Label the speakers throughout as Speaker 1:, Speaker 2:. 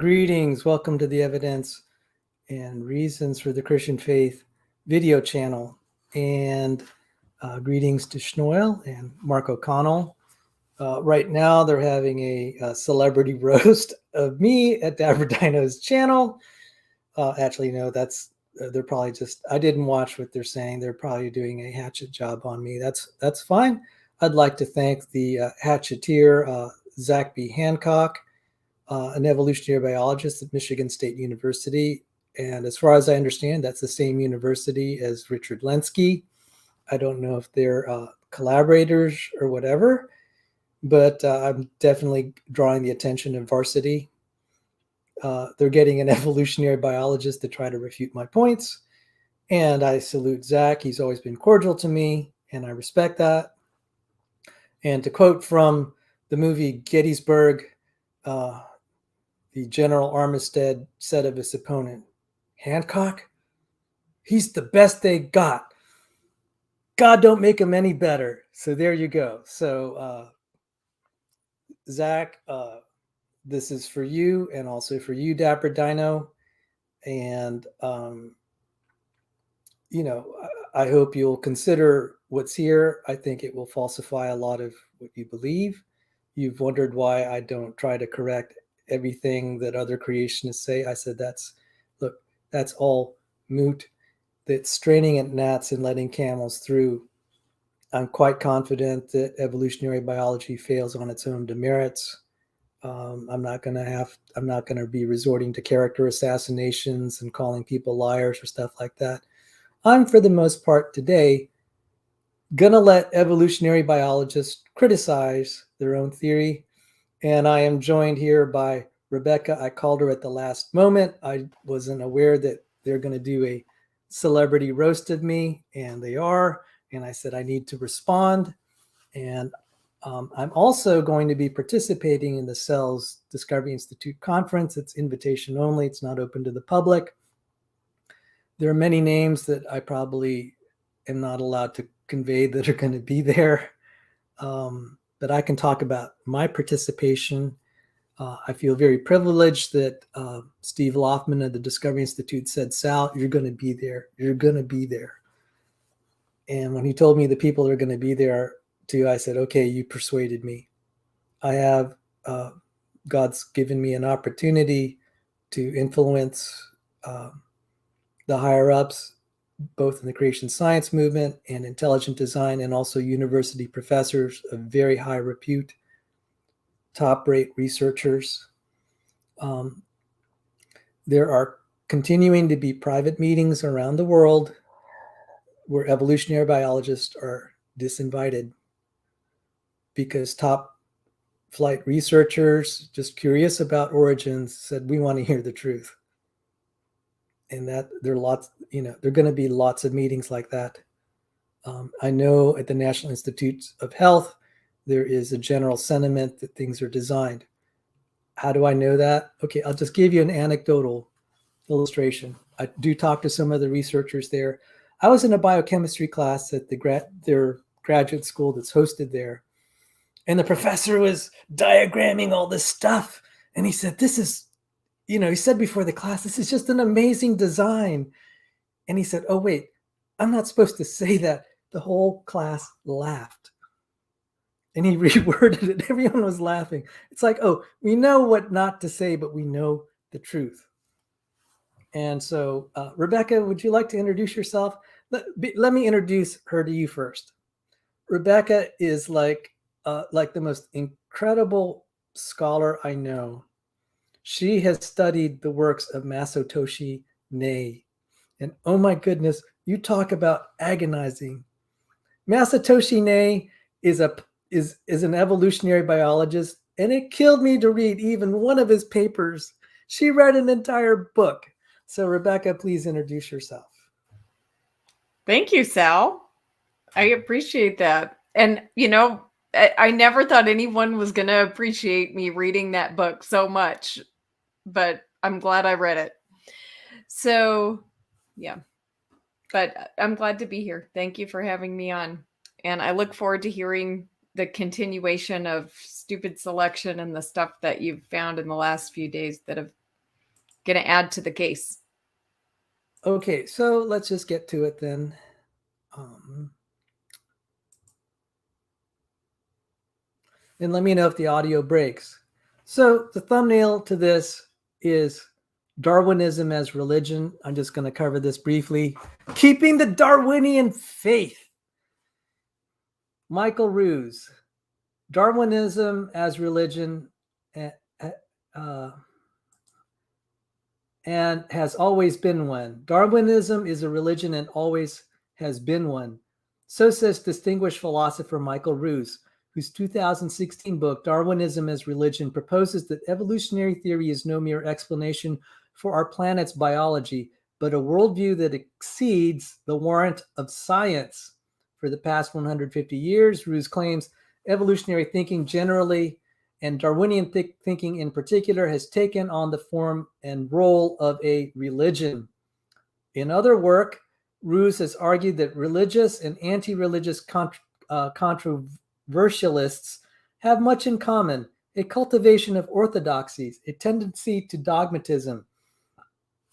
Speaker 1: Greetings. Welcome to the Evidence and Reasons for the Christian Faith video channel. And greetings to Schnoil and Mark O'Connell. Right now, they're having a celebrity roast of me at DapperDino's channel. Actually, no, they're probably just, I didn't watch what they're saying. They're probably doing a hatchet job on me. That's fine. I'd like to thank the hatcheteer, Zach B. Hancock, an evolutionary biologist at Michigan State University. And as far as I understand, that's the same university as Richard Lenski. I don't know if they're collaborators or whatever, but I'm definitely drawing the attention of varsity. They're getting an evolutionary biologist to try to refute my points. And I salute Zach. He's always been cordial to me, and I respect that. And to quote from the movie Gettysburg, the General Armistead said of his opponent, Hancock, he's the best they got. God don't make him any better. So there you go. So Zach, this is for you and also for you, DapperDino. And, I hope you'll consider what's here. I think it will falsify a lot of what you believe. You've wondered why I don't try to correct everything that other creationists say. I said, that's all moot. That's straining at gnats and letting camels through. I'm quite confident that evolutionary biology fails on its own demerits. I'm not going to be resorting to character assassinations and calling people liars or stuff like that. I'm, for the most part today, going to let evolutionary biologists criticize their own theory. And I am joined here by Rebecca. I called her at the last moment. I wasn't aware that they're going to do a celebrity roast of me, and they are. And I said I need to respond. And I'm also going to be participating in the Cells Discovery Institute conference. It's invitation only. It's not open to the public. There are many names that I probably am not allowed to convey that are going to be there. But I can talk about my participation. I feel very privileged that Steve Loffman of the Discovery Institute said, Sal, you're going to be there. You're going to be there. And when he told me the people are going to be there too, I said, okay, you persuaded me. I have, God's given me an opportunity to influence the higher ups, both in the creation science movement and intelligent design, and also university professors of very high repute, top-rate researchers. There are continuing to be private meetings around the world where evolutionary biologists are disinvited because top flight researchers, just curious about origins, said, we want to hear the truth. And that there are going to be lots of meetings like that. I know at the National Institutes of Health, there is a general sentiment that things are designed. How do I know that? Okay, I'll just give you an anecdotal illustration. I do talk to some of the researchers there. I was in a biochemistry class at their graduate school that's hosted there. And the professor was diagramming all this stuff. And he said, he said before the class, this is just an amazing design. And he said, oh, wait, I'm not supposed to say that. The whole class laughed. And he reworded it. Everyone was laughing. It's like, oh, we know what not to say, but we know the truth. And so, Rebecca, would you like to introduce yourself? Let me introduce her to you first. Rebecca is like the most incredible scholar I know. She has studied the works of Masatoshi Nei. And oh my goodness, you talk about agonizing. Masatoshi Nei is an evolutionary biologist, and it killed me to read even one of his papers. She read an entire book. So Rebecca, please introduce yourself.
Speaker 2: Thank you, Sal. I appreciate that. And, I never thought anyone was going to appreciate me reading that book so much, but I'm glad I read it. So, yeah. But I'm glad to be here. Thank you for having me on. And I look forward to hearing the continuation of stupid selection and the stuff that you've found in the last few days that have going to add to the case.
Speaker 1: Okay, so let's just get to it then. And let me know if the audio breaks. So the thumbnail to this is Darwinism as religion. I'm just going to cover this briefly. Keeping the Darwinian faith. Michael Ruse, Darwinism as religion and has always been one. Darwinism is a religion and always has been one. So says distinguished philosopher Michael Ruse, whose 2016 book, Darwinism as Religion, proposes that evolutionary theory is no mere explanation for our planet's biology, but a worldview that exceeds the warrant of science. For the past 150 years, Ruse claims evolutionary thinking generally and Darwinian thinking in particular has taken on the form and role of a religion. In other work, Ruse has argued that religious and anti-religious controversialists have much in common: a cultivation of orthodoxies, a tendency to dogmatism,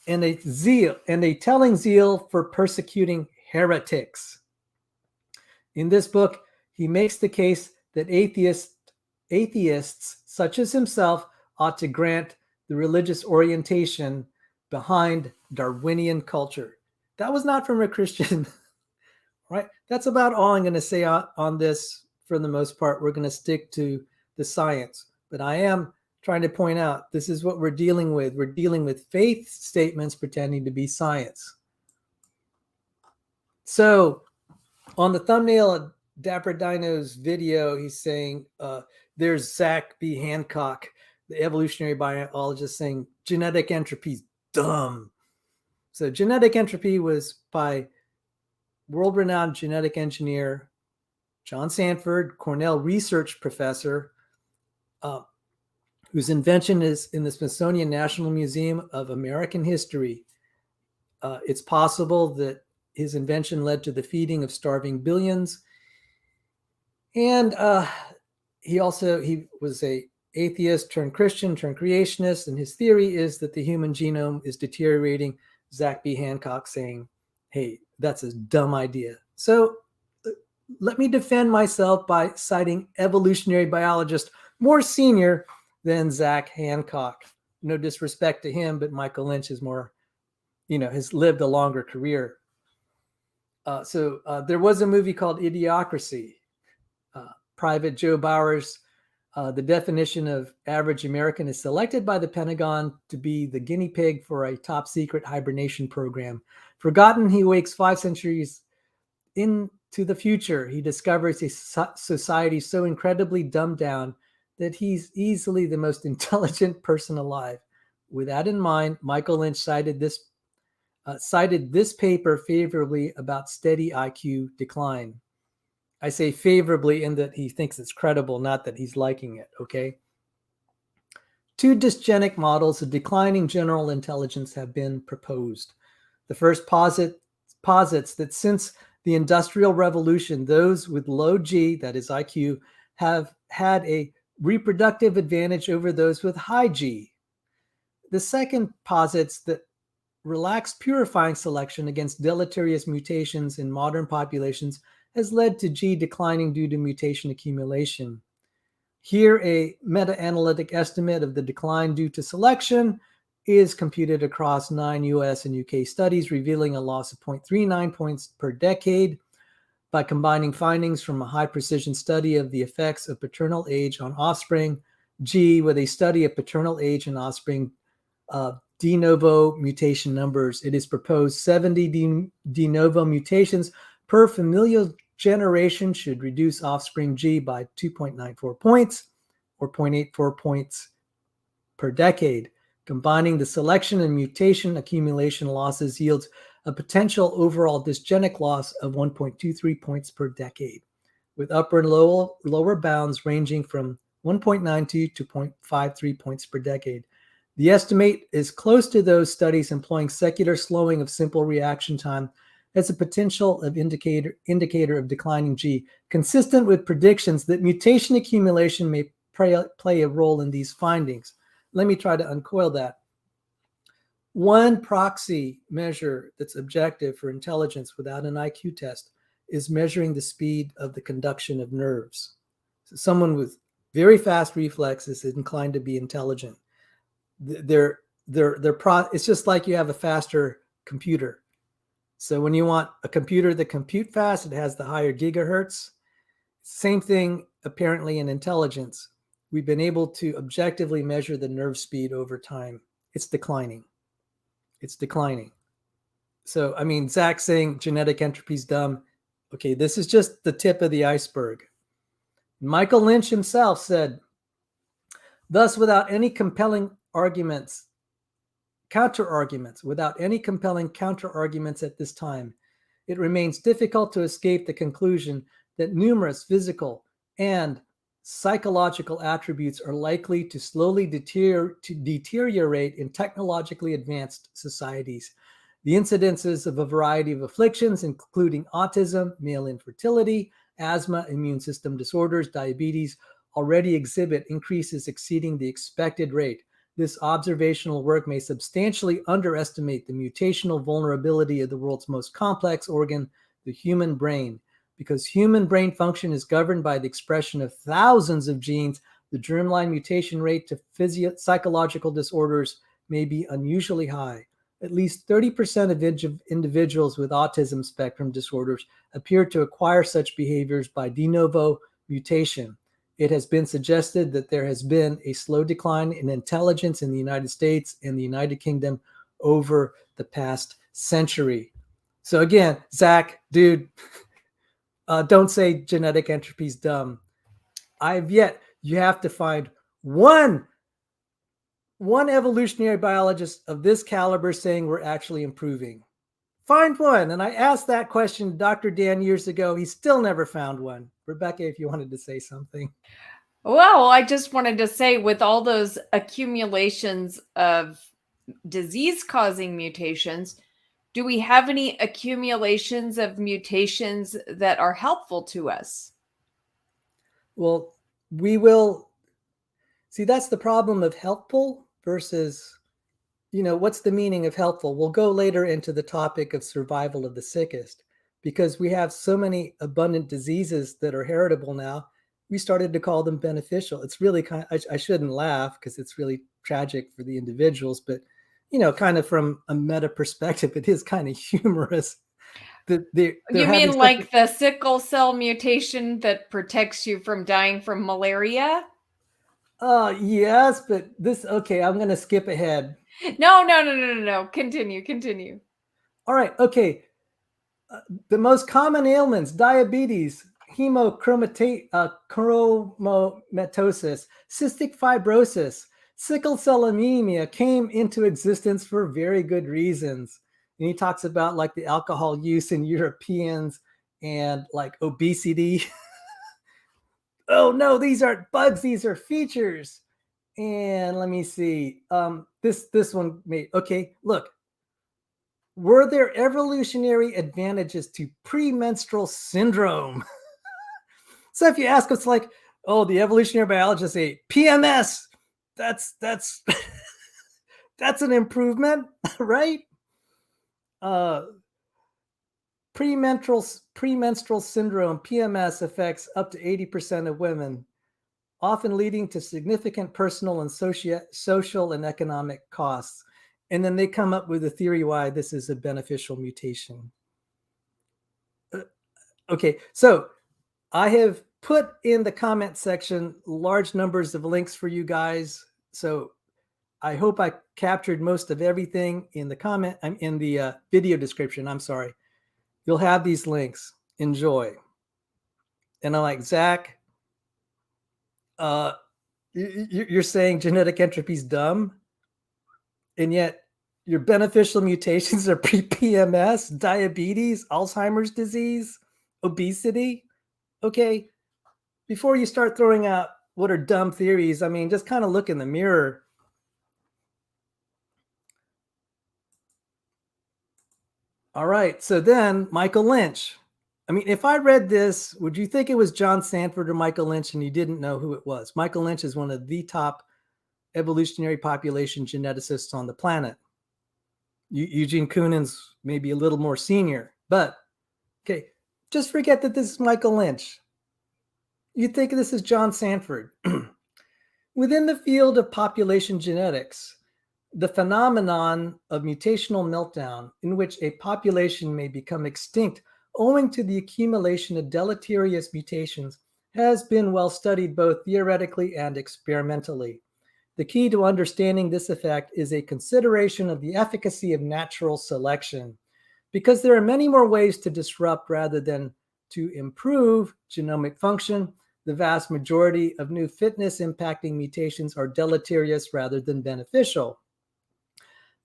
Speaker 1: and a telling zeal for persecuting heretics. In this book, he makes the case that atheists such as himself ought to grant the religious orientation behind Darwinian culture. That was not from a Christian, right? That's about all I'm going to say on this for the most part. We're going to stick to the science, but I am trying to point out this is what we're dealing with. We're dealing with faith statements pretending to be science. So on the thumbnail of DapperDino's video, he's saying there's Zach B. Hancock, the evolutionary biologist, saying genetic entropy is dumb. So genetic entropy was by world-renowned genetic engineer John Sanford, Cornell research professor, whose invention is in the Smithsonian National Museum of American History. It's possible that his invention led to the feeding of starving billions. And he was a atheist turned Christian turned creationist, and his theory is that the human genome is deteriorating. Zach B. Hancock saying, hey, that's a dumb idea. So let me defend myself by citing evolutionary biologist more senior than Zach Hancock. No disrespect to him, but Michael Lynch is more, has lived a longer career. So there was a movie called Idiocracy. Private Joe Bowers, the definition of average American is selected by the Pentagon to be the guinea pig for a top secret hibernation program. Forgotten, he wakes 5 centuries into the future. He discovers a society so incredibly dumbed down that he's easily the most intelligent person alive. With that in mind, Michael Lynch cited this paper favorably about steady IQ decline. I say favorably in that he thinks it's credible, not that he's liking it, okay? 2 dysgenic models of declining general intelligence have been proposed. The first posits that since the Industrial Revolution, those with low G, that is IQ, have had a reproductive advantage over those with high G. The second posits that relaxed purifying selection against deleterious mutations in modern populations has led to G declining due to mutation accumulation. Here, a meta-analytic estimate of the decline due to selection is computed across 9 US and UK studies, revealing a loss of 0.39 points per decade. By combining findings from a high-precision study of the effects of paternal age on offspring, G, with a study of paternal age and offspring de novo mutation numbers, it is proposed 70 de novo mutations per familial generation should reduce offspring G by 2.94 points or 0.84 points per decade. Combining the selection and mutation accumulation losses yields a potential overall dysgenic loss of 1.23 points per decade, with upper and lower bounds ranging from 1.92 to 0.53 points per decade. The estimate is close to those studies employing secular slowing of simple reaction time as a potential of indicator of declining G, consistent with predictions that mutation accumulation may play a role in these findings. Let me try to uncoil that. One proxy measure that's objective for intelligence without an IQ test is measuring the speed of the conduction of nerves. So someone with very fast reflexes is inclined to be intelligent. It's just like you have a faster computer. So when you want a computer that compute fast, it has the higher gigahertz. Same thing apparently in intelligence. We've been able to objectively measure the nerve speed over time. It's declining. It's declining. So, I mean, Zach saying genetic entropy is dumb. Okay, this is just the tip of the iceberg. Michael Lynch himself said, thus, without any compelling arguments, without any compelling counter-arguments at this time, it remains difficult to escape the conclusion that numerous physical and psychological attributes are likely to slowly deteriorate in technologically advanced societies. The incidences of a variety of afflictions, including autism, male infertility, asthma, immune system disorders, diabetes, already exhibit increases exceeding the expected rate. This observational work may substantially underestimate the mutational vulnerability of the world's most complex organ, the human brain. Because human brain function is governed by the expression of thousands of genes, the germline mutation rate to psychological disorders may be unusually high. At least 30% of individuals with autism spectrum disorders appear to acquire such behaviors by de novo mutation. It has been suggested that there has been a slow decline in intelligence in the United States and the United Kingdom over the past century. So again, Zach, dude, don't say genetic entropy is dumb. You have to find one evolutionary biologist of this caliber saying we're actually improving. Find one. And I asked that question to Dr. Dan years ago. He still never found one. Rebecca, if you wanted to say something.
Speaker 2: Well, I just wanted to say, with all those accumulations of disease-causing mutations, do we have any accumulations of mutations that are helpful to us?
Speaker 1: Well, we will see. That's the problem of helpful versus, what's the meaning of helpful? We'll go later into the topic of survival of the sickest, because we have so many abundant diseases that are heritable now. We started to call them beneficial. It's really I shouldn't laugh because it's really tragic for the individuals, but kind of from a meta perspective, it is kind of humorous.
Speaker 2: You mean like the sickle cell mutation that protects you from dying from malaria?
Speaker 1: Yes, but okay, I'm going to skip ahead.
Speaker 2: No. Continue.
Speaker 1: All right, okay. The most common ailments: diabetes, hemochromatosis, cystic fibrosis, sickle cell anemia came into existence for very good reasons. And he talks about like the alcohol use in Europeans and like obesity. Oh no, these aren't bugs, these are features. And let me see. This one made okay. Look, were there evolutionary advantages to premenstrual syndrome? So if you ask us, like, oh, the evolutionary biologists say PMS, that's that's an improvement, right? Premenstrual syndrome, PMS, affects up to 80% of women, often leading to significant personal and social and economic costs. And then they come up with a theory why this is a beneficial mutation. Okay, so I have put in the comment section large numbers of links for you guys. So I hope I captured most of everything in the video description. I'm sorry. You'll have these links. Enjoy. And I'm like, Zach, you're saying genetic entropy is dumb, and yet your beneficial mutations are pre-PMS, diabetes, Alzheimer's disease, obesity. Okay, before you start throwing out what are dumb theories, I mean, just kind of look in the mirror. All right, so then Michael Lynch. I mean, if I read this, would you think it was John Sanford or Michael Lynch and you didn't know who it was? Michael Lynch is one of the top evolutionary population geneticists on the planet. Eugene Koonen's maybe a little more senior, but okay, just forget that this is Michael Lynch. You think this is John Sanford. Within the field of population genetics, the phenomenon of mutational meltdown, in which a population may become extinct owing to the accumulation of deleterious mutations, has been well studied both theoretically and experimentally. The key to understanding this effect is a consideration of the efficacy of natural selection, because there are many more ways to disrupt rather than to improve genomic function. The vast majority of new fitness impacting mutations are deleterious rather than beneficial.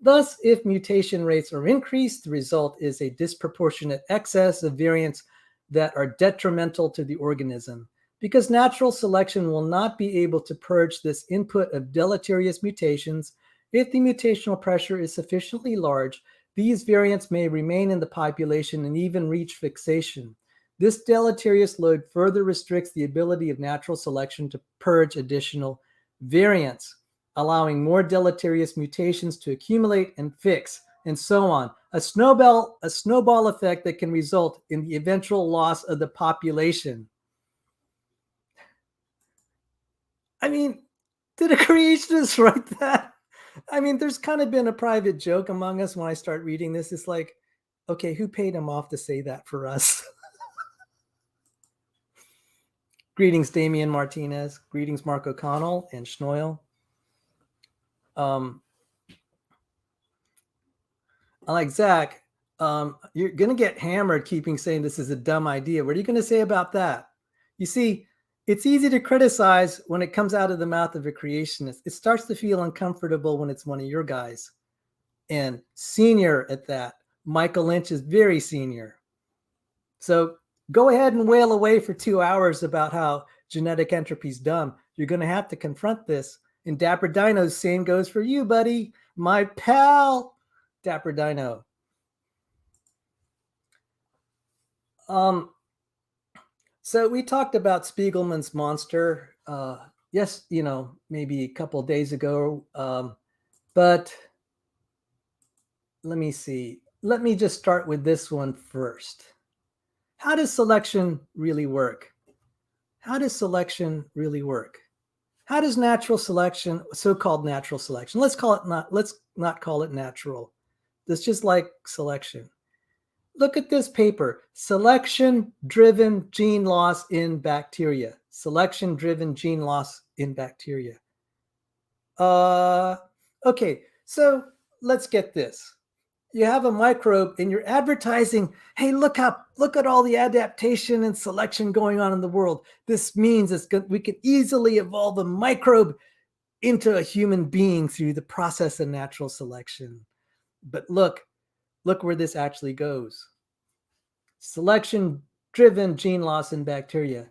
Speaker 1: Thus, if mutation rates are increased, the result is a disproportionate excess of variants that are detrimental to the organism. Because natural selection will not be able to purge this input of deleterious mutations, if the mutational pressure is sufficiently large, these variants may remain in the population and even reach fixation. This deleterious load further restricts the ability of natural selection to purge additional variants, allowing more deleterious mutations to accumulate and fix, and so on. A snowball effect that can result in the eventual loss of the population. I mean, did a creationist write that? I mean, there's kind of been a private joke among us when I start reading this. It's like, okay, who paid him off to say that for us? Greetings, Damian Martinez. Greetings, Mark O'Connell and Schnoyle. Like Zach, you're going to get hammered keeping saying this is a dumb idea. What are you going to say about that? You see, it's easy to criticize when it comes out of the mouth of a creationist. It starts to feel uncomfortable when it's one of your guys. And senior at that. Michael Lynch is very senior. So go ahead and wail away for 2 hours about how genetic entropy is dumb. You're going to have to confront this. And DapperDino's same goes for you, buddy. My pal, DapperDino. So we talked about Spiegelman's monster. Yes, maybe a couple of days ago. But let me see. Let me just start with this one first. How does selection really work? How does selection really work? How does natural selection, so-called natural selection, let's not call it natural. It's just like selection. Look at this paper, selection-driven gene loss in bacteria. Selection-driven gene loss in bacteria. Okay, so let's get this. You have a microbe and you're advertising, hey, look at all the adaptation and selection going on in the world. This means we can easily evolve a microbe into a human being through the process of natural selection. But look where this actually goes. Selection-driven gene loss in bacteria.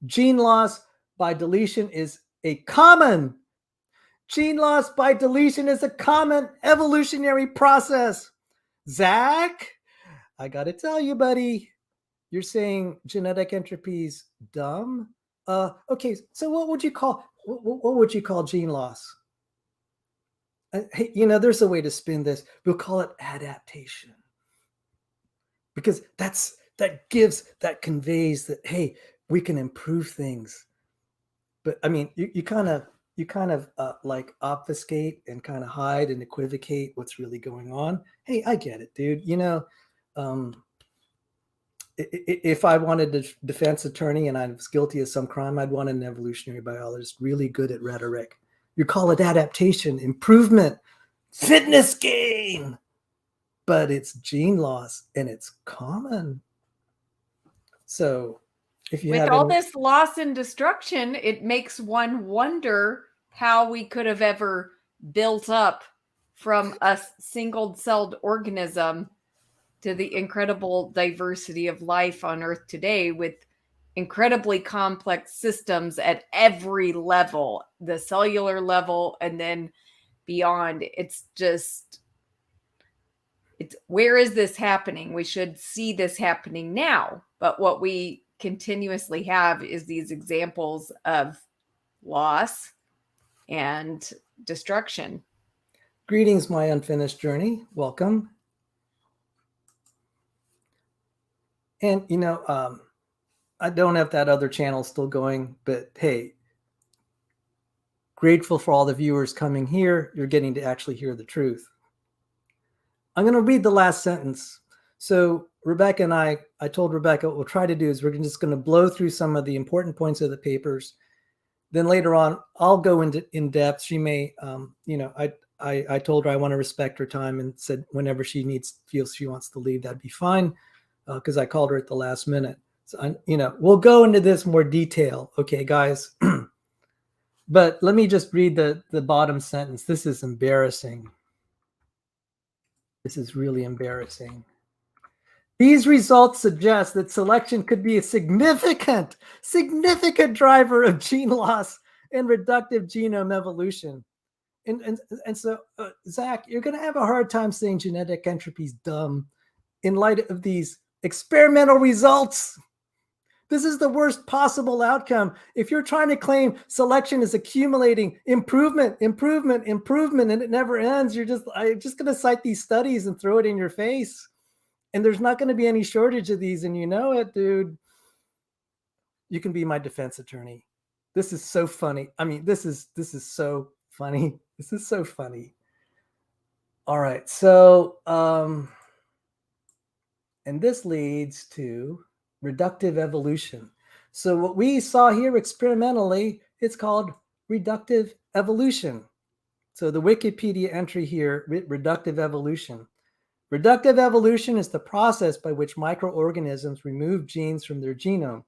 Speaker 1: Gene loss by deletion is a common. Gene loss by deletion is a common evolutionary process. Zach, I got to tell you, buddy, you're saying genetic entropy's dumb? Okay, so what would you call gene loss? Hey, there's a way to spin this. We'll call it adaptation. Because that conveys that, hey, we can improve things. But I mean, you kind of like obfuscate and kind of hide and equivocate what's really going on. Hey, I get it, dude. If I wanted a defense attorney and I was guilty of some crime, I'd want an evolutionary biologist really good at rhetoric. You call it adaptation, improvement, fitness gain, but it's gene loss and it's common. So if you
Speaker 2: with all this loss and destruction, it makes one wonder how we could have ever built up from a single-celled organism to the incredible diversity of life on Earth today, with incredibly complex systems at every level, the cellular level and then beyond. Where is this happening? We should see this happening now. But what we continuously have is these examples of loss and destruction.
Speaker 1: Greetings, my unfinished journey. Welcome. And, I don't have that other channel still going, but hey, grateful for all the viewers coming here. You're getting to actually hear the truth. I'm going to read the last sentence. So Rebecca and I told Rebecca what we'll try to do is we're just going to blow through some of the important points of the papers. Then later on, I'll go into in depth. She may, I told her I want to respect her time and said whenever she feels she wants to leave, that'd be fine, because I called her at the last minute. So, we'll go into this more detail. Okay, guys. But let me just read the bottom sentence. This is embarrassing. This is really embarrassing. These results suggest that selection could be a significant driver of gene loss and reductive genome evolution. And so, Zach, you're going to have a hard time saying genetic entropy is dumb in light of these experimental results. This is the worst possible outcome. If you're trying to claim selection is accumulating improvement, and it never ends, I'm just going to cite these studies and throw it in your face. And there's not going to be any shortage of these, and you know it, dude. You can be my defense attorney. This is so funny. I mean, this is so funny. This is so funny. All right. So, and this leads to reductive evolution. So what we saw here experimentally, it's called reductive evolution. So the Wikipedia entry here, reductive evolution. Reductive evolution is the process by which microorganisms remove genes from their genome.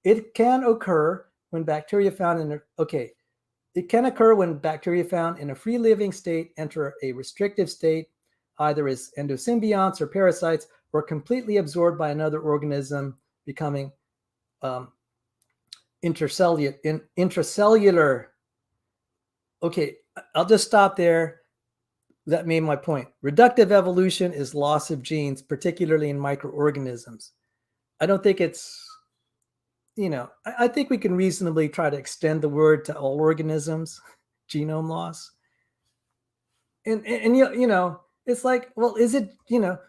Speaker 1: It can occur when bacteria found in a free living state enter a restrictive state, either as endosymbionts or parasites, or completely absorbed by another organism, becoming intracellular. Okay, I'll just stop there. That made my point. Reductive evolution is loss of genes, particularly in microorganisms. I don't think it's, I think we can reasonably try to extend the word to all organisms, genome loss. And it's like, well, is it,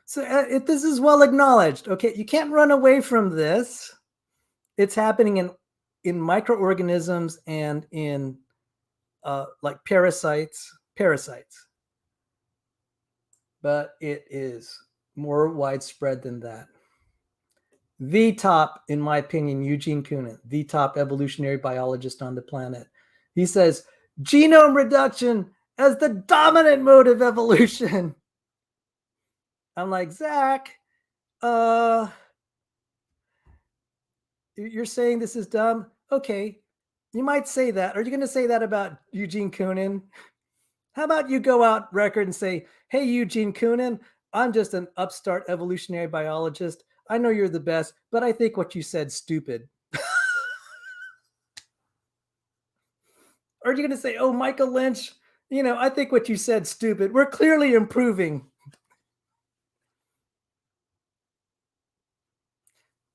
Speaker 1: so this is well acknowledged. Okay, you can't run away from this. It's happening in microorganisms and in like parasites. But it is more widespread than that. The top, in my opinion, Eugene Koonin, the top evolutionary biologist on the planet. He says, genome reduction as the dominant mode of evolution. I'm like, Zach, you're saying this is dumb? Okay, you might say that. Are you going to say that about Eugene Koonin? How about you go out record and say, hey, Eugene Koonin, I'm just an upstart evolutionary biologist. I know you're the best, but I think what you said stupid. Or are you going to say, oh, Michael Lynch, I think what you said stupid. We're clearly improving.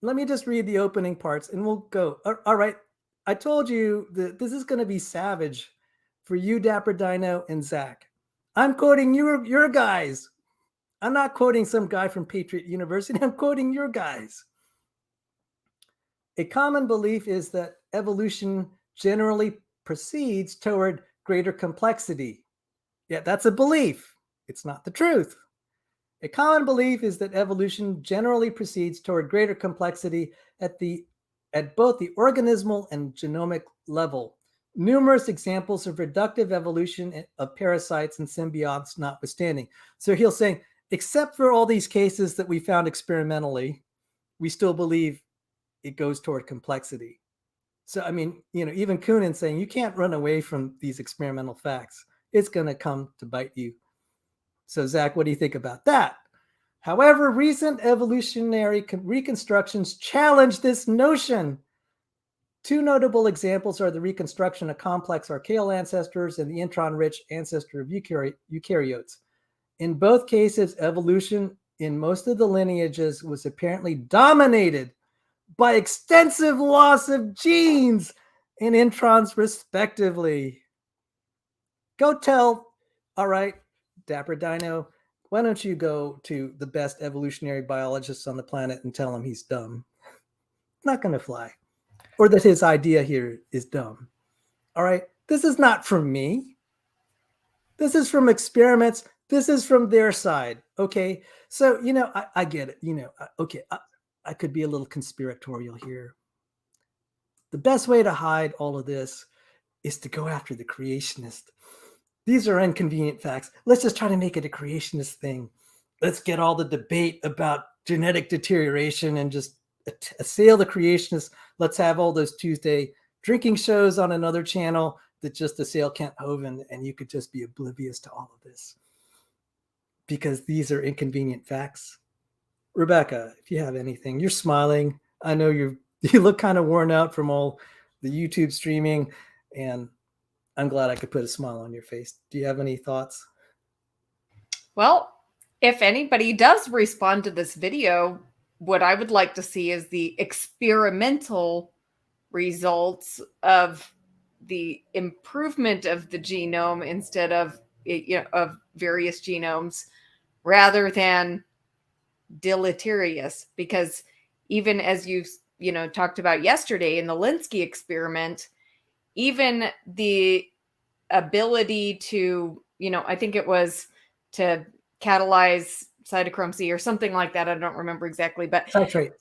Speaker 1: Let me just read the opening parts and we'll go. All right. I told you that this is going to be savage for you, DapperDino and Zach. I'm quoting your guys. I'm not quoting some guy from Patriot University. I'm quoting your guys. A common belief is that evolution generally proceeds toward greater complexity. Yeah, that's a belief. It's not the truth. A common belief is that evolution generally proceeds toward greater complexity at both the organismal and genomic level. Numerous examples of reductive evolution of parasites and symbionts notwithstanding. So he'll say, except for all these cases that we found experimentally, we still believe it goes toward complexity. So, I mean, even Koonin saying you can't run away from these experimental facts. It's going to come to bite you. So, Zach, what do you think about that? However, recent evolutionary reconstructions challenge this notion. Two notable examples are the reconstruction of complex archaeal ancestors and the intron-rich ancestor of eukaryotes. In both cases, evolution in most of the lineages was apparently dominated by extensive loss of genes and introns, respectively. Go tell, all right, DapperDino, why don't you go to the best evolutionary biologist on the planet and tell him he's dumb? Not going to fly. Or that his idea here is dumb. All right. This is not from me. This is from experiments. This is from their side. Okay. So, I get it. Okay. I could be a little conspiratorial here. The best way to hide all of this is to go after the creationist. These are inconvenient facts. Let's just try to make it a creationist thing. Let's get all the debate about genetic deterioration and just assail the creationists. Let's have all those Tuesday drinking shows on another channel that just assail Kent Hovind, and you could just be oblivious to all of this because these are inconvenient facts. Rebecca, if you have anything, you're smiling. I know you look kind of worn out from all the YouTube streaming, and I'm glad I could put a smile on your face. Do you have any thoughts?
Speaker 2: Well, if anybody does respond to this video, what I would like to see is the experimental results of the improvement of the genome instead of, of various genomes, rather than deleterious. Because even as you talked about yesterday in the Linsky experiment, even the ability to, I think it was to catalyze cytochrome C or something like that. I don't remember exactly, but citrate.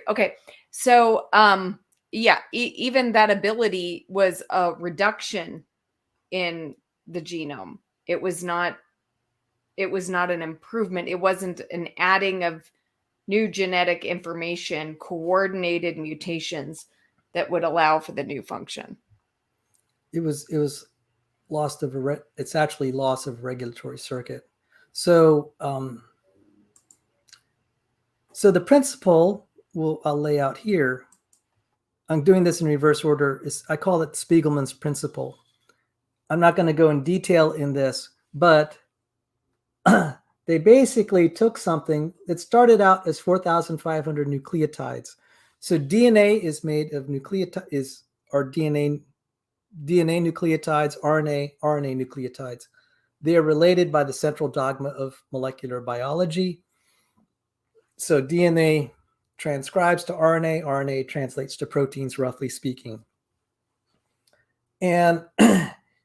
Speaker 2: Okay. So, yeah, even that ability was a reduction in the genome. It was not an improvement. It wasn't an adding of new genetic information, coordinated mutations that would allow for the new function.
Speaker 1: It was it's actually loss of regulatory circuit. So, so the principle I'll lay out here. I'm doing this in reverse order. I call it Spiegelman's principle. I'm not going to go in detail in this, but they basically took something that started out as 4,500 nucleotides. So DNA is made of nucleotides, DNA nucleotides, RNA nucleotides. They are related by the central dogma of molecular biology. So DNA transcribes to RNA, RNA translates to proteins, roughly speaking. And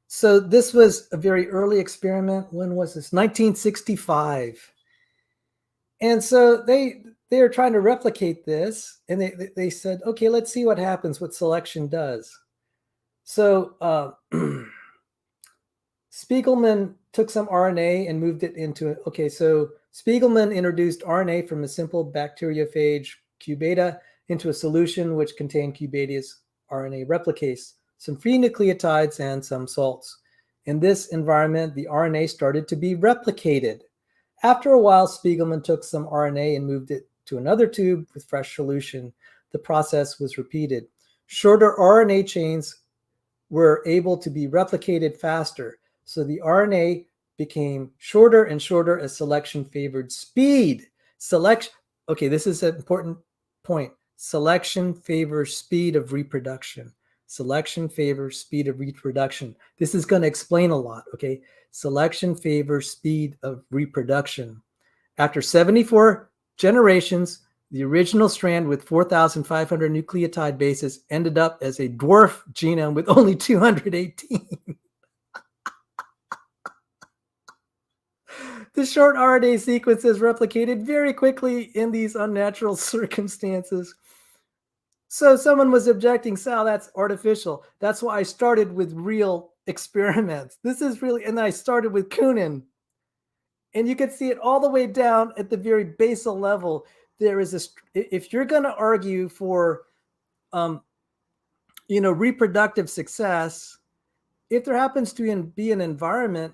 Speaker 1: so this was a very early experiment. When was this? 1965. And so they are trying to replicate this, and they said, okay, let's see what happens, what selection does. So Spiegelman took some RNA and moved it into okay. So Spiegelman introduced RNA from a simple bacteriophage Q beta into a solution which contained Q beta's RNA replicase, some free nucleotides, and some salts. In this environment, the RNA started to be replicated. After a while, Spiegelman took some RNA and moved it to another tube with fresh solution. The process was repeated. Shorter RNA chains were able to be replicated faster. So the RNA became shorter and shorter as selection favored speed. Okay, this is an important point. Selection favors speed of reproduction. Selection favors speed of reproduction. This is going to explain a lot, okay? Selection favors speed of reproduction. After 74 generations, the original strand with 4,500 nucleotide bases ended up as a dwarf genome with only 218. The short RNA sequence is replicated very quickly in these unnatural circumstances. So someone was objecting, Sal, that's artificial. That's why I started with real experiments. This is really, and I started with Kunin. And you can see it all the way down at the very basal level. There is if you're going to argue for, reproductive success, if there happens to be an environment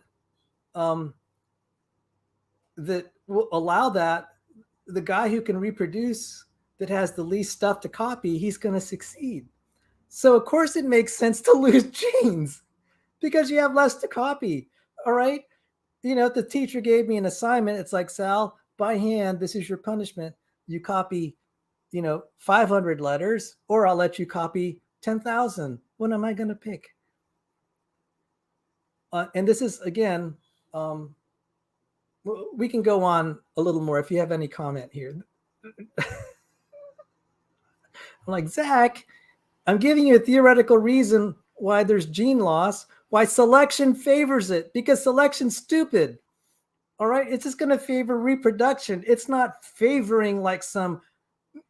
Speaker 1: that will allow that, the guy who can reproduce that has the least stuff to copy, he's going to succeed. So of course it makes sense to lose genes because you have less to copy. All right. If the teacher gave me an assignment, it's like, Sal, by hand, this is your punishment. You copy, 500 letters, or I'll let you copy 10,000. What am I going to pick? And this is, again, We can go on a little more if you have any comment here. I'm like, Zach, I'm giving you a theoretical reason why there's gene loss, why selection favors it, because selection's stupid. All right, it's just going to favor reproduction. It's not favoring like some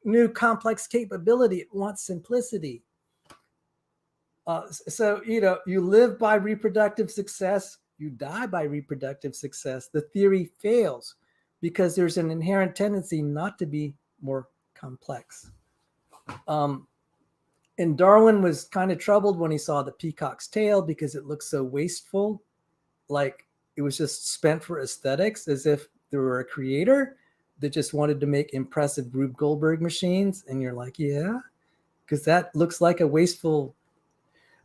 Speaker 1: new complex capability. It wants simplicity. So, you live by reproductive success, you die by reproductive success. The theory fails because there's an inherent tendency not to be more complex. And Darwin was kind of troubled when he saw the peacock's tail because it looked so wasteful, like it was just spent for aesthetics, as if there were a creator that just wanted to make impressive Rube Goldberg machines. And you're like, yeah, because that looks like a wasteful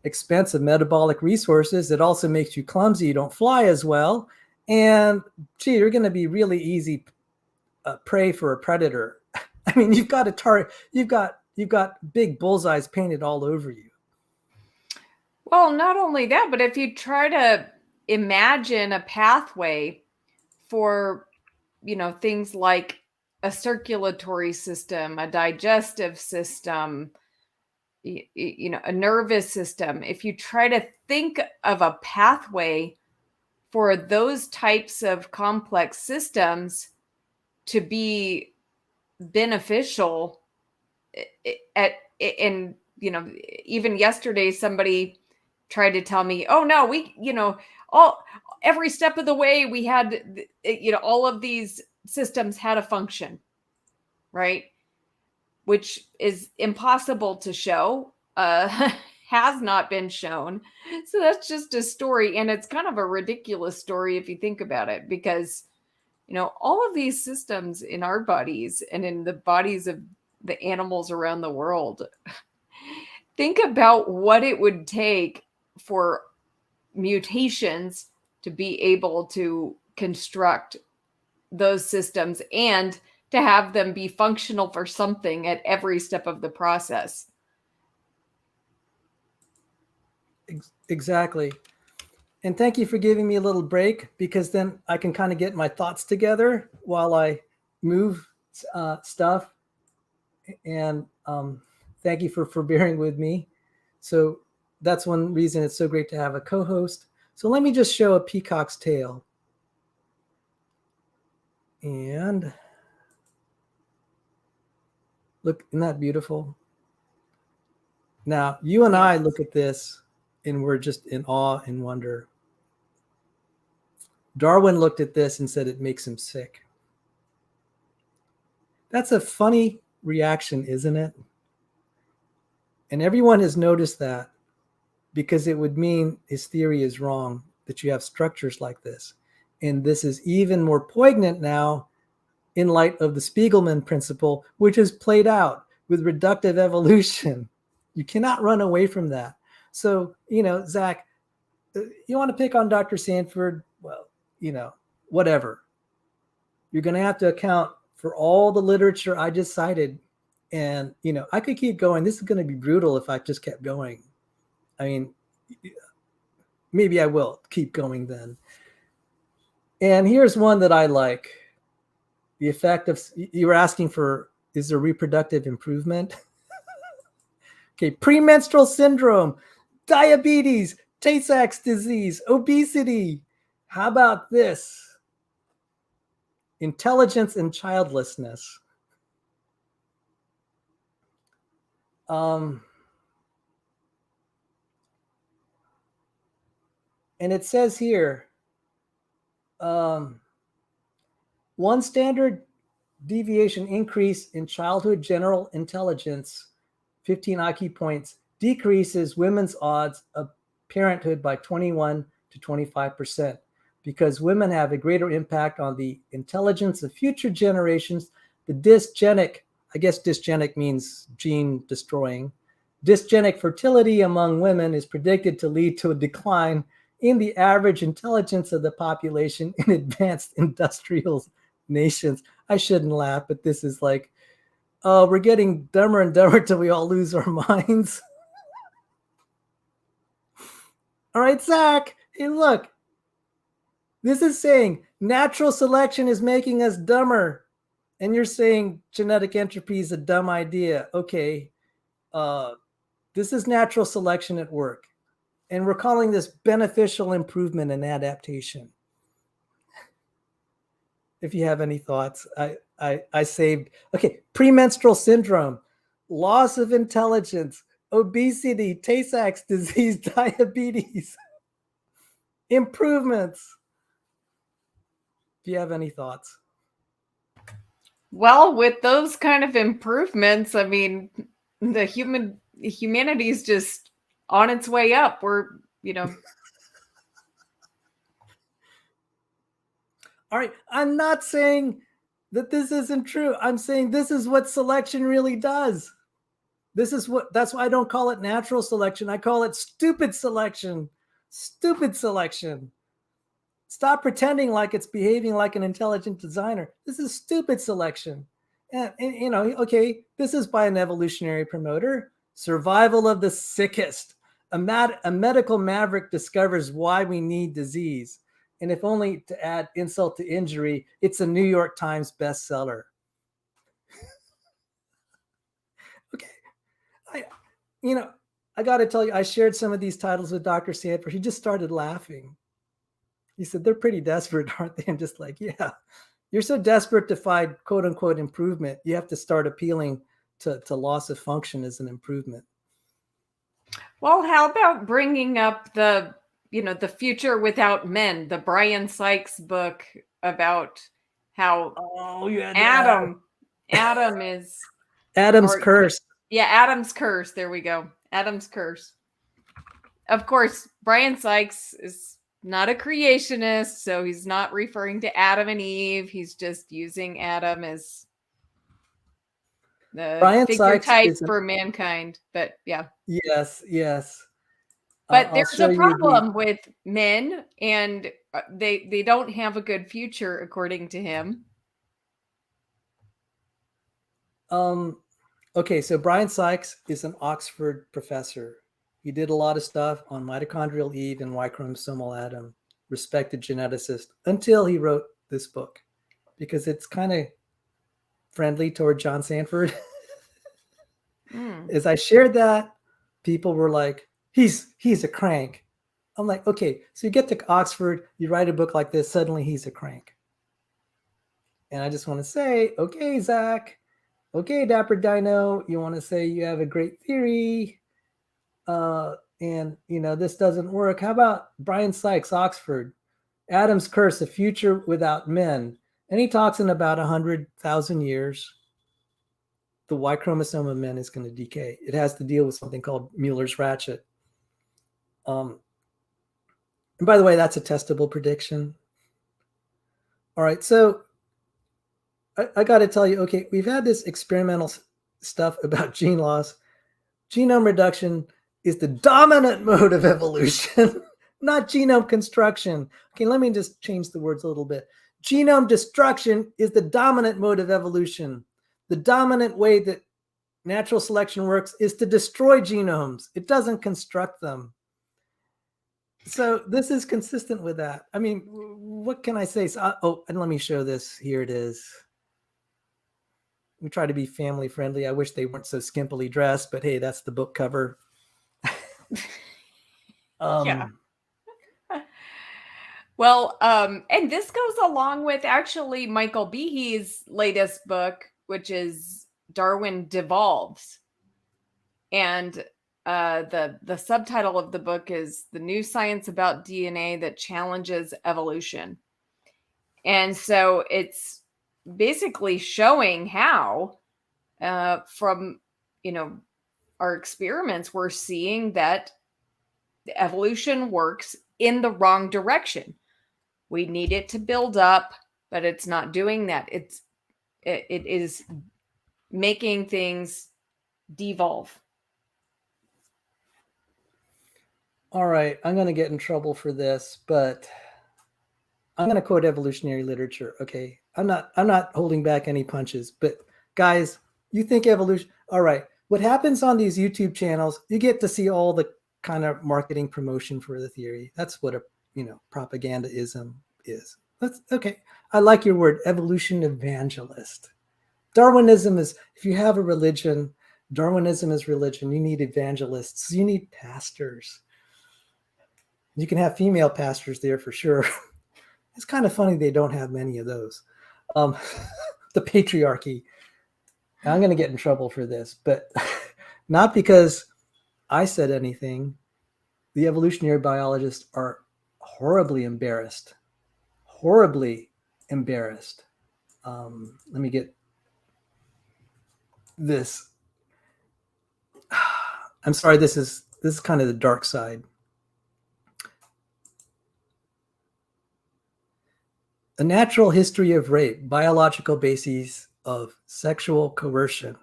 Speaker 1: expense of metabolic resources. It also makes you clumsy. You don't fly as well. And gee, you're going to be really easy prey for a predator. I mean, you've got a target. You've got big bullseyes painted all over you.
Speaker 2: Well, not only that, but if you try to imagine a pathway for, things like a circulatory system, a digestive system, a nervous system, if you try to think of a pathway for those types of complex systems to be beneficial, even yesterday somebody tried to tell me, oh no, we, every step of the way we had, all of these systems had a function, right? Which is impossible to show, has not been shown. So that's just a story. And it's kind of a ridiculous story if you think about it, because, all of these systems in our bodies and in the bodies of the animals around the world, think about what it would take for mutations to be able to construct those systems and to have them be functional for something at every step of the process.
Speaker 1: Exactly. And thank you for giving me a little break, because then I can kind of get my thoughts together while I move stuff. And thank you for bearing with me. So that's one reason it's so great to have a co-host. So let me just show a peacock's tail. And look, isn't that beautiful? Now, you and I look at this and we're just in awe and wonder. Darwin looked at this and said it makes him sick. That's a funny reaction, isn't it? And everyone has noticed that, because it would mean his theory is wrong, that you have structures like this. And this is even more poignant now in light of the Spiegelman principle, which is played out with reductive evolution. You cannot run away from that. So, Zach, you want to pick on Dr. Sanford? Well, whatever. You're going to have to account for all the literature I just cited. And, I could keep going. This is going to be brutal if I just kept going. I mean, maybe I will keep going then. And here's one that I like. The effect of, you were asking for, is there reproductive improvement? Okay, premenstrual syndrome, diabetes, Tay-Sachs disease, obesity. How about this? Intelligence and childlessness. And it says here, one standard deviation increase in childhood general intelligence, 15 IQ points, decreases women's odds of parenthood by 21 to 25%, because women have a greater impact on the intelligence of future generations. The dysgenic, I guess dysgenic means gene destroying, dysgenic fertility among women is predicted to lead to a decline in the average intelligence of the population in advanced industrial nations. I shouldn't laugh, but this is like, oh, we're getting dumber and dumber till we all lose our minds. All right, Zach, hey, look. This is saying natural selection is making us dumber. And you're saying genetic entropy is a dumb idea. Okay. This is natural selection at work. And we're calling this beneficial improvement and adaptation. If you have any thoughts, I saved. Okay. Premenstrual syndrome, loss of intelligence, obesity, Tay-Sachs disease, diabetes, improvements. Do you have any thoughts?
Speaker 2: Well, with those kind of improvements, I mean, the humanity is just on its way up. We're,
Speaker 1: All right. I'm not saying that this isn't true. I'm saying this is what selection really does. That's why I don't call it natural selection. I call it stupid selection. Stupid selection. Stop pretending like it's behaving like an intelligent designer. This is stupid selection. And okay, this is by an evolutionary promoter. Survival of the sickest. A medical maverick discovers why we need disease. And if only to add insult to injury, it's a New York Times bestseller. Okay. I got to tell you, I shared some of these titles with Dr. Sanford. He just started laughing. He said, they're pretty desperate, aren't they? I'm just like, yeah, you're so desperate to find quote unquote improvement. You have to start appealing to loss of function as an improvement.
Speaker 2: Well, how about bringing up the future without men, the Brian Sykes book about how Adam is
Speaker 1: Adam's curse.
Speaker 2: Yeah, Adam's curse. There we go. Adam's curse. Of course, Brian Sykes is not a creationist, so he's not referring to Adam and Eve. He's just using Adam as the figure type for mankind. But yeah.
Speaker 1: Yes.
Speaker 2: But there's a problem with men, and they don't have a good future, according to him.
Speaker 1: Okay, so Brian Sykes is an Oxford professor. He did a lot of stuff on mitochondrial Eve and Y chromosomal Adam, respected geneticist, until he wrote this book, because it's kind of friendly toward John Sanford. As I shared that, people were like, he's a crank. I'm like, okay, so you get to Oxford, you write a book like this, suddenly he's a crank. And I just want to say, okay, Zach, okay, DapperDino, you want to say you have a great theory, and this doesn't work. How about Brian Sykes, Oxford, Adam's curse, a future without men? And he talks in about 100,000 years, the Y chromosome of men is going to decay. It has to deal with something called Mueller's ratchet. And by the way, that's a testable prediction. All right, so I got to tell you, okay, we've had this experimental stuff about gene loss. Genome reduction is the dominant mode of evolution, not genome construction. Okay, let me just change the words a little bit. Genome destruction is the dominant mode of evolution. The dominant way that natural selection works is to destroy genomes. It doesn't construct them. So this is consistent with that. I mean, what can I say? So, and let me show this. Here it is. We try to be family friendly. I wish they weren't so skimpily dressed, but hey, that's the book cover.
Speaker 2: Yeah. Well, and this goes along with actually Michael Behe's latest book, which is Darwin Devolves. And the subtitle of the book is The New Science About DNA That Challenges Evolution. And so it's basically showing how from our experiments, we're seeing that the evolution works in the wrong direction. We need it to build up, but it's not doing that. It is making things devolve.
Speaker 1: All right, I'm going to get in trouble for this, but I'm going to quote evolutionary literature. Okay, I'm not holding back any punches, but guys, you think evolution? All right, what happens on these YouTube channels? You get to see all the kind of marketing promotion for the theory. That's what a propagandaism is. That's okay. I like your word, evolution evangelist. Darwinism is, if you have a religion, Darwinism is religion. You need evangelists. You need pastors. You can have female pastors there for sure. It's kind of funny they don't have many of those. The patriarchy. I'm going to get in trouble for this, but not because I said anything. The evolutionary biologists are horribly embarrassed. Horribly embarrassed. Let me get this. I'm sorry, this is kind of the dark side. A natural history of rape, biological bases of sexual coercion.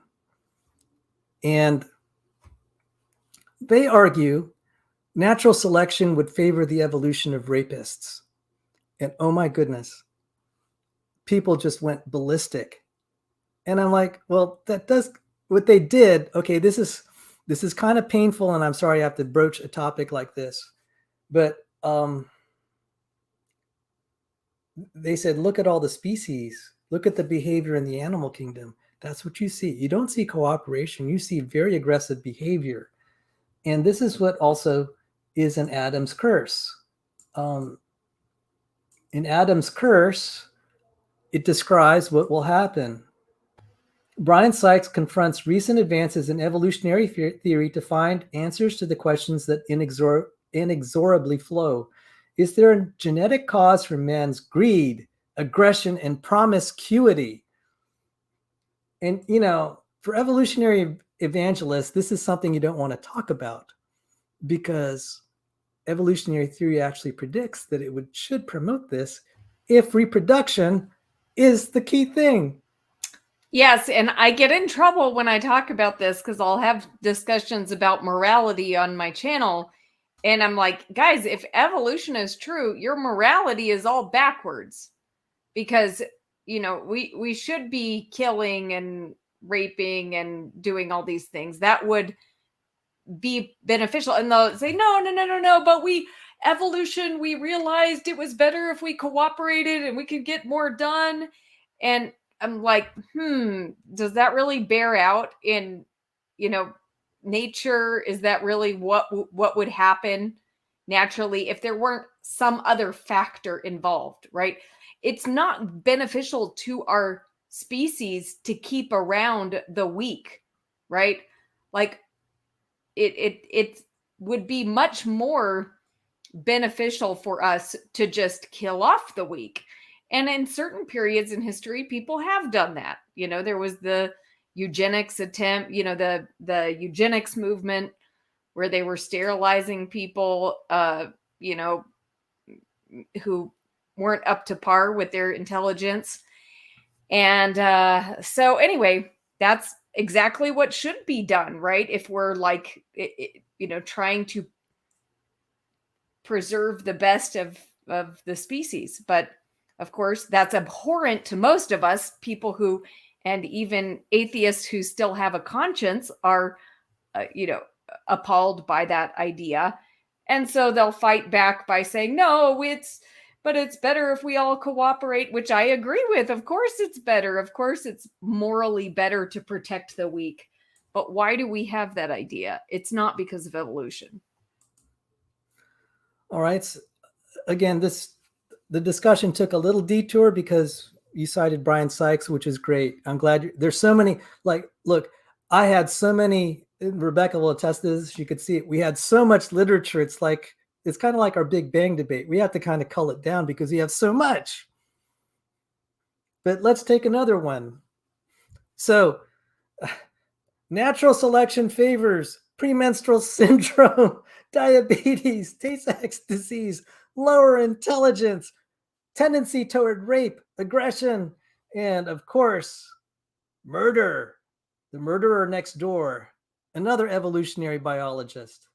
Speaker 1: And they argue natural selection would favor the evolution of rapists. And oh my goodness, people just went ballistic. And I'm like, well, that does what they did. Okay, this is kind of painful, and I'm sorry I have to broach a topic like this, but they said, look at all the species, look at the behavior in the animal kingdom. That's what you see. You don't see cooperation. You see very aggressive behavior. And this is what also is in Adam's curse. In Adam's curse, it describes what will happen. Brian Sykes confronts recent advances in evolutionary theory to find answers to the questions that inexorably flow. Is there a genetic cause for man's greed, aggression, and promiscuity? And, you know, for evolutionary evangelists, this is something you don't want to talk about, because evolutionary theory actually predicts that it should promote this if reproduction is the key thing.
Speaker 2: Yes, and I get in trouble when I talk about this because I'll have discussions about morality on my channel. And I'm like, guys, if evolution is true, your morality is all backwards, because, you know, we should be killing and raping and doing all these things. That would be beneficial. And they'll say, no, but evolution, we realized it was better if we cooperated and we could get more done. And I'm like, does that really bear out in, you know, nature? Is that really what would happen naturally if there weren't some other factor involved, right? It's not beneficial to our species to keep around the weak, right? Like it would be much more beneficial for us to just kill off the weak. And in certain periods in history, people have done that. You know, there was the eugenics attempt, you know, the eugenics movement where they were sterilizing people, you know, who weren't up to par with their intelligence. And so anyway, that's exactly what should be done, right? If we're like, you know, trying to preserve the best of the species. But of course, that's abhorrent to most of us. People who, and even atheists who still have a conscience, are, you know, appalled by that idea. And so they'll fight back by saying, no, but it's better if we all cooperate, which I agree with. Of course it's better. Of course it's morally better to protect the weak. But why do we have that idea? It's not because of evolution.
Speaker 1: All right. So again, the discussion took a little detour because you cited Brian Sykes, which is great. I'm glad there's so many, like, look, I had so many, Rebecca will attest to this, you could see it. We had so much literature. It's kind of like our Big Bang debate. We have to kind of cull it down because we have so much. But let's take another one. So natural selection favors premenstrual syndrome, diabetes, Tay-Sachs disease, lower intelligence, tendency toward rape, aggression, and of course, murder. The murderer next door, another evolutionary biologist,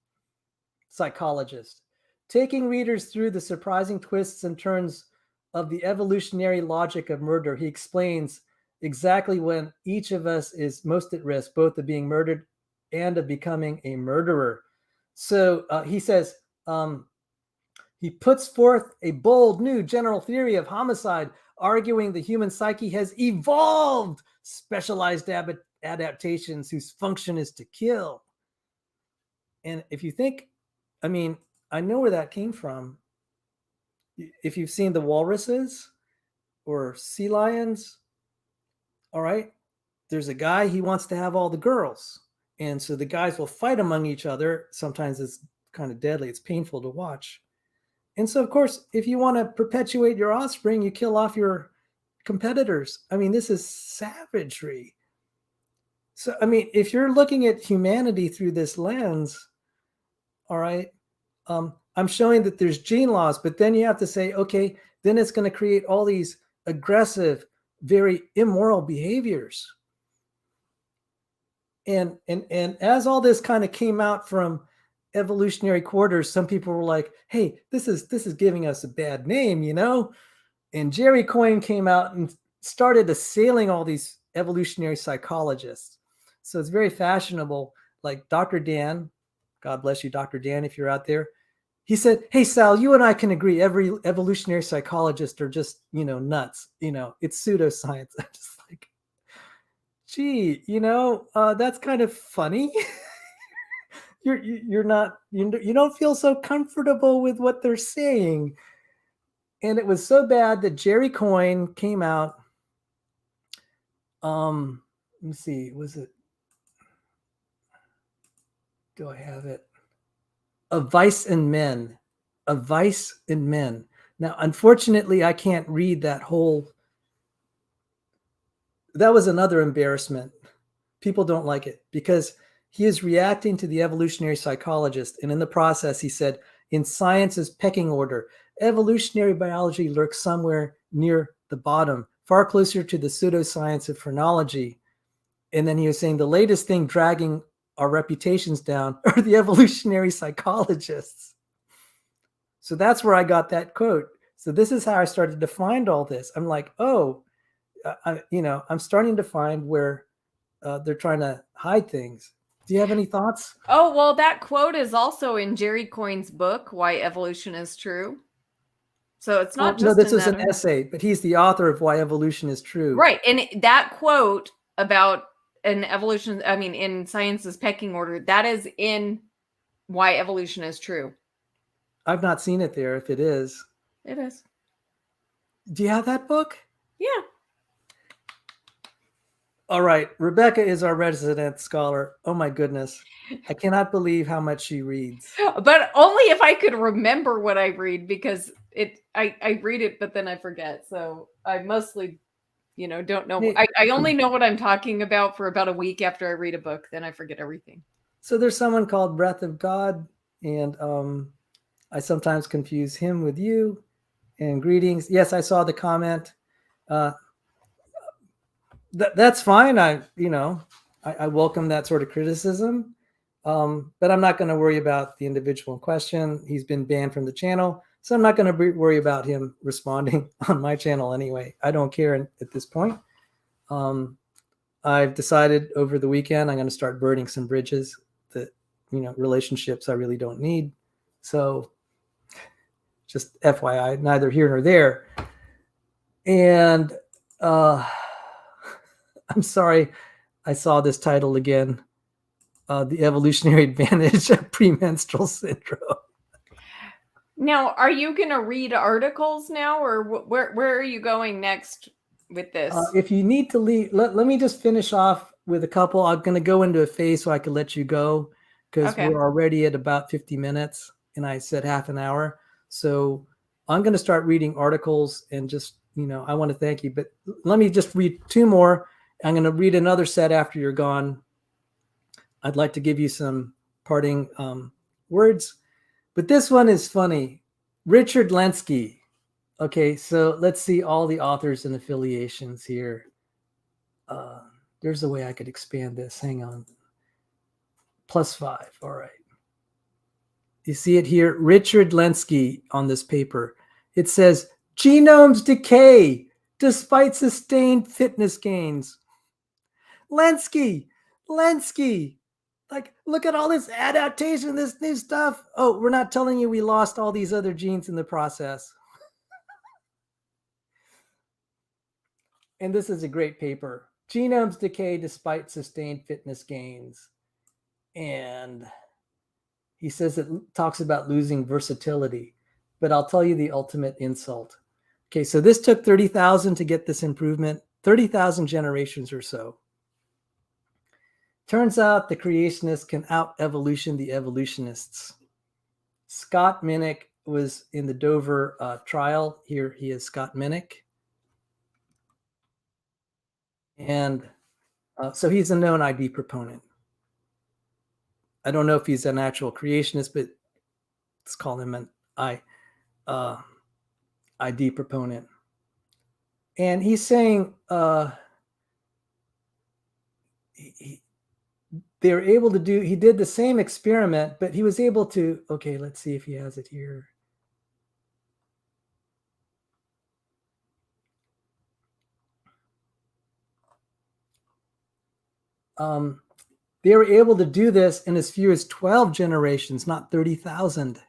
Speaker 1: psychologist, taking readers through the surprising twists and turns of the evolutionary logic of murder. He explains exactly when each of us is most at risk, both of being murdered and of becoming a murderer. So he says, He puts forth a bold new general theory of homicide, arguing the human psyche has evolved specialized adaptations whose function is to kill. And if you think, I mean, I know where that came from. If you've seen the walruses or sea lions, all right, there's a guy, he wants to have all the girls. And so the guys will fight among each other. Sometimes it's kind of deadly. It's painful to watch. And so, of course, if you want to perpetuate your offspring, you kill off your competitors. I mean, this is savagery. So, I mean, if you're looking at humanity through this lens, all right, I'm showing that there's gene loss, but then you have to say, okay, then it's going to create all these aggressive, very immoral behaviors. And as all this kind of came out from evolutionary quarters, some people were like, hey, this is giving us a bad name, you know? And Jerry Coyne came out and started assailing all these evolutionary psychologists. So it's very fashionable. Like Dr. Dan, God bless you, Dr. Dan, if you're out there. He said, hey, Sal, you and I can agree every evolutionary psychologist are just, you know, nuts. You know, it's pseudoscience. I'm just like, gee, you know, that's kind of funny. You don't feel so comfortable with what they're saying. And it was so bad that Jerry Coyne came out. Let me see, was it? Do I have it? A Vice in Men. A Vice in Men. Now, unfortunately, I can't read that whole. That was another embarrassment. People don't like it because he is reacting to the evolutionary psychologist. And in the process, he said, in science's pecking order, evolutionary biology lurks somewhere near the bottom, far closer to the pseudoscience of phrenology. And then he was saying the latest thing dragging our reputations down are the evolutionary psychologists. So that's where I got that quote. So this is how I started to find all this. I'm like, oh, I'm starting to find where they're trying to hide things. Do you have any thoughts?
Speaker 2: Oh, well, that quote is also in Jerry Coyne's book, Why Evolution is True. So it's not just
Speaker 1: no, this
Speaker 2: in
Speaker 1: was an essay, but he's the author of Why Evolution is True.
Speaker 2: Right. And that quote about an evolution, I mean, in science's pecking order, that is in Why Evolution is True.
Speaker 1: I've not seen it there. If it is.
Speaker 2: It is.
Speaker 1: Do you have that book?
Speaker 2: Yeah.
Speaker 1: All right. Rebecca is our resident scholar. Oh my goodness. I cannot believe how much she reads.
Speaker 2: But only if I could remember what I read, because I read it, but then I forget. So I mostly, don't know.
Speaker 1: Hey,
Speaker 2: I only know what I'm talking about for about a week after I read a book. Then I forget everything.
Speaker 1: So there's someone called Breath of God, and I sometimes confuse him with you. And greetings. Yes, I saw the comment. That's fine. I welcome that sort of criticism. But I'm not going to worry about the individual in question. He's been banned from the channel, so I'm not going to worry about him responding on my channel anyway. I don't care at this point. I've decided over the weekend I'm going to start burning some bridges that, relationships I really don't need. So just FYI, neither here nor there. And I'm sorry, I saw this title again. The evolutionary advantage of premenstrual syndrome.
Speaker 2: Now, are you going to read articles now, or where are you going next with this?
Speaker 1: If you need to leave, let me just finish off with a couple. I'm going to go into a phase so I can let you go, because we're already at about 50 minutes, and I said half an hour. So I'm going to start reading articles, and just, I want to thank you. But let me just read two more. I'm going to read another set after you're gone. I'd like to give you some parting words, but this one is funny. Richard Lenski. Okay, so let's see all the authors and affiliations here. There's a way I could expand this. Hang on. +5. All right. You see it here? Richard Lenski on this paper. It says, genomes decay despite sustained fitness gains. Lenski. Like, look at all this adaptation, this new stuff. Oh, we're not telling you we lost all these other genes in the process. And this is a great paper. Genomes decay despite sustained fitness gains. And he says it talks about losing versatility, but I'll tell you the ultimate insult. Okay, so this took 30,000 to get this improvement, 30,000 generations or so. Turns out the creationists can out-evolution the evolutionists. Scott Minnick was in the Dover trial. Here he is, Scott Minnick. And so he's a known ID proponent. I don't know if he's an actual creationist, but let's call him an ID proponent. And he's saying they were able to do, he did the same experiment, but he was able to, okay, let's see if he has it here. They were able to do this in as few as 12 generations, not 30,000.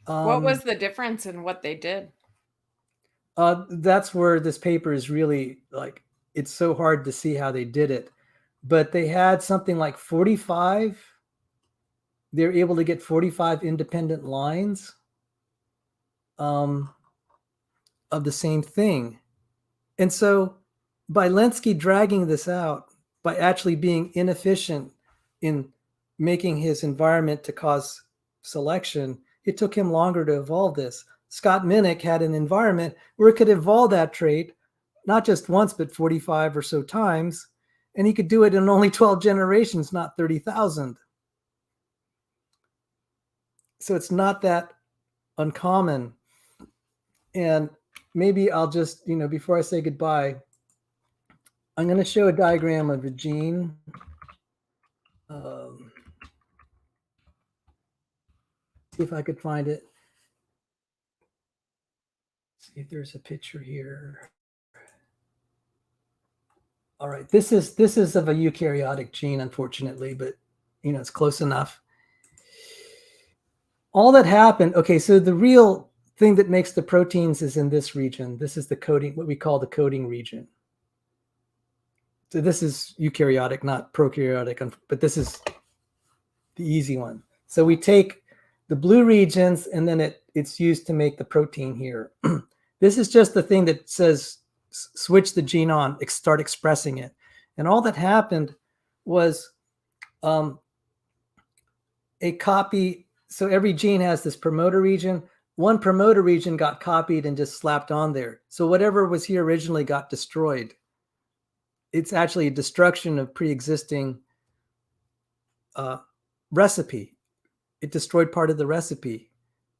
Speaker 2: What was the difference in what they did?
Speaker 1: That's where this paper is really like, it's so hard to see how they did it. But they had something like 45. They're able to get 45 independent lines of the same thing. And so by Lenski dragging this out, by actually being inefficient in making his environment to cause selection, it took him longer to evolve this. Scott Minnick had an environment where it could evolve that trait, not just once, but 45 or so times. And he could do it in only 12 generations, not 30,000. So it's not that uncommon. And maybe I'll just, before I say goodbye, I'm going to show a diagram of a gene. See if I could find it. See if there's a picture here. All right, this is of a eukaryotic gene, unfortunately, but it's close enough. All that happened, okay, so the real thing that makes the proteins is in this region. This is the coding, what we call the coding region. So this is eukaryotic, not prokaryotic, but this is the easy one. So we take the blue regions and then it's used to make the protein here. This is just the thing that says switch the gene on, start expressing it. And all that happened was a copy. So every gene has this promoter region. One promoter region got copied and just slapped on there. So whatever was here originally got destroyed. It's actually a destruction of pre-existing recipe. It destroyed part of the recipe.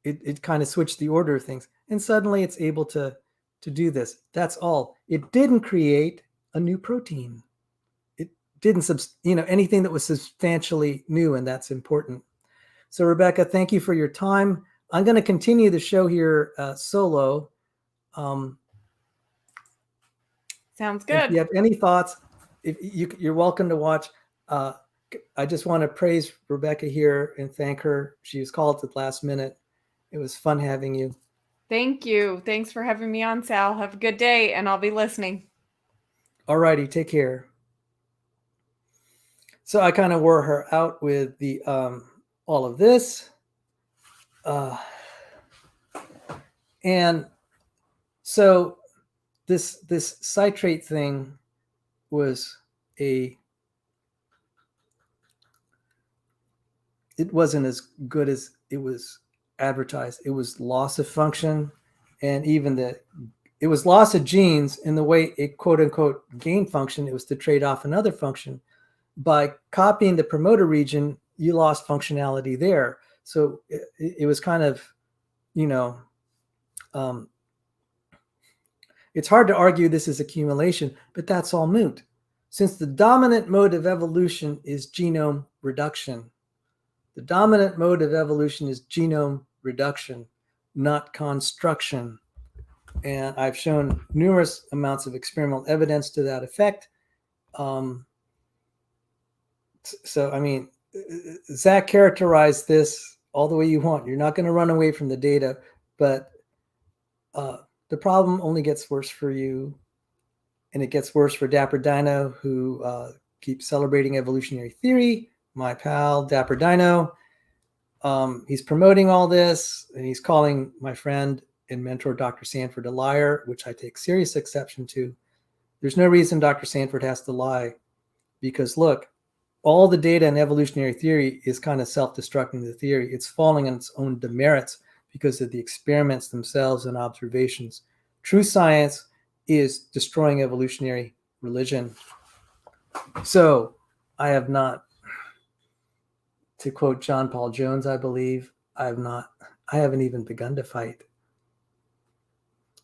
Speaker 1: It kind of switched the order of things. And suddenly it's able to do this. That's all. It didn't create a new protein. It didn't, anything that was substantially new, and that's important. So Rebecca, thank you for your time. I'm going to continue the show here solo.
Speaker 2: Sounds good.
Speaker 1: If you have any thoughts, you're welcome to watch. I just want to praise Rebecca here and thank her. She was called at the last minute. It was fun having you.
Speaker 2: Thank you. Thanks for having me on, Sal. Have a good day, and I'll be listening.
Speaker 1: All righty. Take care. So I kind of wore her out with the all of this. And so this citrate thing was it wasn't as good as it was advertised. It was loss of function, and even it was loss of genes in the way it quote unquote gained function. It was to trade off another function. By copying the promoter region, you lost functionality there. So it was kind of, it's hard to argue this is accumulation, but that's all moot. Since the dominant mode of evolution is genome reduction, the dominant mode of evolution is genome reduction, not construction. And I've shown numerous amounts of experimental evidence to that effect. So, I mean, Zach characterized this all the way you want. You're not going to run away from the data, but the problem only gets worse for you. And it gets worse for DapperDino, who keeps celebrating evolutionary theory. My pal, DapperDino. He's promoting all this, and he's calling my friend and mentor, Dr. Sanford, a liar, which I take serious exception to. There's no reason Dr. Sanford has to lie, because look, all the data in evolutionary theory is kind of self-destructing the theory. It's falling on its own demerits because of the experiments themselves and observations. True science is destroying evolutionary religion. So I have not, to quote John Paul Jones, I believe, I haven't even begun to fight.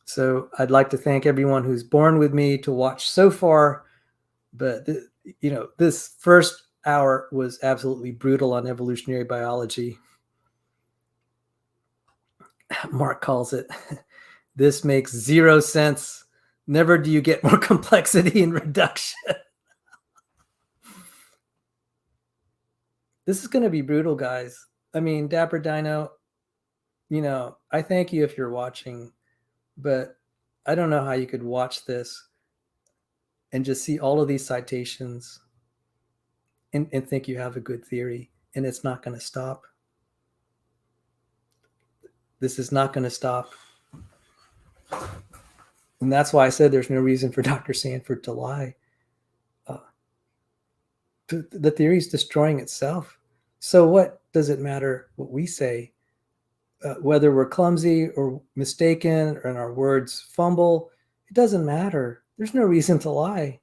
Speaker 1: So I'd like to thank everyone who's borne with me to watch so far. But, this first hour was absolutely brutal on evolutionary biology. Mark calls it, this makes zero sense. Never do you get more complexity in reduction. This is going to be brutal, guys. I mean, DapperDino, I thank you if you're watching, but I don't know how you could watch this and just see all of these citations and think you have a good theory, and it's not going to stop. This is not going to stop. And that's why I said there's no reason for Dr. Sanford to lie. The theory is destroying itself. So what does it matter what we say? Whether we're clumsy or mistaken or in our words fumble, it doesn't matter. There's no reason to lie.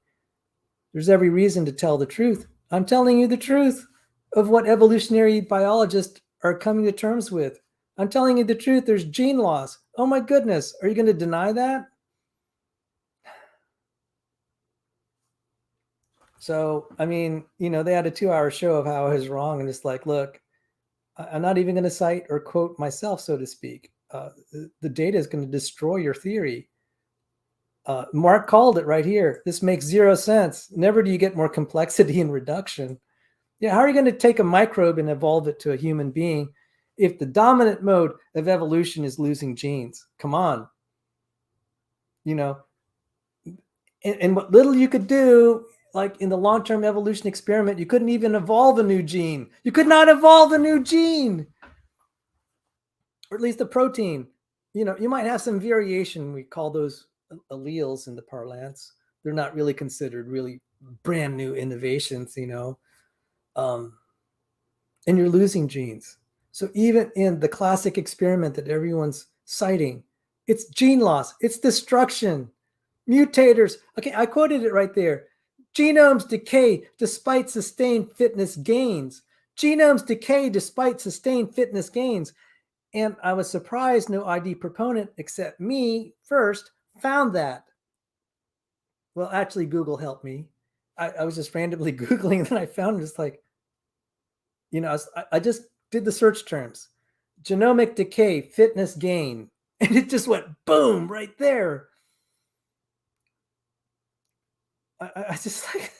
Speaker 1: There's every reason to tell the truth. I'm telling you the truth of what evolutionary biologists are coming to terms with. I'm telling you the truth. There's gene loss. Oh my goodness. Are you going to deny that? So, I mean, they had a 2-hour show of how I was wrong. And it's like, look, I'm not even going to cite or quote myself, so to speak. The data is going to destroy your theory. Mark called it right here. This makes zero sense. Never do you get more complexity in reduction. Yeah, how are you going to take a microbe and evolve it to a human being if the dominant mode of evolution is losing genes? Come on. And what little you could do, like in the long-term evolution experiment, you couldn't even evolve a new gene. You could not evolve a new gene, or at least a protein. You might have some variation. We call those alleles in the parlance. They're not really considered really brand new innovations, and you're losing genes. So even in the classic experiment that everyone's citing, it's gene loss, it's destruction, mutators. Okay, I quoted it right there. Genomes decay despite sustained fitness gains. Genomes decay despite sustained fitness gains. And I was surprised no ID proponent except me first found that. Well, actually, Google helped me. I was just randomly Googling and then I found it. It's like, I just did the search terms. Genomic decay, fitness gain. And it just went boom right there. I just like,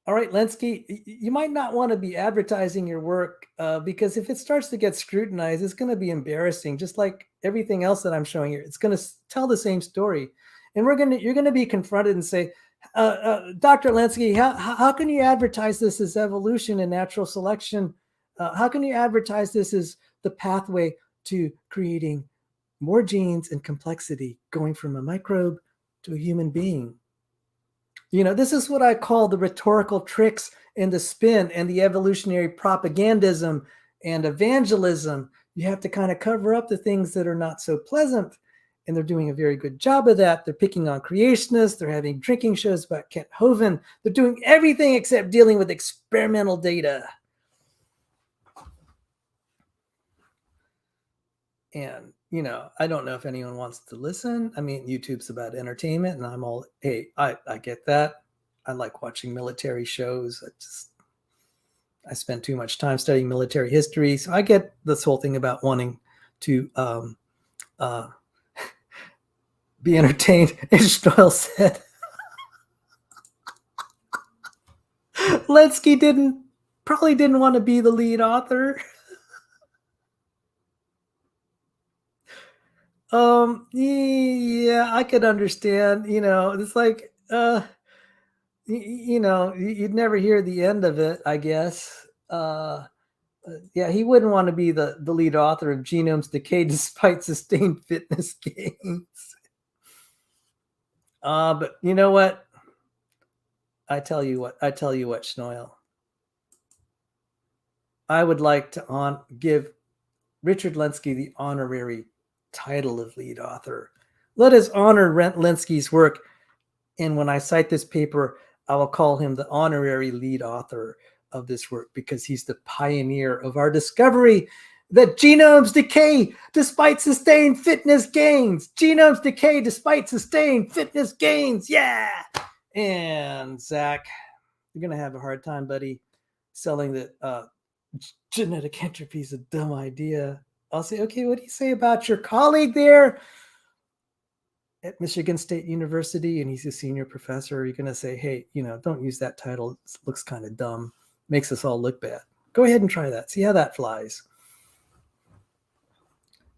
Speaker 1: all right, Lenski, you might not want to be advertising your work because if it starts to get scrutinized, it's going to be embarrassing. Just like everything else that I'm showing here, it's going to tell the same story, and you're going to be confronted and say, Dr. Lenski, how can you advertise this as evolution and natural selection? How can you advertise this as the pathway to creating more genes and complexity, going from a microbe to a human being? This is what I call the rhetorical tricks and the spin and the evolutionary propagandism and evangelism. You have to kind of cover up the things that are not so pleasant. And they're doing a very good job of that. They're picking on creationists. They're having drinking shows about Kent Hovind. They're doing everything except dealing with experimental data. And, I don't know if anyone wants to listen. I mean, YouTube's about entertainment, and I'm all, hey, I get that. I like watching military shows. I spend too much time studying military history. So I get this whole thing about wanting to be entertained. As Stoyle said, Lenski probably didn't want to be the lead author. Yeah, I could understand, it's like, you'd never hear the end of it, I guess. Yeah, he wouldn't want to be the lead author of Genome's Decay despite sustained fitness gains. But you know what? I tell you what, Schnoil. I would like to give Richard Lenski the honorary title of lead author. Let us honor Lenski's work, and when I cite this paper, I will call him the honorary lead author of this work because he's the pioneer of our discovery that genomes decay despite sustained fitness gains. Genomes decay despite sustained fitness gains. Yeah. And Zach, you're going to have a hard time, buddy, selling that genetic entropy is a dumb idea. I'll say, okay, what do you say about your colleague there at Michigan State University? And he's a senior professor. You're going to say, hey, don't use that title. It looks kind of dumb. Makes us all look bad. Go ahead and try that. See how that flies.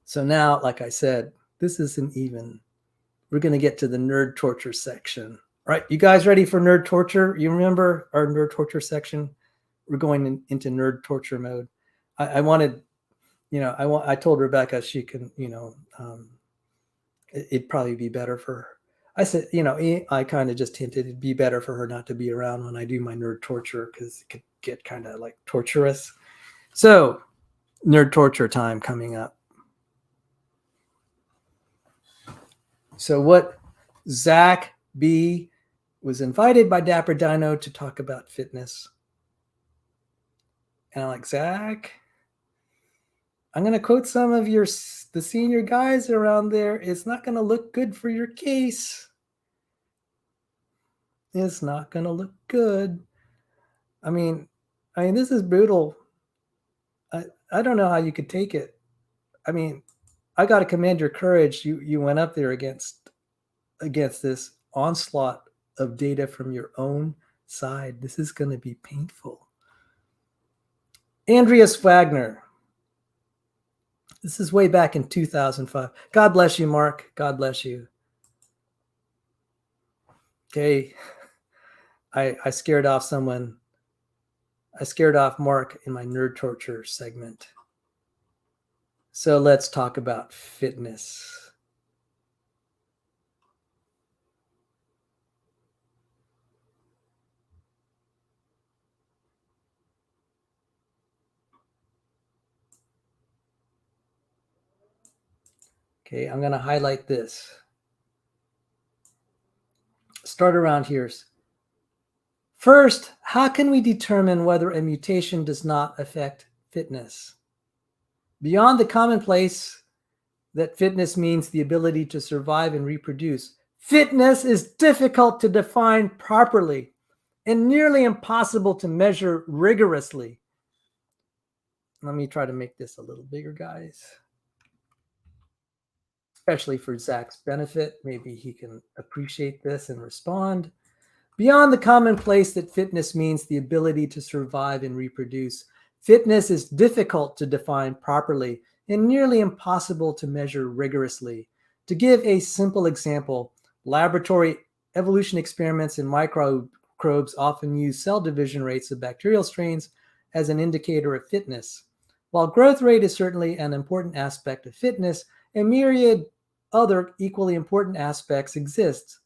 Speaker 1: So now, like I said, this isn't even. We're going to get to the nerd torture section. All right, you guys ready for nerd torture? You remember our nerd torture section? We're going into nerd torture mode. I wanted, I told Rebecca she can, it'd probably be better for her. I said, I kind of just hinted it'd be better for her not to be around when I do my nerd torture because it could get kind of like torturous. So, nerd torture time coming up. So what Zach B was invited by DapperDino to talk about fitness. And I'm like, Zach, I'm going to quote some of the senior guys around there. It's not going to look good for your case. It's not going to look good. I mean, this is brutal. I don't know how you could take it. I mean, I got to commend your courage. You went up there against this onslaught of data from your own side. This is going to be painful. Andreas Wagner. This is way back in 2005. God bless you, Mark. God bless you. Okay. I scared off someone. I scared off Mark in my nerd torture segment. So let's talk about fitness. Okay, I'm going to highlight this. Start around here. First, how can we determine whether a mutation does not affect fitness? Beyond the commonplace that fitness means the ability to survive and reproduce, fitness is difficult to define properly and nearly impossible to measure rigorously. Let me try to make this a little bigger, guys. Especially for Zach's benefit. Maybe he can appreciate this and respond. Beyond the commonplace that fitness means the ability to survive and reproduce, fitness is difficult to define properly and nearly impossible to measure rigorously. To give a simple example, laboratory evolution experiments in microbes often use cell division rates of bacterial strains as an indicator of fitness. While growth rate is certainly an important aspect of fitness, a myriad other equally important aspects exist,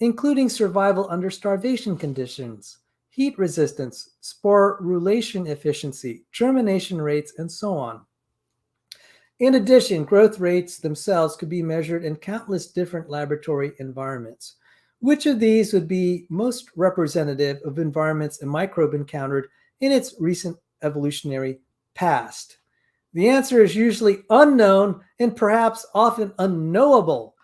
Speaker 1: including survival under starvation conditions, heat resistance, sporulation efficiency, germination rates, and so on. In addition, growth rates themselves could be measured in countless different laboratory environments. Which of these would be most representative of environments a microbe encountered in its recent evolutionary past? The answer is usually unknown and perhaps often unknowable.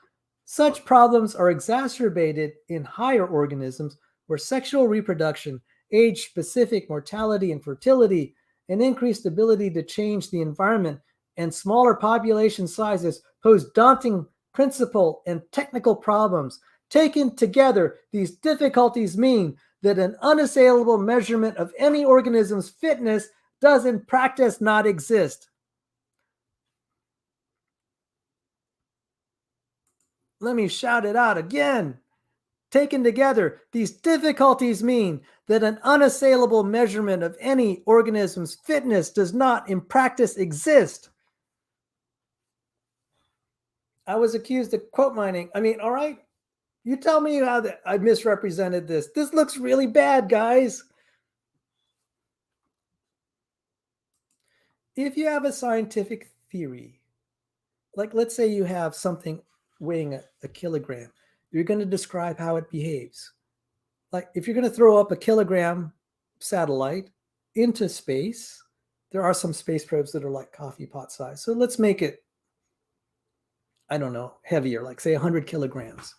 Speaker 1: Such problems are exacerbated in higher organisms where sexual reproduction, age-specific mortality and fertility, and increased ability to change the environment and smaller population sizes pose daunting principal and technical problems. Taken together, these difficulties mean that an unassailable measurement of any organism's fitness does in practice not exist. Let me shout it out again. Taken together, these difficulties mean that an unassailable measurement of any organism's fitness does not in practice exist. I was accused of quote mining. I mean, all right, you tell me how I misrepresented this. This looks really bad, guys. If you have a scientific theory, like let's say you have something weighing a kilogram, you're going to describe how it behaves. Like if you're going to throw up a kilogram satellite into space, there are some space probes that are like coffee pot size. So let's make it, I don't know, heavier, like say 100 kilograms.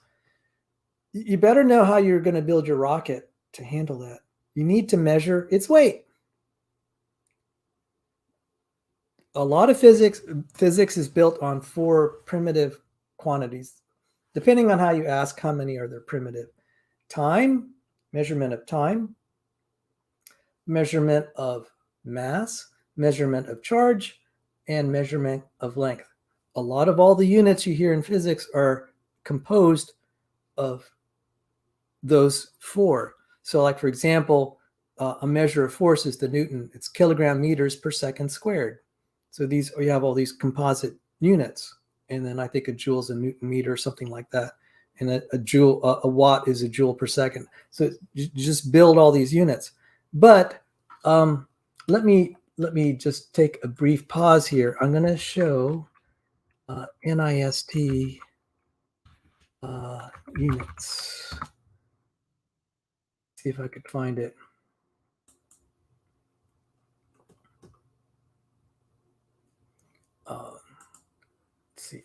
Speaker 1: You better know how you're going to build your rocket to handle that. You need to measure its weight. A lot of physics is built on 4 primitive quantities. Depending on how you ask, how many are there primitive? Time, measurement of time, measurement of mass, measurement of charge, and measurement of length. A lot of all the units you hear in physics are composed of those 4. So like, for example, a measure of force is the Newton. It's kilogram meters per second squared. So these, you have all these composite units. And then I think a joule is a Newton meter or something like that. And a watt is a joule per second. So you just build all these units. But let me just take a brief pause here. I'm going to show NIST units. See if I could find it. Let's see.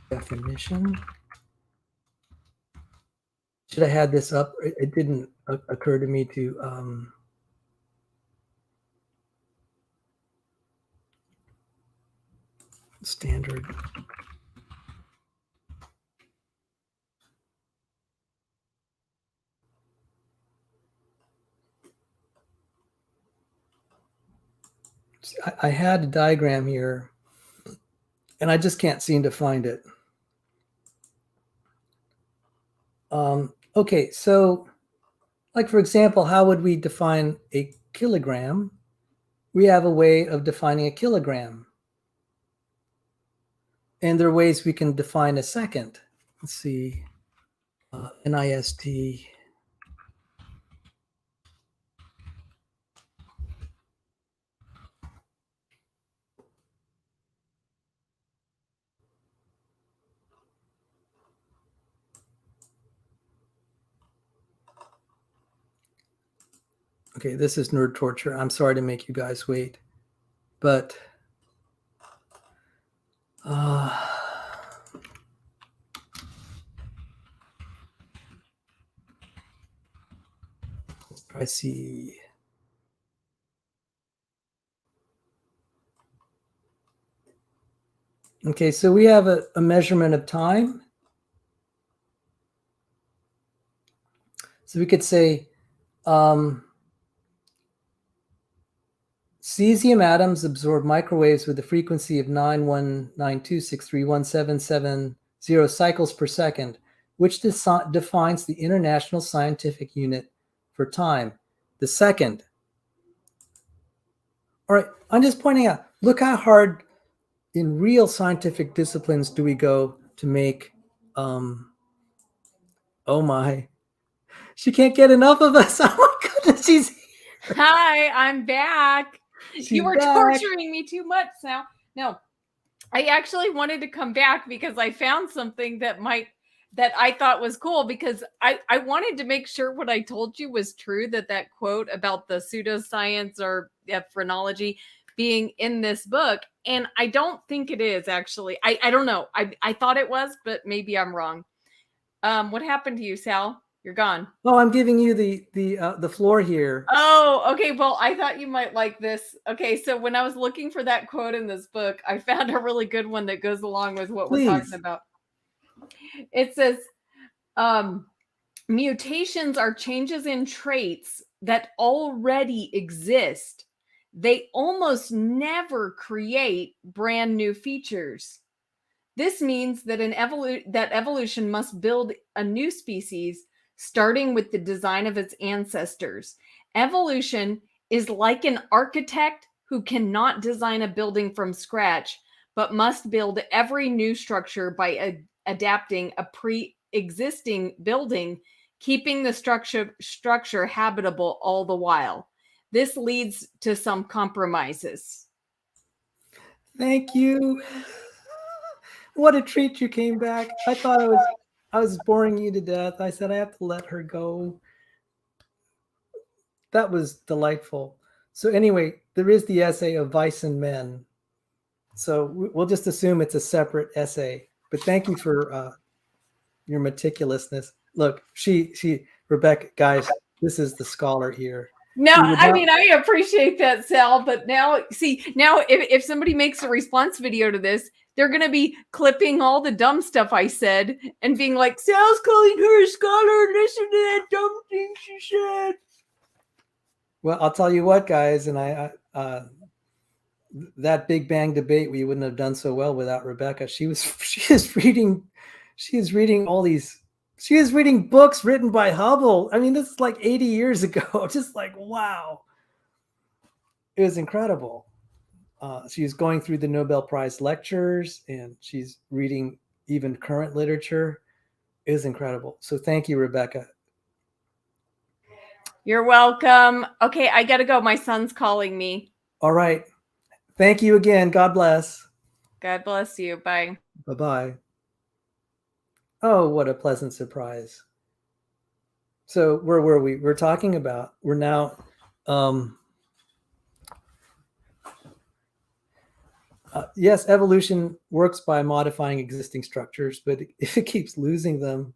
Speaker 1: Definition. Should I had this up? It didn't occur to me to standard. I had a diagram here, and I just can't seem to find it. Okay, so like for example, how would we define a kilogram? We have a way of defining a kilogram. And there are ways we can define a second. Let's see, NIST. Okay, this is nerd torture. I'm sorry to make you guys wait, but I see. Okay, so we have a measurement of time. So we could say cesium atoms absorb microwaves with a frequency of 91926317770 cycles per second, which defines the international scientific unit for time, the second. All right, I'm just pointing out, look how hard in real scientific disciplines do we go to make, oh my, she can't get enough of us. Oh my goodness, she's here.
Speaker 2: Hi, I'm back. You were
Speaker 1: back.
Speaker 2: torturing me too much now. No, I actually wanted to come back because I found something that I thought was cool, because I wanted to make sure what I told you was true, that quote about the pseudo-science or phrenology being in this book. And I don't think it is, actually. I don't know. I thought it was, but maybe I'm wrong. What happened to you, Sal? You're gone.
Speaker 1: Oh, I'm giving you the floor here.
Speaker 2: Oh, okay. Well, I thought you might like this. Okay, so when I was looking for that quote in this book, I found a really good one that goes along with what we're talking about. It says, Mutations are changes in traits that already exist. They almost never create brand new features. This means that evolution must build a new species, starting with the design of its ancestors. Evolution is like an architect who cannot design a building from scratch, but must build every new structure by adapting a pre-existing building, keeping the structure habitable all the while. This leads to some compromises.
Speaker 1: Thank you. What a treat you came back. I thought I was boring you to death. I said I have to let her go. That was delightful. So anyway, there is the essay of Vice and Men. So we'll just assume it's a separate essay. But thank you for your meticulousness. Look, Rebecca, guys, this is the scholar here.
Speaker 2: No, I mean, I appreciate that, Sal, but now, see, now if somebody makes a response video to this, they're going to be clipping all the dumb stuff I said and being like, Sal's calling her a scholar, listen to that dumb thing she said.
Speaker 1: Well, I'll tell you what, guys, and that Big Bang debate, we wouldn't have done so well without Rebecca. She is reading books written by Hubble. I mean, this is like 80 years ago. Just like, wow. It was incredible. She's going through the Nobel Prize lectures and she's reading even current literature. It was incredible. So thank you, Rebecca.
Speaker 2: You're welcome. Okay, I got to go. My son's calling me.
Speaker 1: All right. Thank you again. God bless.
Speaker 2: God bless you. Bye.
Speaker 1: Bye-bye. Oh, what a pleasant surprise. So where were we? We're talking about, we're now, yes, evolution works by modifying existing structures, but if it keeps losing them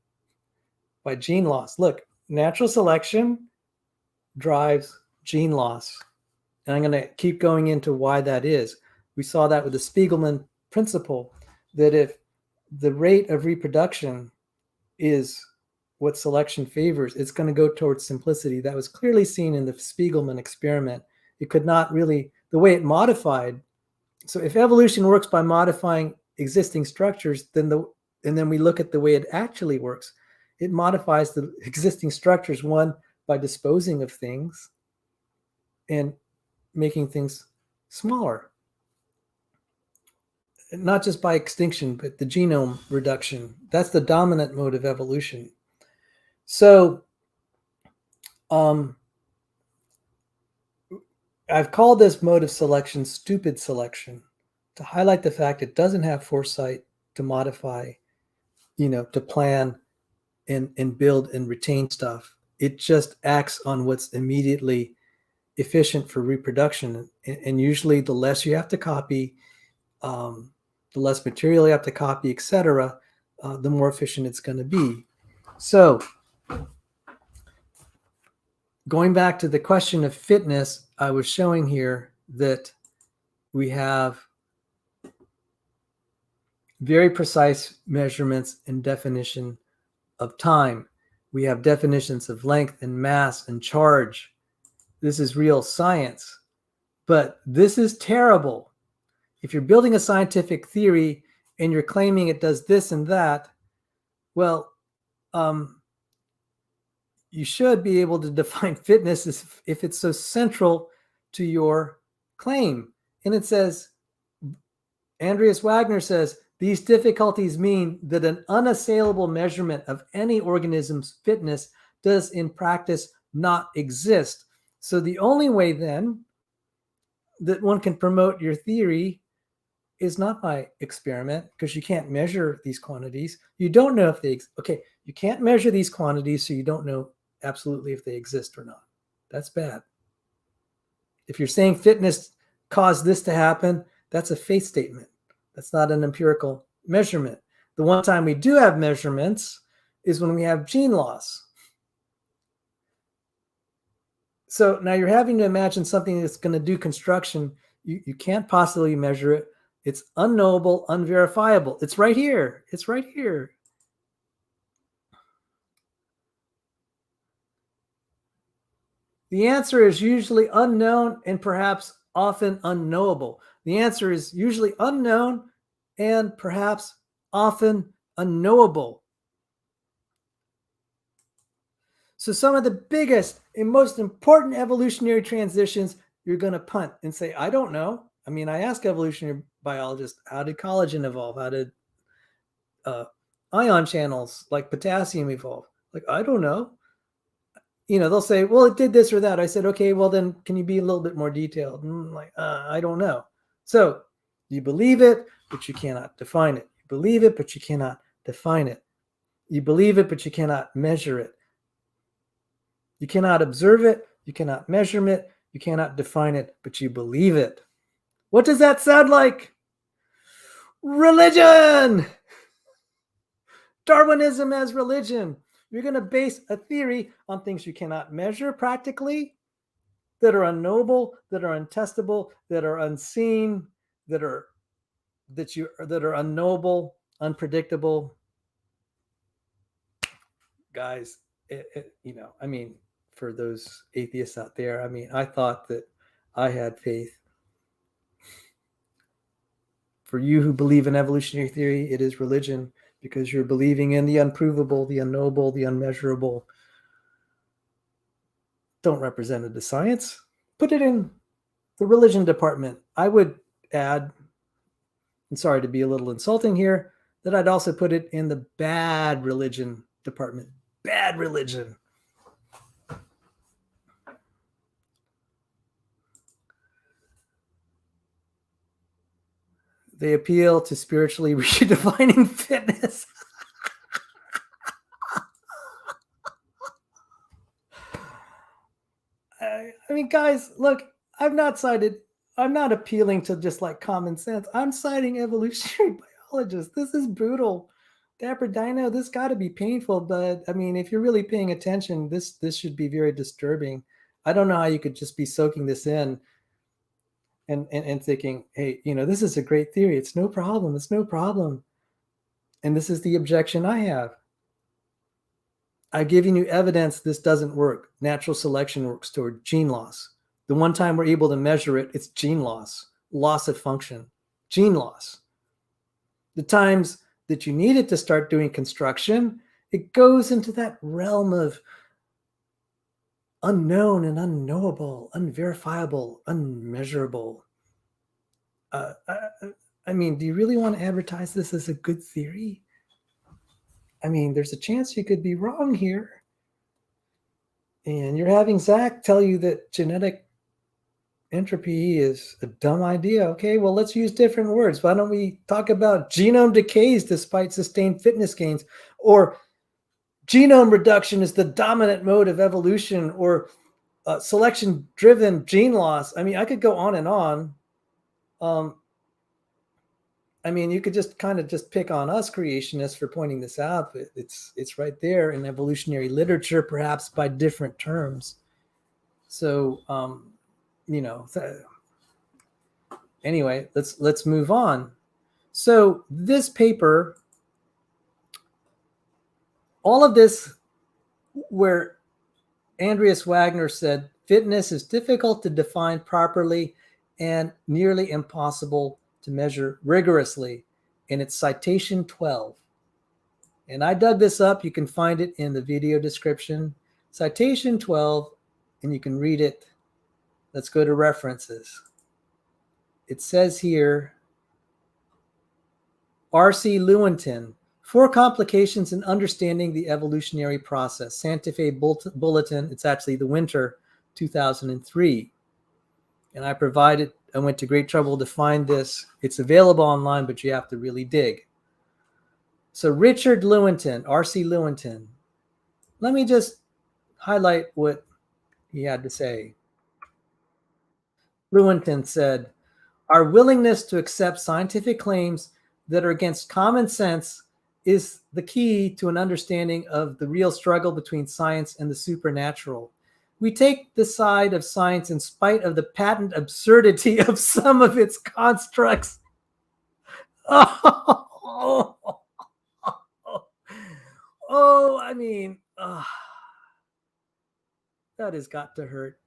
Speaker 1: by gene loss, look, natural selection drives gene loss. And I'm going to keep going into why that is. We saw that with the Spiegelman principle, that if the rate of reproduction is what selection favors, it's going to go towards simplicity. That was clearly seen in the Spiegelman experiment. It could not really, the way it modified. So if evolution works by modifying existing structures, and then we look at the way it actually works, it modifies the existing structures, one, by disposing of things and making things smaller. Not just by extinction, but the genome reduction. That's the dominant mode of evolution. So I've called this mode of selection stupid selection to highlight the fact it doesn't have foresight to modify, to plan and build and retain stuff. It just acts on what's immediately efficient for reproduction. And usually the less you have to copy, the less material you have to copy, etc., the more efficient it's going to be. So going back to the question of fitness, I was showing here that we have very precise measurements and definition of time. We have definitions of length and mass and charge. This is real science, but this is terrible. If you're building a scientific theory and you're claiming it does this and that, well, you should be able to define fitness as if it's so central to your claim. And it says, Andreas Wagner says, these difficulties mean that an unassailable measurement of any organism's fitness does in practice not exist. So the only way then that one can promote your theory is not by experiment, because you can't measure these quantities. You don't know if they, you can't measure these quantities, so you don't know absolutely if they exist or not. That's bad. If you're saying fitness caused this to happen, that's a faith statement. That's not an empirical measurement. The one time we do have measurements is when we have gene loss. So now you're having to imagine something that's going to do construction. You can't possibly measure it. It's unknowable, unverifiable. It's right here. It's right here. The answer is usually unknown and perhaps often unknowable. The answer is usually unknown and perhaps often unknowable. So some of the biggest and most important evolutionary transitions, you're going to punt and say, I don't know. I mean, I ask evolutionary biologists, how did collagen evolve? How did ion channels like potassium evolve? Like, I don't know. They'll say, well, it did this or that. I said, okay, well, then can you be a little bit more detailed? And I'm like, I don't know. So you believe it, but you cannot define it. You believe it, but you cannot define it. You believe it, but you cannot measure it. You cannot observe it. You cannot measure it. You cannot define it, but you believe it. What does that sound like? Religion! Darwinism as religion. You're going to base a theory on things you cannot measure practically, that are unknowable, that are untestable, that are unseen, that are unknowable, unpredictable. Guys, I mean, for those atheists out there, I mean, I thought that I had faith. For you who believe in evolutionary theory, it is religion because you're believing in the unprovable, the unknowable, the unmeasurable. Don't represent it as science. Put it in the religion department. I would add, and sorry to be a little insulting here, that I'd also put it in the bad religion department. Bad religion. They appeal to spiritually redefining fitness. I mean, guys, look, I'm not appealing to just like common sense. I'm citing evolutionary biologists. This is brutal. DapperDino, this got to be painful, but I mean, if you're really paying attention, this should be very disturbing. I don't know how you could just be soaking this in and thinking, hey, this is a great theory. It's no problem. It's no problem. And this is the objection I have. I've given you evidence this doesn't work. Natural selection works toward gene loss. The one time we're able to measure it, it's gene loss, loss of function, gene loss. The times that you need it to start doing construction, it goes into that realm of unknown and unknowable, unverifiable, unmeasurable. I mean, do you really want to advertise this as a good theory? I mean, there's a chance you could be wrong here. And you're having Zach tell you that genetic entropy is a dumb idea. Okay, well, let's use different words. Why don't we talk about genome decays despite sustained fitness gains? Or genome reduction is the dominant mode of evolution, or selection-driven gene loss. I mean, I could go on and on. I mean, you could just kind of just pick on us creationists for pointing this out, but it's right there in evolutionary literature, perhaps by different terms. So, anyway, let's move on. So this paper, all of this, where Andreas Wagner said fitness is difficult to define properly and nearly impossible to measure rigorously, in its citation 12. And I dug this up. You can find it in the video description. Citation 12, and you can read it. Let's go to references. It says here, R.C. Lewontin, Four Complications in Understanding the Evolutionary Process, Santa Fe Bulletin. It's actually the winter 2003. And I went to great trouble to find this. It's available online, but you have to really dig. So Richard Lewontin, R.C. Lewontin, let me just highlight what he had to say. Lewontin said, our willingness to accept scientific claims that are against common sense is the key to an understanding of the real struggle between science and the supernatural. We take the side of science in spite of the patent absurdity of some of its constructs. I mean, That has got to hurt.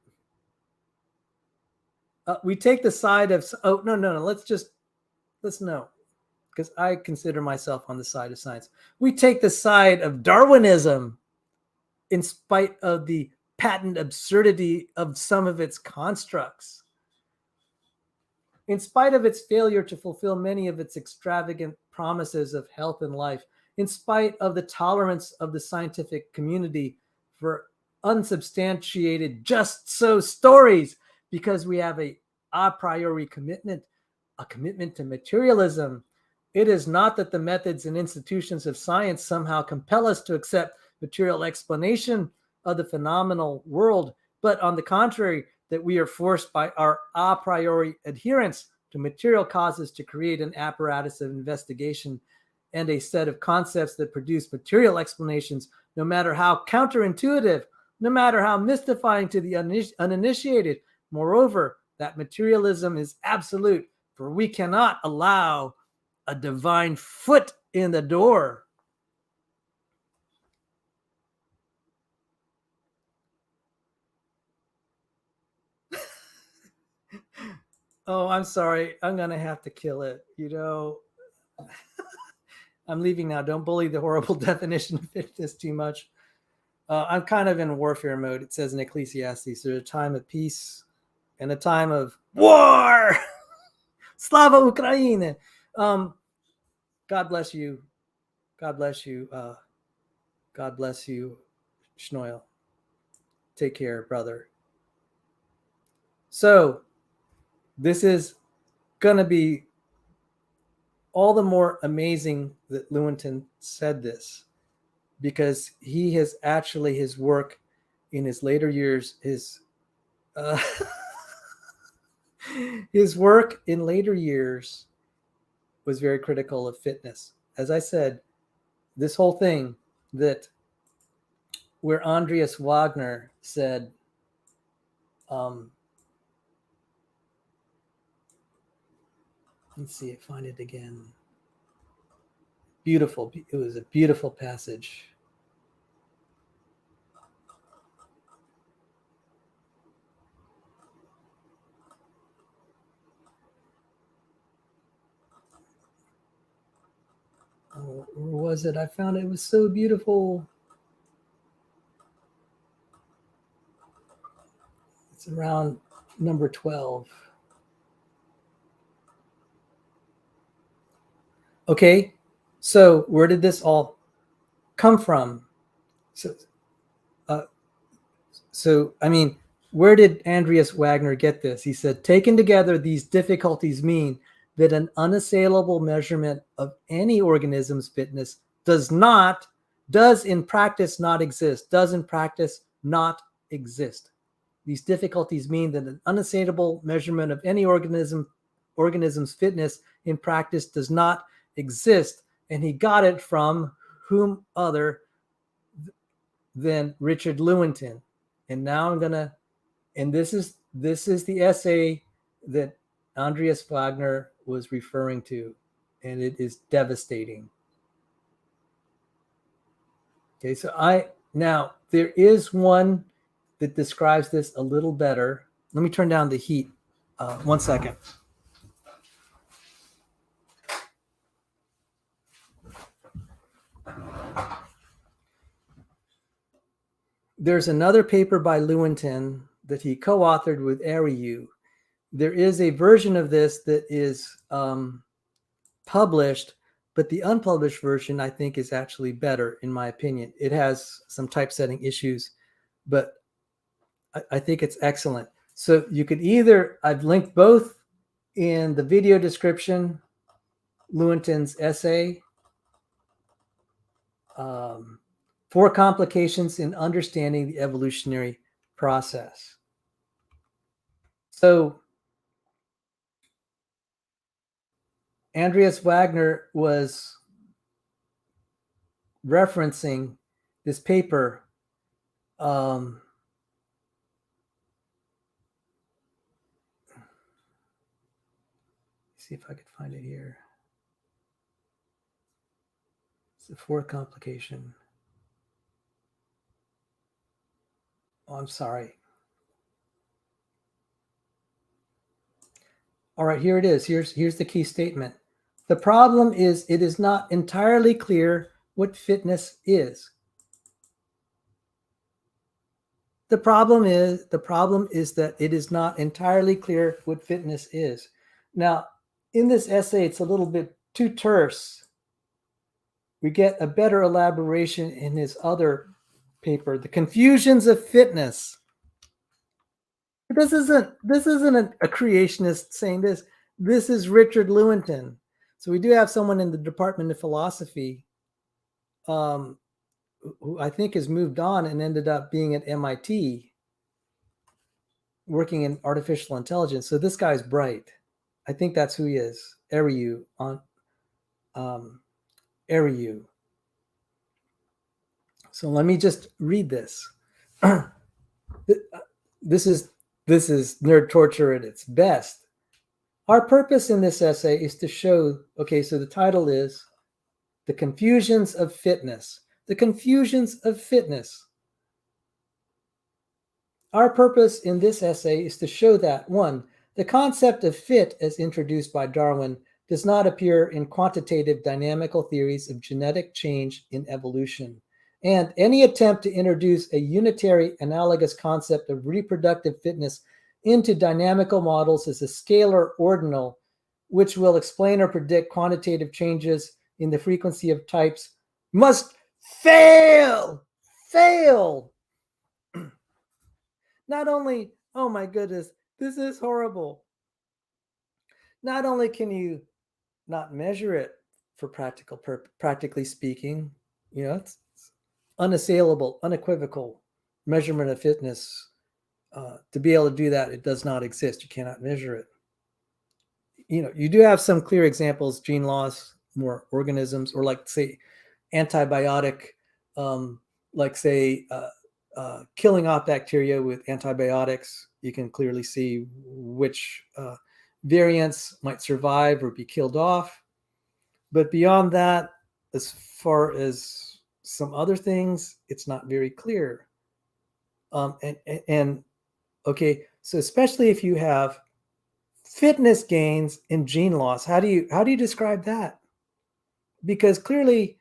Speaker 1: We take the side of, oh, no. Let's know, because I consider myself on the side of science. We take the side of Darwinism in spite of the patent absurdity of some of its constructs. In spite of its failure to fulfill many of its extravagant promises of health and life, in spite of the tolerance of the scientific community for unsubstantiated just so stories, because we have a priori commitment, a commitment to materialism. It is not that the methods and institutions of science somehow compel us to accept material explanation of the phenomenal world, but on the contrary, that we are forced by our a priori adherence to material causes to create an apparatus of investigation and a set of concepts that produce material explanations, no matter how counterintuitive, no matter how mystifying to the uninitiated. Moreover, that materialism is absolute, for we cannot allow a divine foot in the door. Oh, I'm sorry. I'm going to have to kill it. I'm leaving now. Don't bully the horrible definition of fittest too much. I'm kind of in warfare mode. It says in Ecclesiastes, there's a time of peace and a time of war. Slava Ukraine. God bless you. God bless you. God bless you, Schnoil. Take care, brother. So this is going to be all the more amazing that Lewontin said this, because he has actually, his work in his later years, his work in later years was very critical of fitness. As I said, this whole thing that where Andreas Wagner said, let's see, find it again. Beautiful. It was a beautiful passage. Or was it? I found it was so beautiful. It's around number 12. Okay, so where did this all come from? So I mean, where did Andreas Wagner get this? He said, taken together, these difficulties mean that an unassailable measurement of any organism's fitness does in practice not exist. These difficulties mean that an unassailable measurement of any organism's fitness in practice does not exist. And he got it from whom other than Richard Lewontin. And now and this is the essay that Andreas Wagner was referring to, and it is devastating. Okay, so now there is one that describes this a little better. Let me turn down the heat. 1 second. There's another paper by Lewontin that he co-authored with Ariu. There is a version of this that is published, but the unpublished version, I think, is actually better, in my opinion. It has some typesetting issues, but I think it's excellent. So you could I've linked both in the video description, Lewontin's essay, 4 Complications in Understanding the Evolutionary Process. So Andreas Wagner was referencing this paper. See if I could find it here. It's the 4th complication. Oh, I'm sorry. All right, here it is. Here's the key statement. The problem is it is not entirely clear what fitness is. The problem is that it is not entirely clear what fitness is. Now, in this essay, it's a little bit too terse. We get a better elaboration in his other paper, The Confusions of Fitness. This isn't a creationist saying this. This is Richard Lewontin. So we do have someone in the Department of Philosophy who I think has moved on and ended up being at MIT working in artificial intelligence. So this guy's bright. I think that's who he is. Eriu on Eriu. So let me just read this. This is nerd torture at its best. Our purpose in this essay is to show, okay, so the title is The Confusions of Fitness. The Confusions of Fitness. Our purpose in this essay is to show that, one, the concept of fit as introduced by Darwin does not appear in quantitative dynamical theories of genetic change in evolution, and any attempt to introduce a unitary analogous concept of reproductive fitness into dynamical models is a scalar ordinal, which will explain or predict quantitative changes in the frequency of types, must fail. Not only, oh my goodness, this is horrible. Not only can you not measure it for practically speaking, it's unassailable, unequivocal measurement of fitness. To be able to do that, it does not exist. You cannot measure it. You do have some clear examples, gene loss, more organisms, or like say antibiotic, killing off bacteria with antibiotics. You can clearly see which variants might survive or be killed off. But beyond that, as far as some other things, it's not very clear. Okay, so especially if you have fitness gains and gene loss, how do you describe that? Because clearly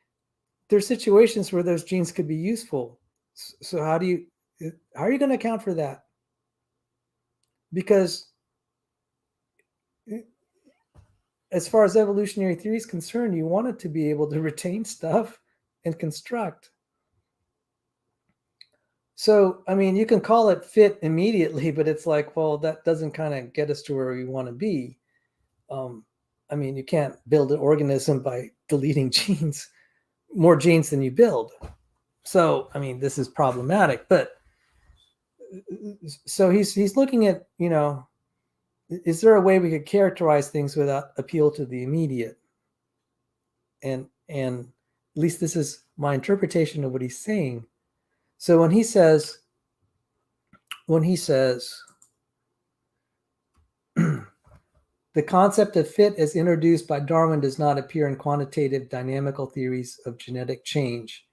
Speaker 1: there's situations where those genes could be useful. So how are you going to account for that? Because as far as evolutionary theory is concerned, you want it to be able to retain stuff and construct. So, I mean, you can call it fit immediately, but it's like, well, that doesn't kind of get us to where we want to be. I mean, you can't build an organism by deleting more genes than you build. So, I mean, this is problematic. But so he's looking at, is there a way we could characterize things without appeal to the immediate? And at least this is my interpretation of what he's saying. So when he says the concept of fit as introduced by Darwin does not appear in quantitative dynamical theories of genetic change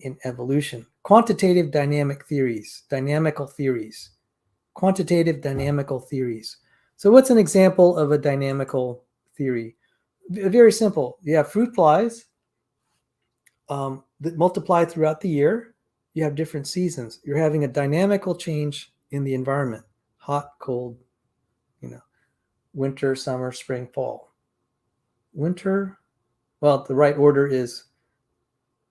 Speaker 1: in evolution. Quantitative dynamical theories. Quantitative dynamical theories. So what's an example of a dynamical theory? Very simple. You have fruit flies that multiply throughout the year. You have different seasons. You're having a dynamical change in the environment. Hot, cold, winter, summer, spring, fall. Winter, well, the right order is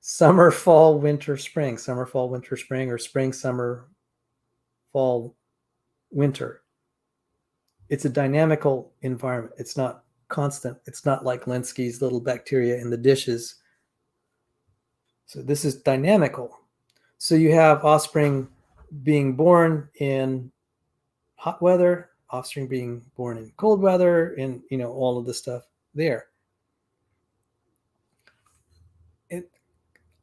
Speaker 1: summer, fall, winter, spring. Summer, fall, winter, spring, or spring, summer, fall, winter. It's a dynamical environment. It's not constant. It's not like Lenski's little bacteria in the dishes. So this is dynamical. So you have offspring being born in hot weather, offspring being born in cold weather, and all of the stuff there.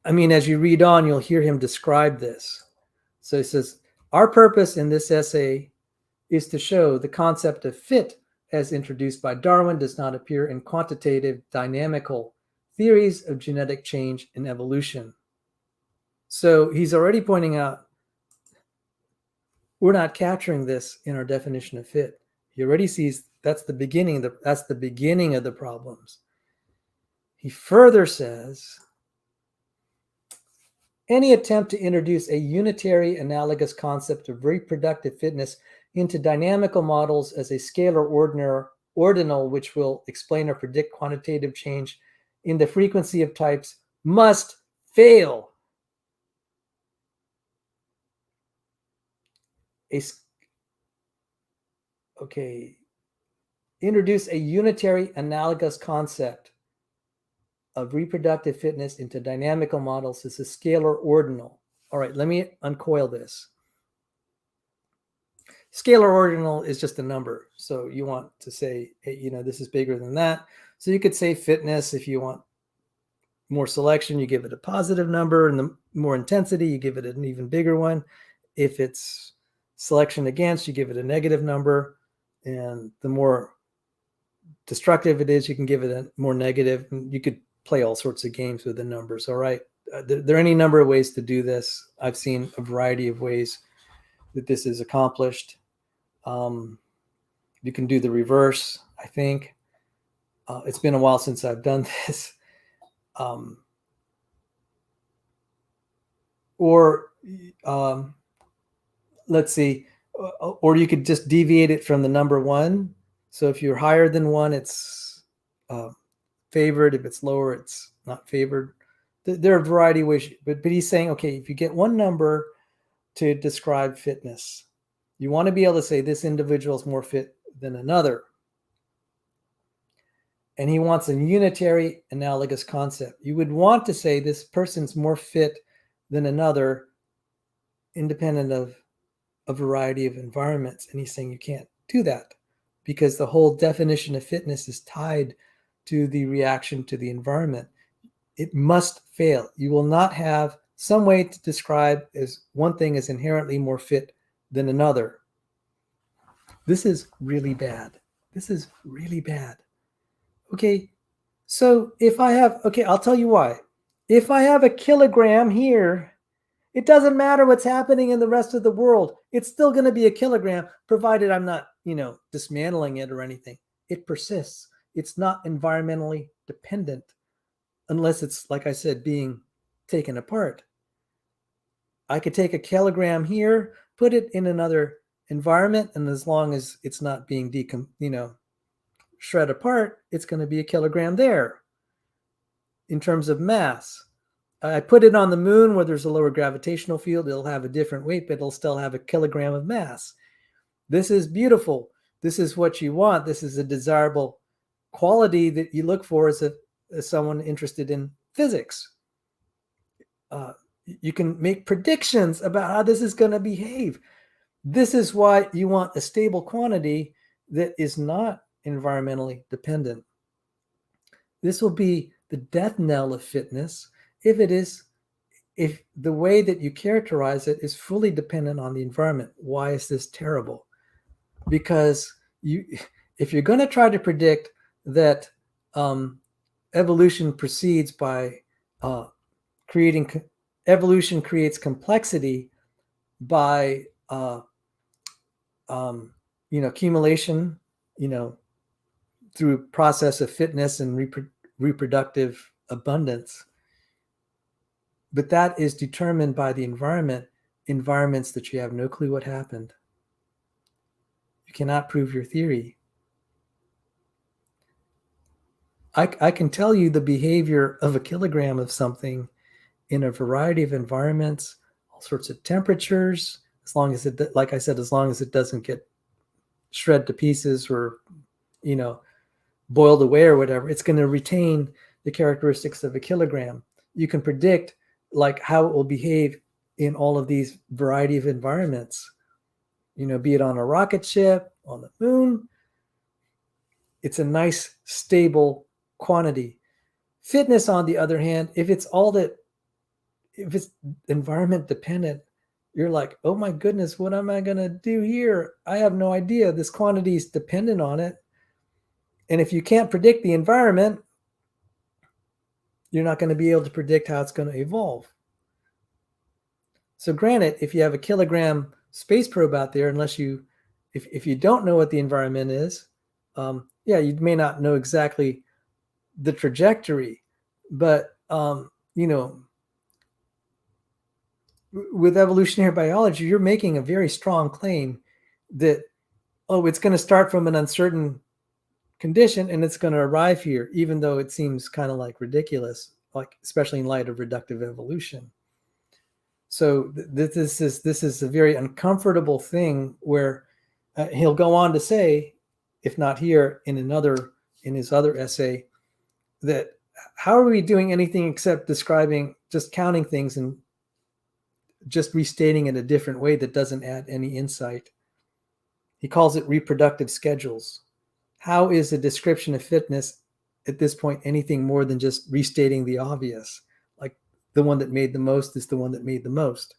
Speaker 1: As you read on, you'll hear him describe this. So he says, our purpose in this essay is to show the concept of fit as introduced by Darwin does not appear in quantitative dynamical theories of genetic change in evolution. So he's already pointing out We're not capturing this in our definition of fit. He already sees that's the beginning of the problems. He further says, any attempt to introduce a unitary analogous concept of reproductive fitness into dynamical models as a scalar ordinal which will explain or predict quantitative change in the frequency of types must fail. Introduce a unitary analogous concept of reproductive fitness into dynamical models as a scalar ordinal. All right, let me uncoil this. Scalar ordinal is just a number. So you want to say, hey, this is bigger than that. So you could say fitness. If you want more selection, you give it a positive number, and the more intensity, you give it an even bigger one. If it's selection against, you give it a negative number, and the more destructive it is, you can give it a more negative. You could play all sorts of games with the numbers. All right. There are any number of ways to do this. I've seen a variety of ways that this is accomplished. You can do the reverse, I think. It's been a while since I've done this. Let's see. Or you could just deviate it from the number 1. So if you're higher than 1, it's favored. If it's lower, it's not favored. There are a variety of ways, but he's saying, okay, if you get one number to describe fitness, you want to be able to say this individual is more fit than another. And he wants a unitary analogous concept. You would want to say this person's more fit than another, independent of a variety of environments. And he's saying you can't do that because the whole definition of fitness is tied to the reaction to the environment. It must fail. You will not have some way to describe as one thing is inherently more fit than another. This is really bad. This is really bad. Okay, so if I have, I'll tell you why. If I have a kilogram here, it doesn't matter what's happening in the rest of the world. It's still going to be a kilogram, provided I'm not, dismantling it or anything. It persists. It's not environmentally dependent unless it's, like I said, being taken apart. I could take a kilogram here, put it in another environment, and as long as it's not being shred apart, it's going to be a kilogram there in terms of mass. I put it on the moon where there's a lower gravitational field. It'll have a different weight, but it'll still have a kilogram of mass. This is beautiful. This is what you want. This is a desirable quality that you look for as someone interested in physics. You can make predictions about how this is going to behave. This is why you want a stable quantity that is not environmentally dependent. This will be the death knell of fitness if the way that you characterize it is fully dependent on the environment. Why is this terrible? Because if you're going to try to predict that evolution proceeds by evolution creates complexity by accumulation, through process of fitness and reproductive abundance. But that is determined by the environments that you have no clue what happened. You cannot prove your theory. I can tell you the behavior of a kilogram of something in a variety of environments, all sorts of temperatures, as long as it, like I said, as long as it doesn't get shred to pieces or, boiled away or whatever, it's going to retain the characteristics of a kilogram. You can predict how it will behave in all of these variety of environments, be it on a rocket ship, on the moon. It's a nice, stable quantity. Fitness, on the other hand, if it's environment dependent, you're like, oh my goodness, what am I going to do here? I have no idea. This quantity is dependent on it. And if you can't predict the environment, you're not going to be able to predict how it's going to evolve. So granted, if you have a kilogram space probe out there, unless you, if you don't know what the environment is, yeah, you may not know exactly the trajectory, but with evolutionary biology, you're making a very strong claim that, oh, it's going to start from an uncertain condition and it's going to arrive here, even though it seems kind of like ridiculous, like especially in light of reductive evolution. So this is a very uncomfortable thing where he'll go on to say, if not here, in his other essay, that how are we doing anything except describing, just counting things and just restating in a different way that doesn't add any insight. He calls it reproductive schedules. How is a description of fitness at this point anything more than just restating the obvious? Like the one that made the most is the one that made the most.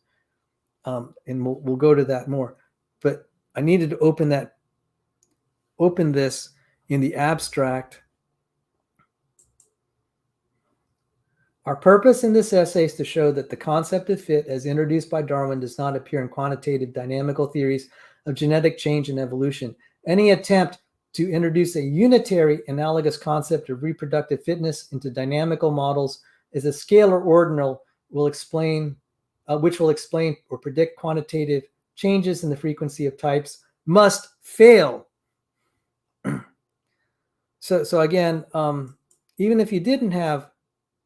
Speaker 1: And we'll go to that more. But I needed to open this in the abstract. Our purpose in this essay is to show that the concept of fit, as introduced by Darwin, does not appear in quantitative dynamical theories of genetic change and evolution. Any attempt to introduce a unitary analogous concept of reproductive fitness into dynamical models is a scalar ordinal which will explain or predict quantitative changes in the frequency of types must fail. So again, even if you didn't have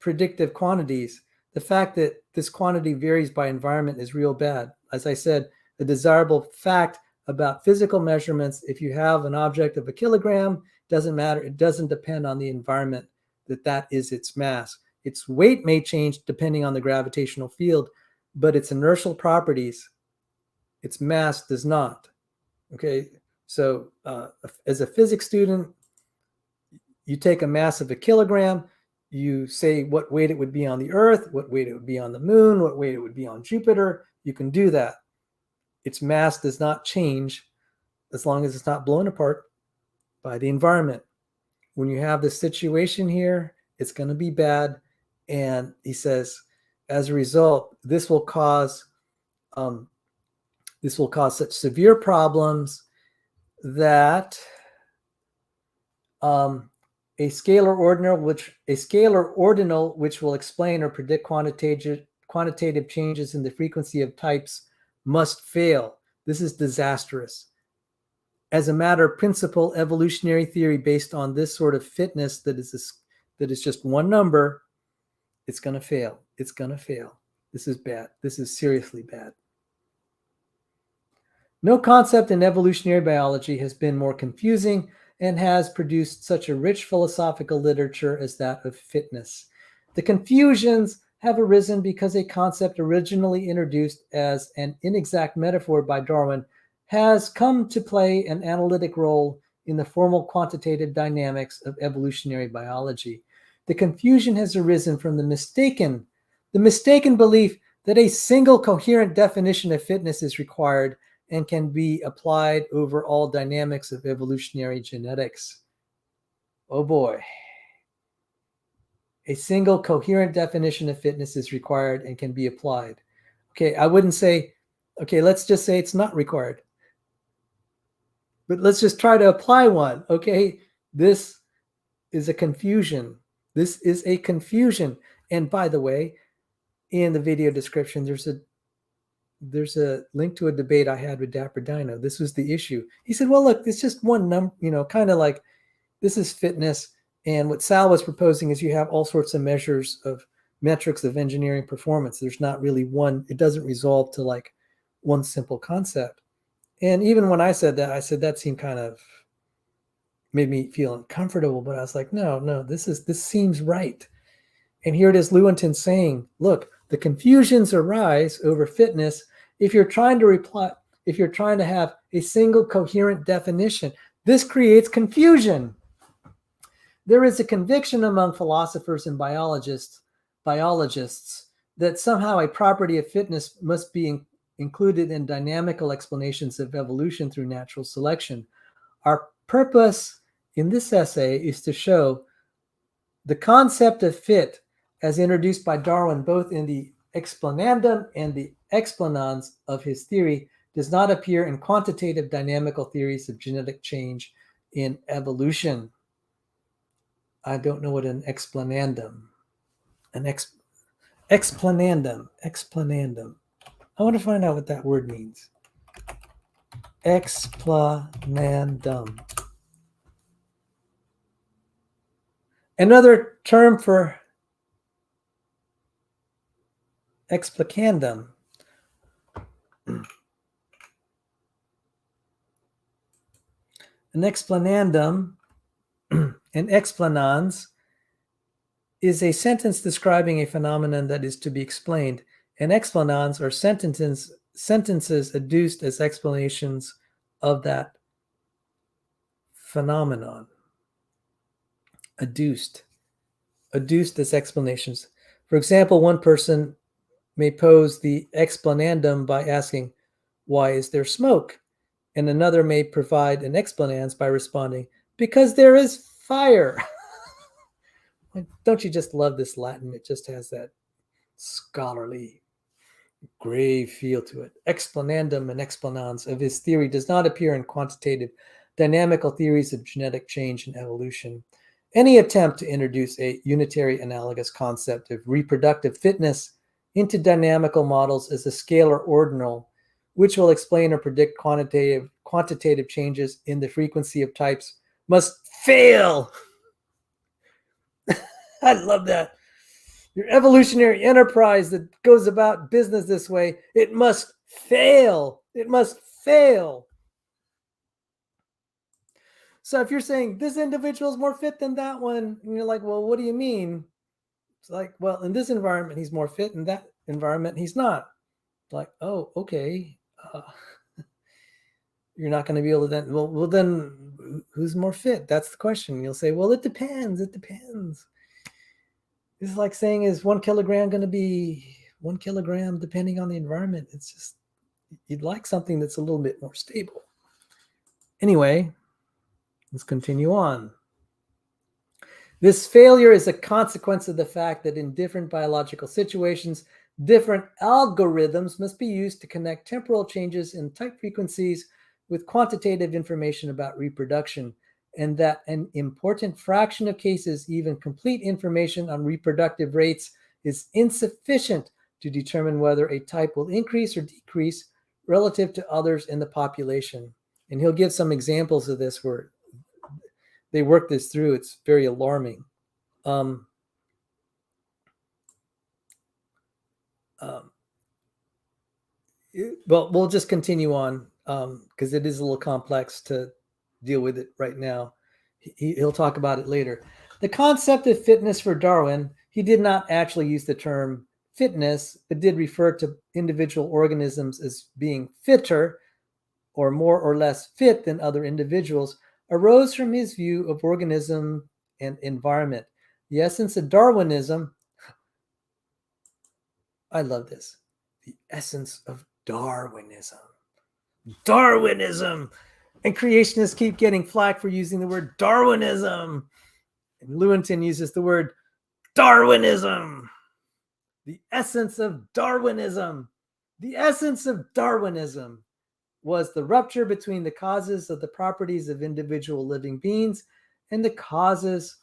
Speaker 1: predictive quantities, the fact that this quantity varies by environment is real bad. As I said, the desirable fact about physical measurements, if you have an object of a kilogram, doesn't matter. It doesn't depend on the environment that is its mass. Its weight may change depending on the gravitational field, but its inertial properties, its mass does not. Okay, so as a physics student, you take a mass of a kilogram, you say what weight it would be on the Earth, what weight it would be on the moon, what weight it would be on Jupiter. You can do that. Its mass does not change as long as it's not blown apart by the environment. When you have this situation here, it's going to be bad. And he says, as a result, this will cause such severe problems that a scalar ordinal which will explain or predict quantitative changes in the frequency of types must fail. This is disastrous. As a matter of principle, evolutionary theory based on this sort of fitness that is just one number, it's going to fail. It's going to fail. This is bad. This is seriously bad. No concept in evolutionary biology has been more confusing and has produced such a rich philosophical literature as that of fitness. The confusions have arisen because a concept originally introduced as an inexact metaphor by Darwin has come to play an analytic role in the formal quantitative dynamics of evolutionary biology. The confusion has arisen from the mistaken belief that a single coherent definition of fitness is required and can be applied over all dynamics of evolutionary genetics. Oh boy. A single coherent definition of fitness is required and can be applied. Okay, I wouldn't say, okay, let's just say it's not required. But let's just try to apply one. Okay, this is a confusion. This is a confusion. And by the way, in the video description, there's a link to a debate I had with DapperDino. This was the issue. He said, well, look, it's just one number, kind of like this is fitness. And what Sal was proposing is you have all sorts of measures of metrics of engineering performance. There's not really one. It doesn't resolve to like one simple concept. And even when I said that seemed kind of made me feel uncomfortable. But I was like, no, this seems right. And here it is, Lewontin saying, look, the confusions arise over fitness if you're trying to have a single coherent definition. This creates confusion. There is a conviction among philosophers and biologists that somehow a property of fitness must be included in dynamical explanations of evolution through natural selection. Our purpose in this essay is to show the concept of fit as introduced by Darwin, both in the explanandum and the explanans of his theory, does not appear in quantitative dynamical theories of genetic change in evolution. I don't know what an explanandum, explanandum. I want to find out what that word means. Explanandum. Another term for explicandum. An explanandum and explanans is a sentence describing a phenomenon that is to be explained, and explanans are sentences adduced as explanations of that phenomenon. Adduced as explanations. For example, one person may pose the explanandum by asking, "Why is there smoke?" And another may provide an explanans by responding, "Because there is fire." Don't you just love this Latin? It just has that scholarly, grave feel to it. Explanandum and explanans of his theory does not appear in quantitative dynamical theories of genetic change and evolution. Any attempt to introduce a unitary analogous concept of reproductive fitness into dynamical models as a scalar ordinal, which will explain or predict quantitative changes in the frequency of types, must fail. I love that. Your evolutionary enterprise that goes about business this way, it must fail. It must fail. So if you're saying this individual is more fit than that one, and you're like, well, what do you mean? It's like, well, in this environment, he's more fit. In that environment, he's not. It's like, oh, okay. You're not going to be able to then, well, then who's more fit? That's the question. You'll say, well, it depends. It depends. It's like saying, is 1 kilogram going to be 1 kilogram depending on the environment? It's just, you'd like something that's a little bit more stable. Anyway, let's continue on. This failure is a consequence of the fact that in different biological situations, different algorithms must be used to connect temporal changes in type frequencies with quantitative information about reproduction, and that an important fraction of cases, even complete information on reproductive rates is insufficient to determine whether a type will increase or decrease relative to others in the population. And he'll give some examples of this where they work this through. It's very alarming. Well, we'll just continue on because it is a little complex to deal with it right now. He'll talk about it later. The concept of fitness for Darwin, he did not actually use the term fitness, but did refer to individual organisms as being fitter or more or less fit than other individuals, arose from his view of organism and environment. The essence of Darwinism, I love this, the essence of Darwinism. Darwinism! And creationists keep getting flack for using the word Darwinism. And Lewontin uses the word Darwinism. The essence of Darwinism. The essence of Darwinism was the rupture between the causes of the properties of individual living beings and the causes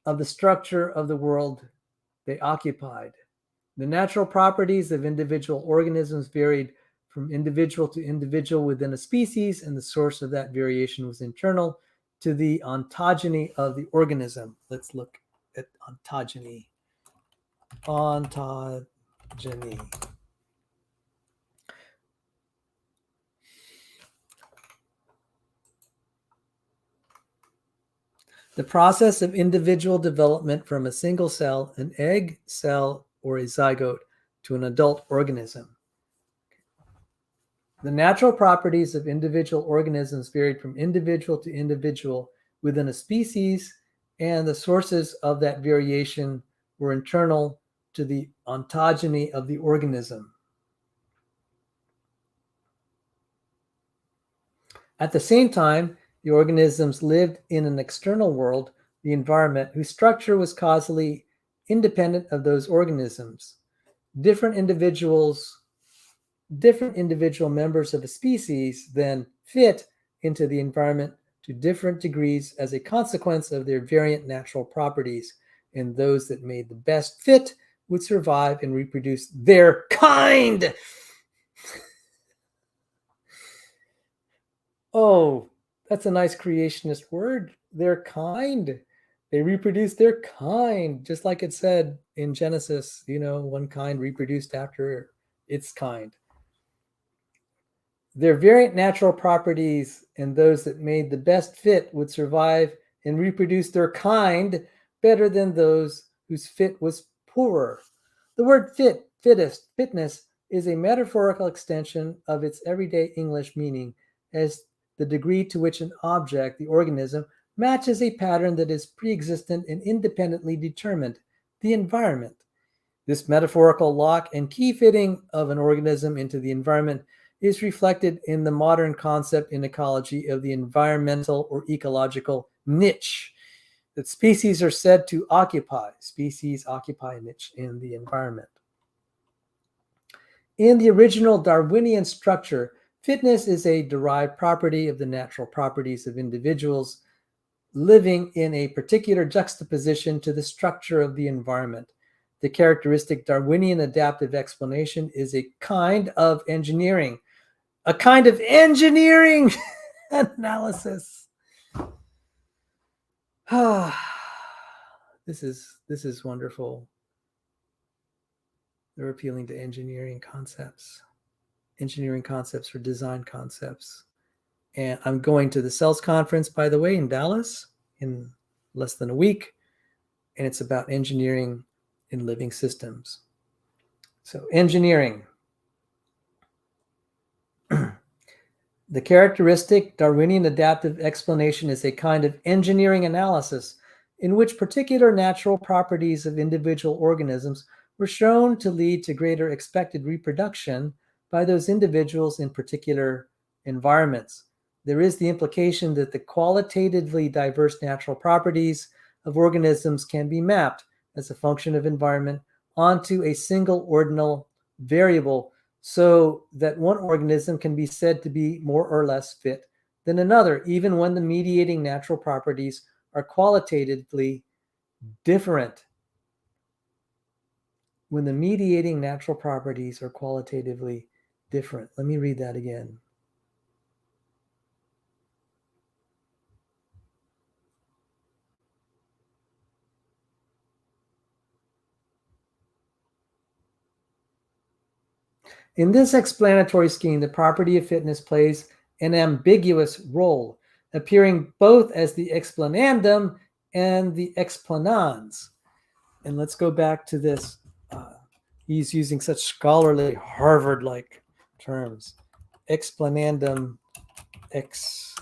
Speaker 1: of the structure of the world they occupied. The natural properties of individual organisms varied from individual to individual within a species, and the source of that variation was internal to the ontogeny of the organism. Let's look at ontogeny. Ontogeny. The process of individual development from a single cell, an egg, cell, or a zygote, to an adult organism. The natural properties of individual organisms varied from individual to individual within a species, and the sources of that variation were internal to the ontogeny of the organism. At the same time, the organisms lived in an external world, the environment, whose structure was causally independent of those organisms. Different individuals different individual members of a species then fit into the environment to different degrees as a consequence of their variant natural properties, and those that made the best fit would survive and reproduce their kind. Oh, that's a nice creationist word. Their kind. They reproduce their kind, just like it said in Genesis, one kind reproduced after its kind. Their variant natural properties and those that made the best fit would survive and reproduce their kind better than those whose fit was poorer. The word fittest, fitness, is a metaphorical extension of its everyday English meaning as the degree to which an object, the organism, matches a pattern that is pre-existent and independently determined, the environment. This metaphorical lock and key fitting of an organism into the environment is reflected in the modern concept in ecology of the environmental or ecological niche that species are said to occupy. Species occupy a niche in the environment. In the original Darwinian structure, fitness is a derived property of the natural properties of individuals living in a particular juxtaposition to the structure of the environment. The characteristic Darwinian adaptive explanation is a kind of engineering analysis. This is wonderful. They're appealing to engineering concepts or design concepts. And I'm going to the CELS conference, by the way, in Dallas in less than a week. And it's about engineering in living systems. So engineering. The characteristic Darwinian adaptive explanation is a kind of engineering analysis in which particular natural properties of individual organisms were shown to lead to greater expected reproduction by those individuals in particular environments. There is the implication that the qualitatively diverse natural properties of organisms can be mapped as a function of environment onto a single ordinal variable, so that one organism can be said to be more or less fit than another, even when the mediating natural properties are qualitatively different. When the mediating natural properties are qualitatively different. Let me read that again. In this explanatory scheme, the property of fitness plays an ambiguous role, appearing both as the explanandum and the explanans. And let's go back to this. He's using such scholarly, Harvard-like terms. Explanandum, explanans.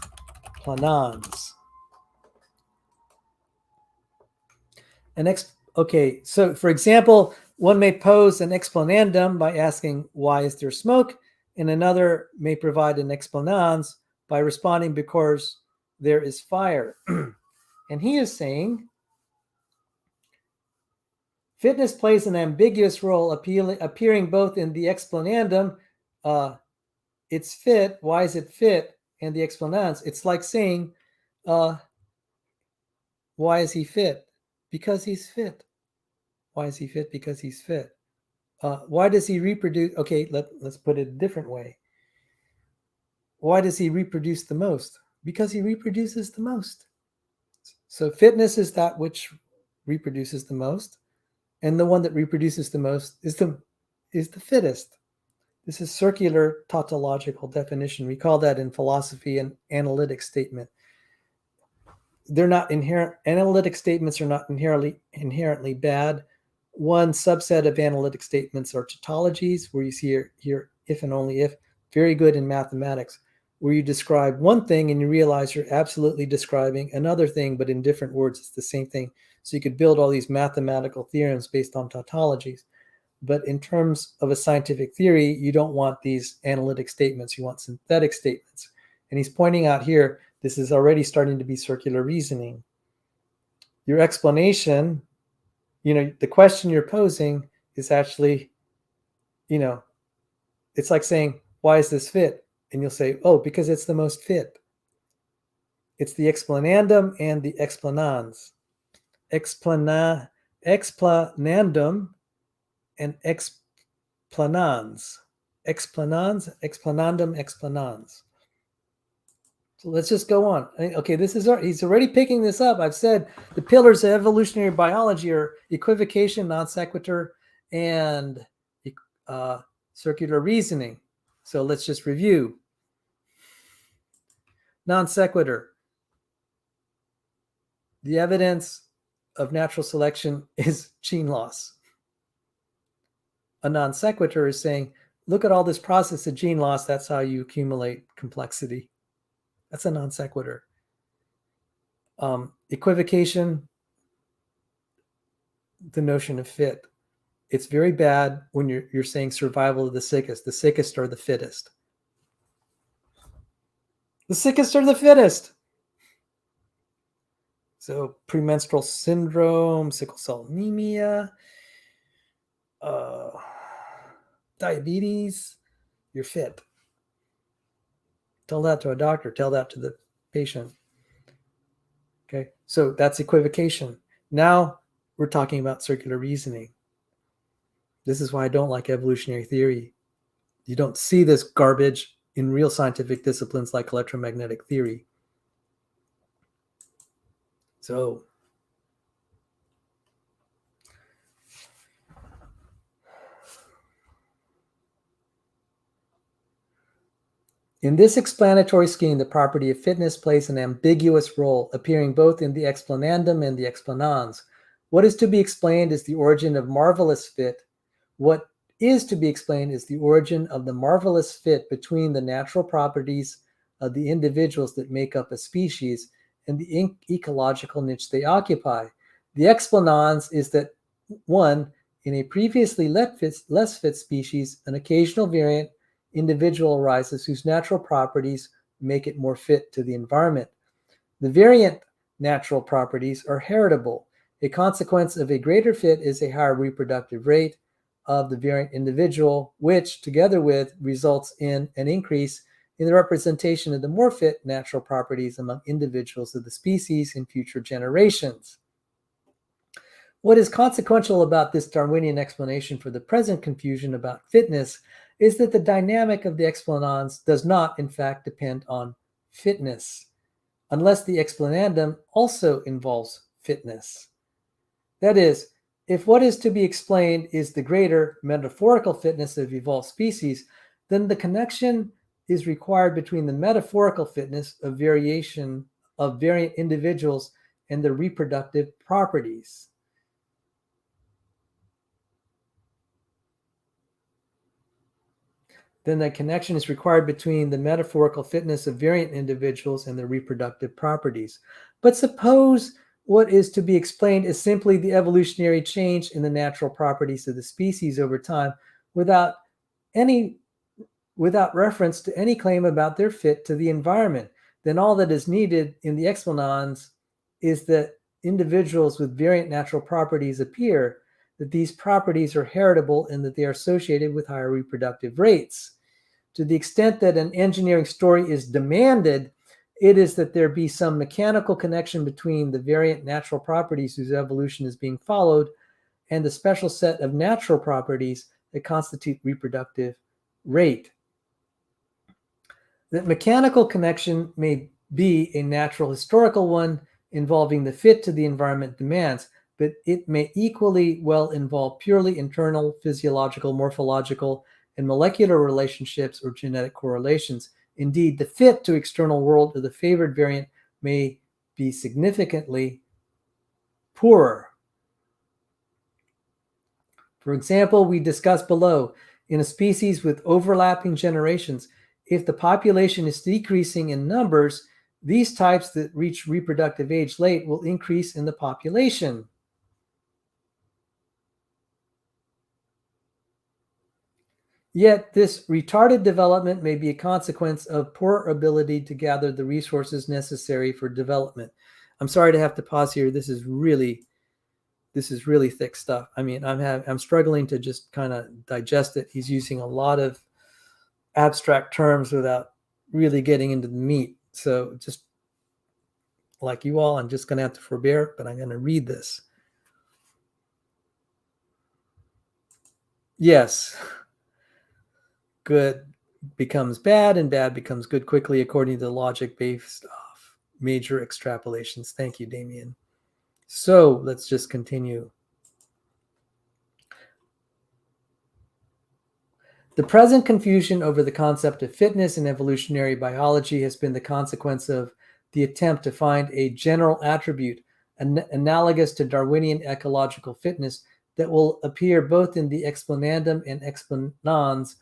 Speaker 1: Okay, so for example, one may pose an explanandum by asking, why is there smoke? And another may provide an explanans by responding, because there is fire. And he is saying, fitness plays an ambiguous role, appearing both in the explanandum, it's fit, why is it fit? And the explanans, it's like saying, why is he fit? Because he's fit. Why is he fit? Because he's fit. Why does he reproduce? Okay, let's put it a different way. Why does he reproduce the most? Because he reproduces the most. So fitness is that which reproduces the most, and the one that reproduces the most is the fittest. This is circular tautological definition. We call that in philosophy an analytic statement. They're not inherent. Analytic statements are not inherently bad. One subset of analytic statements are tautologies, where you see here if and only if. Very good in mathematics, where you describe one thing and you realize you're absolutely describing another thing, but in different words. It's the same thing. So you could build all these mathematical theorems based on tautologies. But in terms of a scientific theory, you don't want these analytic statements. You want synthetic statements. And he's pointing out here, this is already starting to be circular reasoning. Your explanation, the question you're posing is actually, It's like saying, why is this fit? And you'll say, oh, because it's the most fit. It's the explanandum and the explanans. Explanandum and explanans. Explanandum, explanans. So let's just go on. Okay, he's already picking this up. I've said the pillars of evolutionary biology are equivocation, non sequitur, and circular reasoning. So let's just review. Non sequitur. The evidence of natural selection is gene loss. A non sequitur is saying, look at all this process of gene loss. That's how you accumulate complexity. That's a non sequitur. Equivocation, the notion of fit. It's very bad when you're saying survival of the sickest. The sickest are the fittest. The sickest are the fittest. So premenstrual syndrome, sickle cell anemia, diabetes, you're fit. Tell that to a doctor. Tell that to the patient. Okay, so that's equivocation. Now we're talking about circular reasoning. This is why I don't like evolutionary theory. You don't see this garbage in real scientific disciplines like electromagnetic theory. So in this explanatory scheme, the property of fitness plays an ambiguous role, appearing both in the explanandum and the explanans. What is to be explained is the origin of marvelous fit. What is to be explained is the origin of the marvelous fit between the natural properties of the individuals that make up a species and the ecological niche they occupy. The explanans is that, one, in a previously less fit species, an occasional variant individual arises whose natural properties make it more fit to the environment. The variant natural properties are heritable. A consequence of a greater fit is a higher reproductive rate of the variant individual, which together with results in an increase in the representation of the more fit natural properties among individuals of the species in future generations. What is consequential about this Darwinian explanation for the present confusion about fitness is that the dynamic of the explanans does not, in fact, depend on fitness, unless the explanandum also involves fitness. That is, if what is to be explained is the greater metaphorical fitness of evolved species, then the connection is required between the metaphorical fitness of variant individuals and their reproductive properties. Then the connection is required between the metaphorical fitness of variant individuals and their reproductive properties. But suppose what is to be explained is simply the evolutionary change in the natural properties of the species over time without reference to any claim about their fit to the environment. Then all that is needed in the explanans is that individuals with variant natural properties appear, that these properties are heritable and that they are associated with higher reproductive rates. To the extent that an engineering story is demanded, it is that there be some mechanical connection between the variant natural properties whose evolution is being followed and the special set of natural properties that constitute reproductive rate. That mechanical connection may be a natural historical one involving the fit to the environment demands, but it may equally well involve purely internal physiological, morphological, and molecular relationships or genetic correlations. Indeed, the fit to external world of the favored variant may be significantly poorer. For example, we discussed below, in a species with overlapping generations, if the population is decreasing in numbers, these types that reach reproductive age late will increase in the population. Yet this retarded development may be a consequence of poor ability to gather the resources necessary for development. I'm sorry to have to pause here. This is really thick stuff. I mean, I'm struggling to just kind of digest it. He's using a lot of abstract terms without really getting into the meat. So just like you all, I'm just going to have to forbear, but I'm going to read this. Yes, good becomes bad and bad becomes good quickly according to the logic based off major extrapolations. Thank you, Damien. So let's just continue. The present confusion over the concept of fitness in evolutionary biology has been the consequence of the attempt to find a general attribute analogous to Darwinian ecological fitness that will appear both in the explanandum and explanans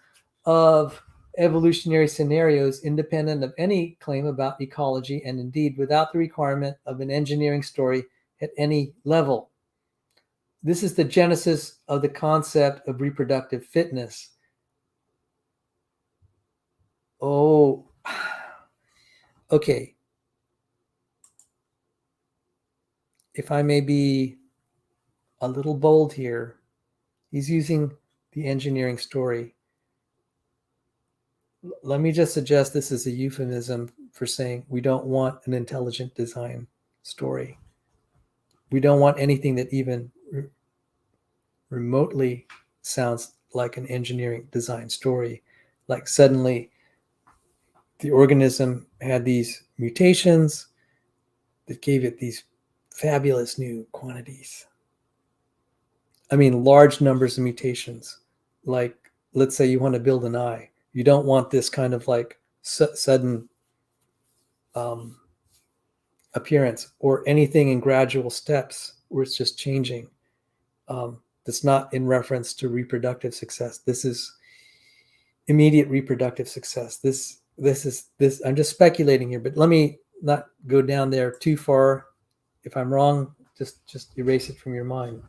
Speaker 1: of evolutionary scenarios independent of any claim about ecology and indeed without the requirement of an engineering story at any level. This is the genesis of the concept of reproductive fitness. Oh, okay. If I may be a little bold here, he's using the engineering story. Let me just suggest this is a euphemism for saying we don't want an intelligent design story. We don't want anything that even remotely sounds like an engineering design story. Like suddenly the organism had these mutations that gave it these fabulous new quantities. I mean, large numbers of mutations. Like, let's say you want to build an eye. You don't want this kind of like sudden appearance or anything in gradual steps where it's just changing. That's not in reference to reproductive success. This is immediate reproductive success. This. I'm just speculating here, but let me not go down there too far. If I'm wrong, just erase it from your mind.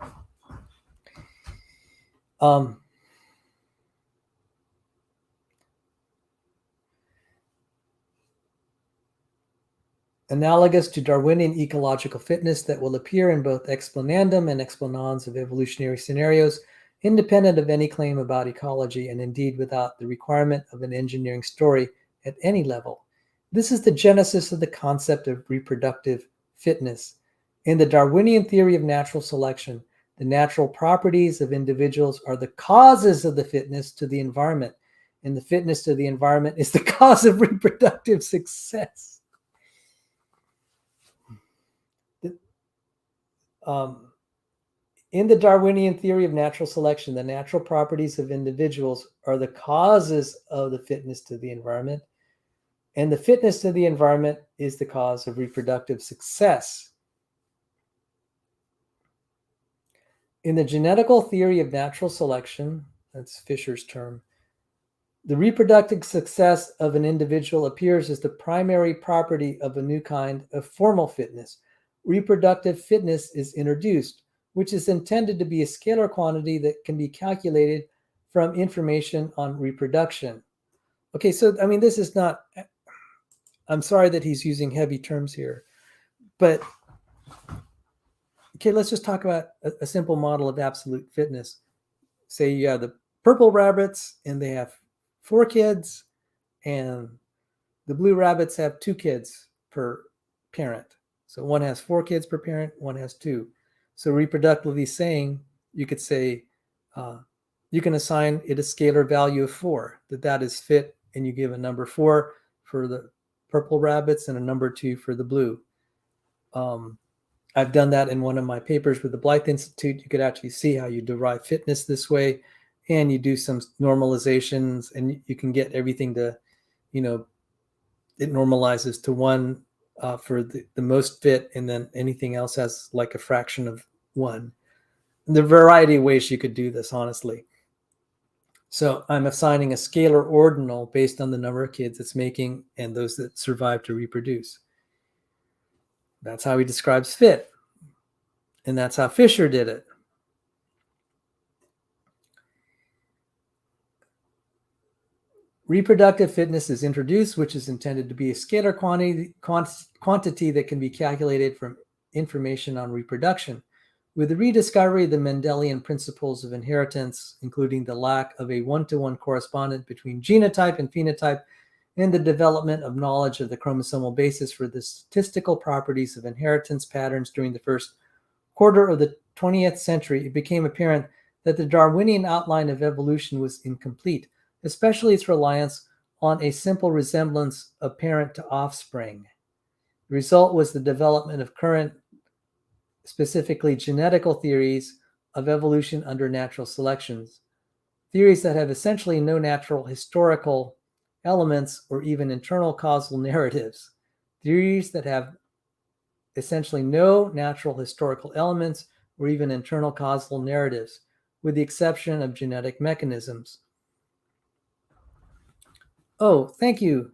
Speaker 1: Analogous to Darwinian ecological fitness that will appear in both explanandum and explanans of evolutionary scenarios, independent of any claim about ecology and indeed without the requirement of an engineering story at any level. This is the genesis of the concept of reproductive fitness. In the Darwinian theory of natural selection, the natural properties of individuals are the causes of the fitness to the environment, and the fitness to the environment is the cause of reproductive success. In the Darwinian theory of natural selection, the natural properties of individuals are the causes of the fitness to the environment, and the fitness to the environment is the cause of reproductive success. In the genetical theory of natural selection, that's Fisher's term, the reproductive success of an individual appears as the primary property of a new kind of formal fitness. Reproductive fitness is introduced, which is intended to be a scalar quantity that can be calculated from information on reproduction. Okay, so I mean, this is not, I'm sorry that he's using heavy terms here, but okay, let's just talk about a simple model of absolute fitness. Say you have the purple rabbits and they have 4 kids, and the blue rabbits have 2 kids per parent. So one has 4 kids per parent, one has 2. So reproductively saying, you could say, you can assign it a scalar value of 4, that is fit, and you give a number 4 for the purple rabbits and a number 2 for the blue. I've done that in one of my papers with the Blythe Institute. You could actually see how you derive fitness this way, and you do some normalizations, and you can get everything to, it normalizes to 1 for the most fit, and then anything else has like a fraction of 1. And there are a variety of ways you could do this, honestly. So I'm assigning a scalar ordinal based on the number of kids it's making and those that survive to reproduce. That's how he describes fit. And that's how Fisher did it. Reproductive fitness is introduced, which is intended to be a scalar quantity that can be calculated from information on reproduction. With the rediscovery of the Mendelian principles of inheritance, including the lack of a one-to-one correspondence between genotype and phenotype, and the development of knowledge of the chromosomal basis for the statistical properties of inheritance patterns during the first quarter of the 20th century, it became apparent that the Darwinian outline of evolution was incomplete, especially its reliance on a simple resemblance of parent to offspring. The result was the development of current, specifically genetical theories of evolution under natural selections, theories that have essentially no natural historical elements or even internal causal narratives, theories that have essentially no natural historical elements or even internal causal narratives, with the exception of genetic mechanisms. Oh, thank you.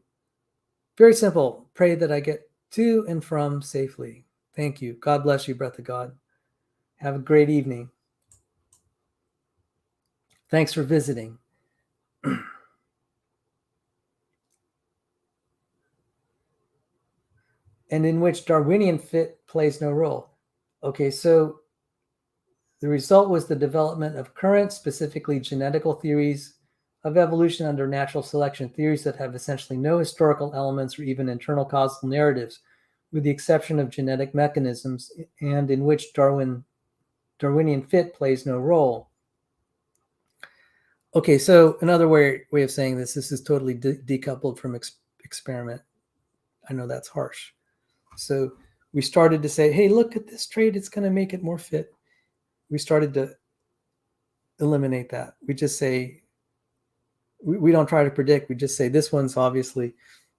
Speaker 1: Very simple. Pray that I get to and from safely. Thank you. God bless you, Breath of God. Have a great evening. Thanks for visiting. And in which Darwinian fit plays no role. Okay, so the result was the development of current, specifically genetical theories of evolution under natural selection, theories that have essentially no historical elements or even internal causal narratives, with the exception of genetic mechanisms, and in which Darwinian fit plays no role. Okay, so another way of saying this is totally decoupled from experiment. I know that's harsh. So we started to say, hey, look at this trait, it's going to make it more fit. We started to eliminate that. We just say, we don't try to predict. We just say this one's obviously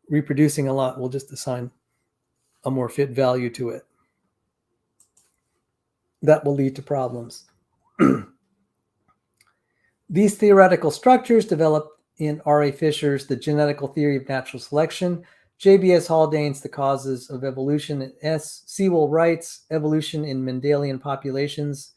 Speaker 1: reproducing a lot. We'll just assign a more fit value to it. That will lead to problems. These theoretical structures developed in R.A. Fisher's The Genetical Theory of Natural Selection, J.B.S. Haldane's The Causes of Evolution, and S. Sewell Wright's Evolution in Mendelian Populations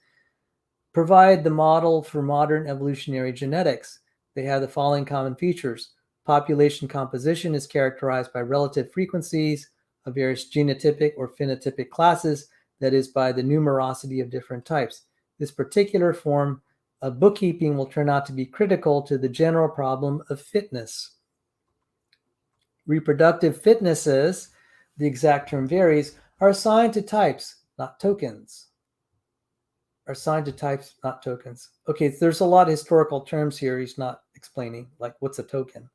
Speaker 1: provide the model for modern evolutionary genetics. They have the following common features. Population composition is characterized by relative frequencies of various genotypic or phenotypic classes, that is, by the numerosity of different types. This particular form of bookkeeping will turn out to be critical to the general problem of fitness. Reproductive fitnesses, the exact term varies, are assigned to types, not tokens. Are assigned to types, not tokens. Okay, there's a lot of historical terms here he's not explaining, like what's a token.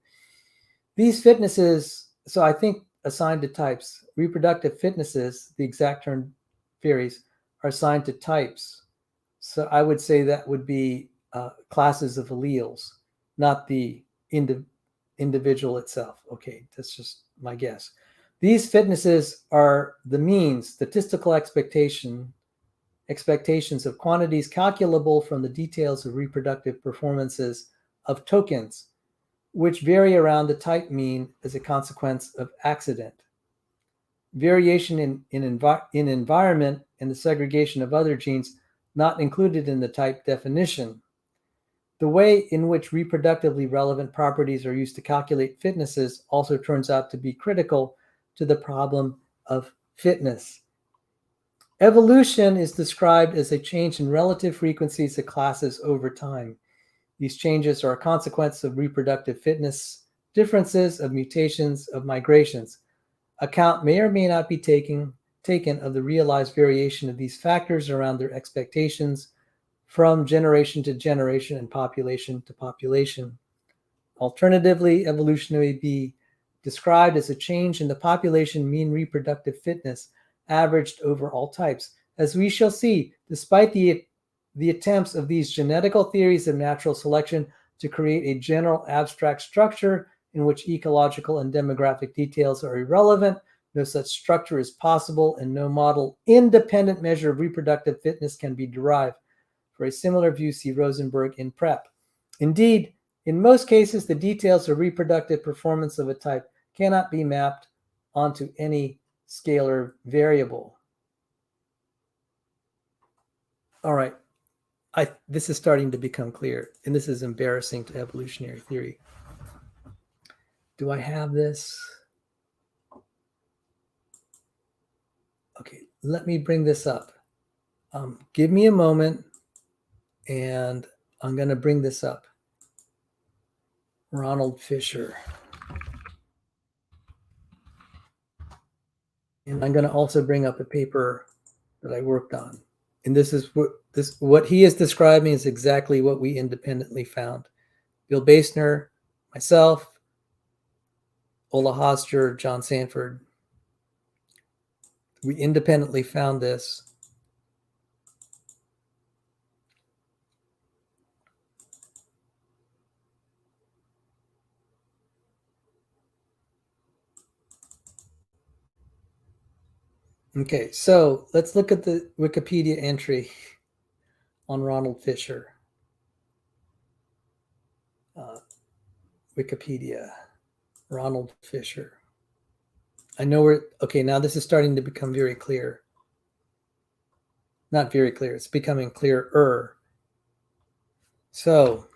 Speaker 1: These fitnesses, so I think assigned to types, reproductive fitnesses, the exact term varies, are assigned to types. So I would say that would be classes of alleles, not the individual itself. Okay, that's just my guess. These fitnesses are the mean statistical expectations of quantities calculable from the details of reproductive performances of tokens, which vary around the type mean as a consequence of accident. Variation in environment and the segregation of other genes not included in the type definition. The way in which reproductively relevant properties are used to calculate fitnesses also turns out to be critical to the problem of fitness. Evolution is described as a change in relative frequencies of classes over time. These changes are a consequence of reproductive fitness differences, of mutations, of migrations. Account may or may not be taken of the realized variation of these factors around their expectations from generation to generation and population to population. Alternatively, evolution may be described as a change in the population mean reproductive fitness averaged over all types. As we shall see, despite the attempts of these genetical theories of natural selection to create a general abstract structure in which ecological and demographic details are irrelevant, no such structure is possible, and no model independent measure of reproductive fitness can be derived. For a similar view, see Rosenberg in Prep. Indeed, in most cases, the details of reproductive performance of a type cannot be mapped onto any scalar variable. All right, this is starting to become clear, and this is embarrassing to evolutionary theory. Do I have this? Okay, let me bring this up. Give me a moment, and I'm going to bring this up. Ronald Fisher. And I'm going to also bring up a paper that I worked on. And this is what he is describing is exactly what we independently found. Bill Basner, myself, Ola Hoster, John Sanford. We independently found this. Okay, so let's look at the Wikipedia entry on Ronald Fisher. Wikipedia, Ronald Fisher. I know we're, okay, now this is starting to become very clear. Not very clear, it's becoming clearer. So,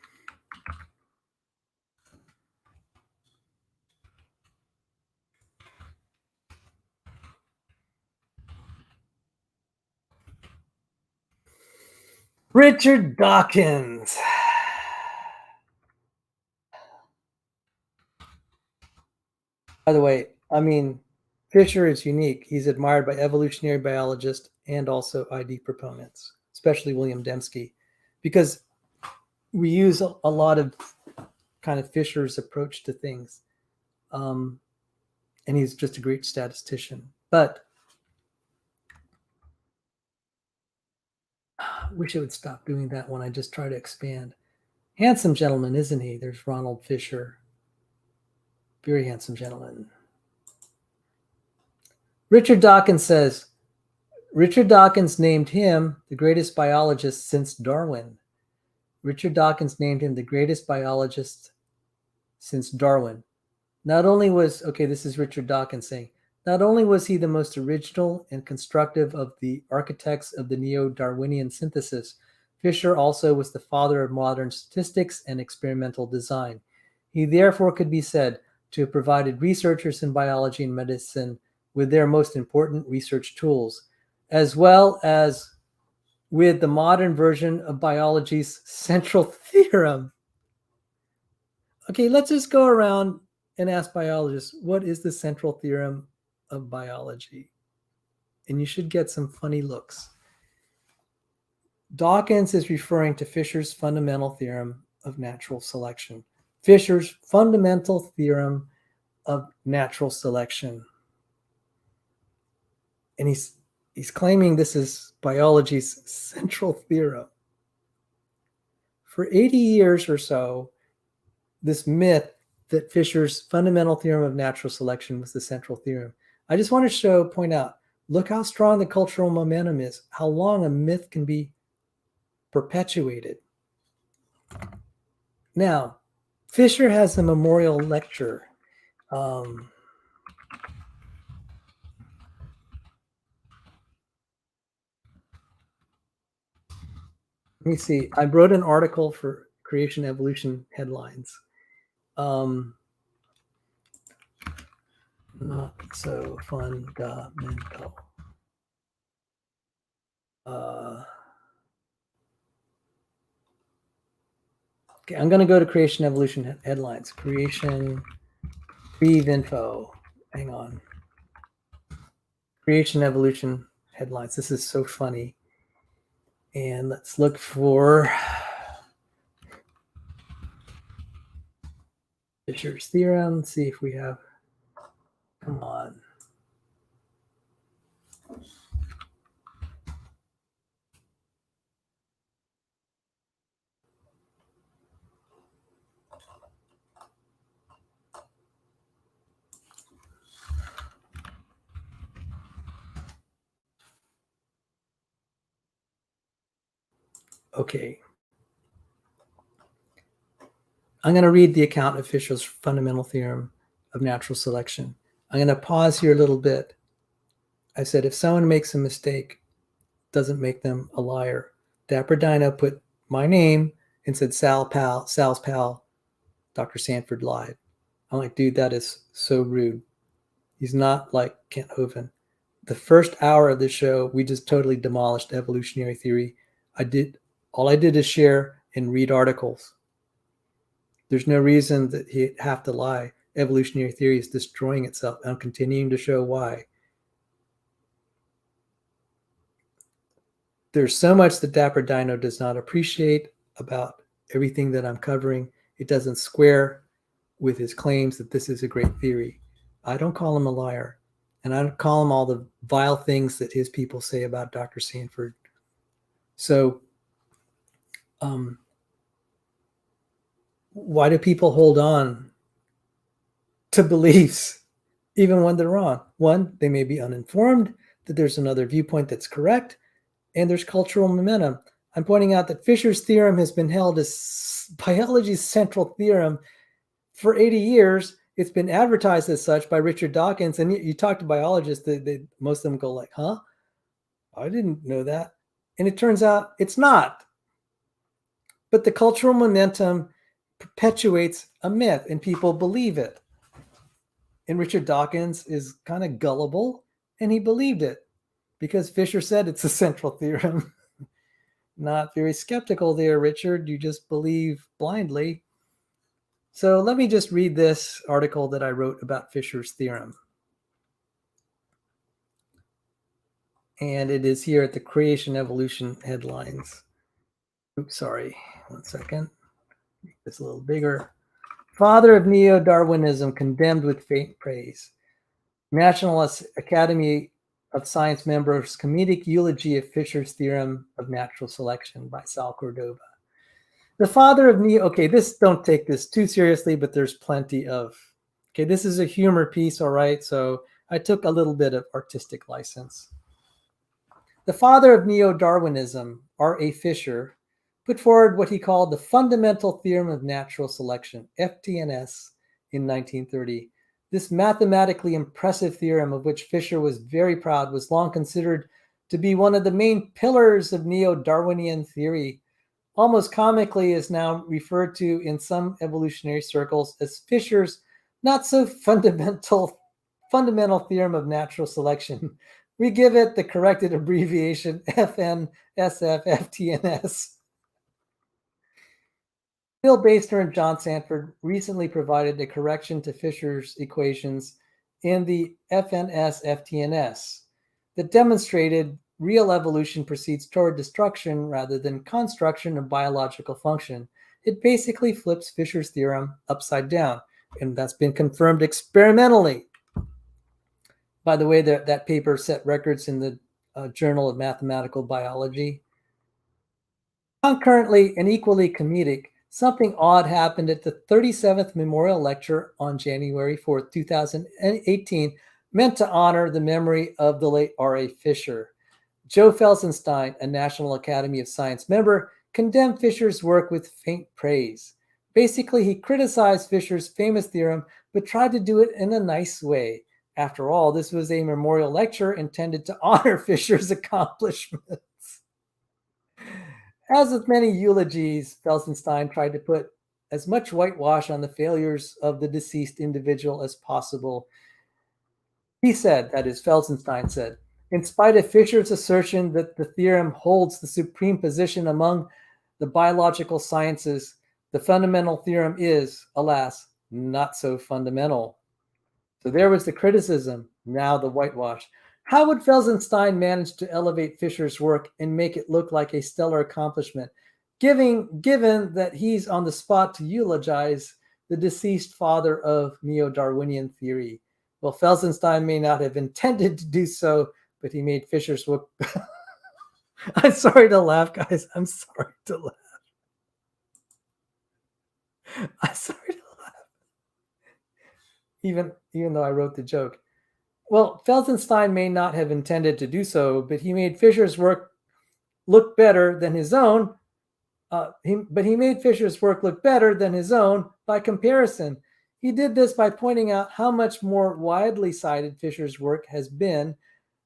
Speaker 1: Richard Dawkins. By the way, I mean, Fisher is unique. He's admired by evolutionary biologists and also ID proponents, especially William Dembski, because we use a lot of kind of Fisher's approach to things. And he's just a great statistician. But I wish I would stop doing that when I just try to expand. Handsome gentleman, isn't he? There's Ronald Fisher. Very handsome gentleman. Richard Dawkins says, Richard Dawkins named him the greatest biologist since Darwin. Richard Dawkins named him the greatest biologist since Darwin. Not only was, okay, this is Richard Dawkins saying, not only was he the most original and constructive of the architects of the neo-Darwinian synthesis, Fisher also was the father of modern statistics and experimental design. He therefore could be said to have provided researchers in biology and medicine with their most important research tools, as well as with the modern version of biology's central theorem. Okay, let's just go around and ask biologists, what is the central theorem of biology? And you should get some funny looks. Dawkins is referring to Fisher's fundamental theorem of natural selection. Fisher's fundamental theorem of natural selection. And he's claiming this is biology's central theorem. For 80 years or so, this myth that Fisher's fundamental theorem of natural selection was the central theorem. I just want to point out, look how strong the cultural momentum is, how long a myth can be perpetuated. Now, Fisher has a memorial lecture. Let me see. I wrote an article for Creation Evolution Headlines. Not so fundamental. Okay, I'm going to go to Creation Evolution Headlines. Creation Brief Info. Hang on. Creation Evolution Headlines. This is so funny. And let's look for Fisher's theorem. Let's see if we have. Come on. Okay. I'm going to read the account of Fisher's fundamental theorem of natural selection. I'm going to pause here a little bit. I said, if someone makes a mistake, doesn't make them a liar. DapperDino put my name and said Sal's pal, Dr. Sanford lied. I'm like, dude, that is so rude. He's not like Kent Hovind. the first hour of the show, we just totally demolished evolutionary theory. All I did is share and read articles. There's no reason that he'd have to lie. Evolutionary theory is destroying itself. I'm continuing to show why. There's so much that DapperDino does not appreciate about everything that I'm covering. It doesn't square with his claims that this is a great theory. I don't call him a liar, and I don't call him all the vile things that his people say about Dr. Sanford. So why do people hold on to beliefs even when they're wrong? One, they may be uninformed that there's another viewpoint that's correct, and there's cultural momentum. I'm pointing out that Fisher's theorem has been held as biology's central theorem for 80 years. It's been advertised as such by Richard Dawkins, and you talk to biologists, most of them go like, huh? I didn't know that. And it turns out it's not. But the cultural momentum perpetuates a myth, and people believe it. And Richard Dawkins is kind of gullible, and he believed it because Fisher said it's a central theorem. Not very skeptical there, Richard. You just believe blindly. So let me just read this article that I wrote about Fisher's theorem. And it is here at the Creation Evolution headlines. Oops, sorry. 1 second. Make this a little bigger. Father of neo-Darwinism condemned with faint praise. National Academy of Science members comedic eulogy of Fisher's theorem of natural selection by Sal Cordova. The father of okay, don't take this too seriously, but there's plenty of, okay, this is a humor piece, all right? So I took a little bit of artistic license. The father of neo-Darwinism, R.A. Fisher, put forward what he called the fundamental theorem of natural selection, FTNS, in 1930. This mathematically impressive theorem, of which Fisher was very proud, was long considered to be one of the main pillars of neo-Darwinian theory. Almost comically is now referred to in some evolutionary circles as Fisher's not so fundamental theorem of natural selection. We give it the corrected abbreviation FNSF-FTNS. Bill Baster and John Sanford recently provided a correction to Fisher's equations in the FNS-FTNS that demonstrated real evolution proceeds toward destruction rather than construction of biological function. It basically flips Fisher's theorem upside down, and that's been confirmed experimentally. By the way, that paper set records in the Journal of Mathematical Biology. Concurrently and equally comedic, something odd happened at the 37th Memorial Lecture on January 4th, 2018, meant to honor the memory of the late R.A. Fisher. Joe Felsenstein, a National Academy of Science member, condemned Fisher's work with faint praise. Basically, he criticized Fisher's famous theorem, but tried to do it in a nice way. After all, this was a memorial lecture intended to honor Fisher's accomplishments. As with many eulogies, Felsenstein tried to put as much whitewash on the failures of the deceased individual as possible. He said, that is, Felsenstein said, in spite of Fisher's assertion that the theorem holds the supreme position among the biological sciences, the fundamental theorem is, alas, not so fundamental. So there was the criticism, now the whitewash. How would Felsenstein manage to elevate Fisher's work and make it look like a stellar accomplishment, given that he's on the spot to eulogize the deceased father of neo-Darwinian theory? Well, Felsenstein may not have intended to do so, but he made Fisher's work. I'm sorry to laugh, guys. I'm sorry to laugh. I'm sorry to laugh. Even though I wrote the joke. Well, Felsenstein may not have intended to do so, but he made Fisher's work look better than his own. He made Fisher's work look better than his own by comparison. He did this by pointing out how much more widely cited Fisher's work has been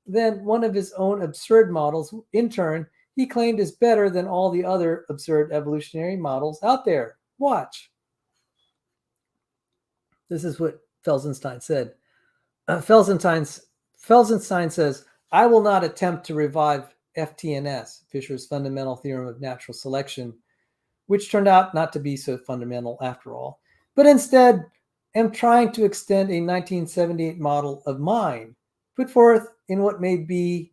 Speaker 1: than one of his own absurd models. In turn, he claimed is better than all the other absurd evolutionary models out there. Watch. This is what Felsenstein said. Felsenstein says, I will not attempt to revive FTNS, Fisher's fundamental theorem of natural selection, which turned out not to be so fundamental after all, but instead am trying to extend a 1978 model of mine, put forth in what may be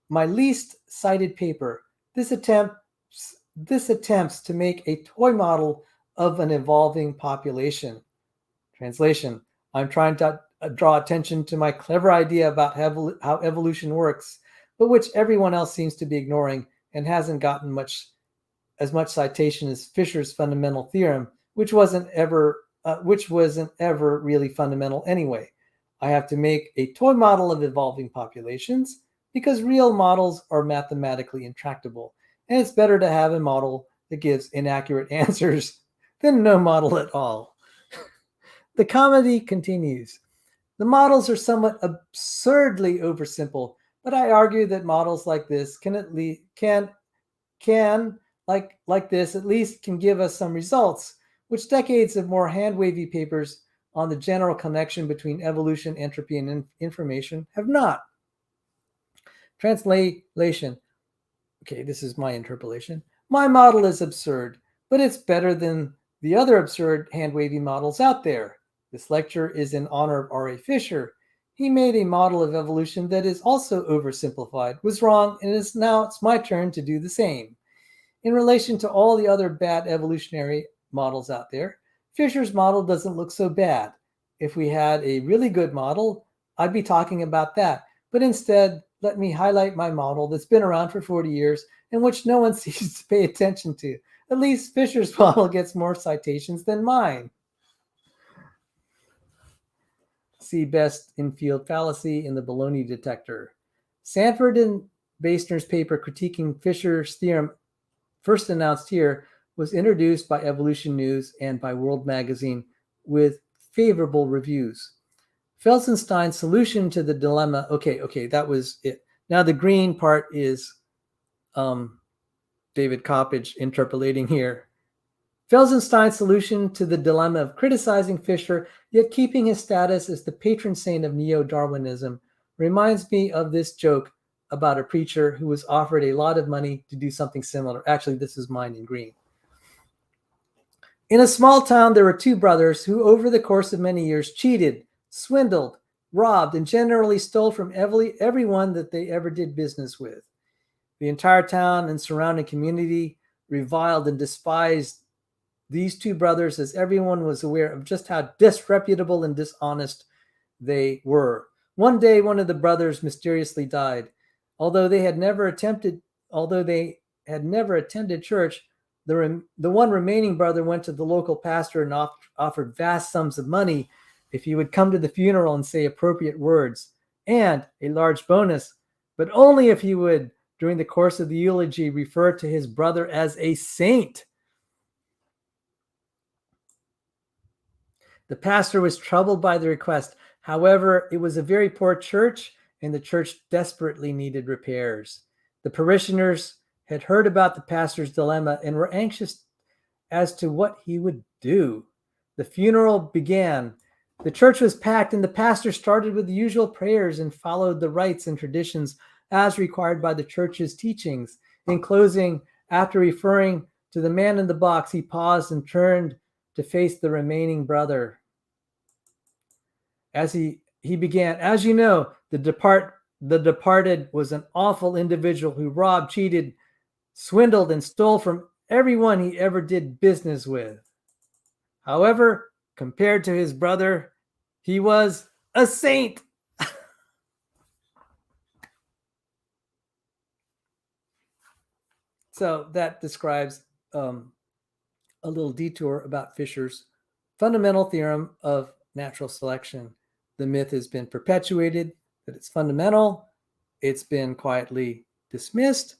Speaker 1: my least cited paper. This attempts to make a toy model of an evolving population. Translation: I'm trying to draw attention to my clever idea about how evolution works, but which everyone else seems to be ignoring and hasn't gotten as much citation as Fisher's fundamental theorem, which wasn't ever really fundamental anyway. I have to make a toy model of evolving populations because real models are mathematically intractable, and it's better to have a model that gives inaccurate answers than no model at all. The comedy continues. The models are somewhat absurdly oversimple, but I argue that models like this can at least can give us some results, which decades of more hand-wavy papers on the general connection between evolution, entropy, and information have not. Translation. Okay, this is my interpolation. My model is absurd, but it's better than the other absurd hand-wavy models out there. This lecture is in honor of R.A. Fisher. He made a model of evolution that is also oversimplified, was wrong, and it's my turn to do the same. In relation to all the other bad evolutionary models out there, Fisher's model doesn't look so bad. If we had a really good model, I'd be talking about that. But instead, let me highlight my model that's been around for 40 years and which no one seems to pay attention to. At least Fisher's model gets more citations than mine. See best in-field fallacy in the baloney detector. Sanford and Basner's paper critiquing Fisher's theorem, first announced here, was introduced by Evolution News and by World Magazine with favorable reviews. Felsenstein's solution to the dilemma. Okay, that was it. Now the green part is David Coppage interpolating here. Felsenstein's solution to the dilemma of criticizing Fisher, yet keeping his status as the patron saint of neo-Darwinism, reminds me of this joke about a preacher who was offered a lot of money to do something similar. Actually, this is mine in green. In a small town, there were two brothers who, over the course of many years, cheated, swindled, robbed, and generally stole from everyone that they ever did business with. The entire town and surrounding community reviled and despised these two brothers, as everyone was aware of just how disreputable and dishonest they were. One day, one of the brothers mysteriously died. Although they had never attended church, the one remaining brother went to the local pastor and offered vast sums of money if he would come to the funeral and say appropriate words, and a large bonus, but only if he would, during the course of the eulogy, refer to his brother as a saint. The pastor was troubled by the request. However, it was a very poor church, and the church desperately needed repairs. The parishioners had heard about the pastor's dilemma and were anxious as to what he would do. The funeral began. The church was packed, and the pastor started with the usual prayers and followed the rites and traditions as required by the church's teachings. In closing, after referring to the man in the box, he paused and turned to face the remaining brother. As he began, as you know, the departed was an awful individual who robbed, cheated, swindled, and stole from everyone he ever did business with. However, compared to his brother, he was a saint. So that describes a little detour about Fisher's fundamental theorem of natural selection. The myth has been perpetuated that it's fundamental. It's been quietly dismissed,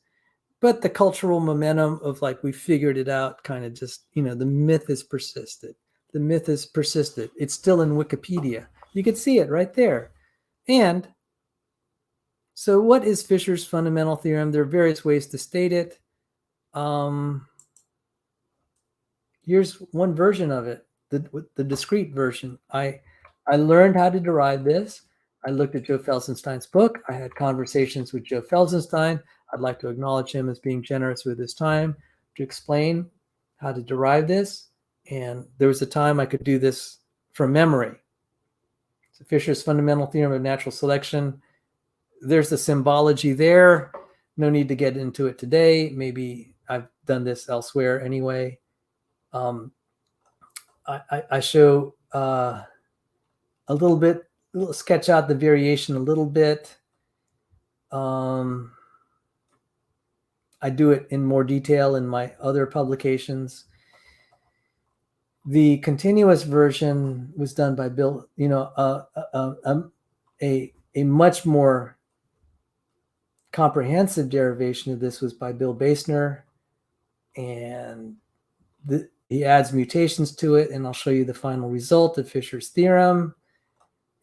Speaker 1: but the cultural momentum of we figured it out kind of just, the myth has persisted. The myth has persisted. It's still in Wikipedia. You can see it right there. And so what is Fisher's fundamental theorem? There are various ways to state it. Here's one version of it, the discrete version. I learned how to derive this. I looked at Joe Felsenstein's book. I had conversations with Joe Felsenstein. I'd like to acknowledge him as being generous with his time to explain how to derive this. And there was a time I could do this from memory. So Fisher's fundamental theorem of natural selection. There's the symbology there. No need to get into it today. Maybe I've done this elsewhere anyway. I show a little sketch out the variation a little bit. I do it in more detail in my other publications. The continuous version was done by Bill, a much more comprehensive derivation of this was by Bill Basner, and he adds mutations to it, and I'll show you the final result of Fisher's theorem.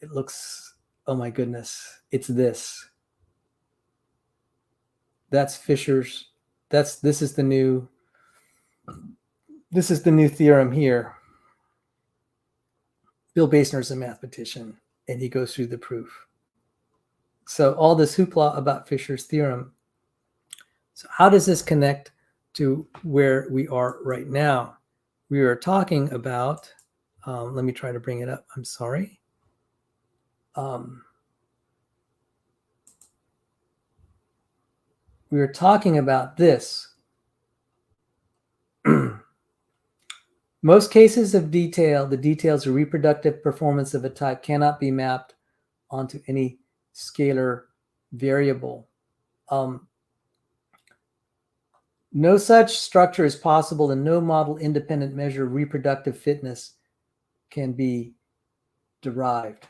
Speaker 1: It looks, oh my goodness, it's this. That's Fisher's, this is the new theorem here. Bill Basner is a mathematician, and he goes through the proof. So all this hoopla about Fisher's theorem. So how does this connect to where we are right now? We are talking about, let me try to bring it up. I'm sorry. We are talking about this. Most cases of detail, the details of reproductive performance of a type cannot be mapped onto any scalar variable. No such structure is possible, and no model independent measure of reproductive fitness can be derived.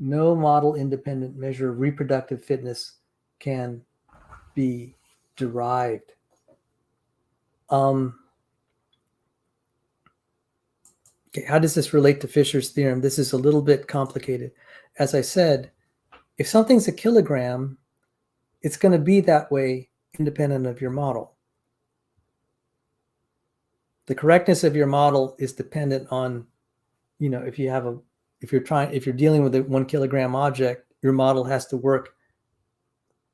Speaker 1: No model independent measure of reproductive fitness can be derived. Okay, how does this relate to Fisher's theorem? This is a little bit complicated. As I said, if something's a kilogram, it's going to be that way independent of your model. The correctness of your model is dependent on, if you're dealing with a 1 kilogram object, your model has to work,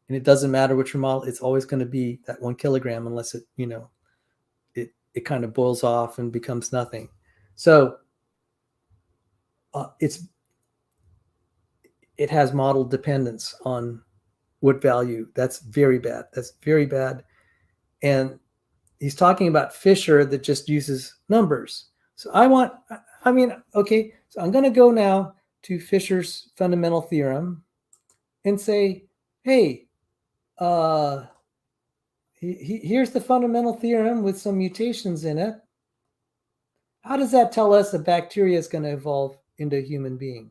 Speaker 1: and it doesn't matter what your model, it's always going to be that 1 kilogram unless it, it kind of boils off and becomes nothing. So it has model dependence on what value. That's very bad. That's very bad. And he's talking about Fisher that just uses numbers. So okay, so I'm going to go now to Fisher's fundamental theorem and say, hey, here's the fundamental theorem with some mutations in it. How does that tell us a bacteria is going to evolve into a human being?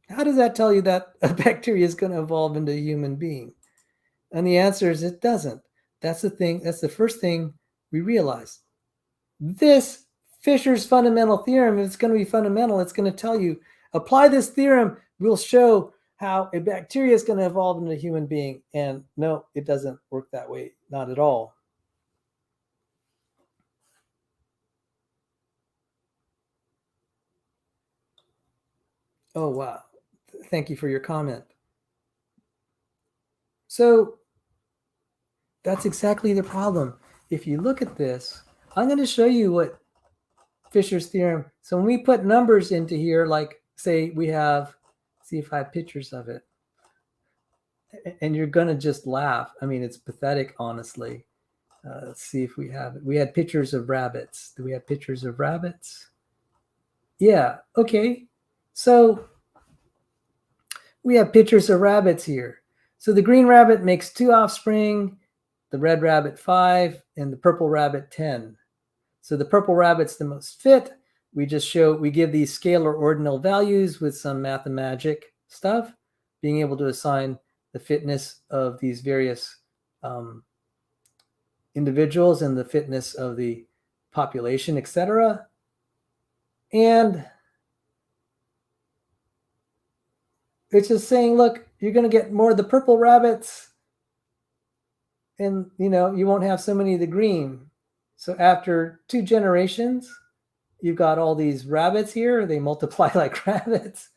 Speaker 1: How does that tell you that a bacteria is going to evolve into a human being? And the answer is it doesn't. That's the thing. That's the first thing we realize. This Fisher's fundamental theorem, if it's going to be fundamental, it's going to tell you, apply this theorem, we'll show how a bacteria is going to evolve into a human being. And no, it doesn't work that way. Not at all. Oh, wow. Thank you for your comment. So that's exactly the problem. If you look at this, I'm going to show you what Fisher's theorem. So when we put numbers into here, like say we have, see if I have pictures of it. And you're going to just laugh. I mean, it's pathetic, honestly. Let's see if we have it. We had pictures of rabbits. Do we have pictures of rabbits? Yeah. Okay. So we have pictures of rabbits here. So the green rabbit makes 2 offspring, the red rabbit 5, and the purple rabbit 10. So the purple rabbit's the most fit. We give these scalar ordinal values with some mathemagic stuff, being able to assign the fitness of these various individuals and the fitness of the population, etc. And it's just saying, look, you're going to get more of the purple rabbits, and you won't have so many of the green. So after 2 generations, you've got all these rabbits here. They multiply like rabbits.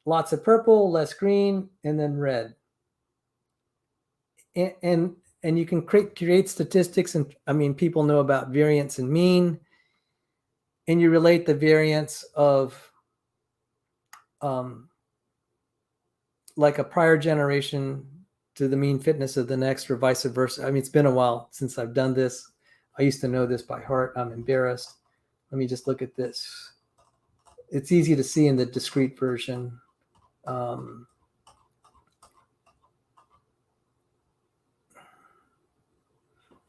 Speaker 1: Lots of purple, less green, and then red. And you can create statistics, and I mean, people know about variance and mean, and you relate the variance of like a prior generation to the mean fitness of the next, or vice versa. I mean, it's been a while since I've done this. I used to know this by heart. I'm embarrassed. Let me just look at this. It's easy to see in the discrete version.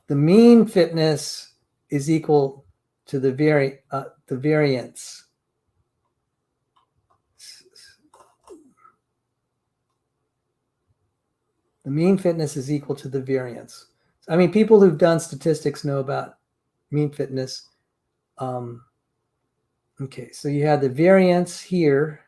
Speaker 1: The mean fitness is equal to the variance. The mean fitness is equal to the variance. I mean, people who've done statistics know about mean fitness. Okay, so you have the variance here.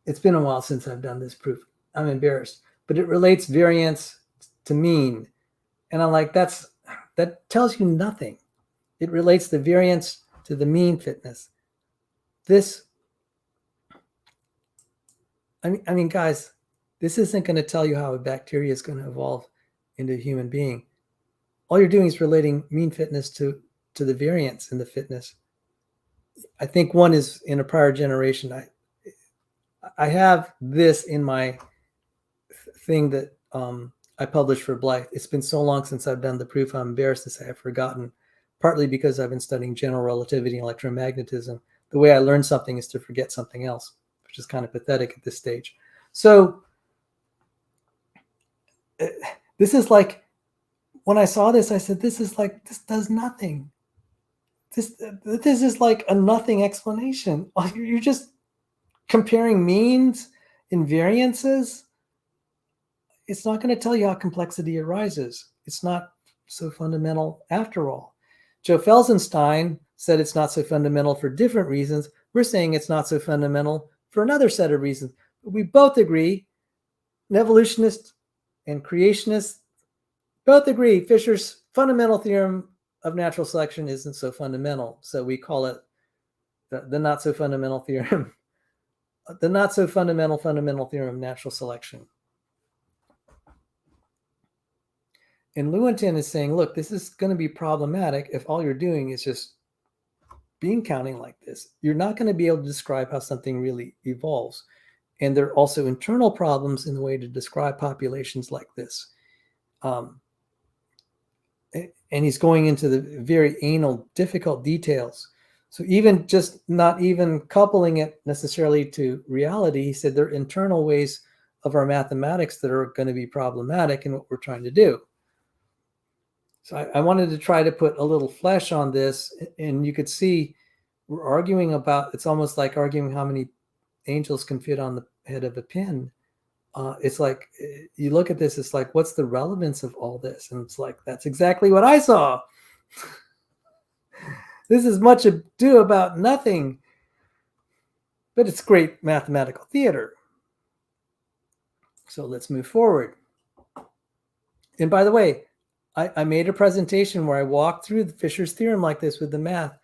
Speaker 1: It's been a while since I've done this proof. I'm embarrassed, but it relates variance to mean. And I'm like, that tells you nothing. It relates the variance to the mean fitness. I mean, guys, this isn't going to tell you how a bacteria is going to evolve into a human being. All you're doing is relating mean fitness to the variance in the fitness. I think one is in a prior generation. I have this in my thing that I published for Blythe. It's been so long since I've done the proof, I'm embarrassed to say I've forgotten, partly because I've been studying general relativity and electromagnetism. The way I learn something is to forget something else, which is kind of pathetic at this stage. So this is like, when I saw this, I said, this does nothing. This is like a nothing explanation. You're just comparing means and variances. It's not going to tell you how complexity arises. It's not so fundamental after all. Joe Felsenstein said it's not so fundamental for different reasons. We're saying it's not so fundamental for another set of reasons. But we both agree, an evolutionist and creationist both agree Fisher's fundamental theorem of natural selection isn't so fundamental. So we call it the not so fundamental theorem, the not so fundamental theorem of natural selection. And Lewontin is saying, look, this is going to be problematic if all you're doing is just bean counting like this. You're not going to be able to describe how something really evolves. And there are also internal problems in the way to describe populations like this. And he's going into the very anal, difficult details. So even just not even coupling it necessarily to reality, he said there are internal ways of our mathematics that are going to be problematic in what we're trying to do. So I wanted to try to put a little flesh on this, and you could see we're arguing about, it's almost like arguing how many angels can fit on the head of a pin. It's like, you look at this, it's like, what's the relevance of all this? And it's like, that's exactly what I saw. This is much ado about nothing, but it's great mathematical theater. So let's move forward. And by the way, I made a presentation where I walked through the Fisher's theorem like this with the math,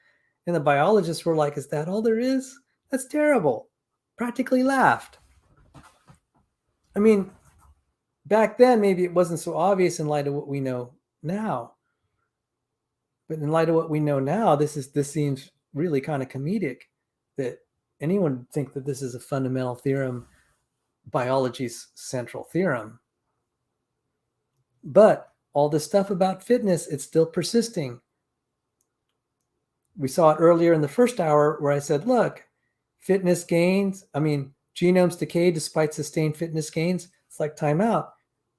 Speaker 1: and the biologists were like, is that all there is? That's terrible. Practically laughed. I mean, back then, maybe it wasn't so obvious in light of what we know now. But in light of what we know now, this seems really kind of comedic that anyone would think that this is a fundamental theorem, biology's central theorem. But all this stuff about fitness, it's still persisting. We saw it earlier in the first hour where I said, look, fitness gains, genomes decay despite sustained fitness gains. It's like time out.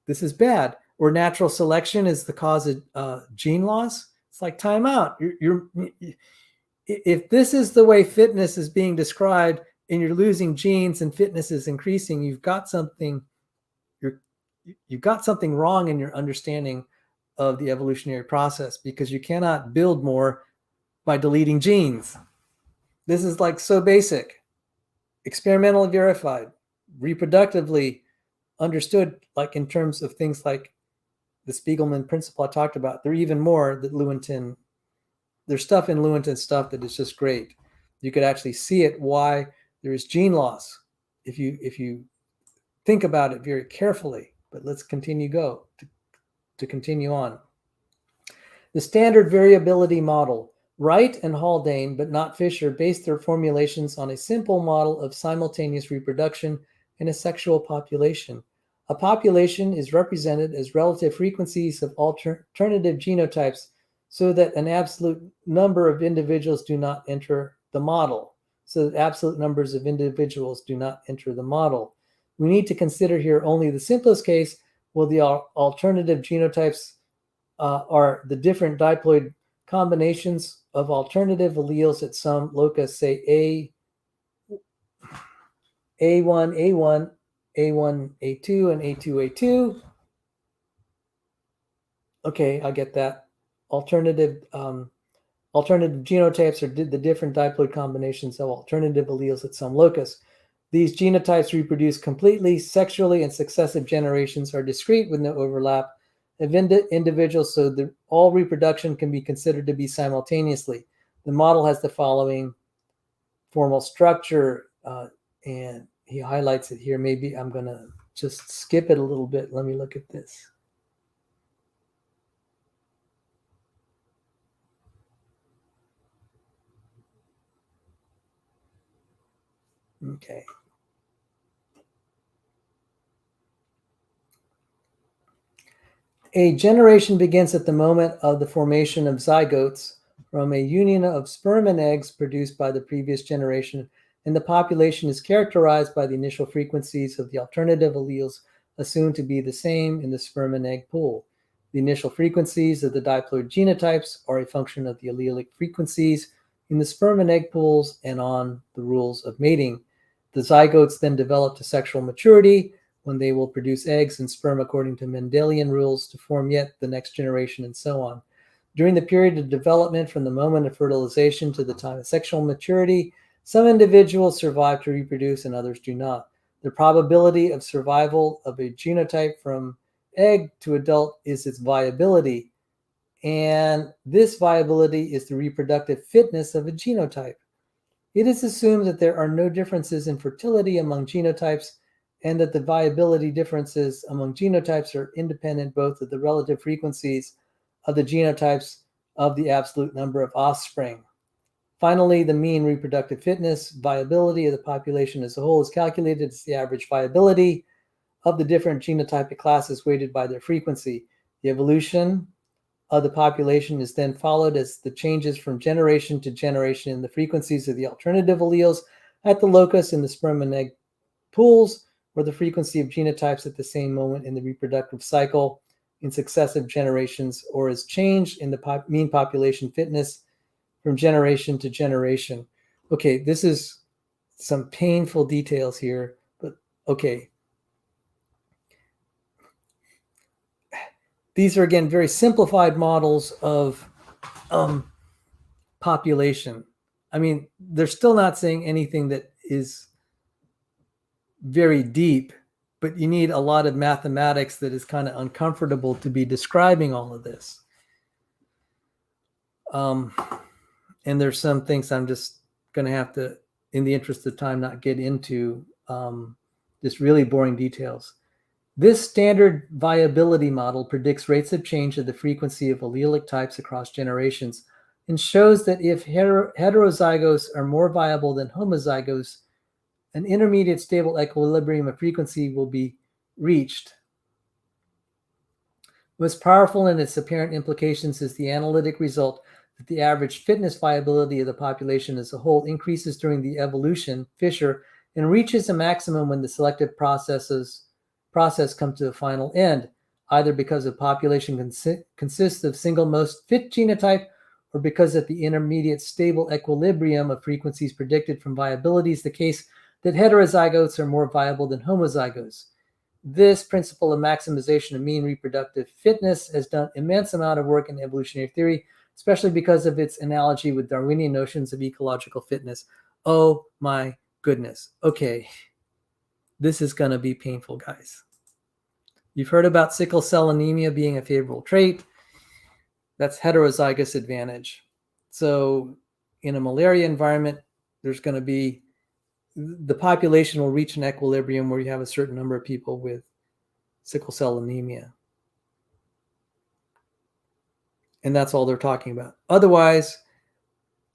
Speaker 1: This is bad. Or natural selection is the cause of gene loss. It's like time out. If this is the way fitness is being described and you're losing genes and fitness is increasing, you've got something wrong in your understanding of the evolutionary process, because you cannot build more by deleting genes. This is like so basic, experimentally verified, reproductively understood, like in terms of things like the Spiegelman principle I talked about, there are even more that Lewontin, there's stuff in Lewontin's stuff that is just great. You could actually see it, why there is gene loss if you think about it very carefully. But let's continue to continue on. The standard variability model. Wright and Haldane, but not Fisher, based their formulations on a simple model of simultaneous reproduction in a sexual population. A population is represented as relative frequencies of alternative genotypes so that an absolute number of individuals do not enter the model. So that absolute numbers of individuals do not enter the model. We need to consider here only the simplest case, where the alternative genotypes are the different diploid combinations of alternative alleles at some locus, say A1, A1, A2, and A2, A2. Okay, I get that. Alternative genotypes are the different diploid combinations of alternative alleles at some locus. These genotypes reproduce completely, sexually, and successive generations are discrete with no overlap of individuals, so that all reproduction can be considered to be simultaneously. The model has the following formal structure, and he highlights it here. Maybe I'm going to just skip it a little bit. Let me look at this. Okay. A generation begins at the moment of the formation of zygotes from a union of sperm and eggs produced by the previous generation, and the population is characterized by the initial frequencies of the alternative alleles assumed to be the same in the sperm and egg pool. The initial frequencies of the diploid genotypes are a function of the allelic frequencies in the sperm and egg pools and on the rules of mating. The zygotes then develop to sexual maturity, when they will produce eggs and sperm according to Mendelian rules to form yet the next generation, and so on. During the period of development from the moment of fertilization to the time of sexual maturity, some individuals survive to reproduce and others do not. The probability of survival of a genotype from egg to adult is its viability, and this viability is the reproductive fitness of a genotype. It is assumed that there are no differences in fertility among genotypes, and that the viability differences among genotypes are independent both of the relative frequencies of the genotypes of the absolute number of offspring. Finally, the mean reproductive fitness viability of the population as a whole is calculated as the average viability of the different genotypic classes weighted by their frequency. The evolution of the population is then followed as the changes from generation to generation in the frequencies of the alternative alleles at the locus in the sperm and egg pools, or the frequency of genotypes at the same moment in the reproductive cycle in successive generations, or is changed in the mean population fitness from generation to generation. Okay, this is some painful details here, but okay. These are, again, very simplified models of population. I mean, they're still not saying anything that is very deep, but you need a lot of mathematics that is kind of uncomfortable to be describing all of this. And there's some things I'm just going to have to, in the interest of time, not get into just really boring details. This standard viability model predicts rates of change of the frequency of allelic types across generations and shows that if heterozygotes are more viable than homozygotes, an intermediate stable equilibrium of frequency will be reached. Most powerful in its apparent implications is the analytic result that the average fitness viability of the population as a whole increases during the evolution, Fisher, and reaches a maximum when the selective process comes to a final end, either because the population consists of single most fit genotype, or because at the intermediate stable equilibrium of frequencies predicted from viability is the case that heterozygotes are more viable than homozygotes. This principle of maximization of mean reproductive fitness has done immense amount of work in evolutionary theory, especially because of its analogy with Darwinian notions of ecological fitness. Oh my goodness. Okay, this is going to be painful, guys. You've heard about sickle cell anemia being a favorable trait. That's heterozygous advantage. So in a malaria environment, there's going to be, the population will reach an equilibrium where you have a certain number of people with sickle cell anemia. And that's all they're talking about. Otherwise,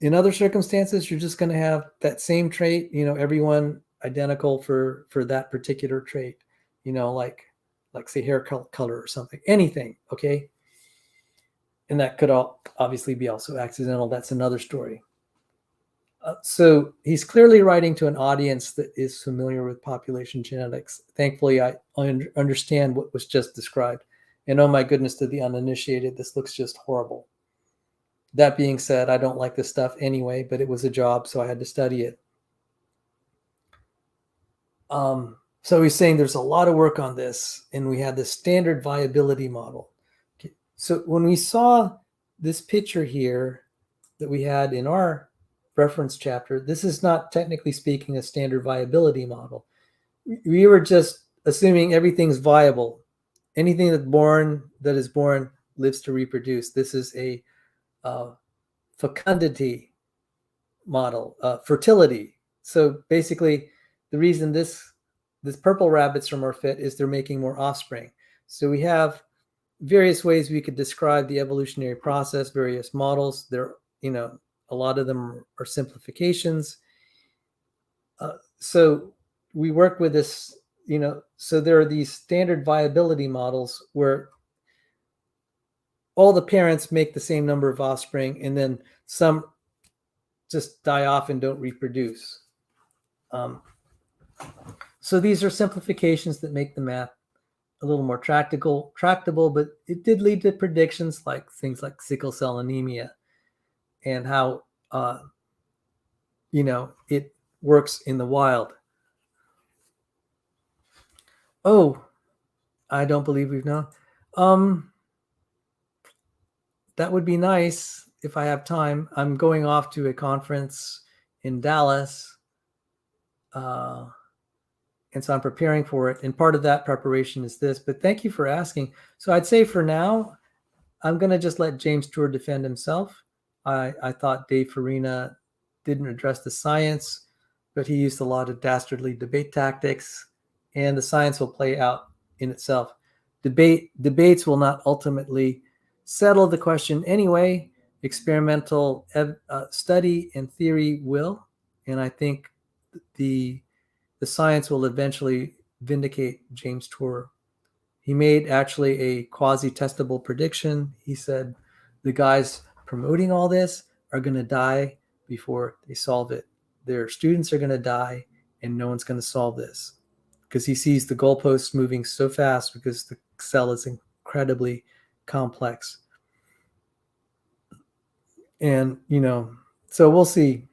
Speaker 1: in other circumstances, you're just going to have that same trait, everyone identical for that particular trait, like say hair color or something, anything. Okay. And that could obviously be also accidental. That's another story. So he's clearly writing to an audience that is familiar with population genetics. Thankfully, I understand what was just described. And oh my goodness, to the uninitiated, this looks just horrible. That being said, I don't like this stuff anyway, but it was a job, so I had to study it. So he's saying there's a lot of work on this, and we had this standard viability model. Okay. So when we saw this picture here that we had in our reference chapter, this is not technically speaking a standard viability model. We were just assuming everything's viable. Anything that is born lives to reproduce. This is a fecundity model, fertility. So basically, the reason this purple rabbits are more fit is they're making more offspring. So we have various ways we could describe the evolutionary process, various models. There, a lot of them are simplifications. So we work with this, so there are these standard viability models where all the parents make the same number of offspring, and then some just die off and don't reproduce. So these are simplifications that make the math a little more tractable, but it did lead to predictions like things like sickle cell anemia and how, it works in the wild. Oh, I don't believe we've known. That would be nice if I have time. I'm going off to a conference in Dallas. And so I'm preparing for it. And part of that preparation is this. But thank you for asking. So I'd say for now, I'm going to just let James Tour defend himself. I thought Dave Farina didn't address the science, but he used a lot of dastardly debate tactics, and the science will play out in itself. Debates will not ultimately settle the question anyway. Experimental study and theory will, and I think the science will eventually vindicate James Tour. He made actually a quasi-testable prediction. He said the guys promoting all this are going to die before they solve it. Their students are going to die, and no one's going to solve this, because he sees the goalposts moving so fast because the cell is incredibly complex. And, so we'll see.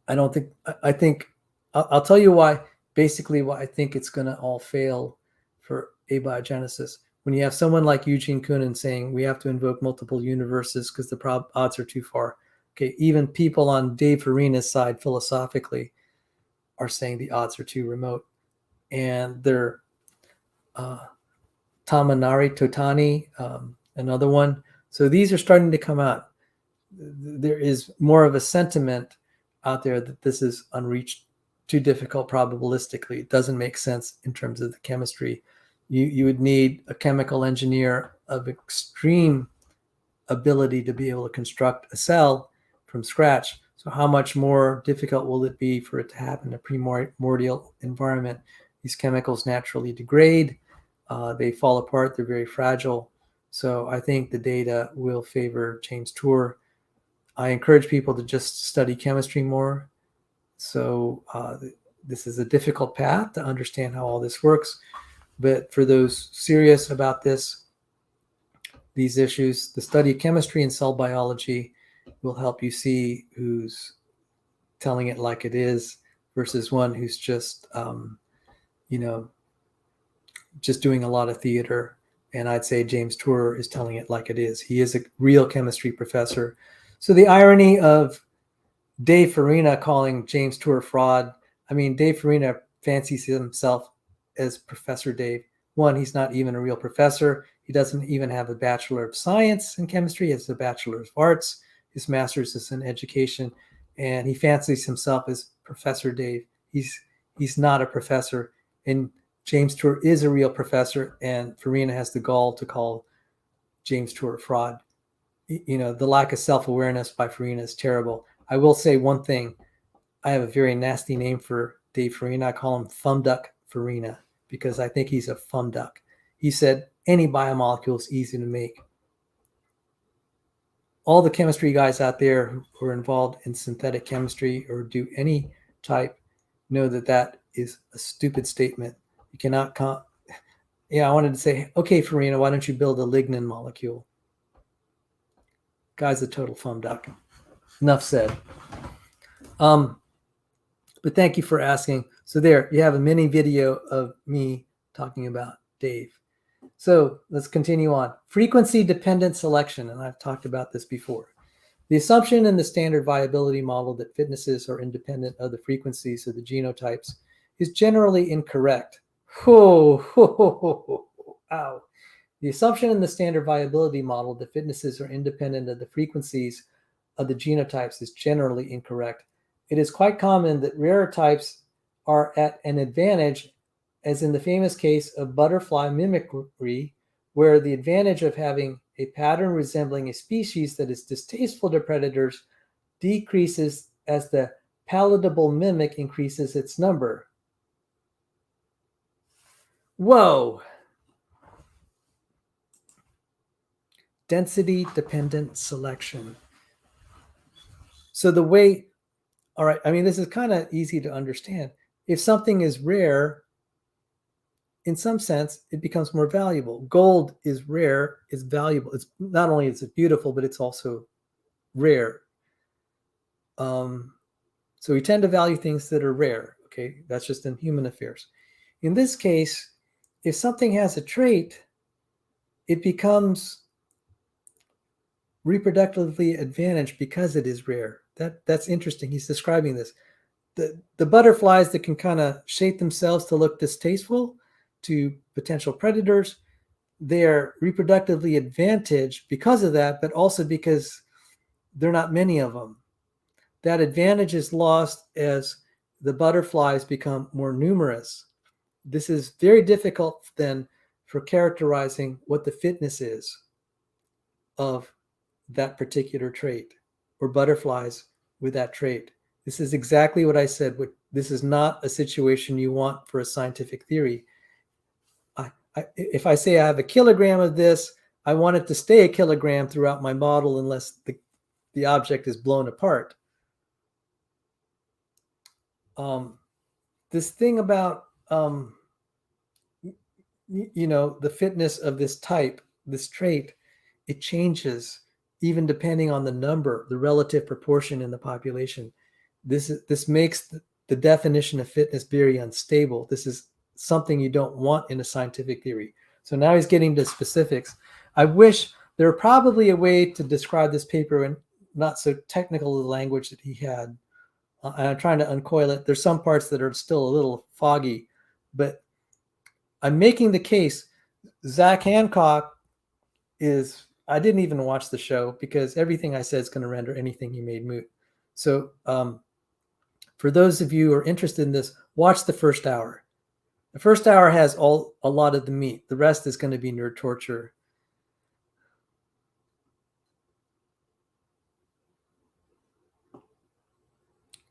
Speaker 1: I think I'll tell you why I think it's going to all fail for abiogenesis. When you have someone like Eugene Koonin saying we have to invoke multiple universes because the odds are too far. Okay, even people on Dave Farina's side philosophically are saying the odds are too remote. And they're Tamanari Totani, another one. So these are starting to come out. There is more of a sentiment out there that this is unreached, too difficult probabilistically. It doesn't make sense in terms of the chemistry. You would need a chemical engineer of extreme ability to be able to construct a cell from scratch. So how much more difficult will it be for it to happen in a primordial environment? These chemicals naturally degrade. They fall apart. They're very fragile. So I think the data will favor James Tour. I encourage people to just study chemistry more. So this is a difficult path to understand how all this works. But for those serious about these issues, the study of chemistry and cell biology will help you see who's telling it like it is versus one who's just, just doing a lot of theater. And I'd say James Tour is telling it like it is. He is a real chemistry professor. So the irony of Dave Farina calling James Tour fraud. I mean, Dave Farina fancies himself as Professor Dave. One, he's not even a real professor. He doesn't even have a Bachelor of Science in chemistry. He has a Bachelor of Arts. His master's is in education, and he fancies himself as Professor Dave. He's not a professor, and James Tour is a real professor, and Farina has the gall to call James Tour a fraud. You know, the lack of self-awareness by Farina is terrible. I will say one thing. I have a very nasty name for Dave Farina. I call him Fumduck Farina because I think he's a fumduck. He said any biomolecule is easy to make. All the chemistry guys out there who are involved in synthetic chemistry or do any type know that that is a stupid statement. You cannot I wanted to say, okay, Farina, why don't you build a lignin molecule? Guy's a total fumduck. Enough said. But thank you for asking. So there, you have a mini video of me talking about Dave. So let's continue on. Frequency-dependent selection, and I've talked about this before. The assumption in the standard viability model that fitnesses are independent of the frequencies of the genotypes is generally incorrect. Ow. The assumption in the standard viability model that fitnesses are independent of the frequencies of the genotypes is generally incorrect. It is quite common that rarer types are at an advantage, as in the famous case of butterfly mimicry, where the advantage of having a pattern resembling a species that is distasteful to predators decreases as the palatable mimic increases its number. Whoa! Density-dependent selection. So the way, all right, I mean, this is kind of easy to understand. If something is rare, in some sense, it becomes more valuable. Gold is rare, it's valuable. It's not only is it beautiful, but it's also rare. So we tend to value things that are rare. Okay, that's just in human affairs. In this case, if something has a trait, it becomes reproductively advantaged because it is rare. That's interesting. He's describing this. The butterflies that can kind of shape themselves to look distasteful to potential predators, they're reproductively advantaged because of that, but also because there are not many of them. That advantage is lost as the butterflies become more numerous. This is very difficult then for characterizing what the fitness is of that particular trait or butterflies with that trait. This is exactly what I said. This is not a situation you want for a scientific theory. If I say I have a kilogram of this, I want it to stay a kilogram throughout my model unless the object is blown apart. This thing about, the fitness of this type, this trait, it changes even depending on the number, the relative proportion in the population. This makes the definition of fitness very unstable. This is something you don't want in a scientific theory. So now he's getting to specifics. I wish there were probably a way to describe this paper in not so technical the language that he had. I'm trying to uncoil it. There's some parts that are still a little foggy, but I'm making the case. Zach Hancock is, I didn't even watch the show because everything I said is going to render anything he made moot. So for those of you who are interested in this, watch the first hour. The first hour has a lot of the meat. The rest is going to be nerd torture.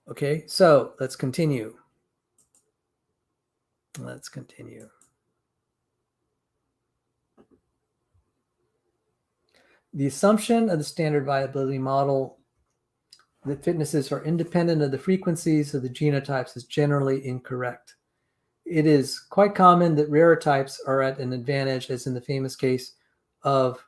Speaker 1: Okay, so let's continue. Let's continue. The assumption of the standard viability model that fitnesses are independent of the frequencies of the genotypes is generally incorrect. It is quite common that rarer types are at an advantage, as in the famous case of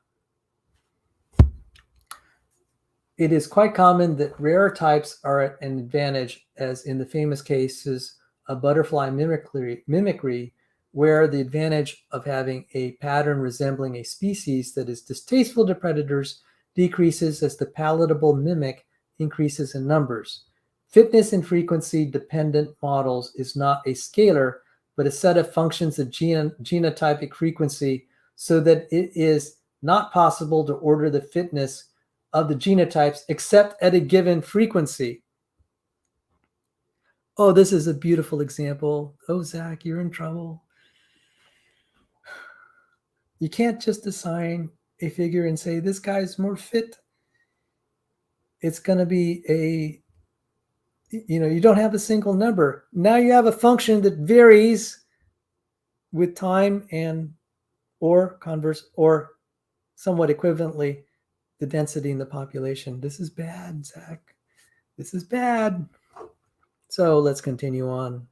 Speaker 1: It is quite common that rarer types are at an advantage, as in the famous cases of butterfly mimicry, where the advantage of having a pattern resembling a species that is distasteful to predators decreases as the palatable mimic increases in numbers. Fitness and frequency dependent models is not a scalar, but a set of functions of genotypic frequency so that it is not possible to order the fitness of the genotypes except at a given frequency. Oh, this is a beautiful example. Oh, Zach, you're in trouble. You can't just assign a figure and say, this guy's more fit. It's going to be you don't have a single number. Now you have a function that varies with time or somewhat equivalently, the density in the population. This is bad, Zach. This is bad. So let's continue on.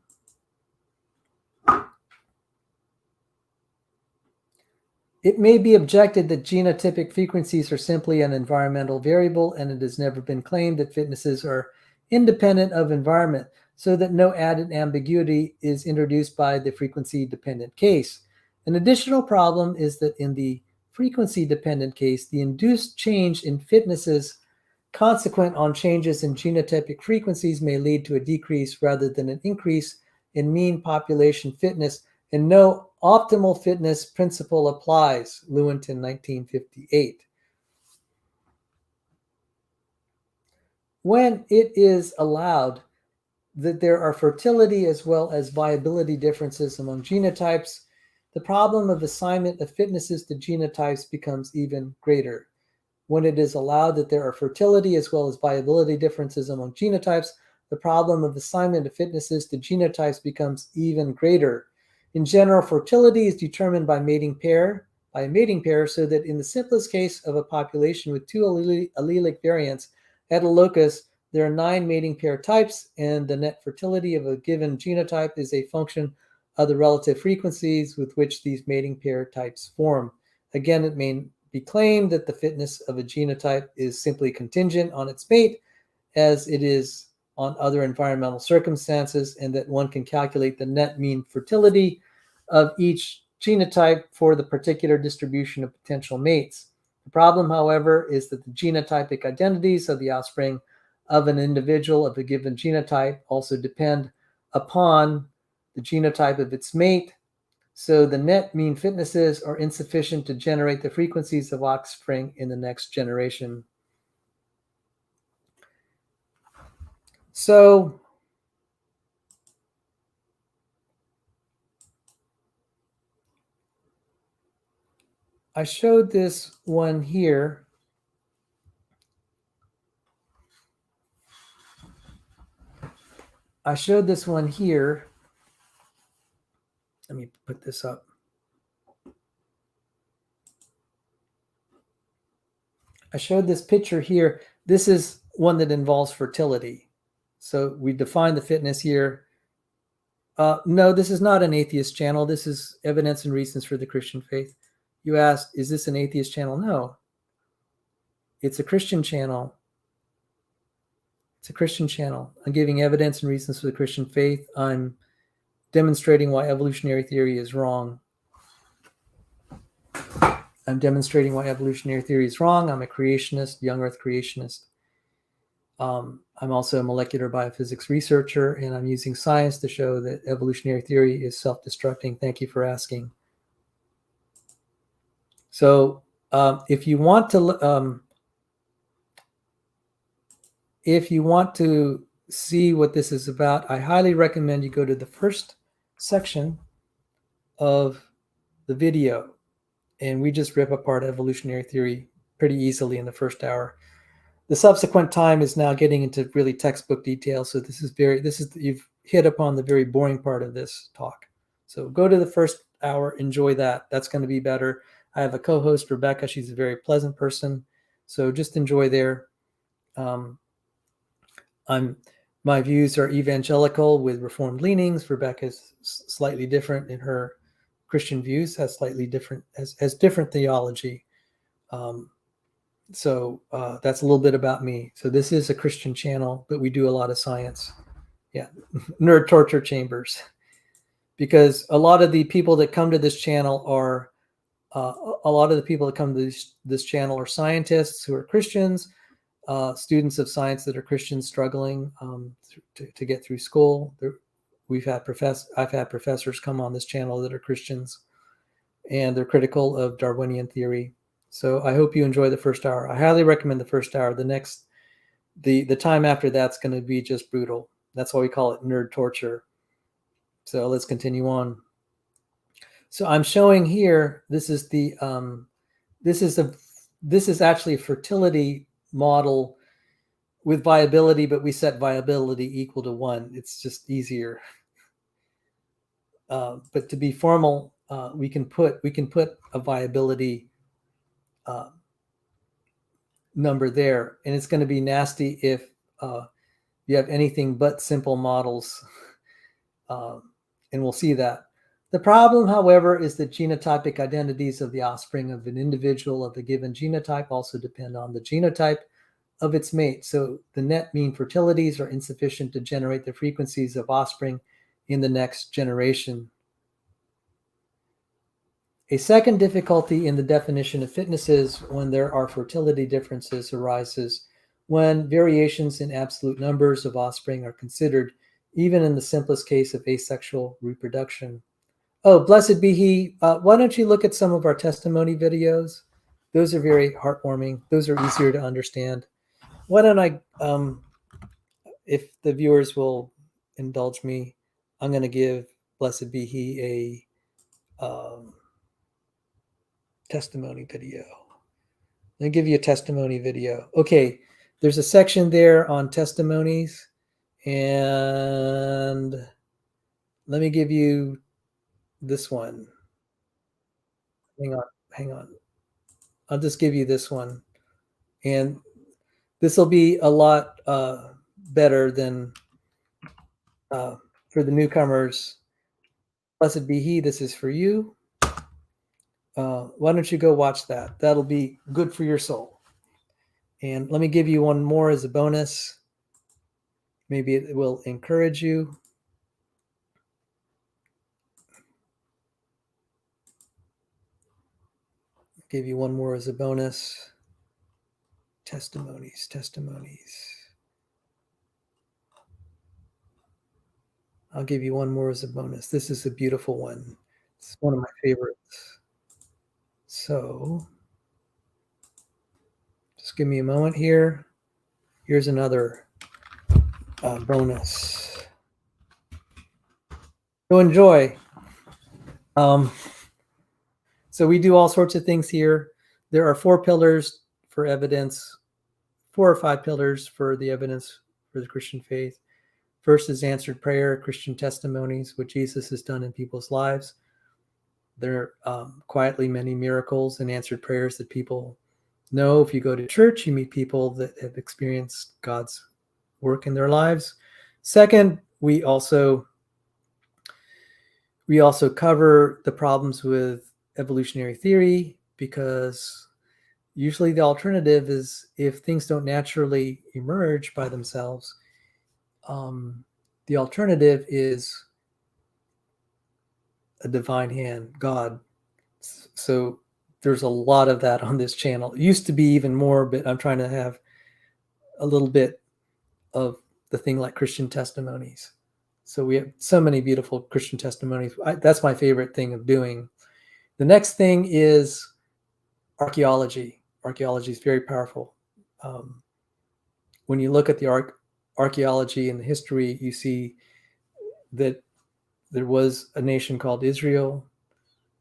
Speaker 1: It may be objected that genotypic frequencies are simply an environmental variable, and it has never been claimed that fitnesses are independent of environment, so that no added ambiguity is introduced by the frequency-dependent case. An additional problem is that in the frequency-dependent case, the induced change in fitnesses consequent on changes in genotypic frequencies may lead to a decrease rather than an increase in mean population fitness, and no optimal fitness principle applies. Lewontin, 1958. When it is allowed that there are fertility as well as viability differences among genotypes, the problem of assignment of fitnesses to genotypes becomes even greater. When it is allowed that there are fertility as well as viability differences among genotypes, the problem of assignment of fitnesses to genotypes becomes even greater. In general, fertility is determined by a mating pair, so that in the simplest case of a population with two allelic variants at a locus, there are 9 mating pair types, and the net fertility of a given genotype is a function of the relative frequencies with which these mating pair types form. Again, it may be claimed that the fitness of a genotype is simply contingent on its mate, as it is on other environmental circumstances, and that one can calculate the net mean fertility of each genotype for the particular distribution of potential mates. The problem, however, is that the genotypic identities of the offspring of an individual of a given genotype also depend upon the genotype of its mate, so the net mean fitnesses are insufficient to generate the frequencies of offspring in the next generation. So I showed this one here. Let me put this up. I showed this picture here. This is one that involves fertility. So we define the fitness here. No, this is not an atheist channel. This is evidence and reasons for the Christian faith. You asked, is this an atheist channel? No. It's a Christian channel. It's a Christian channel. I'm giving evidence and reasons for the Christian faith. I'm demonstrating why evolutionary theory is wrong. I'm a creationist, young earth creationist. I'm also a molecular biophysics researcher, and I'm using science to show that evolutionary theory is self-destructing. Thank you for asking. So if you want to see what this is about, I highly recommend you go to the first section of the video, and we just rip apart evolutionary theory pretty easily in the first hour. The subsequent time is now getting into really textbook detail, so you've hit upon the very boring part of this talk. So go to the first hour, enjoy that. That's going to be better. I have a co-host, Rebecca. She's a very pleasant person, so just enjoy there. My views are evangelical with Reformed leanings. Rebecca's slightly different in her Christian views, has different theology. So that's a little bit about me. So this is a Christian channel, but we do a lot of science. Yeah, nerd torture chambers. Because a lot of the people that come to this channel are scientists who are Christians, students of science that are Christians struggling to get through school. I've had professors come on this channel that are Christians, and they're critical of Darwinian theory. So I hope you enjoy the first hour. I highly recommend the first hour. The time after that's going to be just brutal. That's why we call it nerd torture. So let's continue on. So I'm showing here, this is actually a fertility model with viability, but we set viability equal to 1. It's just easier. But to be formal, we can put a viability number there, and it's going to be nasty if you have anything but simple models, and we'll see that. The problem, however, is that genotypic identities of the offspring of an individual of a given genotype also depend on the genotype of its mate. So the net mean fertilities are insufficient to generate the frequencies of offspring in the next generation. A second difficulty in the definition of fitness is when there are fertility differences arises when variations in absolute numbers of offspring are considered, even in the simplest case of asexual reproduction. Oh, blessed be he. Why don't you look at some of our testimony videos? Those are very heartwarming. Those are easier to understand. Why don't I, if the viewers will indulge me, I'm going to give blessed be he a testimony video. Let me give you a testimony video. Okay, there's a section there on testimonies, and let me give you this one. Hang on. I'll just give you this one, and this will be a lot better than for the newcomers. Blessed be he. This is for you. Why don't you go watch that? That'll be good for your soul. And let me give you one more as a bonus. Maybe it will encourage you. Give you one more as a bonus. Testimonies. I'll give you one more as a bonus. This is a beautiful one. It's one of my favorites. So just give me a moment here. Here's another bonus. So enjoy. So we do all sorts of things here. There are 4 pillars for evidence, 4 or 5 pillars for the evidence for the Christian faith. First is answered prayer, Christian testimonies, what Jesus has done in people's lives. There are quietly many miracles and answered prayers that people know. If you go to church, you meet people that have experienced God's work in their lives. Second, we also cover the problems with evolutionary theory, because usually the alternative is if things don't naturally emerge by themselves, the alternative is a divine hand, God. So there's a lot of that on this channel. It used to be even more, but I'm trying to have a little bit of the thing like Christian testimonies. So we have so many beautiful Christian testimonies. That's my favorite thing of doing. The next thing is archaeology. Archaeology is very powerful. When you look at the archaeology and the history, you see that there was a nation called Israel,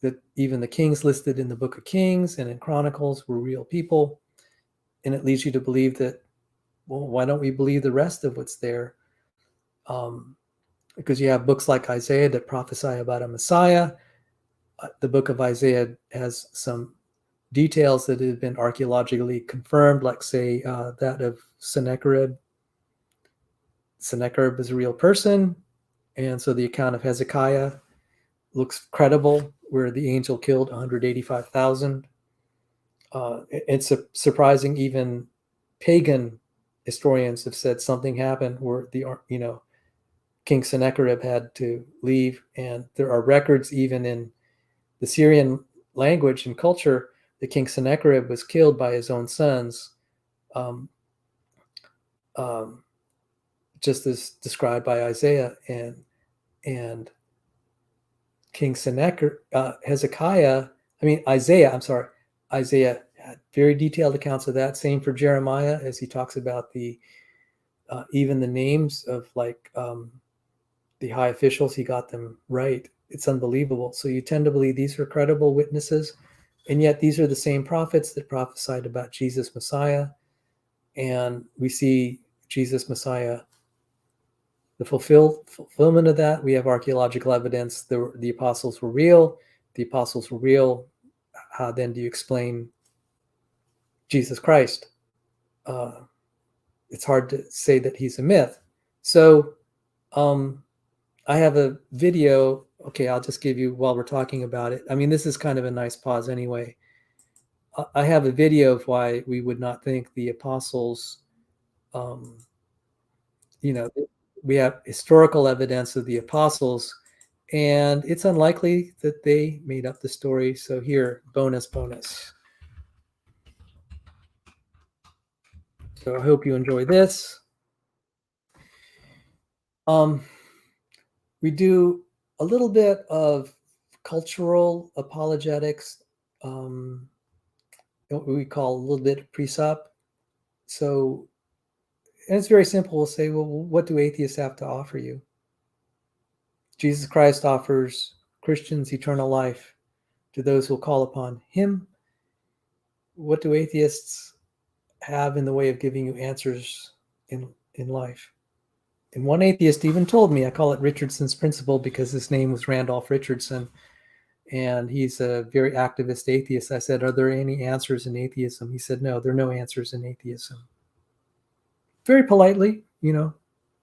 Speaker 1: that even the kings listed in the Book of Kings and in Chronicles were real people. And it leads you to believe that, well, why don't we believe the rest of what's there? Because you have books like Isaiah that prophesy about a Messiah. The book of Isaiah has some details that have been archaeologically confirmed, like, say, that of Sennacherib. Sennacherib is a real person, and so the account of Hezekiah looks credible, where the angel killed 185,000. It's surprising. Even pagan historians have said something happened where King Sennacherib had to leave, and there are records even in the Syrian language and culture that King Sennacherib was killed by his own sons, just as described by Isaiah. And And King Sennacherib, Isaiah had very detailed accounts of that. Same for Jeremiah, as he talks about the even the names of the high officials, he got them right. It's unbelievable. So you tend to believe these are credible witnesses, and yet these are the same prophets that prophesied about Jesus Messiah. And we see Jesus Messiah, the fulfillment of that. We have archaeological evidence. The apostles were real. The apostles were real. How then do you explain Jesus Christ? It's hard to say that he's a myth. So I have a video. Okay, I'll just give you while we're talking about it. I mean, this is kind of a nice pause anyway. I have a video of why we would not think the apostles, we have historical evidence of the apostles, and it's unlikely that they made up the story. So here, bonus. So I hope you enjoy this. We do a little bit of cultural apologetics, what we call a little bit of pre-sup. So, and it's very simple. We'll say, well, what do atheists have to offer you? Jesus Christ offers Christians eternal life to those who will call upon him. What do atheists have in the way of giving you answers in life? And one atheist even told me, I call it Richardson's principle because his name was Randolph Richardson, and he's a very activist atheist. I said, are there any answers in atheism? He said, no, there are no answers in atheism. Very politely,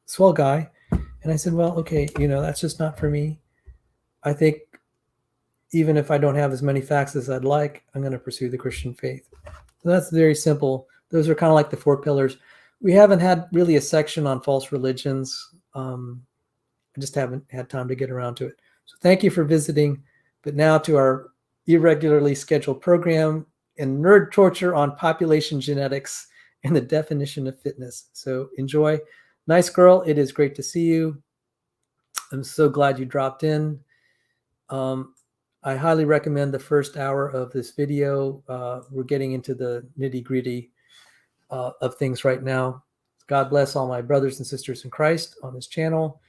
Speaker 1: swell guy. And I said, well, okay, that's just not for me. I think even if I don't have as many facts as I'd like, I'm going to pursue the Christian faith. So that's very simple. Those are kind of like the 4 pillars. We haven't had really a section on false religions. I just haven't had time to get around to it. So thank you for visiting. But now to our irregularly scheduled program and nerd torture on population genetics and the definition of fitness. So enjoy. Nice girl. It is great to see you. I'm so glad you dropped in. I highly recommend the first hour of this video. We're getting into the nitty-gritty of things right now. God bless all my brothers and sisters in Christ on this channel.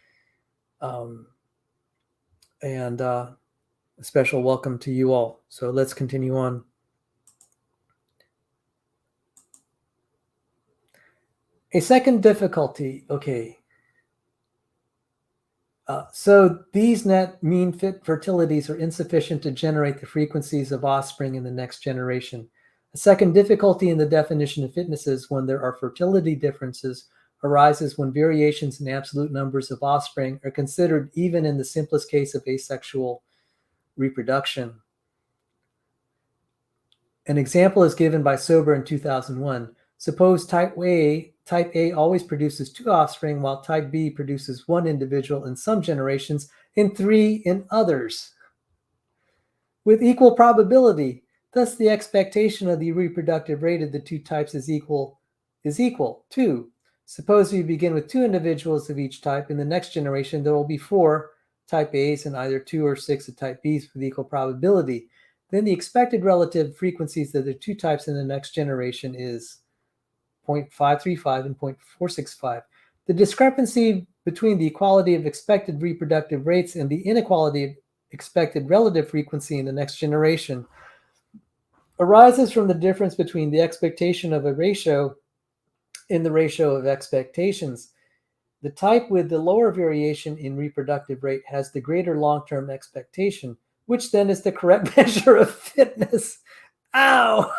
Speaker 1: And a special welcome to you all. So let's continue on. A second difficulty, okay. So these net mean fertilities are insufficient to generate the frequencies of offspring in the next generation. A second difficulty in the definition of fitnesses when there are fertility differences arises when variations in absolute numbers of offspring are considered even in the simplest case of asexual reproduction. An example is given by Sober in 2001. Suppose type A always produces 2 offspring, while type B produces 1 individual in some generations and 3 in others, with equal probability. Thus, the expectation of the reproductive rate of the 2 types is equal 2. Suppose we begin with 2 individuals of each type. In the next generation, there will be 4 type A's and either 2 or 6 of type B's with equal probability. Then the expected relative frequencies of the 2 types in the next generation is 0.535 and 0.465. The discrepancy between the equality of expected reproductive rates and the inequality of expected relative frequency in the next generation arises from the difference between the expectation of a ratio and the ratio of expectations. The type with the lower variation in reproductive rate has the greater long-term expectation, which then is the correct measure of fitness. Ow!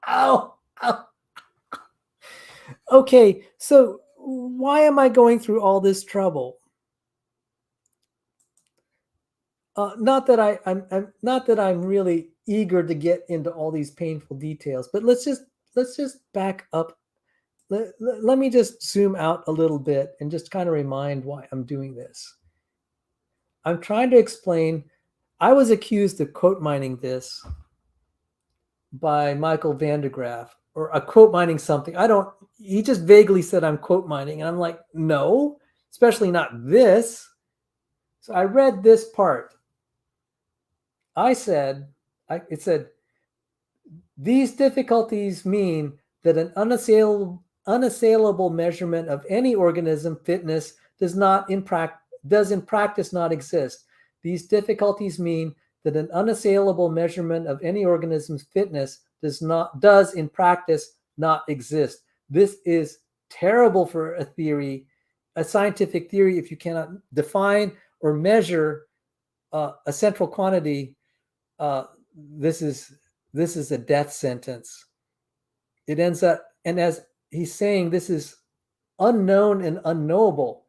Speaker 1: Ow! Ow! Okay, so why am I going through all this trouble? Not that I'm really eager to get into all these painful details, but let's just back up. Let me just zoom out a little bit and just kind of remind why I'm doing this. I'm trying to explain. I was accused of quote mining this by Michael van der Graaf, or a quote mining something. He just vaguely said I'm quote mining, and I'm like, no, especially not this. So I read this part. It said, these difficulties mean that an unassailable measurement of any organism fitness does in practice not exist. These difficulties mean that an unassailable measurement of any organism's fitness does in practice not exist. This is terrible for a theory, a scientific theory, if you cannot define or measure a central quantity. This is a death sentence. It ends up, and as he's saying, this is unknown and unknowable.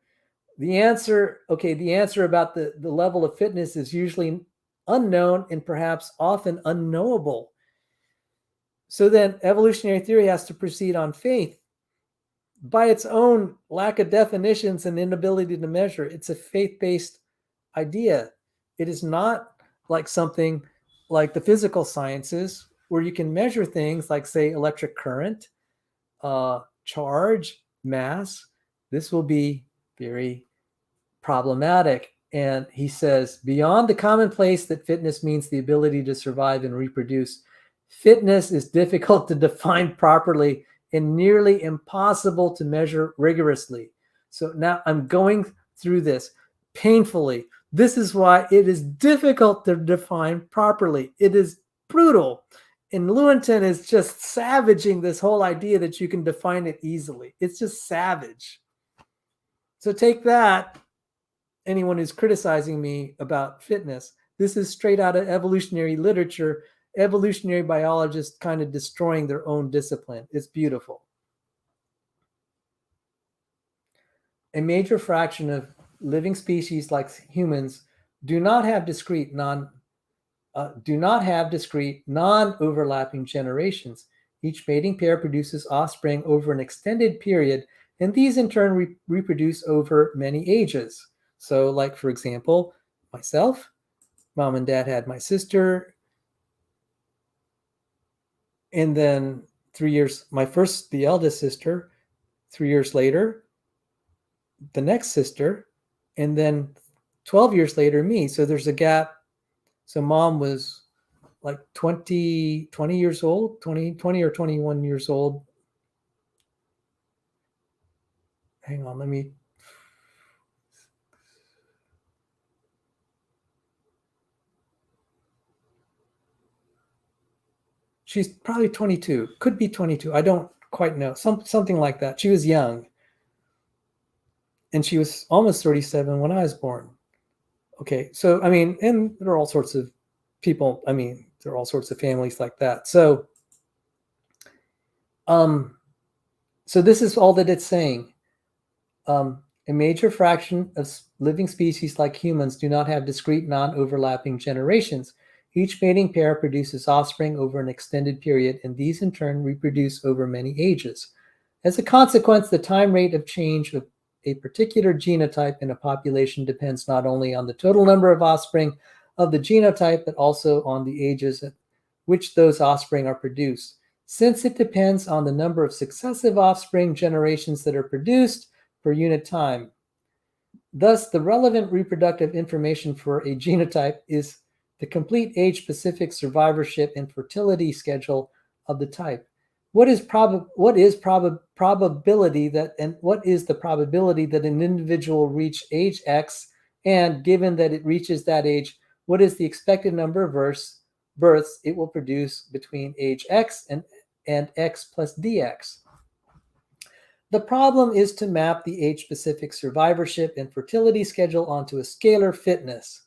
Speaker 1: The answer about the level of fitness is usually unknown and perhaps often unknowable. So then evolutionary theory has to proceed on faith. By its own lack of definitions and inability to measure, it's a faith-based idea. It is not like something like the physical sciences, where you can measure things like, say, electric current, charge, mass. This will be very problematic. And he says, beyond the commonplace that fitness means the ability to survive and reproduce, fitness is difficult to define properly and nearly impossible to measure rigorously. So now I'm going through this painfully. This is why it is difficult to define properly. It is brutal. And Lewontin is just savaging this whole idea that you can define it easily. It's just savage. So take that, anyone who's criticizing me about fitness. This is straight out of evolutionary literature, evolutionary biologists kind of destroying their own discipline. It's beautiful. A major fraction of living species like humans do not have discrete non-overlapping generations. Each mating pair produces offspring over an extended period, and these in turn reproduce over many ages. So, like, for example, myself, mom and dad had my sister, and then 3 years, the eldest sister, 3 years later, the next sister, and then 12 years later, me. So there's a gap. So mom was like 20 years old, 20 or 21 years old. Hang on, she's probably 22, could be 22. I don't quite know. Something like that. She was young. And she was almost 37 when I was born. Okay, so, I mean, and there are all sorts of people, there are all sorts of families like that. So, so this is all that it's saying. A major fraction of living species like humans do not have discrete non-overlapping generations. Each mating pair produces offspring over an extended period, and these in turn reproduce over many ages. As a consequence, the time rate of change of a particular genotype in a population depends not only on the total number of offspring of the genotype, but also on the ages at which those offspring are produced. Since it depends on the number of successive offspring generations that are produced per unit time. Thus, the relevant reproductive information for a genotype is the complete age-specific survivorship and fertility schedule of the type. What is the probability that an individual reach age X, and given that it reaches that age, what is the expected number of births it will produce between age X and X plus DX? The problem is to map the age-specific survivorship and fertility schedule onto a scalar fitness.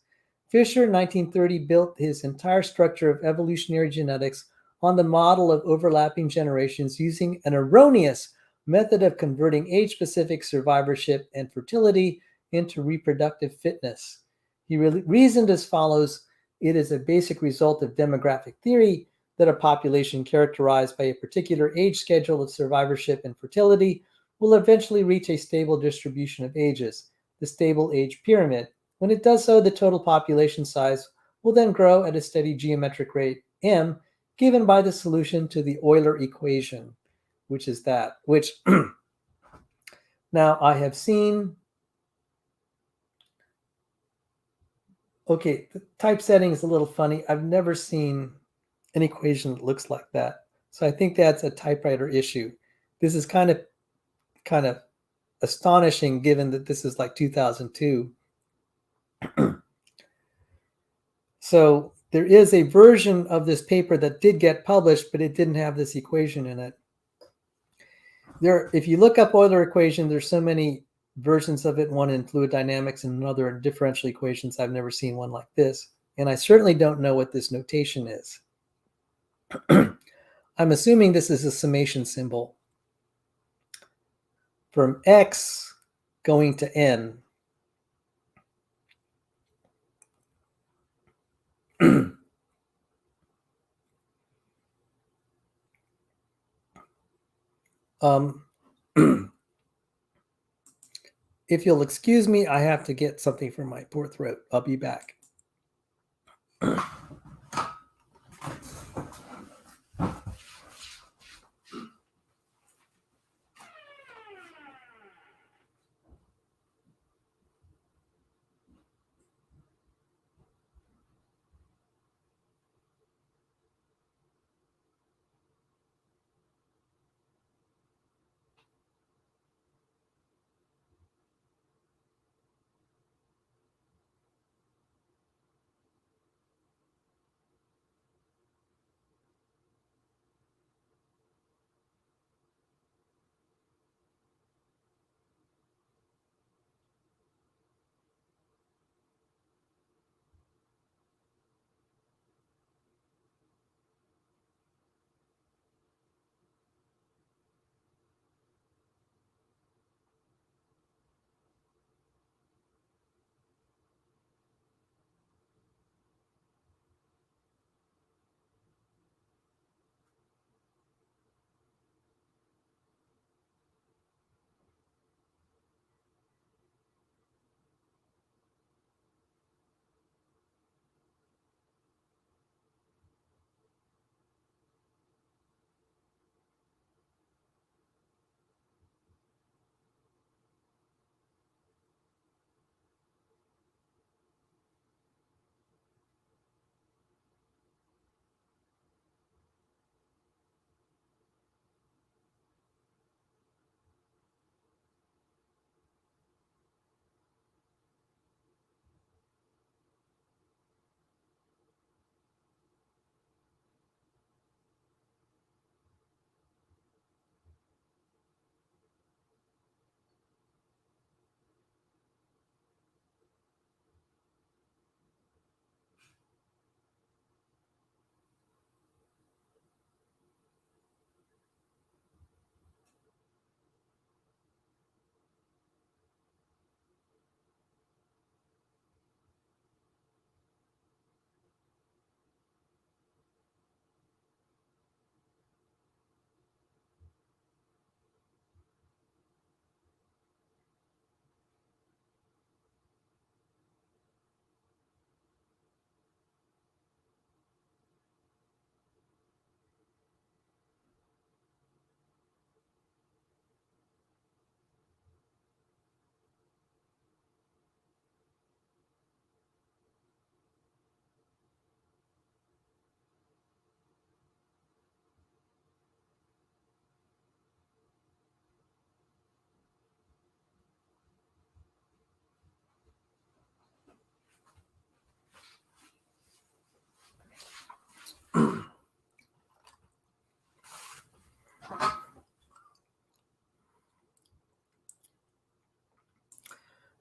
Speaker 1: Fisher, 1930, built his entire structure of evolutionary genetics on the model of overlapping generations using an erroneous method of converting age-specific survivorship and fertility into reproductive fitness. He reasoned as follows: it is a basic result of demographic theory that a population characterized by a particular age schedule of survivorship and fertility will eventually reach a stable distribution of ages, the stable age pyramid. When it does so, the total population size will then grow at a steady geometric rate, m, given by the solution to the Euler equation, which now I have seen Okay, the typesetting is a little funny. I've never seen an equation that looks like that. So I think that's a typewriter issue. This is kind of astonishing given that this is like 2002. So there is a version of this paper that did get published, but it didn't have this equation in it. If you look up Euler equation, there's so many versions of it, one in fluid dynamics and another in differential equations. I've never seen one like this. And I certainly don't know what this notation is. I'm assuming this is a summation symbol from x going to n. If you'll excuse me, I have to get something for my poor throat. I'll be back.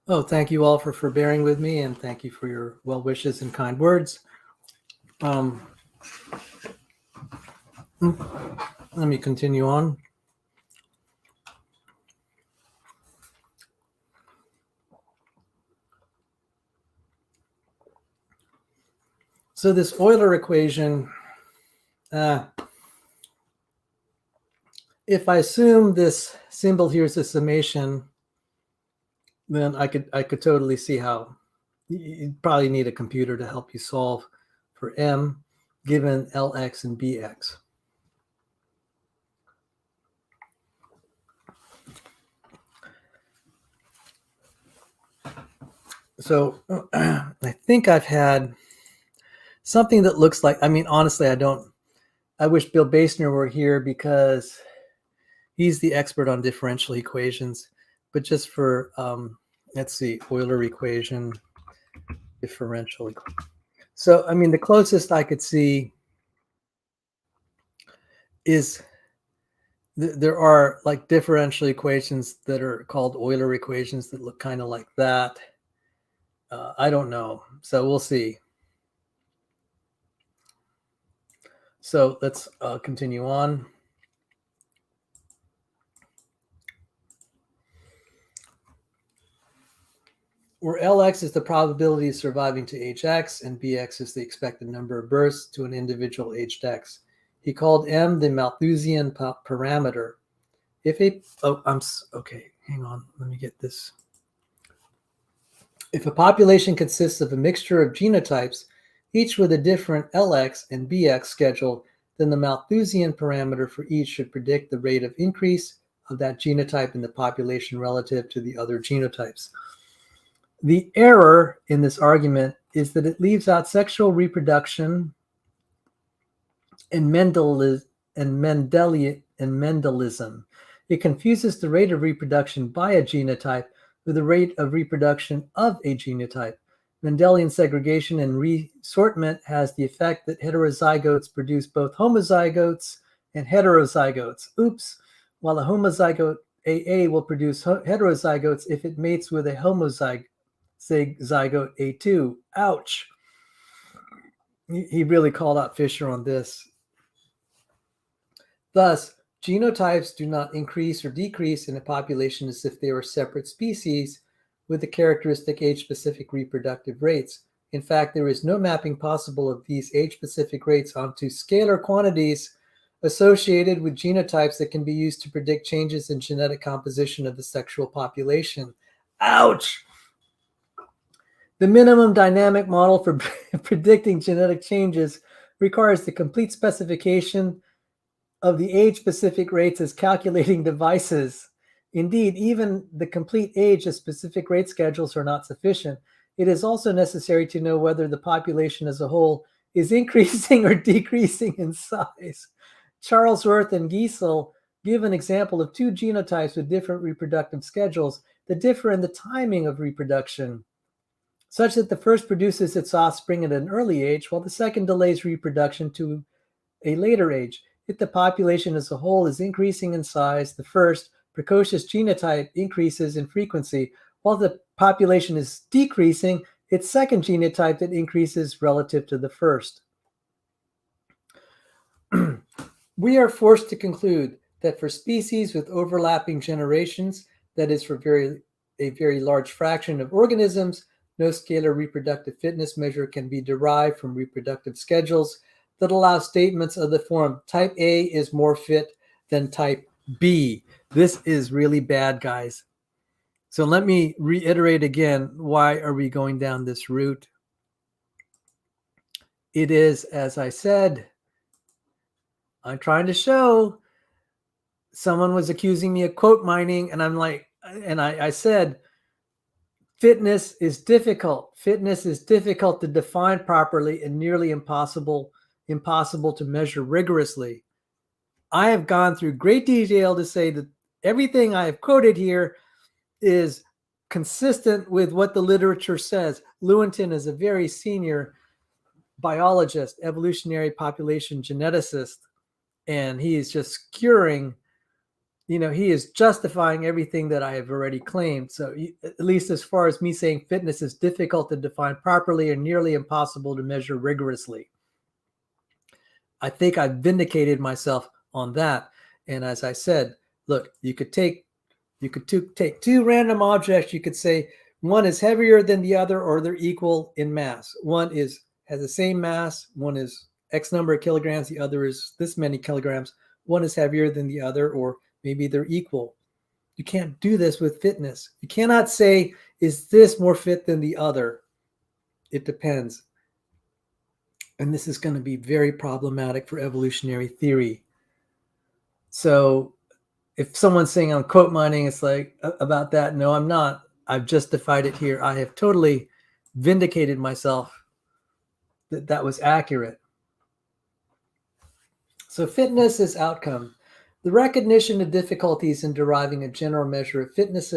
Speaker 1: Oh, thank you all for bearing with me, and thank you for your well wishes and kind words. Let me continue on. So this Euler equation, if I assume this symbol here is a summation, then I could totally see how you'd probably need a computer to help you solve for m given Lx and Bx. So I think I've had something that looks like, I mean, honestly, I wish Bill Basner were here because he's the expert on differential equations. But just for, let's see, Euler equation, differential equation. So, I mean, the closest I could see is there are like differential equations that are called Euler equations that look kind of like that. I don't know. So we'll see. So let's continue on. Where Lx is the probability of surviving to hx and bx is the expected number of births to an individual aged x. He called m the Malthusian parameter. Okay, hang on, let me get this. If a population consists of a mixture of genotypes, each with a different Lx and Bx schedule, then the Malthusian parameter for each should predict the rate of increase of that genotype in the population relative to the other genotypes. The error in this argument is that it leaves out sexual reproduction and Mendelism. It confuses the rate of reproduction by a genotype with the rate of reproduction of a genotype. Mendelian segregation and resortment has the effect that heterozygotes produce both homozygotes and heterozygotes. Oops, while a homozygote AA will produce heterozygotes if it mates with a homozygote A2. Ouch. He really called out Fisher on this. Thus, genotypes do not increase or decrease in a population as if they were separate species with the characteristic age-specific reproductive rates. In fact, there is no mapping possible of these age-specific rates onto scalar quantities associated with genotypes that can be used to predict changes in genetic composition of the sexual population. Ouch! The minimum dynamic model for predicting genetic changes requires the complete specification of the age-specific rates as calculating devices. Indeed, even the complete age of specific rate schedules are not sufficient. It is also necessary to know whether the population as a whole is increasing or decreasing in size. Charles Wirth and Giesel give an example of two genotypes with different reproductive schedules that differ in the timing of reproduction, such that the first produces its offspring at an early age, while the second delays reproduction to a later age. If the population as a whole is increasing in size, the first precocious genotype increases in frequency, while the population is decreasing, its second genotype that increases relative to the first. We are forced to conclude that for species with overlapping generations, that is for a very large fraction of organisms, no scalar reproductive fitness measure can be derived from reproductive schedules that allow statements of the form type A is more fit than type B. This is really bad, guys. So let me reiterate again, why are we going down this route? It is, as I said, I'm trying to show. Someone was accusing me of quote mining, and I'm like, and I said, fitness is difficult. Fitness is difficult to define properly and nearly impossible to measure rigorously. I have gone through great detail to say that everything I have quoted here is consistent with what the literature says. Lewontin is a very senior biologist, evolutionary population geneticist, and he is just skewering, he is justifying everything that I have already claimed. So at least as far as me saying fitness is difficult to define properly and nearly impossible to measure rigorously, I think I've vindicated myself on that. And as I said, look, you could take two random objects. You could say one is heavier than the other, or they're equal in mass. One has the same mass. One is X number of kilograms. The other is this many kilograms. One is heavier than the other, or maybe they're equal. You can't do this with fitness. You cannot say, is this more fit than the other? It depends. And this is going to be very problematic for evolutionary theory. So if someone's saying I'm quote mining, it's like about that. No, I'm not. I've justified it here. I have totally vindicated myself that that was accurate. So fitness is outcome. The recognition of difficulties in deriving a general measure of fitness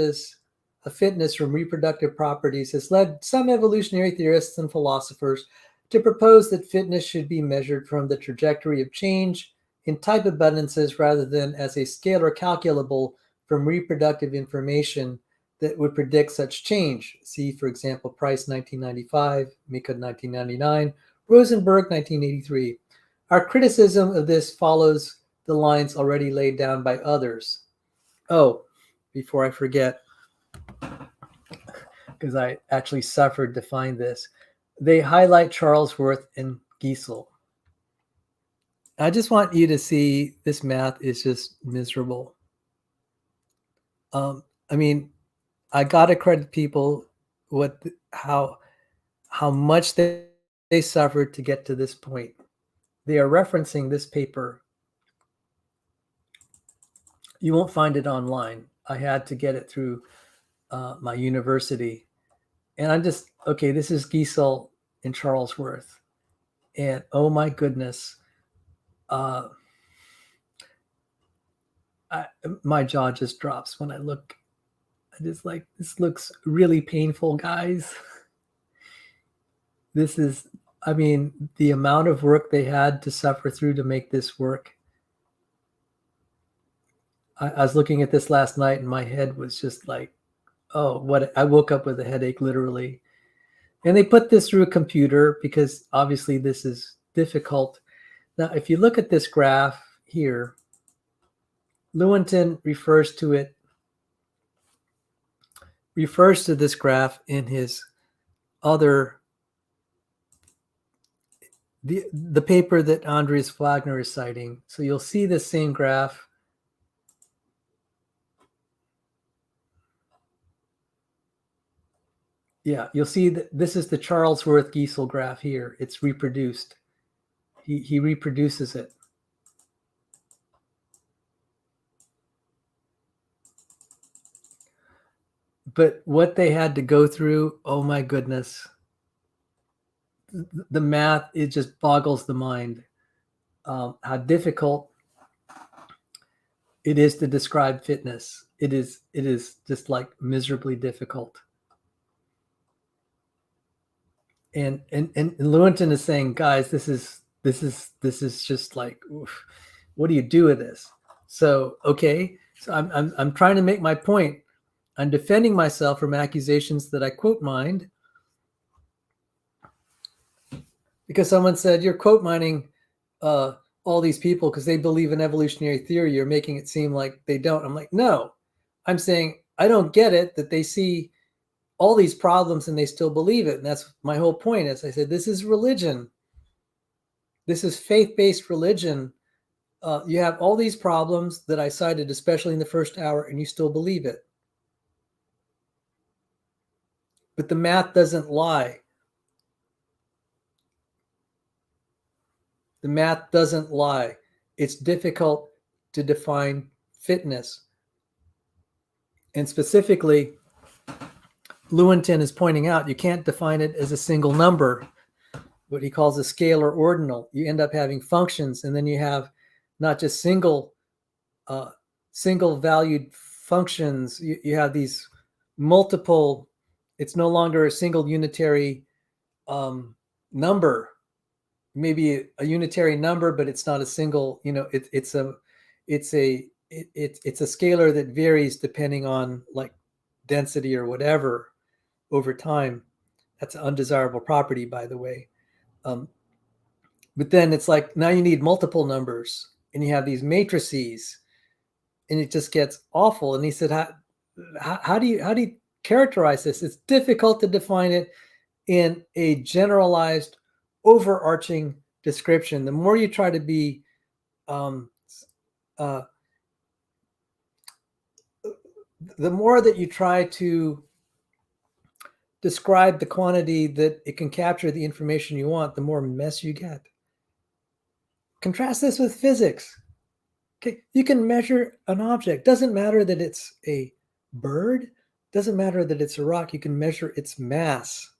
Speaker 1: from reproductive properties has led some evolutionary theorists and philosophers to propose that fitness should be measured from the trajectory of change in type abundances rather than as a scalar calculable from reproductive information that would predict such change. See, for example, Price 1995, Mika 1999, Rosenberg 1983. Our criticism of this follows the lines already laid down by others. Oh, before I forget, because I actually suffered to find this, they highlight Charlesworth and Giesel. I just want you to see this math is just miserable. I mean, I gotta credit people how much they suffered to get to this point. They are referencing this paper. You won't find it online. I had to get it through my university. And I'm just, okay, this is Giesel and Charlesworth. And oh my goodness, my jaw just drops when I look. I just like, this looks really painful, guys. This is, I mean, the amount of work they had to suffer through to make this work. I was looking at this last night and my head was just like, oh, what, I woke up with a headache, literally. And they put this through a computer because obviously this is difficult. Now, if you look at this graph here, Lewontin refers to this graph in his other, the paper that Andreas Wagner is citing. So you'll see the same graph. Yeah, you'll see that this is the Charlesworth-Giesel graph here. It's reproduced. He reproduces it. But what they had to go through, oh my goodness. The math, it just boggles the mind. How difficult it is to describe fitness. It is just like miserably difficult. And Lewontin is saying, guys, this is just like, oof, what do you do with this? So okay, so I'm trying to make my point. I'm defending myself from accusations that I quote mined because someone said you're quote mining all these people because they believe in evolutionary theory. You're making it seem like they don't. I'm like, no, I'm saying I don't get it that they see all these problems and they still believe it. And that's my whole point. As I said, this is religion. This is faith-based religion. You have all these problems that I cited, especially in the first hour, and you still believe it. But the math doesn't lie. The math doesn't lie. It's difficult to define fitness. And specifically, Lewontin is pointing out you can't define it as a single number, what he calls a scalar ordinal. You end up having functions, and then you have not just single valued functions. You have these multiple. It's no longer a single unitary number. Maybe a unitary number, but it's not a single. It's a scalar that varies depending on like density or whatever over time. That's an undesirable property, by the way. But then it's like now you need multiple numbers, and you have these matrices, and it just gets awful. And he said, how do you characterize this? It's difficult to define it in a generalized, overarching description. The more you try to be the more that you try to describe the quantity that it can capture the information you want, the more mess you get. Contrast this with physics. Okay, you can measure an object. Doesn't matter that it's a bird. Doesn't matter that it's a rock. You can measure its mass.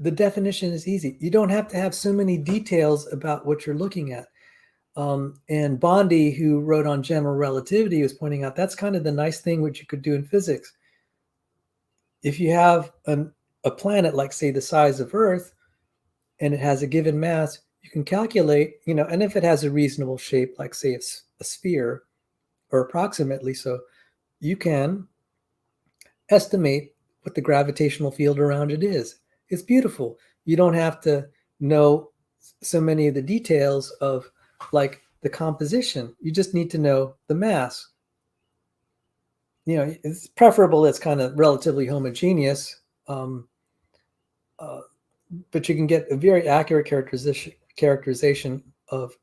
Speaker 1: the definition is easy. You don't have to have so many details about what you're looking at. And Bondi, who wrote on general relativity, was pointing out that's kind of the nice thing which you could do in physics. If you have a planet like, say, the size of Earth, and it has a given mass, you can calculate, and if it has a reasonable shape, like, say, a sphere, or approximately so, you can estimate what the gravitational field around it is. It's beautiful. You don't have to know so many of the details of, like, the composition. You just need to know the mass. It's preferable it's kind of relatively homogeneous, but you can get a very accurate characterization of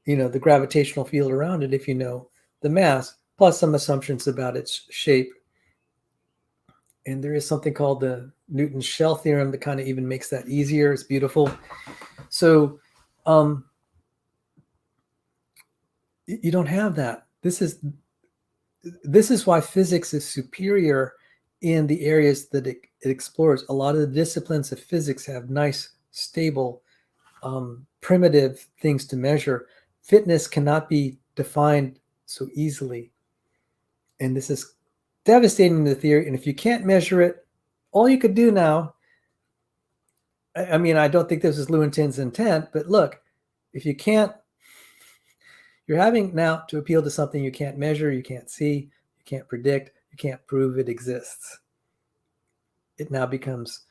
Speaker 1: the gravitational field around it if you know the mass, plus some assumptions about its shape. And there is something called the Newton's shell theorem that kind of even makes that easier. It's beautiful. So you don't have that. This is why physics is superior in the areas that it explores. A lot of the disciplines of physics have nice, stable, primitive things to measure. Fitness cannot be defined so easily. And this is devastating to the theory. And if you can't measure it, all you could do now, I mean, I don't think this is Lewontin's intent, but look, if you can't, you're having now to appeal to something you can't measure, you can't see, you can't predict, you can't prove it exists. It now becomes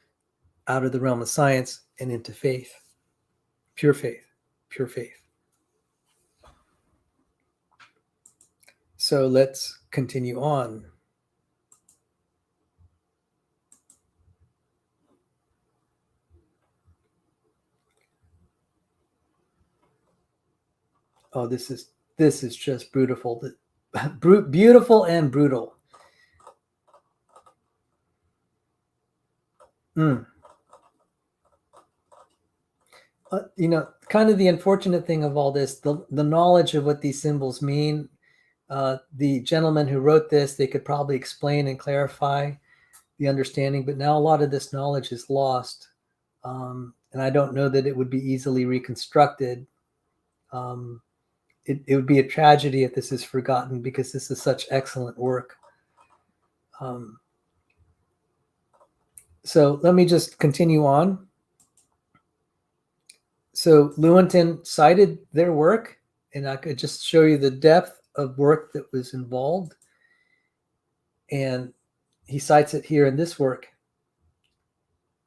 Speaker 1: out of the realm of science and into faith. Pure faith, pure faith. So let's continue on. Oh, this is just beautiful. Beautiful and brutal. Kind of the unfortunate thing of all this, the knowledge of what these symbols mean. The gentleman who wrote this, they could probably explain and clarify the understanding, but now a lot of this knowledge is lost. And I don't know that it would be easily reconstructed. It would be a tragedy if this is forgotten, because this is such excellent work. So let me just continue on. So Lewontin cited their work, and I could just show you the depth of work that was involved. And he cites it here in this work.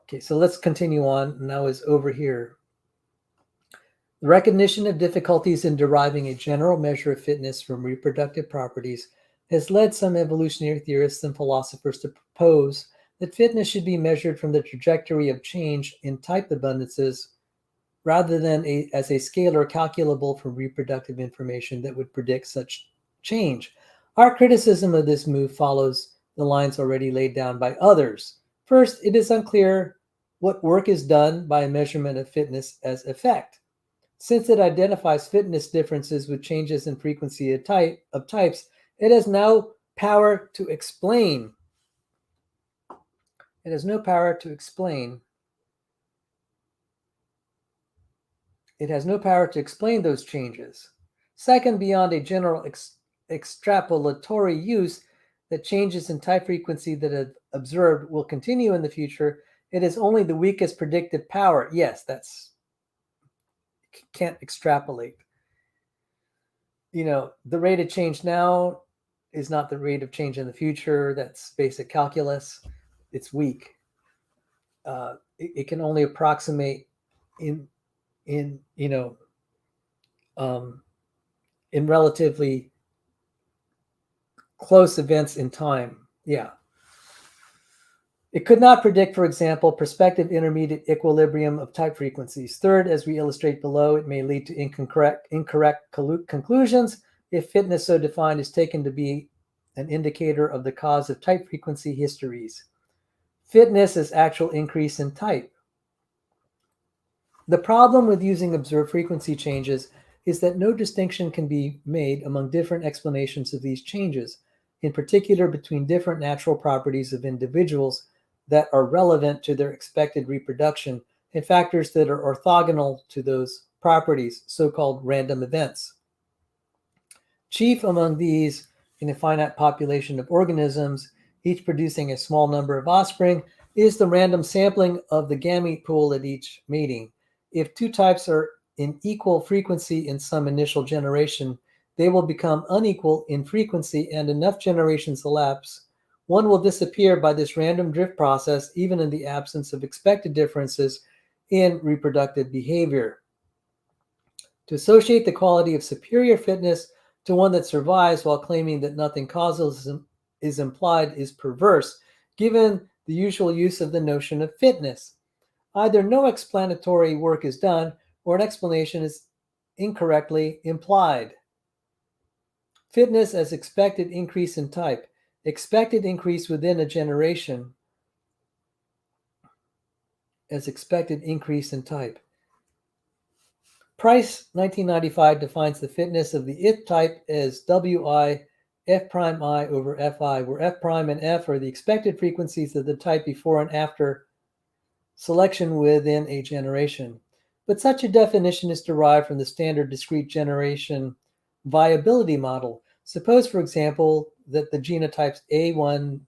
Speaker 1: Okay, so let's continue on. Now is over here. The recognition of difficulties in deriving a general measure of fitness from reproductive properties has led some evolutionary theorists and philosophers to propose that fitness should be measured from the trajectory of change in type abundances rather than as a scalar calculable from reproductive information that would predict such change. Our criticism of this move follows the lines already laid down by others. First, it is unclear what work is done by a measurement of fitness as effect. Since it identifies fitness differences with changes in frequency of types, it has no power to explain. It has no power to explain. It has no power to explain those changes. Second, beyond a general extrapolatory use that changes in type frequency that are observed will continue in the future, it is only the weakest predictive power. Yes, can't extrapolate. The rate of change now is not the rate of change in the future. That's basic calculus. It's weak. It can only approximate in relatively close events in time. Yeah. It could not predict, for example, prospective intermediate equilibrium of type frequencies. Third, as we illustrate below, it may lead to incorrect conclusions if fitness so defined is taken to be an indicator of the cause of type frequency histories. Fitness is actual increase in type. The problem with using observed frequency changes is that no distinction can be made among different explanations of these changes, in particular between different natural properties of individuals that are relevant to their expected reproduction and factors that are orthogonal to those properties, so-called random events. Chief among these, in a finite population of organisms, each producing a small number of offspring, is the random sampling of the gamete pool at each mating. If two types are in equal frequency in some initial generation, they will become unequal in frequency, and enough generations elapse. One will disappear by this random drift process, even in the absence of expected differences in reproductive behavior. To associate the quality of superior fitness to one that survives while claiming that nothing causal is implied is perverse, given the usual use of the notion of fitness. Either no explanatory work is done, or an explanation is incorrectly implied. Fitness as expected increase in type. Expected increase within a generation as expected increase in type. Price, 1995, defines the fitness of the if type as Wi f prime I over fi, where f prime and f are the expected frequencies of the type before and after selection within a generation. But such a definition is derived from the standard discrete generation viability model. Suppose, for example, that the genotypes A1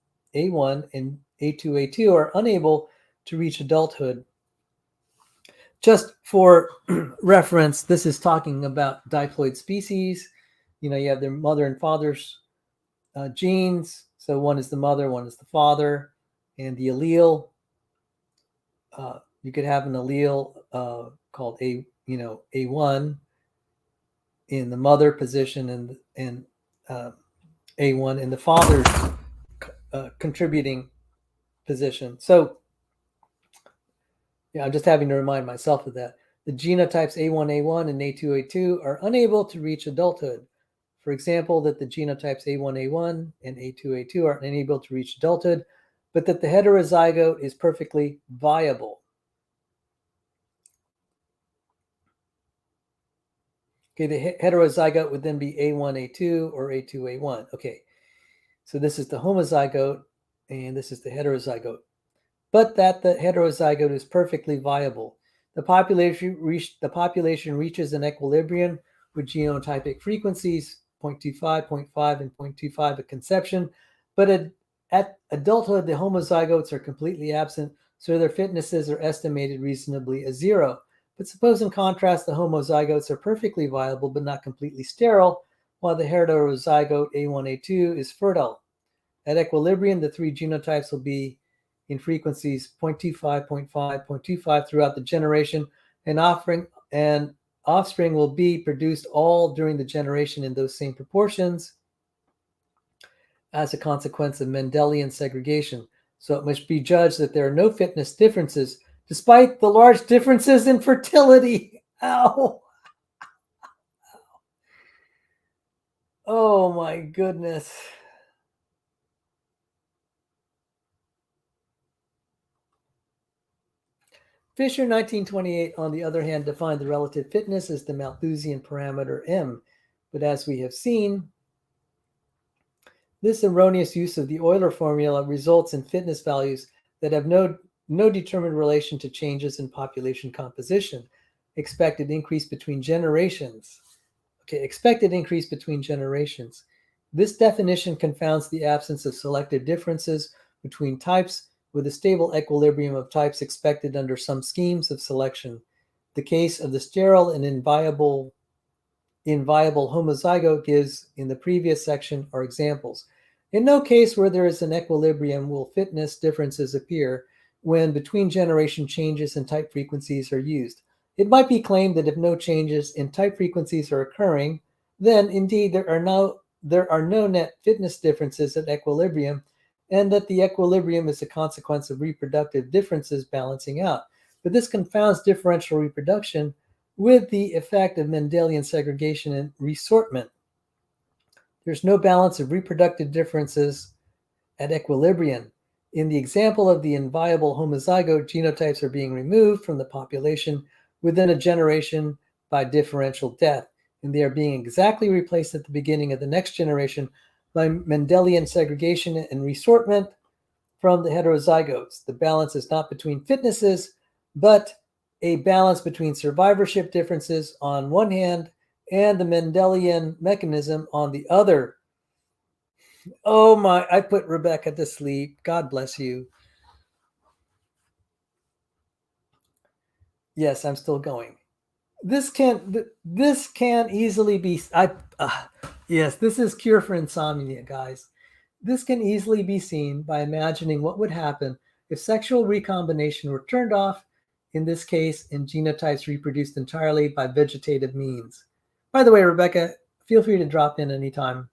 Speaker 1: and A2 are unable to reach adulthood. Just for reference, this is talking about diploid species. You have their mother and father's genes. So one is the mother, one is the father, and the allele. You could have an allele called A1 in the mother position, and A1 in the father's contributing position. So I'm just having to remind myself of that. The genotypes A1A1 and A2A2 are unable to reach adulthood. For example, that the genotypes A1A1 and A2A2 are unable to reach adulthood, but that the heterozygote is perfectly viable. Okay, the heterozygote would then be A1A2 or A2A1. Okay, so this is the homozygote, and this is the heterozygote. But that the heterozygote is perfectly viable. The population reaches an equilibrium with genotypic frequencies 0.25, 0.5, and 0.25 at conception. But at adulthood, the homozygotes are completely absent, so their fitnesses are estimated reasonably as zero. But suppose, in contrast, the homozygotes are perfectly viable but not completely sterile, while the heterozygote A1A2 is fertile. At equilibrium, the three genotypes will be in frequencies 0.25, 0.5, 0.25 throughout the generation, and offspring will be produced all during the generation in those same proportions as a consequence of Mendelian segregation. So it must be judged that there are no fitness differences, despite the large differences in fertility. Ow! Oh my goodness. Fisher, 1928, on the other hand, defined the relative fitness as the Malthusian parameter m. But as we have seen, this erroneous use of the Euler formula results in fitness values that have no determined relation to changes in population composition. Expected increase between generations. Okay, expected increase between generations. This definition confounds the absence of selective differences between types with a stable equilibrium of types expected under some schemes of selection. The case of the sterile and inviable homozygote gives in the previous section are examples. In no case where there is an equilibrium will fitness differences appear when between generation changes in type frequencies are used. It might be claimed that if no changes in type frequencies are occurring, then indeed there are no net fitness differences at equilibrium, and that the equilibrium is a consequence of reproductive differences balancing out. But this confounds differential reproduction with the effect of Mendelian segregation and resortment. There's no balance of reproductive differences at equilibrium. In the example of the inviable homozygote, genotypes are being removed from the population within a generation by differential death, and they are being exactly replaced at the beginning of the next generation by Mendelian segregation and resortment from the heterozygotes. The balance is not between fitnesses, but a balance between survivorship differences on one hand and the Mendelian mechanism on the other. Oh my, I put Rebecca to sleep. God bless you. Yes, I'm still going. This can easily be yes, this is cure for insomnia, guys. This can easily be seen by imagining what would happen if sexual recombination were turned off, in this case, and genotypes reproduced entirely by vegetative means. By the way, Rebecca, feel free to drop in anytime,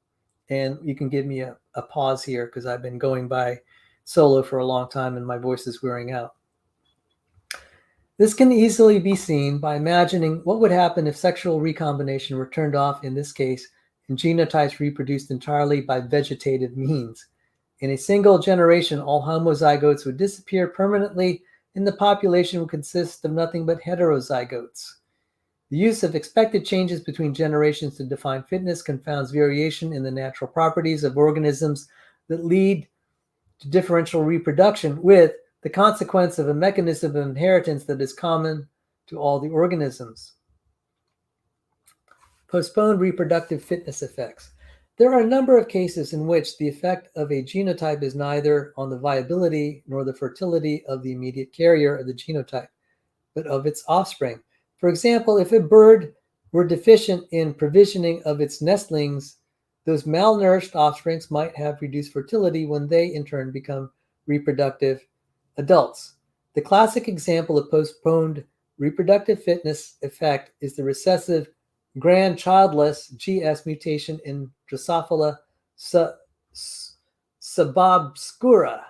Speaker 1: and you can give me a pause here because I've been going by solo for a long time and my voice is wearing out. This can easily be seen by imagining what would happen if sexual recombination were turned off, in this case, and genotypes reproduced entirely by vegetative means. In a single generation, all homozygotes would disappear permanently, and the population would consist of nothing but heterozygotes. The use of expected changes between generations to define fitness confounds variation in the natural properties of organisms that lead to differential reproduction, with the consequence of a mechanism of inheritance that is common to all the organisms. Postponed reproductive fitness effects. There are a number of cases in which the effect of a genotype is neither on the viability nor the fertility of the immediate carrier of the genotype, but of its offspring. For example, if a bird were deficient in provisioning of its nestlings, those malnourished offsprings might have reduced fertility when they in turn become reproductive adults. The classic example of postponed reproductive fitness effect is the recessive grandchildless GS mutation in Drosophila subobscura.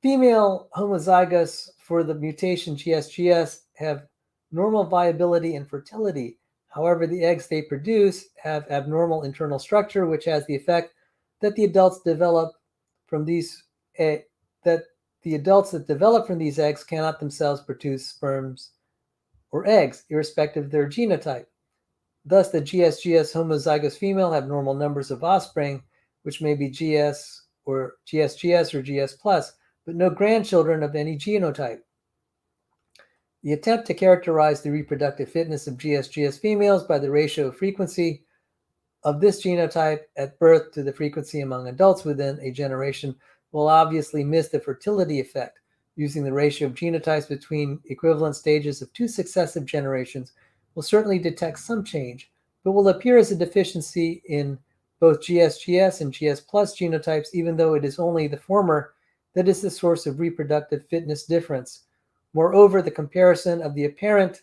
Speaker 1: Female homozygous for the mutation GSGS have normal viability and fertility. However, the eggs they produce have abnormal internal structure, which has the effect that the adults that develop from these eggs cannot themselves produce sperms or eggs, irrespective of their genotype. Thus, the GSGS homozygous female have normal numbers of offspring, which may be GS or GSGS or GS+, but no grandchildren of any genotype. The attempt to characterize the reproductive fitness of GSGS females by the ratio of frequency of this genotype at birth to the frequency among adults within a generation will obviously miss the fertility effect. Using the ratio of genotypes between equivalent stages of two successive generations will certainly detect some change, but will appear as a deficiency in both GSGS and GS+ genotypes, even though it is only the former that is the source of reproductive fitness difference. Moreover, the comparison of the apparent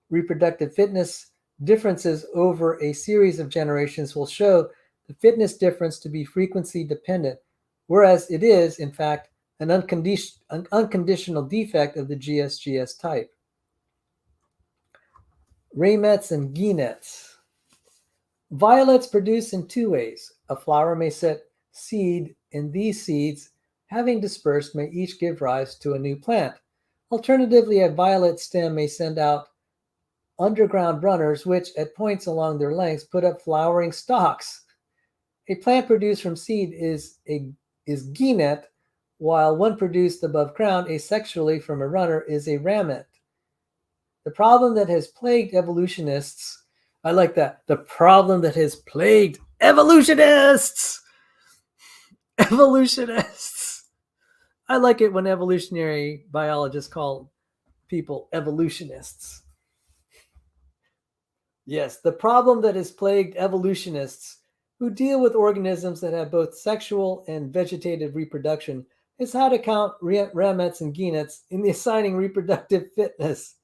Speaker 1: reproductive fitness differences over a series of generations will show the fitness difference to be frequency dependent, whereas it is, in fact, an unconditional defect of the GSGS type. Ramets and guinets. Violets produce in two ways. A flower may set seed, and these seeds, having dispersed, may each give rise to a new plant. Alternatively, a violet stem may send out underground runners, which, at points along their lengths, put up flowering stalks. A plant produced from seed is guinet, while one produced above ground asexually from a runner is a ramet. The problem that has plagued evolutionists, I like that, the problem that has plagued evolutionists. I like it when evolutionary biologists call people evolutionists. Yes, the problem that has plagued evolutionists who deal with organisms that have both sexual and vegetative reproduction is how to count ramets and guinets in the assigning reproductive fitness.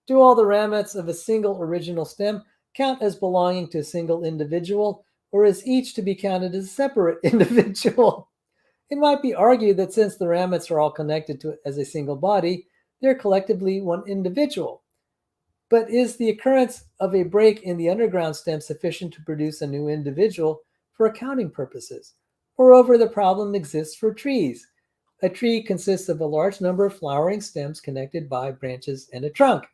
Speaker 1: Do all the ramets of a single original stem count as belonging to a single individual, or is each to be counted as a separate individual? It might be argued that since the ramets are all connected to as a single body, they're collectively one individual. But is the occurrence of a break in the underground stem sufficient to produce a new individual for accounting purposes? Moreover, the problem exists for trees. A tree consists of a large number of flowering stems connected by branches and a trunk.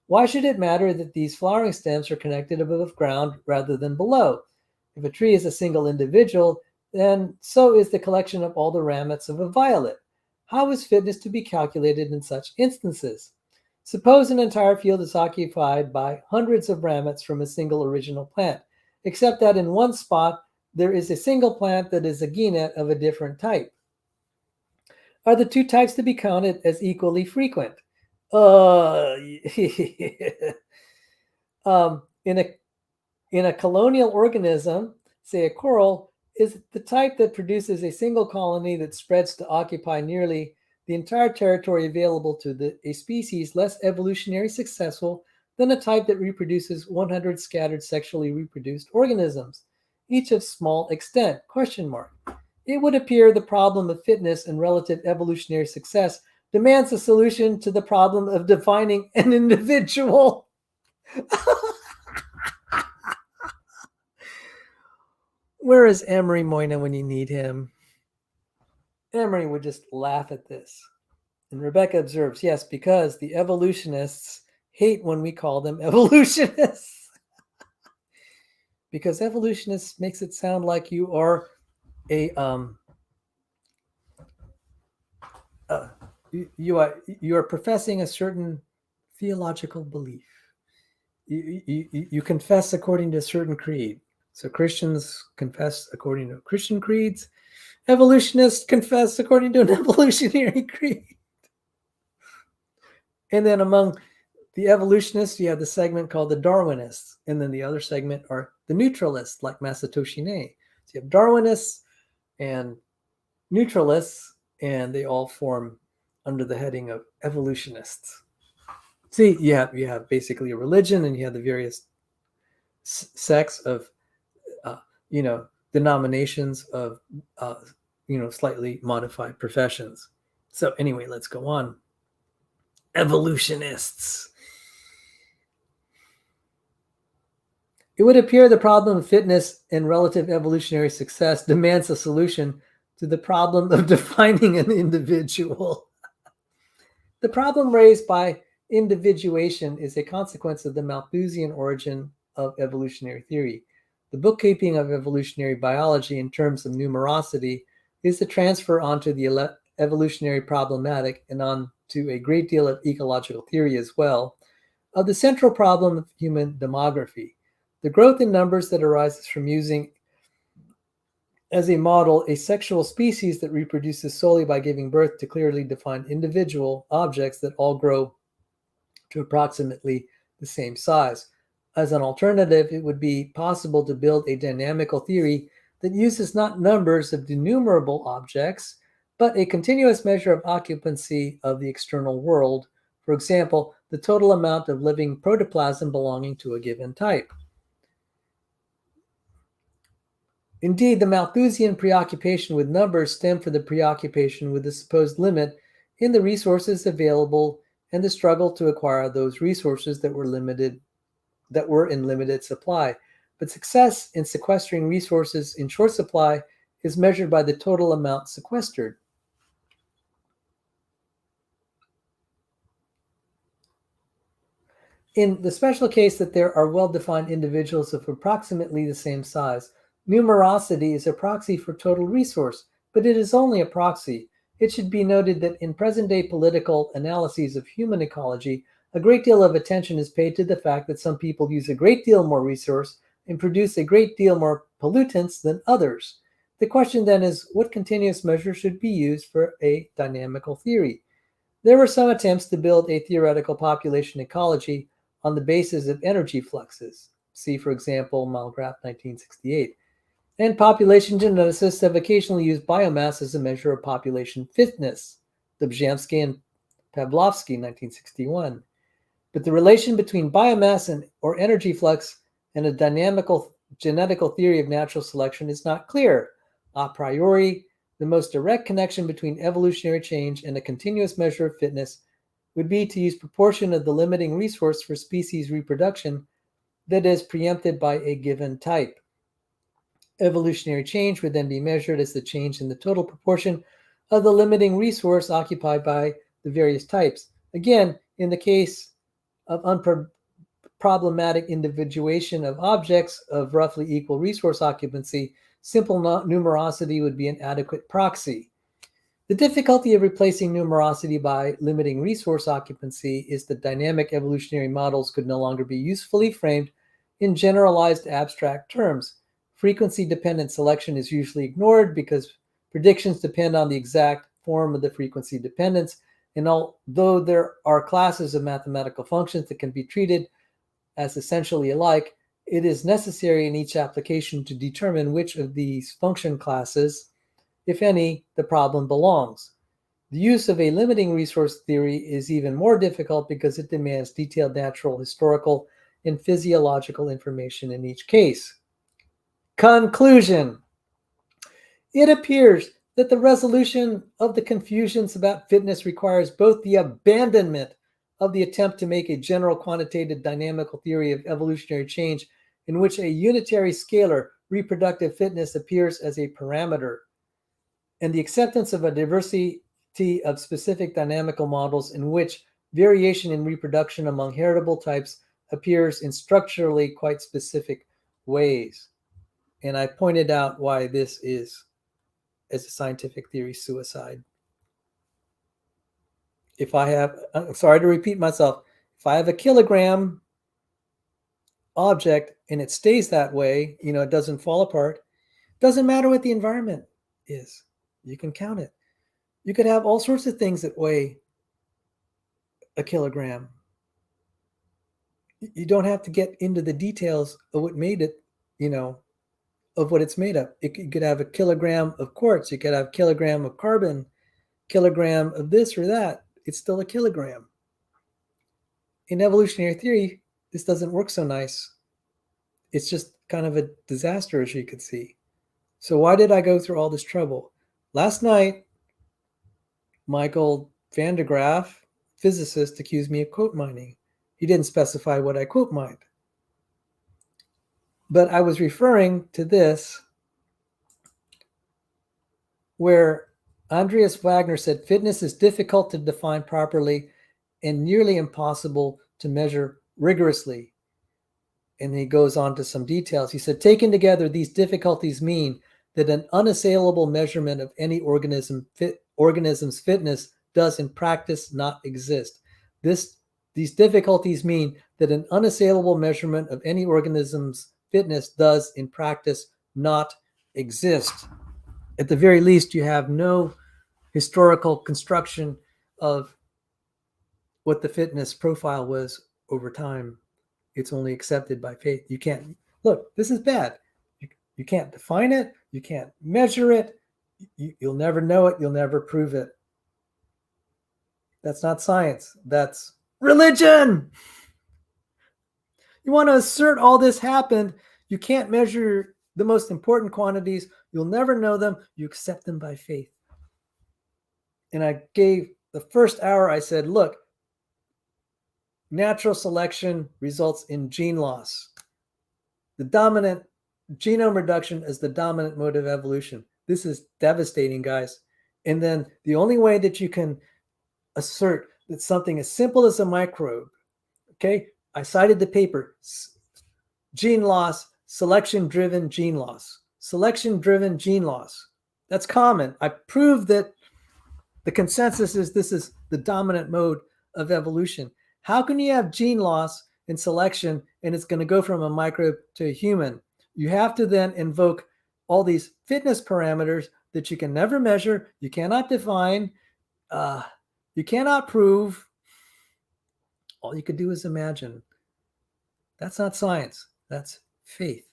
Speaker 1: Why should it matter that these flowering stems are connected above ground rather than below? If a tree is a single individual, And so is the collection of all the ramets of a violet. How is fitness to be calculated in such instances? Suppose an entire field is occupied by hundreds of ramets from a single original plant, except that in one spot there is a single plant that is a gamet of a different type. Are the two types to be counted as equally frequent? In a colonial organism, say a coral, is the type that produces a single colony that spreads to occupy nearly the entire territory available to a species less evolutionary successful than a type that reproduces 100 scattered sexually reproduced organisms, each of small extent? It would appear the problem of fitness and relative evolutionary success demands a solution to the problem of defining an individual. Where is Emery Moyna when you need him? Emery would just laugh at this. And Rebecca observes, yes, because the evolutionists hate when we call them evolutionists. Because evolutionists makes it sound like you are you are professing a certain theological belief. You confess according to a certain creed. So Christians confess according to Christian creeds. Evolutionists confess according to an evolutionary creed. And then among the evolutionists, you have the segment called the Darwinists. And then the other segment are the neutralists, like Masatoshi Nei. So you have Darwinists and neutralists, and they all form under the heading of evolutionists. See, you have basically a religion, and you have the various sects of, denominations of, slightly modified professions. So anyway, let's go on. Evolutionists. It would appear the problem of fitness and relative evolutionary success demands a solution to the problem of defining an individual. The problem raised by individuation is a consequence of the Malthusian origin of evolutionary theory. The bookkeeping of evolutionary biology in terms of numerosity is the transfer onto the evolutionary problematic and onto a great deal of ecological theory as well, of the central problem of human demography. The growth in numbers that arises from using as a model a sexual species that reproduces solely by giving birth to clearly defined individual objects that all grow to approximately the same size. As an alternative, it would be possible to build a dynamical theory that uses not numbers of denumerable objects, but a continuous measure of occupancy of the external world, for example, the total amount of living protoplasm belonging to a given type. Indeed, the Malthusian preoccupation with numbers stemmed from the preoccupation with the supposed limit in the resources available and the struggle to acquire those resources that were in limited supply. But success in sequestering resources in short supply is measured by the total amount sequestered. In the special case that there are well-defined individuals of approximately the same size, numerosity is a proxy for total resource, but it is only a proxy. It should be noted that in present-day political analyses of human ecology, a great deal of attention is paid to the fact that some people use a great deal more resource and produce a great deal more pollutants than others. The question then is, what continuous measure should be used for a dynamical theory? There were some attempts to build a theoretical population ecology on the basis of energy fluxes. See, for example, Malgraf 1968. And population geneticists have occasionally used biomass as a measure of population fitness. Dubzhansky and Pavlovsky, 1961. But the relation between biomass or energy flux and a dynamical genetical theory of natural selection is not clear. A priori, the most direct connection between evolutionary change and a continuous measure of fitness would be to use proportion of the limiting resource for species reproduction that is preempted by a given type. Evolutionary change would then be measured as the change in the total proportion of the limiting resource occupied by the various types. Again, in the case of unproblematic individuation of objects of roughly equal resource occupancy, simple numerosity would be an adequate proxy. The difficulty of replacing numerosity by limiting resource occupancy is that dynamic evolutionary models could no longer be usefully framed in generalized abstract terms. Frequency-dependent selection is usually ignored because predictions depend on the exact form of the frequency dependence, and although there are classes of mathematical functions that can be treated as essentially alike, it is necessary in each application to determine which of these function classes, if any, the problem belongs. The use of a limiting resource theory is even more difficult because it demands detailed natural, historical, and physiological information in each case. Conclusion. It appears that the resolution of the confusions about fitness requires both the abandonment of the attempt to make a general quantitative dynamical theory of evolutionary change in which a unitary scalar reproductive fitness appears as a parameter, and the acceptance of a diversity of specific dynamical models in which variation in reproduction among heritable types appears in structurally quite specific ways. And I pointed out why this is, as a scientific theory, suicide. If I have, I'm sorry to repeat myself, if I have a kilogram object and it stays that way, it doesn't fall apart, doesn't matter what the environment is, you can count it. You could have all sorts of things that weigh a kilogram. You don't have to get into the details of what made it, of what it's made of. You could have a kilogram of quartz, you could have a kilogram of carbon, kilogram of this or that. It's still a kilogram. In evolutionary theory, this doesn't work so nice. It's just kind of a disaster, as you could see. So why did I go through all this trouble? Last night, Michael van de Graaff, physicist, accused me of quote mining. He didn't specify what I quote mined. But I was referring to this, where Andreas Wagner said fitness is difficult to define properly and nearly impossible to measure rigorously. And he goes on to some details. He said, taken together, these difficulties mean that an unassailable measurement of any organism's fitness does in practice not exist. These difficulties mean that an unassailable measurement of any organism's fitness does in practice not exist. At the very least, you have no historical construction of what the fitness profile was over time. It's only accepted by faith. You can't, look, this is bad. You can't define it. You can't measure it. You'll never know it. You'll never prove it. That's not science. That's religion. You want to assert all this happened. You can't measure the most important quantities. You'll never know them. You accept them by faith. And I gave the first hour, I said, look, natural selection results in gene loss. The dominant genome reduction is the dominant mode of evolution. This is devastating, guys. And then the only way that you can assert that something as simple as a microbe, okay, I cited the paper, gene loss, selection-driven gene loss. Selection-driven gene loss. That's common. I proved that the consensus is this is the dominant mode of evolution. How can you have gene loss in selection and it's going to go from a microbe to a human? You have to then invoke all these fitness parameters that you can never measure, you cannot define, you cannot prove. All you could do is imagine. That's not science. That's faith.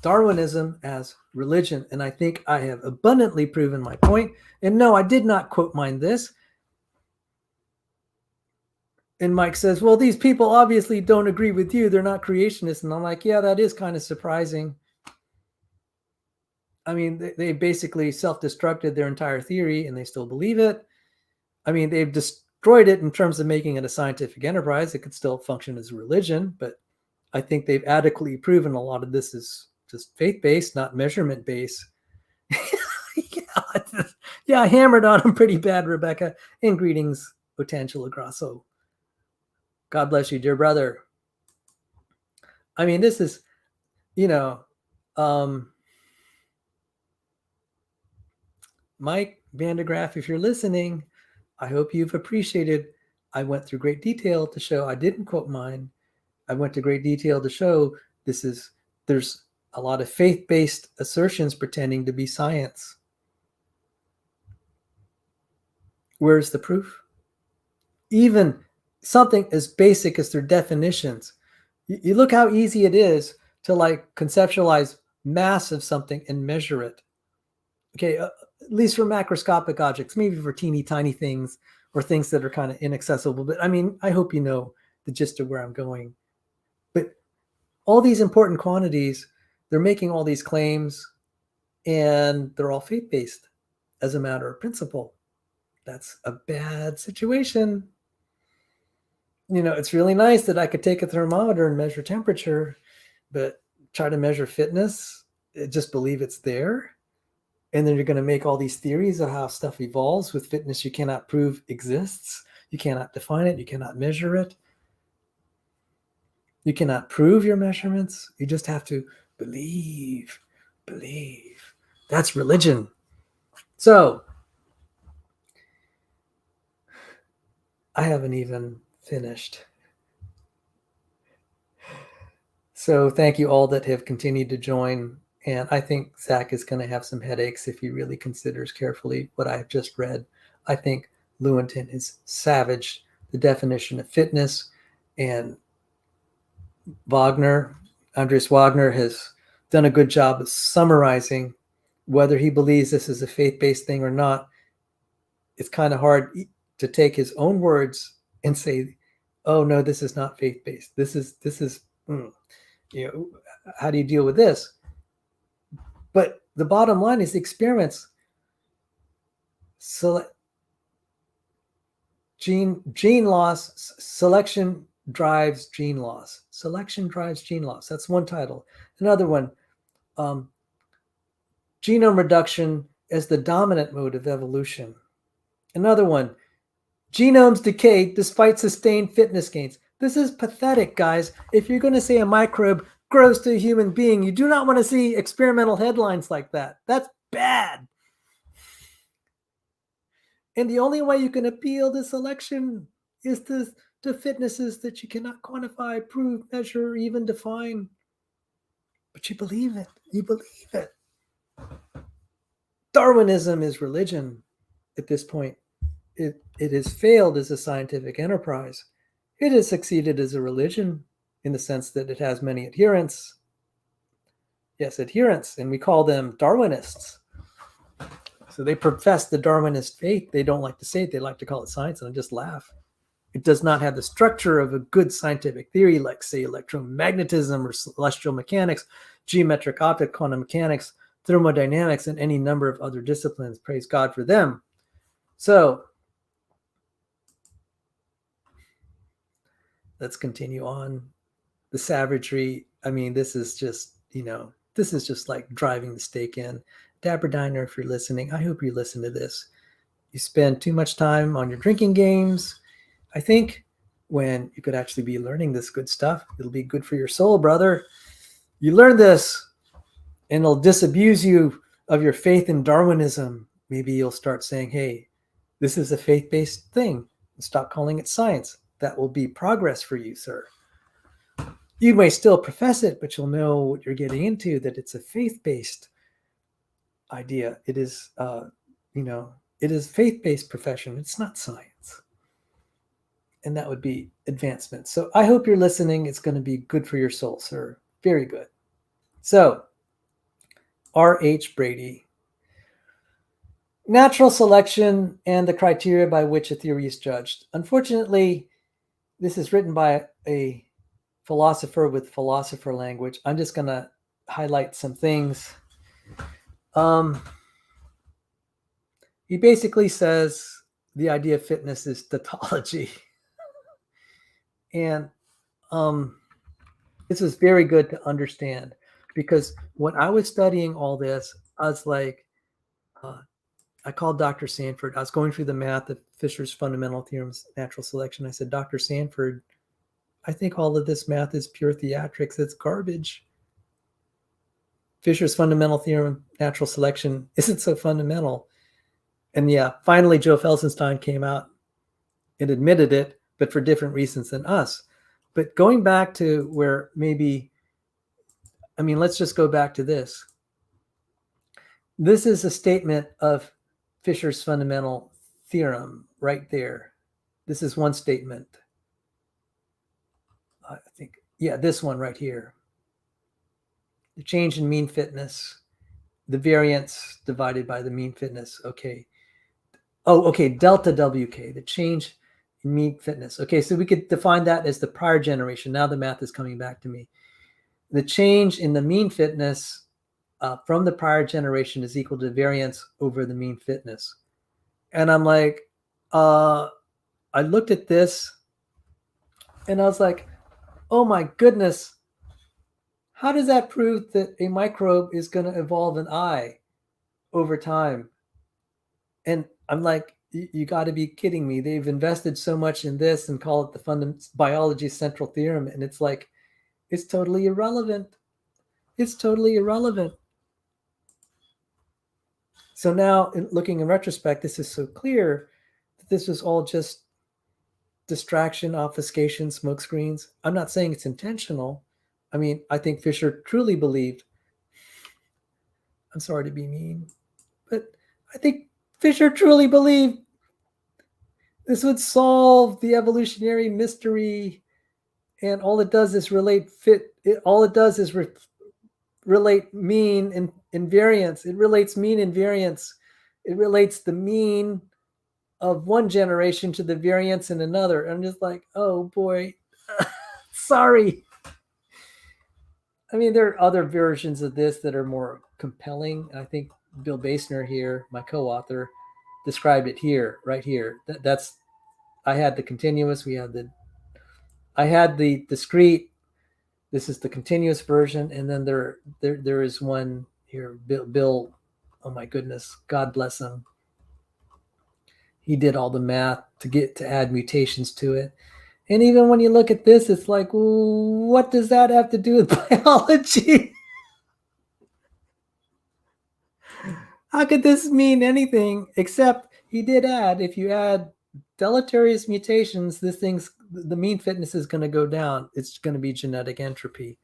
Speaker 1: Darwinism as religion. And I think I have abundantly proven my point. And no, I did not quote mine this. And Mike says, well, these people obviously don't agree with you. They're not creationists. And I'm like, yeah, that is kind of surprising. I mean, they basically self-destructed their entire theory and they still believe it. I mean, they've destroyed it in terms of making it a scientific enterprise. It could still function as a religion, but I think they've adequately proven a lot of this is just faith-based, not measurement-based. Yeah, I hammered on them pretty bad, Rebecca. And greetings, Potential Grasso. God bless you, dear brother. I mean, this is, Mike Vandegraff, if you're listening, I hope you've appreciated. I went through great detail to show I didn't quote mine. I went to great detail to show there's a lot of faith-based assertions pretending to be science. Where's the proof? Even something as basic as their definitions. You look how easy it is to like conceptualize mass of something and measure it. Okay, at least for macroscopic objects, maybe for teeny tiny things or things that are kind of inaccessible. But I mean, I hope you know the gist of where I'm going. But all these important quantities, they're making all these claims and they're all faith-based as a matter of principle. That's a bad situation. You know, it's really nice that I could take a thermometer and measure temperature, but try to measure fitness, just believe it's there. And then you're going to make all these theories of how stuff evolves with fitness you cannot prove exists. You cannot define it. You cannot measure it. You cannot prove your measurements. You just have to believe. Believe. That's religion. So, I haven't even finished. So thank you all that have continued to join. And I think Zach is going to have some headaches if he really considers carefully what I've just read. I think Lewontin has savaged the definition of fitness, and Andreas Wagner has done a good job of summarizing whether he believes this is a faith-based thing or not. It's kind of hard to take his own words and say, oh no, this is not faith-based. This is how do you deal with this? But the bottom line is the experiments. Gene loss, selection drives gene loss. Selection drives gene loss. That's one title. Another one, genome reduction as the dominant mode of evolution. Another one, genomes decay despite sustained fitness gains. This is pathetic, guys. If you're going to say a microbe grows to a human being, you do not want to see experimental headlines like that. That's bad. And the only way you can appeal to selection is to fitnesses that you cannot quantify, prove, measure, or even define. But you believe it. You believe it. Darwinism is religion at this point. It has failed as a scientific enterprise. It has succeeded as a religion in the sense that it has many adherents. Yes, adherents, and we call them Darwinists. So they profess the Darwinist faith. They don't like to say it. They like to call it science, and I just laugh. It does not have the structure of a good scientific theory like, say, electromagnetism or celestial mechanics, geometric optics, quantum mechanics, thermodynamics, and any number of other disciplines. Praise God for them. So let's continue on. The savagery, I mean, this is just like driving the stake in. DapperDino, if you're listening, I hope you listen to this. You spend too much time on your drinking games. I think when you could actually be learning this good stuff, it'll be good for your soul, brother. You learn this and it'll disabuse you of your faith in Darwinism. Maybe you'll start saying, hey, this is a faith-based thing. Stop calling it science. That will be progress for you, sir. You may still profess it, but you'll know what you're getting into, that it's a faith-based idea. It is, it is faith-based profession. It's not science. And that would be advancement. So I hope you're listening. It's going to be good for your soul, sir. Very good. So, R.H. Brady. Natural selection and the criteria by which a theory is judged. Unfortunately, this is written by a philosopher with philosopher language. I'm just going to highlight some things. He basically says the idea of fitness is tautology. And this is very good to understand, because when I was studying all this, I was like, I called Dr. Sanford. I was going through the math of Fisher's fundamental theorems, natural selection. I said, Dr. Sanford, I think all of this math is pure theatrics. It's garbage. Fisher's fundamental theorem, natural selection, isn't so fundamental. And yeah, finally, Joe Felsenstein came out and admitted it, but for different reasons than us. But going back to where maybe, I mean, let's just go back to this. This is a statement of Fisher's fundamental theorem right there. This is one statement. I think, yeah, this one right here. The change in mean fitness, the variance divided by the mean fitness. Okay. Oh, okay. Delta WK, the change in mean fitness. Okay. So we could define that as the prior generation. Now the math is coming back to me. The change in the mean fitness from the prior generation is equal to variance over the mean fitness. And I'm like, I looked at this and I was like, oh my goodness, how does that prove that a microbe is going to evolve an eye over time? And I'm like, you got to be kidding me. They've invested so much in this and call it the biology central theorem. And it's like, it's totally irrelevant. It's totally irrelevant. So now, looking in retrospect, this is so clear that this was all just distraction, obfuscation, smoke screens. I'm not saying it's intentional. I mean, I think Fisher truly believed, I'm sorry to be mean, but I think Fisher truly believed this would solve the evolutionary mystery. And all it does is relate relate mean and variance. It relates mean and variance. It relates the mean of one generation to the variance in another. I'm just like, oh boy, sorry. I mean, there are other versions of this that are more compelling. I think Bill Basner here, my co-author, described it here, right here. That's I had the continuous, I had the discrete. This is the continuous version, and then there is one here. Bill, oh my goodness, God bless him. He did all the math to add mutations to it. And even when you look at this, it's like, what does that have to do with biology? How could this mean anything except he did add, if you add deleterious mutations, the mean fitness is going to go down. It's going to be genetic entropy.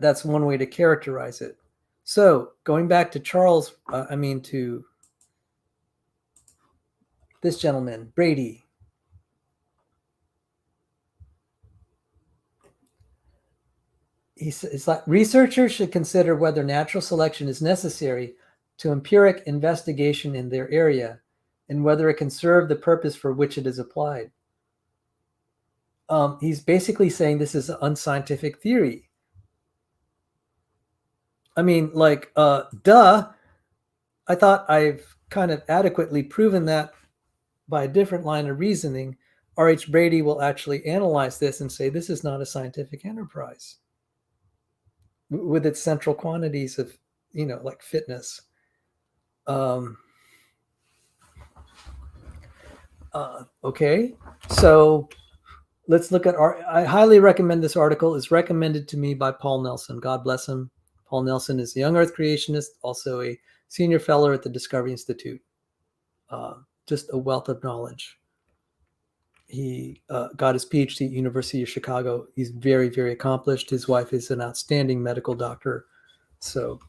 Speaker 1: That's one way to characterize it. So going back to Charles, to this gentleman, Brady. It's like researchers should consider whether natural selection is necessary to empiric investigation in their area and whether it can serve the purpose for which it is applied. He's basically saying this is an unscientific theory. I mean, duh. I thought I've kind of adequately proven that by a different line of reasoning. R.H. Brady will actually analyze this and say this is not a scientific enterprise with its central quantities of, like fitness. Okay, so let's look at I highly recommend this article. It's recommended to me by Paul Nelson. God bless him. Paul Nelson is a young Earth creationist, also a senior fellow at the Discovery Institute. Just a wealth of knowledge. He got his PhD at University of Chicago. He's very, very accomplished. His wife is an outstanding medical doctor. So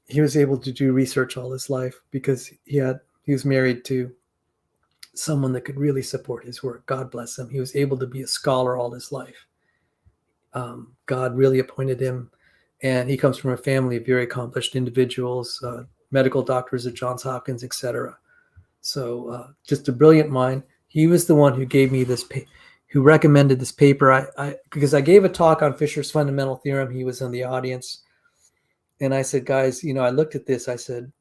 Speaker 1: he was able to do research all his life because he was married to someone that could really support his work. God bless him. He was able to be a scholar all his life. God really appointed him. And he comes from a family of very accomplished individuals, medical doctors at Johns Hopkins, etc. So just a brilliant mind. He was the one who gave me who recommended this paper. Because I gave a talk on Fisher's fundamental theorem. He was in the audience. And I said, guys, I looked at this. I said,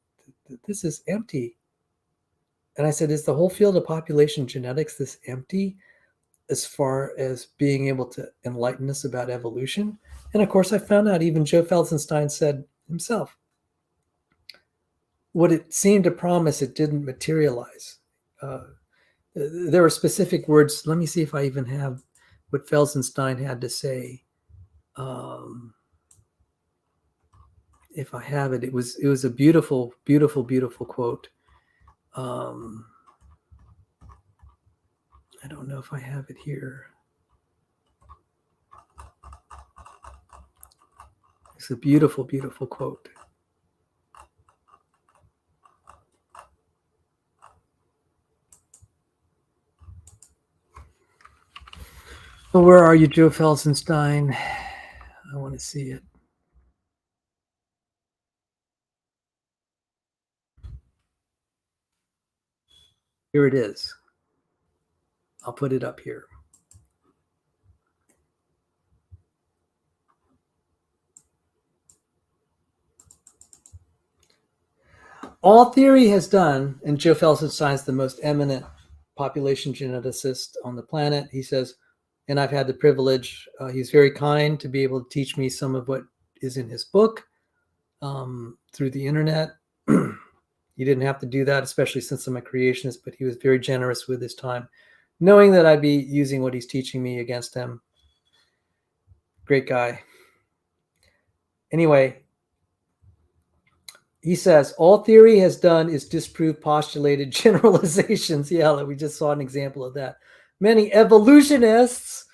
Speaker 1: this is empty. And I said, is the whole field of population genetics this empty as far as being able to enlighten us about evolution? And of course, I found out even Joe Felsenstein said himself, what it seemed to promise, it didn't materialize. There were specific words. Let me see if I even have what Felsenstein had to say. If I have it, it was a beautiful, beautiful, beautiful quote. I don't know if I have it here. It's a beautiful, beautiful quote. Well, where are you, Joe Felsenstein? I want to see it. Here it is. I'll put it up here. All theory has done, and Joe Felsenstein is the most eminent population geneticist on the planet. He says, and I've had the privilege, he's very kind to be able to teach me some of what is in his book through the internet. He didn't have to do that, especially since I'm a creationist, but he was very generous with his time, knowing that I'd be using what he's teaching me against him. Great guy. Anyway, he says, all theory has done is disprove postulated generalizations. Yeah, we just saw an example of that. Many evolutionists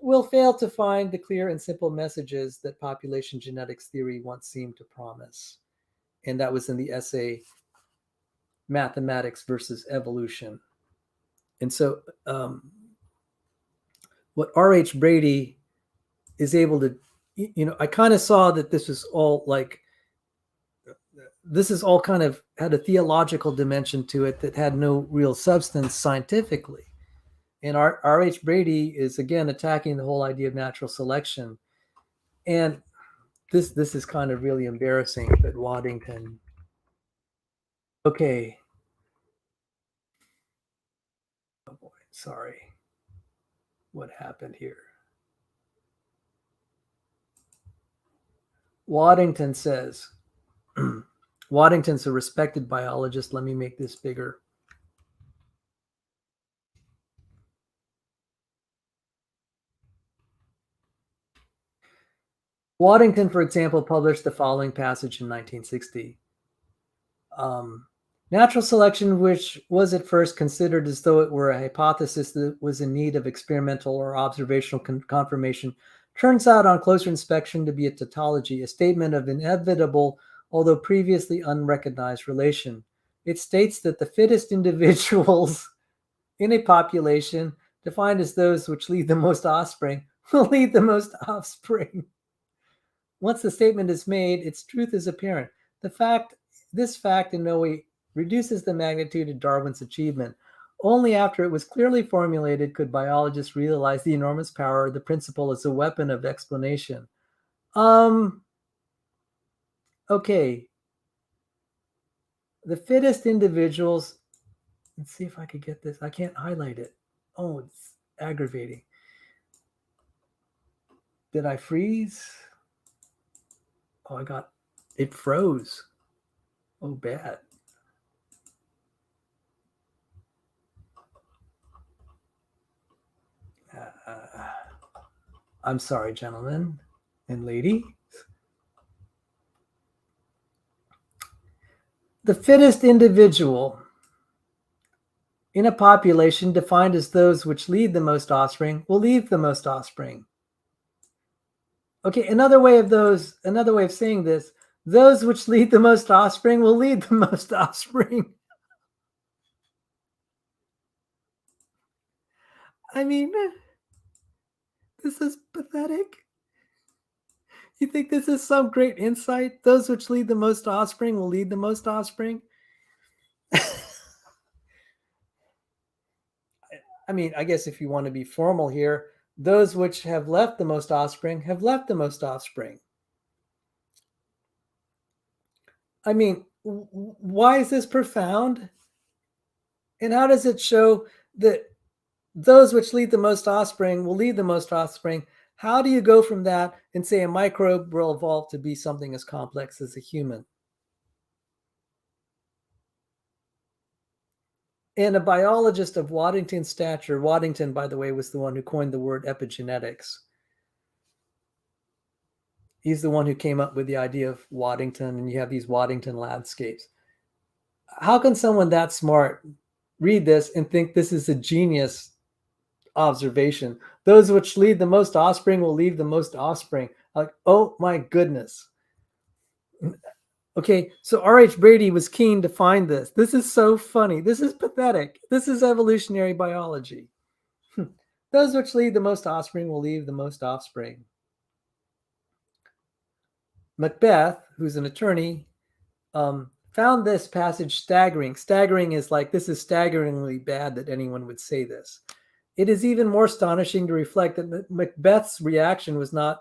Speaker 1: will fail to find the clear and simple messages that population genetics theory once seemed to promise. And that was in the essay, Mathematics versus Evolution. And so what R.H. Brady is able to, I kind of saw that this is all kind of had a theological dimension to it that had no real substance scientifically. And R.H. Brady is, again, attacking the whole idea of natural selection. And this is kind of really embarrassing, but Waddington. Okay. Oh, boy. Sorry. What happened here? Waddington says, Waddington's a respected biologist. Let me make this bigger. Waddington, for example, published the following passage in 1960. Natural selection, which was at first considered as though it were a hypothesis that was in need of experimental or observational confirmation, turns out on closer inspection to be a tautology, a statement of inevitable, although previously unrecognized relation. It states that the fittest individuals in a population, defined as those which lead the most offspring, will lead the most offspring. Once the statement is made, its truth is apparent. This fact in no way reduces the magnitude of Darwin's achievement. Only after it was clearly formulated could biologists realize the enormous power of the principle as a weapon of explanation. Okay. The fittest individuals, let's see if I could get this. I can't highlight it. Oh, it's aggravating. Did I freeze? Oh, it froze. Oh, bad. I'm sorry, gentlemen and lady. The fittest individual in a population defined as those which lead the most offspring will leave the most offspring. Okay, another way of saying this, those which lead the most offspring will lead the most offspring. I mean, this is pathetic. You think this is some great insight? Those which lead the most offspring will lead the most offspring? I mean, I guess if you want to be formal here, those which have left the most offspring have left the most offspring. I mean, why is this profound? And how does it show that those which lead the most offspring will lead the most offspring? How do you go from that and say a microbe will evolve to be something as complex as a human? and a biologist of Waddington's stature. Waddington, by the way, was the one who coined the word epigenetics. He's the one who came up with the idea of Waddington, and you have these Waddington landscapes. How can someone that smart read this and think this is a genius observation? Those which lead the most offspring will leave the most offspring. Like, oh my goodness. Okay, so R.H. Brady was keen to find this. This is so funny. This is pathetic. This is evolutionary biology. Those which lead the most offspring will leave the most offspring. Macbeth, who's an attorney, found this passage staggering. Staggering is like, this is staggeringly bad that anyone would say this. It is even more astonishing to reflect that Macbeth's reaction was not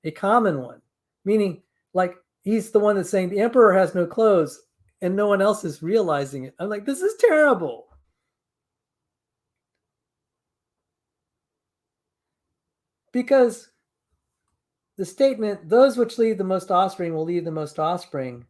Speaker 1: a common one, meaning like he's the one that's saying the emperor has no clothes and no one else is realizing it. I'm like, this is terrible. Because the statement, those which leave the most offspring will leave the most offspring.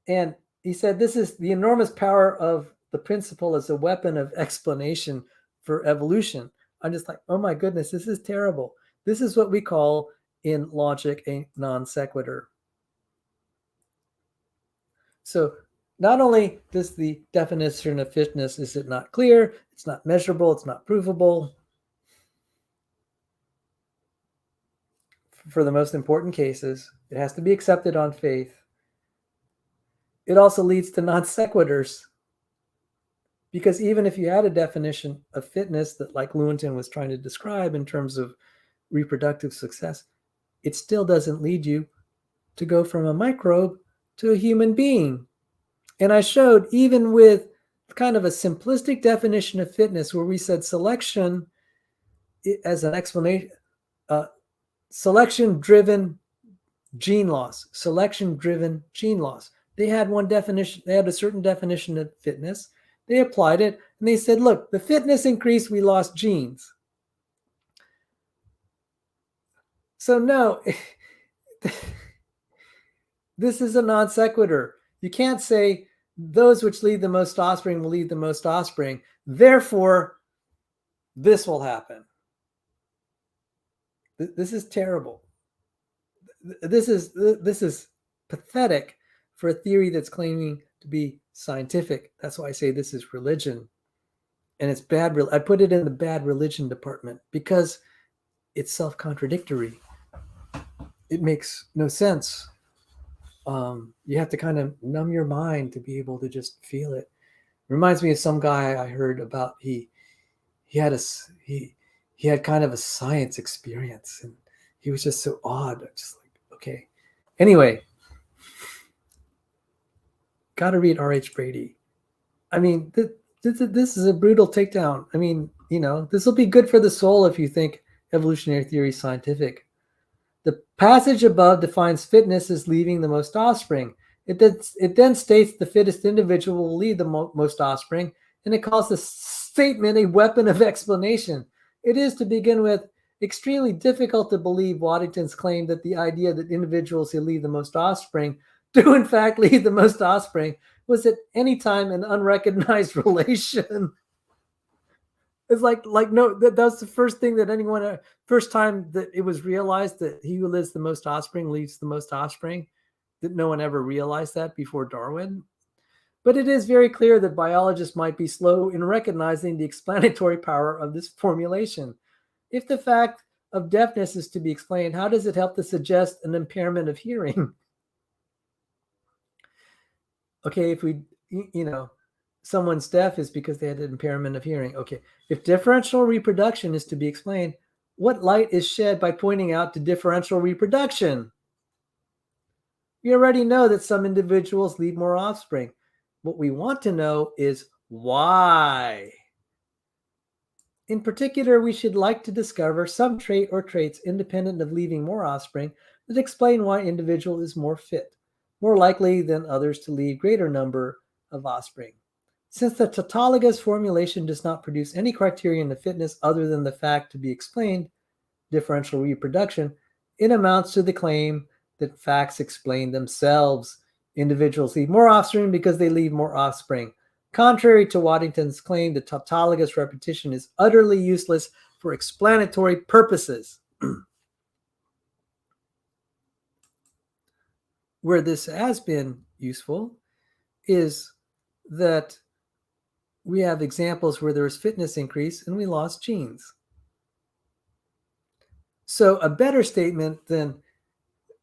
Speaker 1: And he said, this is the enormous power of the principle as a weapon of explanation for evolution. I'm just like, oh my goodness, this is terrible. This is what we call in logic a non sequitur. So not only does the definition of fitness, is it not clear, it's not measurable, it's not provable. For the most important cases, it has to be accepted on faith. It also leads to non sequiturs. Because even if you had a definition of fitness that, like Lewontin was trying to describe in terms of reproductive success, it still doesn't lead you to go from a microbe to a human being. And I showed, even with kind of a simplistic definition of fitness, where we said selection as an explanation, selection-driven gene loss, selection-driven gene loss. They had one definition, they had a certain definition of fitness. They applied it, and they said, look, the fitness increased, we lost genes. So no, this is a non sequitur. You can't say those which lead the most offspring will lead the most offspring. Therefore, this will happen. This is terrible. This is pathetic for a theory that's claiming to be scientific. That's why I say this is religion. And it's bad. I put it in the bad religion department because it's self-contradictory. It makes no sense. You have to kind of numb your mind to be able to just feel it. Reminds me of some guy I heard about. He had kind of a science experience, and he was just so odd. I'm just like, okay. Anyway, got to read R.H. Brady. I mean, this is a brutal takedown. I mean, this will be good for the soul if you think evolutionary theory is scientific. The passage above defines fitness as leaving the most offspring. It then states the fittest individual will lead the most offspring, and it calls the statement a weapon of explanation. It is, to begin with, extremely difficult to believe Waddington's claim that the idea that individuals who lead the most offspring do in fact lead the most offspring was at any time an unrecognized relation. It's like no, that's the first thing that first time that it was realized that he who lives the most offspring leads the most offspring, that no one ever realized that before Darwin. But it is very clear that biologists might be slow in recognizing the explanatory power of this formulation. If the fact of deafness is to be explained, how does it help to suggest an impairment of hearing? Okay, if someone's deaf is because they had an impairment of hearing. Okay, if differential reproduction is to be explained, what light is shed by pointing out to differential reproduction? We already know that some individuals lead more offspring. What we want to know is why. In particular, we should like to discover some trait or traits independent of leaving more offspring that explain why an individual is more fit, more likely than others to leave greater number of offspring. Since the tautologous formulation does not produce any criterion of fitness other than the fact to be explained, differential reproduction, it amounts to the claim that facts explain themselves. Individuals leave more offspring because they leave more offspring. Contrary to Waddington's claim, the tautologous repetition is utterly useless for explanatory purposes. Where this has been useful is that we have examples where there was fitness increase and we lost genes. So a better statement than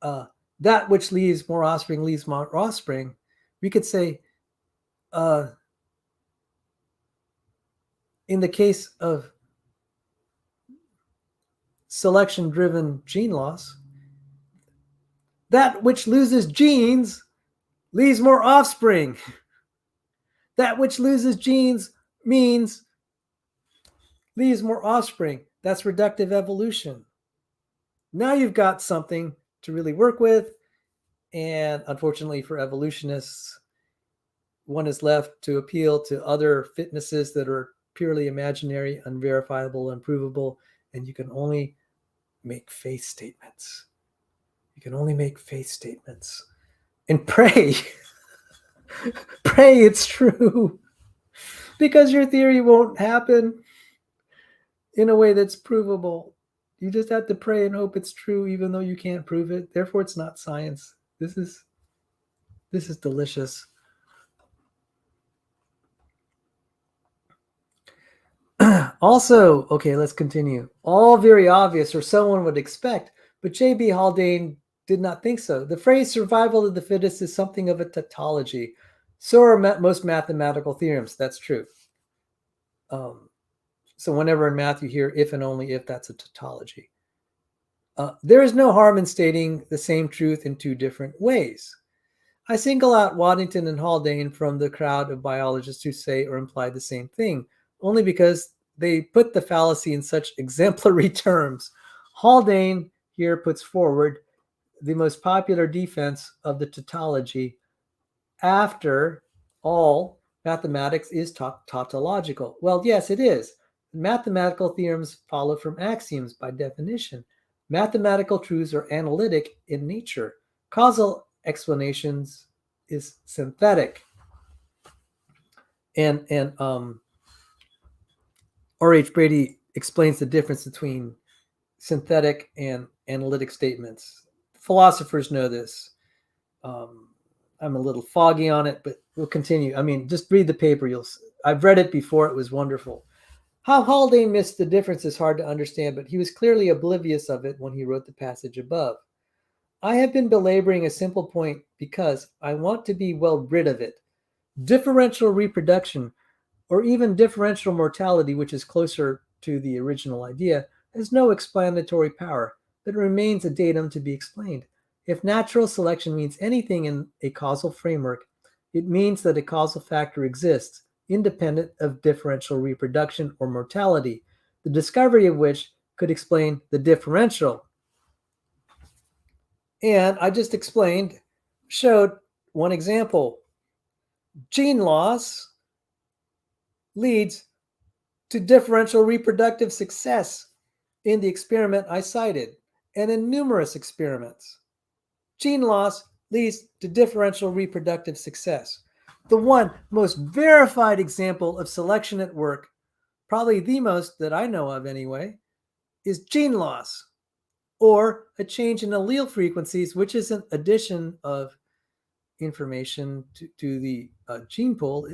Speaker 1: that which leaves more offspring leaves more offspring, we could say, in the case of selection-driven gene loss, that which loses genes leaves more offspring. That which loses genes means leaves more offspring. That's reductive evolution. Now you've got something to really work with. And unfortunately for evolutionists, one is left to appeal to other fitnesses that are purely imaginary, unverifiable, unprovable, and you can only make faith statements. You can only make faith statements. And pray. Pray it's true. Because your theory won't happen in a way that's provable. You just have to pray and hope it's true, even though you can't prove it. Therefore, it's not science. This is delicious. Also, okay, let's continue. All very obvious, or someone would expect, but J.B. Haldane did not think so. The phrase survival of the fittest is something of a tautology. So are most mathematical theorems. That's true. So whenever in math you hear if and only if, that's a tautology. There is no harm in stating the same truth in two different ways. I single out Waddington and Haldane from the crowd of biologists who say or imply the same thing, only because they put the fallacy in such exemplary terms. Haldane here puts forward the most popular defense of the tautology. After all, mathematics is tautological. Well, yes, it is. Mathematical theorems follow from axioms by definition. Mathematical truths are analytic in nature. Causal explanations is synthetic. And R.H. Brady explains the difference between synthetic and analytic statements. Philosophers know this. I'm a little foggy on it, but we'll continue. I mean, just read the paper. I've read it before. It was wonderful. How Haldane missed the difference is hard to understand, but he was clearly oblivious of it when he wrote the passage above. I have been belaboring a simple point because I want to be well rid of it. Differential reproduction, or even differential mortality, which is closer to the original idea, has no explanatory power, but remains a datum to be explained. If natural selection means anything in a causal framework, it means that a causal factor exists, independent of differential reproduction or mortality, the discovery of which could explain the differential. And I just showed one example. Gene loss leads to differential reproductive success in the experiment I cited, and in numerous experiments. Gene loss leads to differential reproductive success. The one most verified example of selection at work, probably the most that I know of anyway, is gene loss, or a change in allele frequencies, which is an addition of information to the gene pool.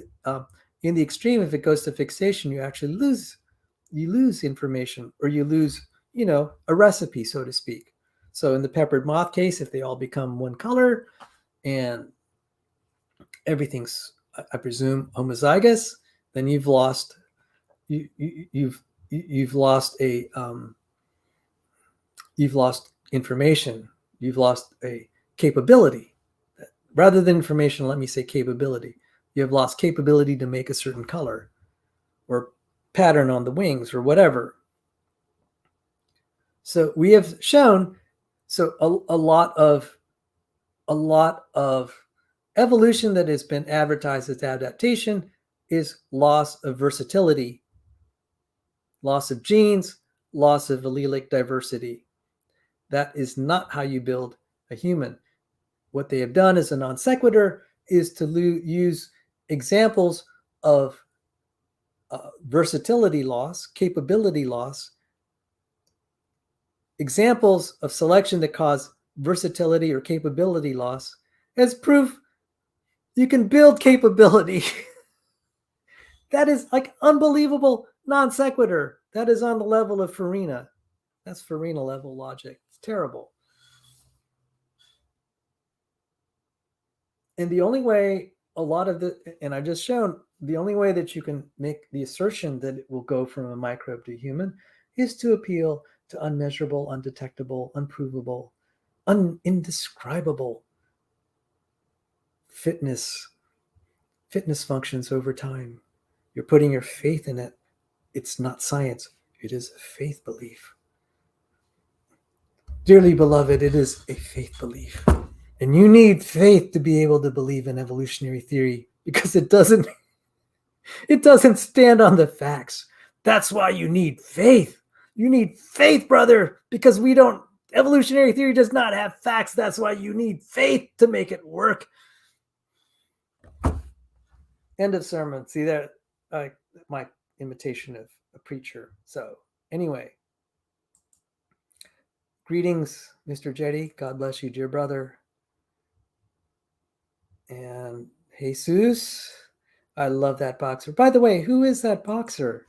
Speaker 1: In the extreme, if it goes to fixation, you actually lose information, or you lose, a recipe, so to speak. So in the peppered moth case, if they all become one color and everything's, I presume, homozygous, then you've lost you've lost information. You've lost a capability. Rather than information, let me say capability. You have lost capability to make a certain color or pattern on the wings or whatever. So we have shown, a lot of evolution that has been advertised as adaptation is loss of versatility, loss of genes, loss of allelic diversity. That is not how you build a human. What they have done as a non sequitur is to use examples of versatility loss, capability loss, examples of selection that cause versatility or capability loss as proof you can build capability. That is like unbelievable non sequitur. That is on the level of Farina. That's Farina level logic. It's terrible. And the only way and I've just shown, the only way that you can make the assertion that it will go from a microbe to human is to appeal to unmeasurable, undetectable, unprovable, indescribable fitness functions over time. You're putting your faith in it. It's not science. It is a faith belief. Dearly beloved, it is a faith belief. And you need faith to be able to believe in evolutionary theory because it doesn't stand on the facts. That's why you need faith. You need faith, brother, because evolutionary theory does not have facts. That's why you need faith to make it work. End of sermon. See that? My imitation of a preacher. So anyway, greetings, Mr. Jetty. God bless you, dear brother. And Jesus, I love that boxer. By the way, who is that boxer?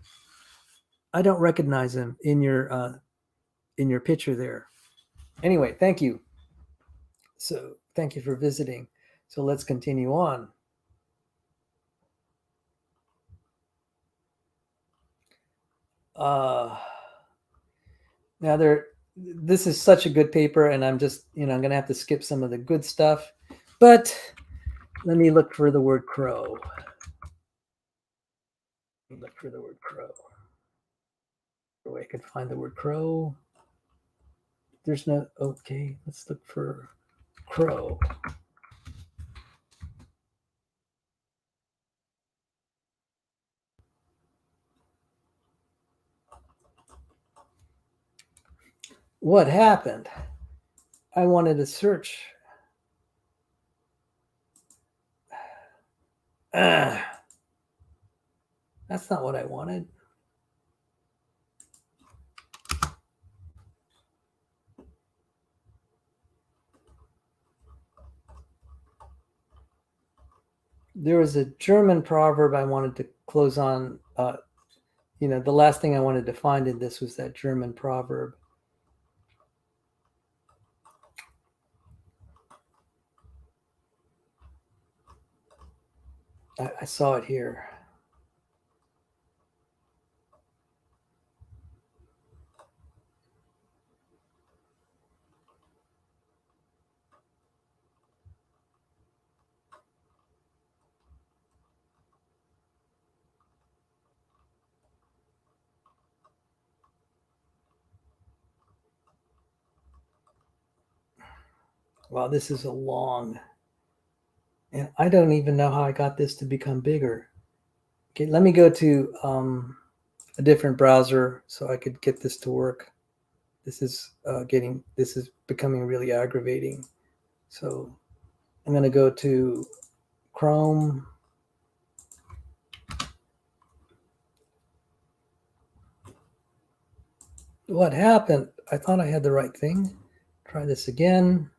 Speaker 1: I don't recognize him in your picture there. Anyway, thank you. So thank you for visiting. So let's continue on. Now this is such a good paper, and I'm just, I'm going to have to skip some of the good stuff, but let me look for the word crow. Look for the word crow. I could find the word crow. There's no, okay, let's look for crow. What happened? I wanted to search. That's not what I wanted. There was a German proverb I wanted to close on. The last thing I wanted to find in this was that German proverb. I saw it here. Wow, this is a long, and I don't even know how I got this to become bigger. Okay, let me go to a different browser so I could get this to work. This is becoming really aggravating. So I'm going to go to Chrome. What happened? I thought I had the right thing. Try this again.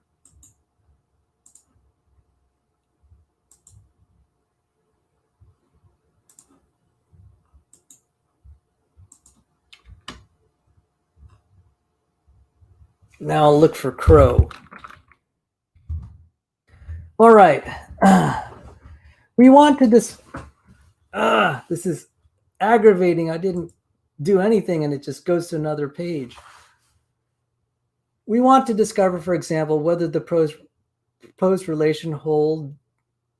Speaker 1: Now I'll look for crow. All right. We want to this is aggravating. I didn't do anything and it just goes to another page. We want to discover, for example, whether the proposed relation hold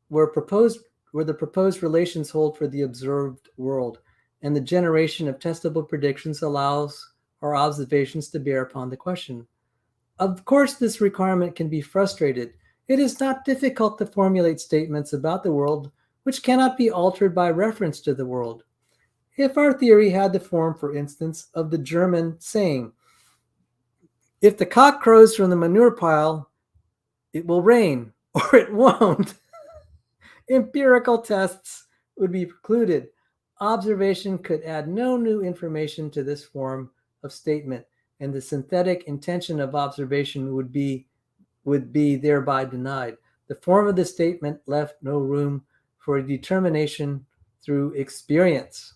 Speaker 1: where the proposed relations hold for the observed world, and the generation of testable predictions allows our observations to bear upon the question. Of course, this requirement can be frustrated. It is not difficult to formulate statements about the world which cannot be altered by reference to the world. If our theory had the form, for instance, of the German saying, if the cock crows from the manure pile, it will rain, or it won't. Empirical tests would be precluded. Observation could add no new information to this form of statement, and the synthetic intention of observation would be thereby denied. The form of the statement left no room for a determination through experience.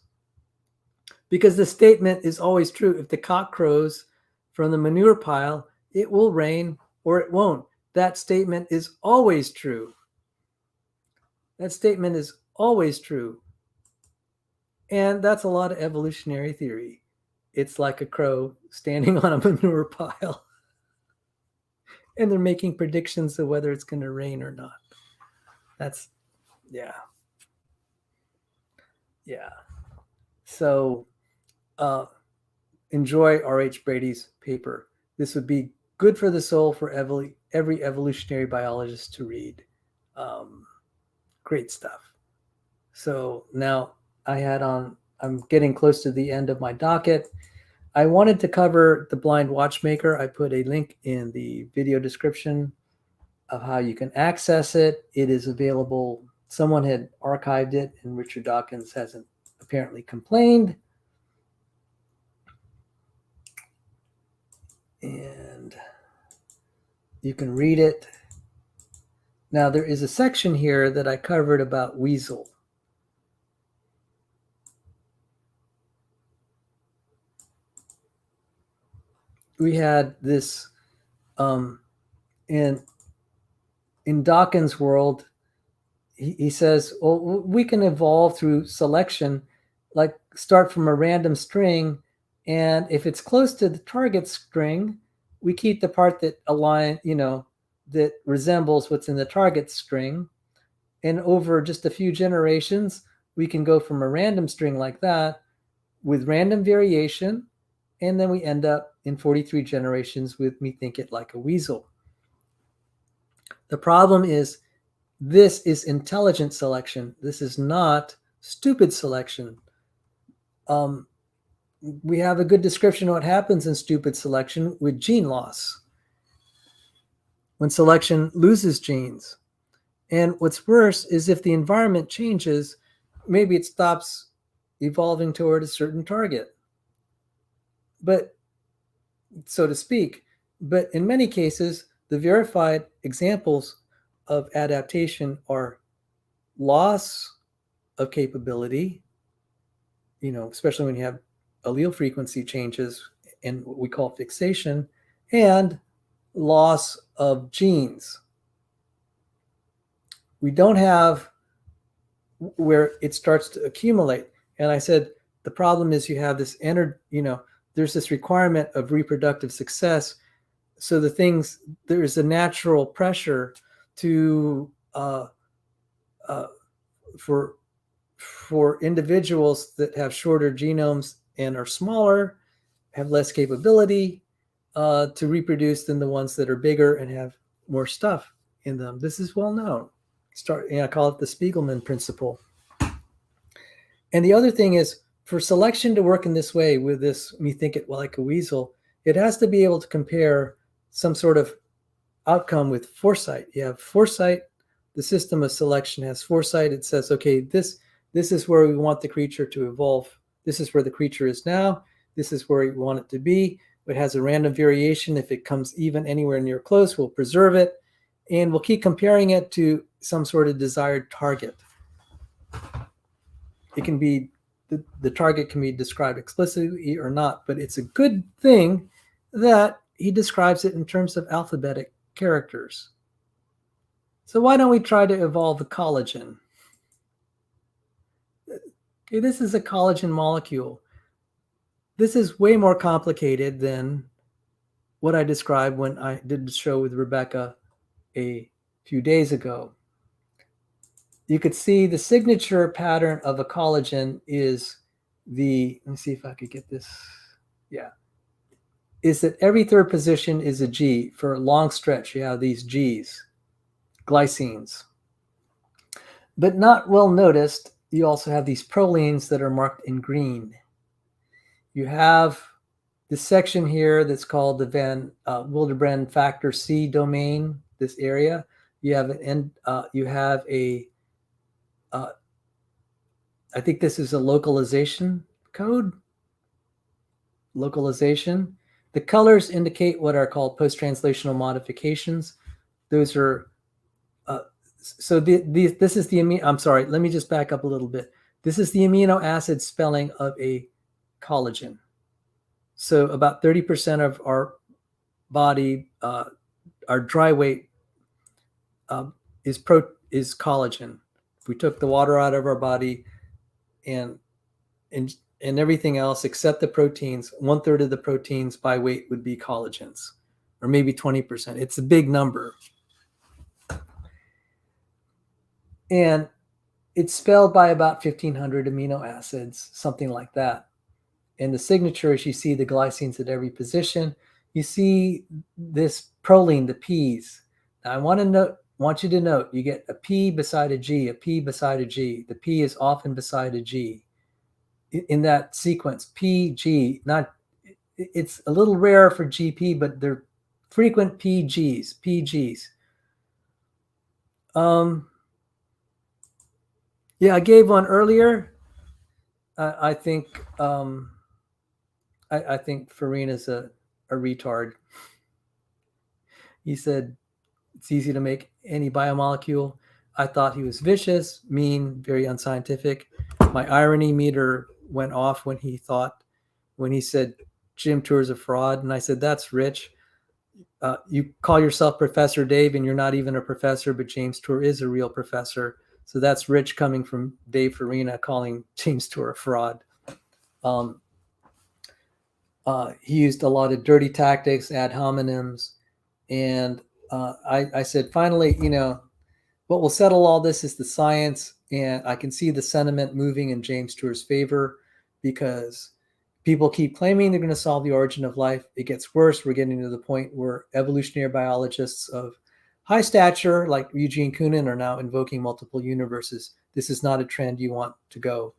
Speaker 1: Because the statement is always true. If the cock crows from the manure pile, it will rain or it won't. That statement is always true. That statement is always true. And that's a lot of evolutionary theory. It's like a crow standing on a manure pile. And they're making predictions of whether it's going to rain or not. That's, yeah. Yeah. So enjoy R.H. Brady's paper. This would be good for the soul for every evolutionary biologist to read. Great stuff. So now I'm getting close to the end of my docket. I wanted to cover the blind watchmaker. I put a link in the video description of how you can access it. It is available. Someone had archived it, and Richard Dawkins hasn't apparently complained. And you can read it. Now, there is a section here that I covered about weasel. We had this in Dawkins' world. He says, well, we can evolve through selection, like start from a random string, and if it's close to the target string, we keep the part that that resembles what's in the target string. And over just a few generations, we can go from a random string like that with random variation, and then we end up in 43 generations with me think it like a weasel. The problem is this is intelligent selection. This is not stupid selection. We have a good description of what happens in stupid selection with gene loss, when selection loses genes. And what's worse is if the environment changes, maybe it stops evolving toward a certain target, but so to speak. But in many cases, the verified examples of adaptation are loss of capability, especially when you have allele frequency changes and what we call fixation, and loss of genes. We don't have where it starts to accumulate. And I said, the problem is you have this there's this requirement of reproductive success. So there is a natural pressure to for individuals that have shorter genomes and are smaller, have less capability to reproduce than the ones that are bigger and have more stuff in them. This is well known. I call it the Spiegelman principle. And the other thing is, for selection to work in this way, with this, me think it like a weasel, it has to be able to compare some sort of outcome with foresight. You have foresight. The system of selection has foresight. It says, okay, this is where we want the creature to evolve. This is where the creature is now. This is where we want it to be. It has a random variation. If it comes even anywhere near close, we'll preserve it. And we'll keep comparing it to some sort of desired target. It can be, the target can be described explicitly or not, but it's a good thing that he describes it in terms of alphabetic characters. So why don't we try to evolve the collagen? Okay, this is a collagen molecule. This is way more complicated than what I described when I did the show with Rebecca a few days ago. You could see the signature pattern of a collagen is let me see if I could get this. Yeah. Is that every third position is a G. For a long stretch, you have these Gs, glycines. But not well noticed, you also have these prolines that are marked in green. You have this section here that's called the Van Wildebrandt factor C domain, this area. You have a I think this is a localization code. Localization. The colors indicate what are called post-translational modifications. Those are, so this is the amino, I'm sorry, let me just back up a little bit. This is the amino acid spelling of a collagen. So about 30% of our body, our dry weight is collagen. If we took the water out of our body and everything else except the proteins, 1/3 of the proteins by weight would be collagens, or maybe 20%. It's a big number. And it's spelled by about 1,500 amino acids, something like that. In the signatures, you see the glycines at every position. You see this proline, the P's. Now, I want you to note, you get a P beside a G, a P beside a G. The P is often beside a G. In that sequence, P, G, it's a little rare for GP, but they're frequent PGs, PGs. Yeah, I gave one earlier. I think I think Farina's a retard. He said it's easy to make any biomolecule. I thought he was vicious, mean, very unscientific. My irony meter went off when he said Jim Tour's a fraud, and I said that's rich. You call yourself Professor Dave, and you're not even a professor, but James Tour is a real professor. So that's rich coming from Dave Farina calling James Tour a fraud. He used a lot of dirty tactics, ad hominems, and I said, finally, what will settle all this is the science, and I can see the sentiment moving in James Tour's favor because people keep claiming they're going to solve the origin of life. It gets worse. We're getting to the point where evolutionary biologists of high stature, like Eugene Koonin, are now invoking multiple universes. This is not a trend you want to go.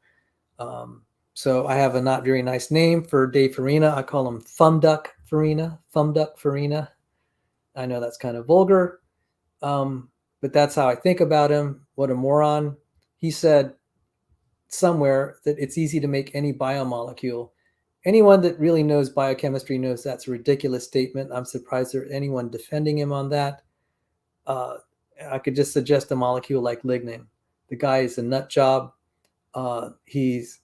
Speaker 1: So I have a not very nice name for Dave Farina. I call him Thumbduck Farina. Thumbduck Farina. I know that's kind of vulgar, but that's how I think about him. What a moron. He said somewhere that it's easy to make any biomolecule. Anyone that really knows biochemistry knows that's a ridiculous statement. I'm surprised there's anyone defending him on that. I could just suggest a molecule like lignin. The guy is a nut job. He's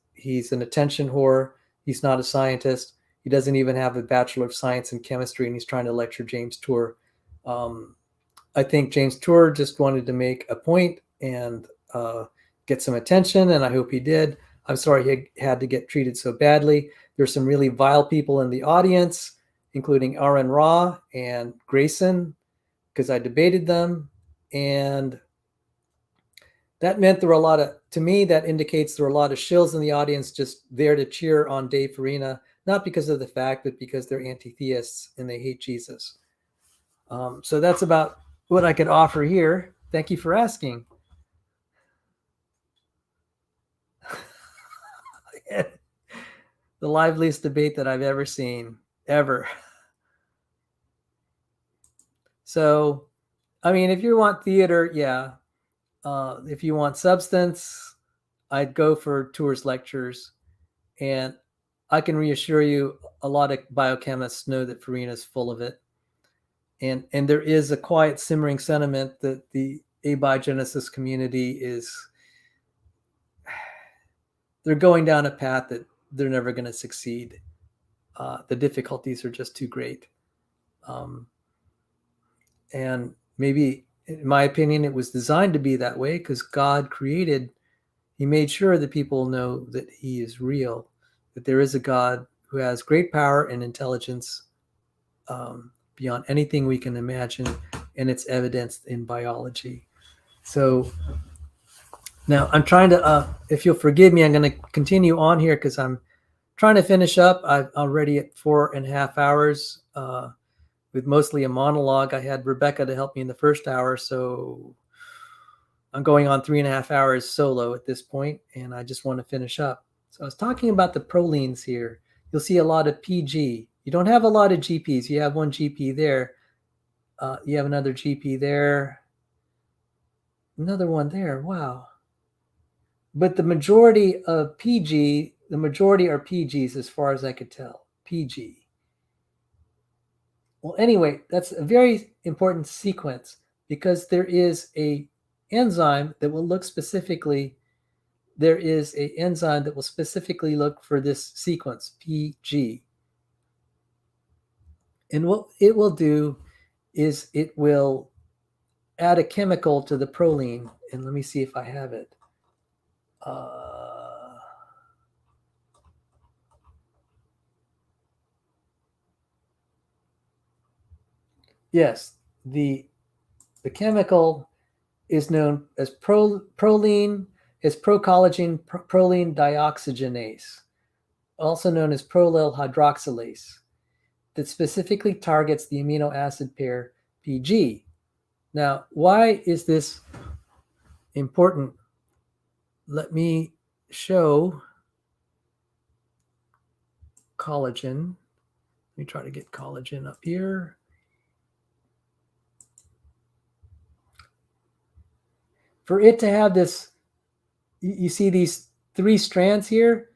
Speaker 1: an attention whore. He's not a scientist. He doesn't even have a Bachelor of Science in Chemistry, and he's trying to lecture James Tour. I think James Tour just wanted to make a point and get some attention, and I hope he did. I'm sorry he had to get treated so badly. There's some really vile people in the audience, including Aaron Ra and Grayson, because I debated them. And that meant there were to me, that indicates there were a lot of shills in the audience just there to cheer on Dave Farina, not because of the fact, but because they're anti-theists and they hate Jesus. So that's about what I could offer here. Thank you for asking. The liveliest debate that I've ever seen, ever. So, I mean, if you want theater, yeah. If you want substance, I'd go for Tour's lectures. And I can reassure you, a lot of biochemists know that Farina is full of it. And there is a quiet simmering sentiment that the abiogenesis community they're going down a path that they're never going to succeed. The difficulties are just too great. And maybe, in my opinion, it was designed to be that way because God he made sure that people know that he is real, that there is a God who has great power and intelligence beyond anything we can imagine, and it's evidenced in biology. So now I'm trying to, if you'll forgive me, I'm going to continue on here because I'm trying to finish up. I'm already at 4.5 hours with mostly a monologue. I had Rebecca to help me in the first hour, so I'm going on 3.5 hours solo at this point, and I just want to finish up. So I was talking about the prolines here. You'll see a lot of PG. You don't have a lot of GPs. You have one GP there. You have another GP there. Another one there. Wow. But the majority of PG, the majority are PGs as far as I could tell. PG. Well, anyway, that's a very important sequence because there is a enzyme that will look specifically, there is a enzyme that will specifically look for this sequence, PG. And what it will do is it will add a chemical to the proline. And let me see if I have it. Yes, the chemical is known as proline, is procollagen proline dioxygenase, also known as prolyl hydroxylase, that specifically targets the amino acid pair PG. Now, why is this important? Let me show collagen. Let me try to get collagen up here. For it to have this, you see these 3 strands here.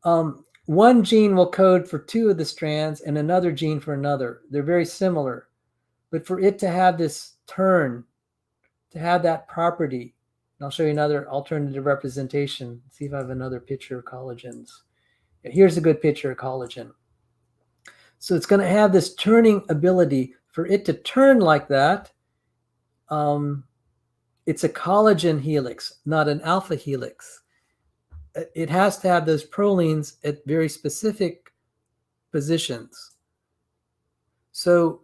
Speaker 1: One gene will code for 2 of the strands and another gene for another. They're very similar. But for it to have this turn, to have that property, and I'll show you another alternative representation. See if I have another picture of collagens. Here's a good picture of collagen. So it's going to have this turning ability. For it to turn like that, it's a collagen helix, not an alpha helix. It has to have those prolines at very specific positions. So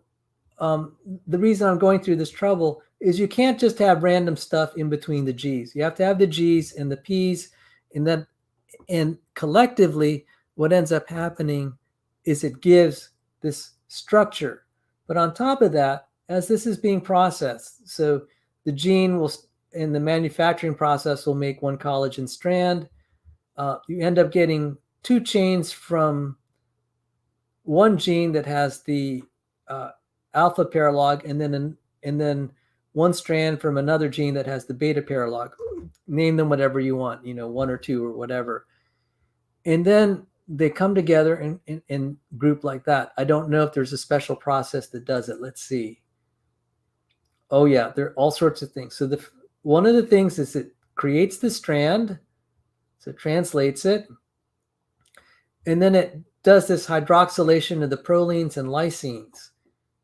Speaker 1: the reason I'm going through this trouble is you can't just have random stuff in between the G's. You have to have the G's and the P's, and collectively, what ends up happening is it gives this structure. But on top of that, as this is being processed, so the gene will, in the manufacturing process, will make 1 collagen strand. You end up getting 2 chains from 1 gene that has the alpha paralog, and then 1 strand from another gene that has the beta paralog. Name them whatever you want, 1 or 2 or whatever. And then they come together and group like that. I don't know if there's a special process that does it. Let's see. Oh yeah, there are all sorts of things. So one of the things is it creates the strand, so it translates it, and then it does this hydroxylation of the prolines and lysines.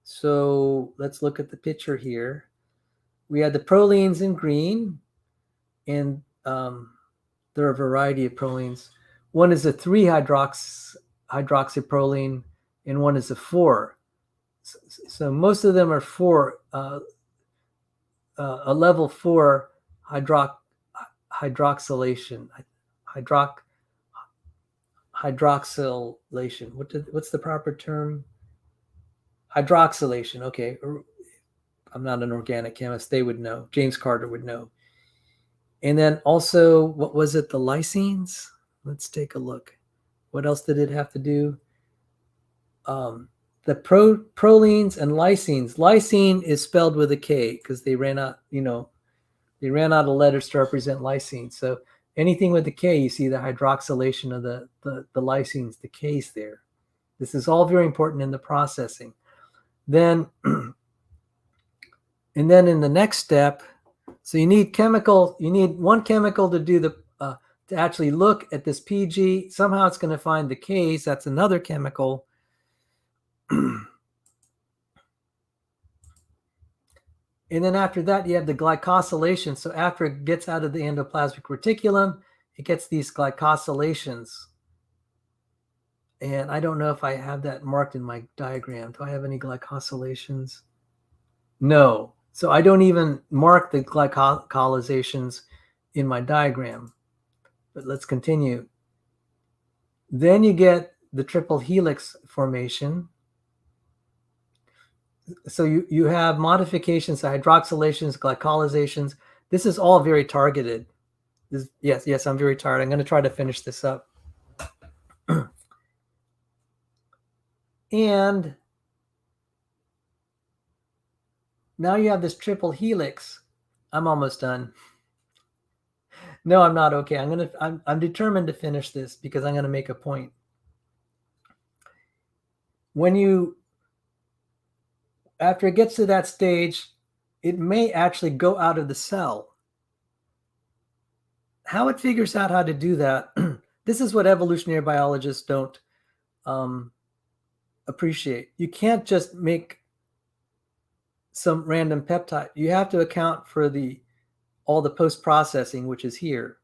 Speaker 1: So let's look at the picture here. We had the prolines in green, and there are a variety of prolines. One is a 3-hydroxyproline, and one is a 4. So most of them are 4, a level 4 hydroxylation. Hydroxylation. What's the proper term? Hydroxylation. Okay. I'm not an organic chemist. They would know. James Carter would know. And then also, what was it? The lysines? Let's take a look. What else did it have to do? The prolines and lysines. Lysine is spelled with a K because they ran out, they ran out of letters to represent lysine. So anything with the K, you see the hydroxylation of the lysines, the K's there. This is all very important in the processing. Then, and then in the next step, so you need 1 chemical to do to actually look at this PG. Somehow it's going to find the K's. That's another chemical. And then after that, you have the glycosylation. So after it gets out of the endoplasmic reticulum, it gets these glycosylations. And I don't know if I have that marked in my diagram. Do I have any glycosylations? No. So I don't even mark the glycosylations in my diagram. But let's continue. Then you get the triple helix formation. So you have modifications, hydroxylations, glycosylations. This is all very targeted. Yes, I'm very tired. I'm going to try to finish this up. And now you have this triple helix. I'm almost done. No, I'm not okay. I'm determined to finish this because I'm gonna make a point. After it gets to that stage, it may actually go out of the cell. How it figures out how to do that, this is what evolutionary biologists don't appreciate. You can't just make some random peptide. You have to account for all the post-processing, which is here.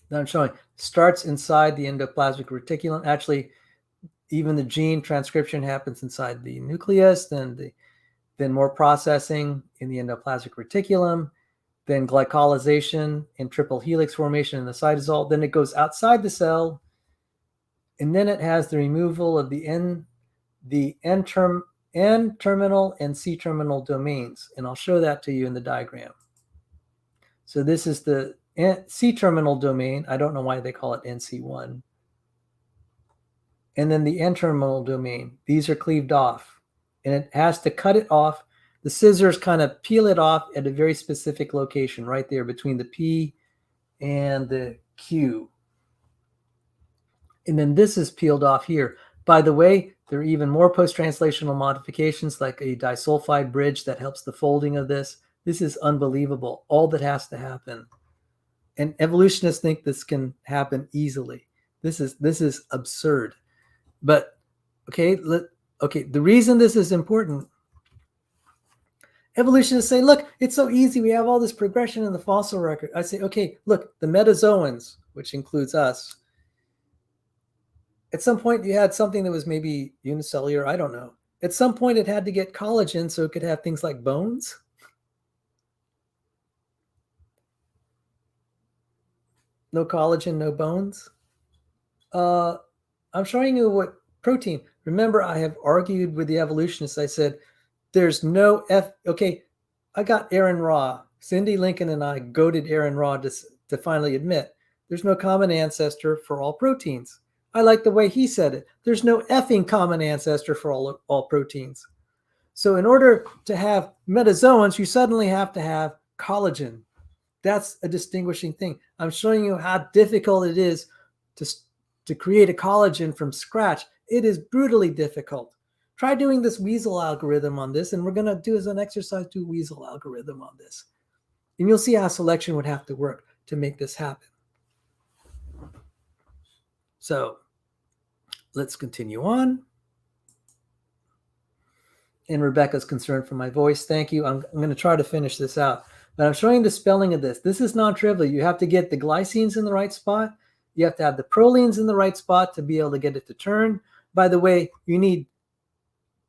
Speaker 1: That I'm showing starts inside the endoplasmic reticulum. Actually, even the gene transcription happens inside the nucleus, then more processing in the endoplasmic reticulum, then glycolization and triple helix formation in the cytosol. Then it goes outside the cell, and then it has the removal of the N-terminal and C-terminal domains. And I'll show that to you in the diagram. So this is the C-terminal domain. I don't know why they call it NC1. And then the N-terminal domain. These are cleaved off. And it has to cut it off. The scissors kind of peel it off at a very specific location right there between the P and the Q. And then this is peeled off here. By the way, there are even more post-translational modifications like a disulfide bridge that helps the folding of this. This is unbelievable, all that has to happen. And evolutionists think this can happen easily. This is absurd. But okay, the reason this is important, evolutionists say, look, it's so easy. We have all this progression in the fossil record. I say, okay, look, the metazoans, which includes us, at some point you had something that was maybe unicellular, I don't know. At some point it had to get collagen so it could have things like bones. No collagen, no bones. I'm showing you what protein. Remember, I have argued with the evolutionists. I said, there's no okay, I got Aaron Ra. Cindy Lincoln and I goaded Aaron Ra to finally admit there's no common ancestor for all proteins. I like the way he said it. There's no effing common ancestor for all proteins. So in order to have metazoans, you suddenly have to have collagen. That's a distinguishing thing. I'm showing you how difficult it is to create a collagen from scratch. It is brutally difficult. Try doing this weasel algorithm on this, and we're going to do as an exercise, do weasel algorithm on this. And you'll see how selection would have to work to make this happen. So let's continue on. And Rebecca's concerned for my voice. Thank you. I'm going to try to finish this out. But I'm showing the spelling of this. This is non-trivial. You have to get the glycines in the right spot. You have to have the prolines in the right spot to be able to get it to turn. By the way, you need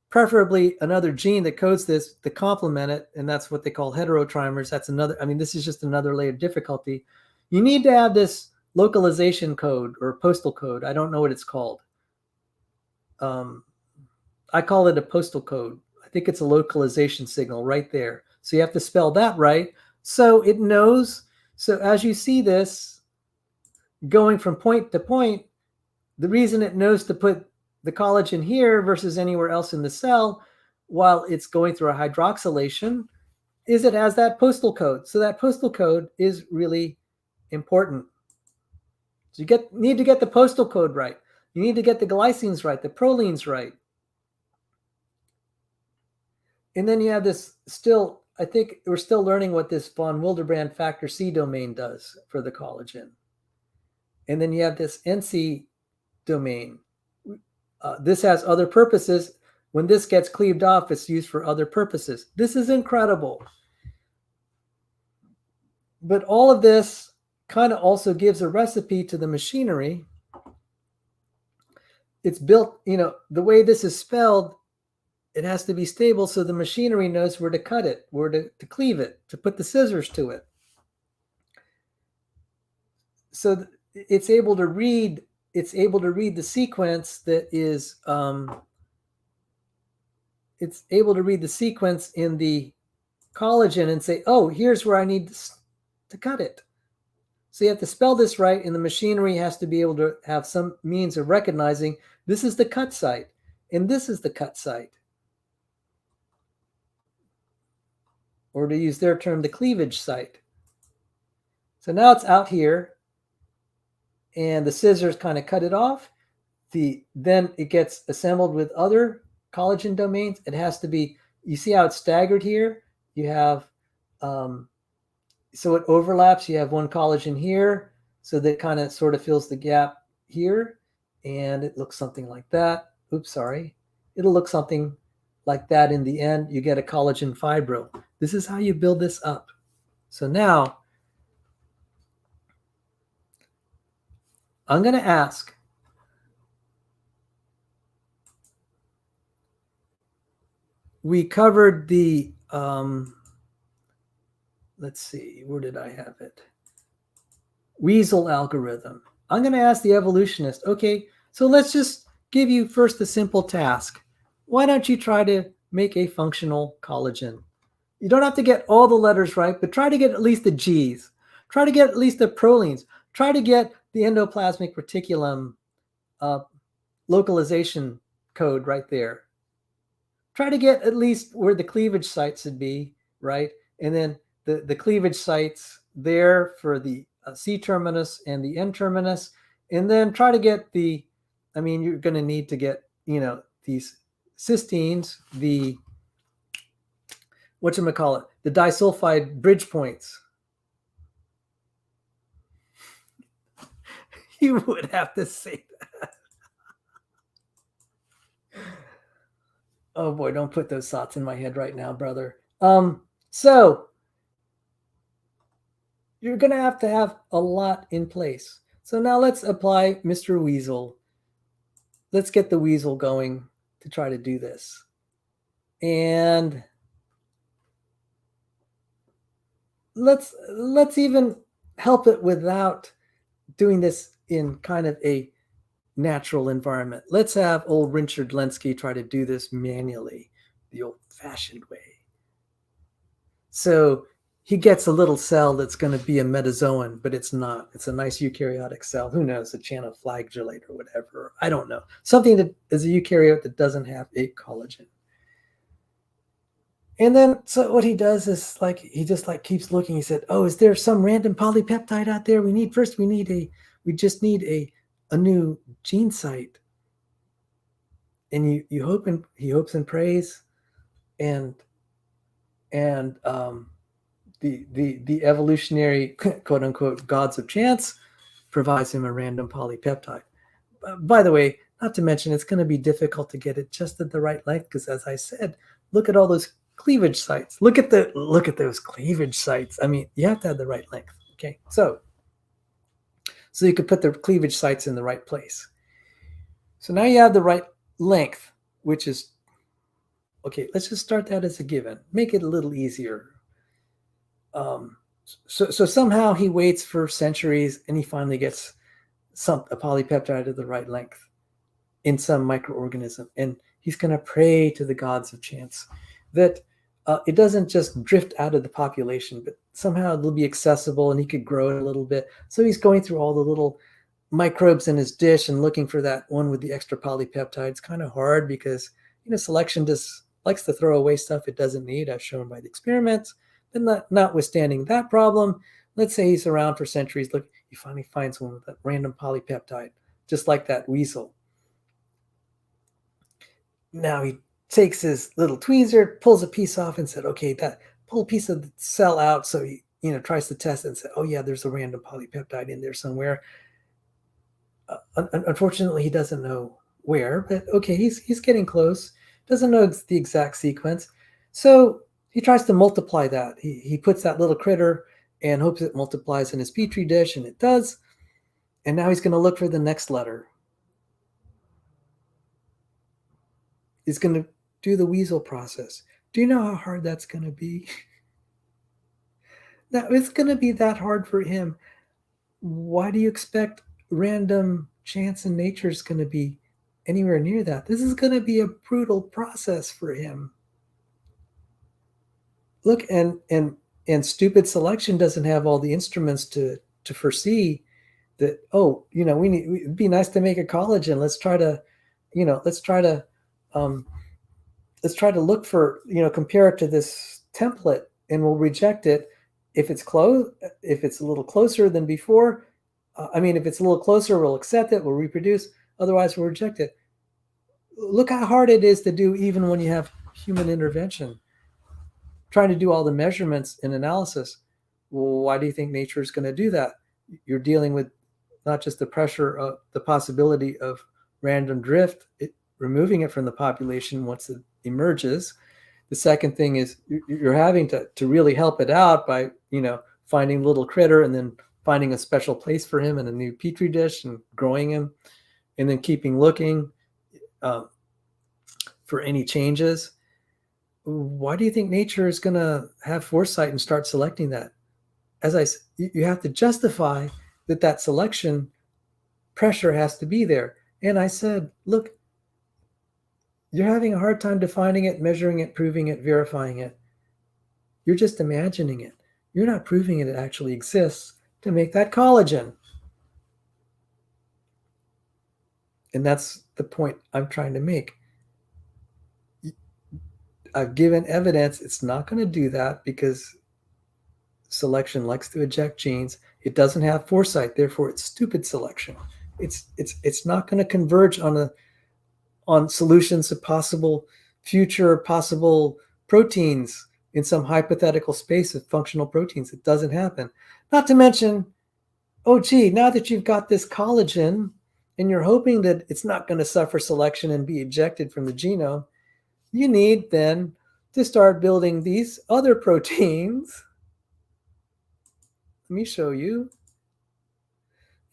Speaker 1: preferably another gene that codes this to complement it, and that's what they call heterotrimers. That's another, I mean, this is just another layer of difficulty. You need to have this localization code or postal code. I don't know what it's called. I call it a postal code. I think it's a localization signal right there. So you have to spell that right. So it knows. So as you see this going from point to point, the reason it knows to put the collagen here versus anywhere else in the cell while it's going through a hydroxylation is it has that postal code. So that postal code is really important. So you need to get the postal code right. You need to get the glycines right, the prolines right. And then you have this still, I think we're still learning what this von Willebrand factor C domain does for the collagen. And then you have this NC domain. This has other purposes. When this gets cleaved off, it's used for other purposes. This is incredible. But all of this kind of also gives a recipe to the machinery. It's built, you know, the way this is spelled, it has to be stable so the machinery knows where to cut it, where to cleave it, to put the scissors to it. So it's able to read the sequence that is it's able to read the sequence in the collagen and say, oh, here's where I need to cut it. So you have to spell this right, and the machinery has to be able to have some means of recognizing this is the cut site and this is the cut site. Or to use their term, the cleavage site. So now it's out here, and the scissors kind of cut it off. Then it gets assembled with other collagen domains. It has to be, you see how it's staggered here? You have, so it overlaps. You have one collagen here, so that kind of sort of fills the gap here, and it looks something like that. Oops, sorry. It'll look something like that in the end. You get a collagen fibril. This is how you build this up. So now I'm going to ask, we covered the, let's see, where did I have it? Weasel algorithm. I'm going to ask the evolutionist, okay, so let's just give you first a simple task. Why don't you try to make a functional collagen? You don't have to get all the letters right, but try to get at least the G's. Try to get at least the prolines. Try to get the endoplasmic reticulum localization code right there. Try to get at least where the cleavage sites should be, right? And then the cleavage sites there for the C terminus and the N terminus. And then try to get the, I mean, you're going to need to get, these cysteines, the, whatchamacallit, the disulfide bridge points. You would have to say that. Oh boy, don't put those thoughts in my head right now, brother. So you're going to have a lot in place. So now let's apply Mr. Weasel. Let's get the weasel going to try to do this. And let's even help it without doing this in kind of a natural environment. Let's have old Richard Lenski try to do this manually, the old-fashioned way. So he gets a little cell that's going to be a metazoan, but it's not. It's a nice eukaryotic cell. Who knows? A chanoflagellate or whatever. I don't know. Something that is a eukaryote that doesn't have a collagen. And then, so what he does is he just keeps looking. He said, "Oh, is there some random polypeptide out there? We just need a new gene site." And he hopes and prays, and the evolutionary quote unquote gods of chance provides him a random polypeptide. By the way, not to mention it's going to be difficult to get it just at the right length, because as I said, look at all those cleavage sites. Look at those cleavage sites. I mean, you have to have the right length. Okay, so you could put the cleavage sites in the right place. So now you have the right length, which is okay. Let's just start that as a given. Make it a little easier. So somehow he waits for centuries and he finally gets a polypeptide of the right length in some microorganism, and he's going to pray to the gods of chance that it doesn't just drift out of the population, but somehow it'll be accessible and he could grow it a little bit. So he's going through all the little microbes in his dish and looking for that one with the extra polypeptide. It's kind of hard because selection just likes to throw away stuff it doesn't need, as shown by the experiments. But notwithstanding that problem, let's say he's around for centuries. Look, he finally finds one with that random polypeptide, just like that weasel. Now he takes his little tweezer, pulls a piece off, and said, "Okay, pull a piece of the cell out." So he, tries to test it and said, "Oh yeah, there's a random polypeptide in there somewhere." Unfortunately, he doesn't know where, but okay, he's getting close. Doesn't know the exact sequence, so he tries to multiply that. He puts that little critter and hopes it multiplies in his petri dish, and it does. And now he's going to look for the next letter. He's going to do the weasel process. Do you know how hard that's going to be? Now, it's going to be that hard for him. Why do you expect random chance in nature is going to be anywhere near that? This is going to be a brutal process for him. Look, and stupid selection doesn't have all the instruments to foresee that. Oh, it'd be nice to make a collagen. Let's try to look for, compare it to this template, and we'll reject it. If it's a little closer than before, if it's a little closer, we'll accept it, we'll reproduce. Otherwise, we'll reject it. Look how hard it is to do, even when you have human intervention. Trying to do all the measurements and analysis. Well, why do you think nature is going to do that? You're dealing with not just the pressure of the possibility of random drift, removing it from the population once it emerges. The second thing is you're having to really help it out by, finding a little critter and then finding a special place for him in a new petri dish and growing him, and then keeping looking for any changes. Why do you think nature is going to have foresight and start selecting that? As I said, you have to justify that selection pressure has to be there. And I said, look, you're having a hard time defining it, measuring it, proving it, verifying it. You're just imagining it. You're not proving it actually exists to make that collagen. And that's the point I'm trying to make. I've given evidence it's not going to do that because selection likes to eject genes. It doesn't have foresight, therefore it's stupid selection. It's not going to converge on solutions of possible future possible proteins in some hypothetical space of functional proteins. It doesn't happen. Not to mention, now that you've got this collagen and you're hoping that it's not going to suffer selection and be ejected from the genome, you need then to start building these other proteins. Let me show you.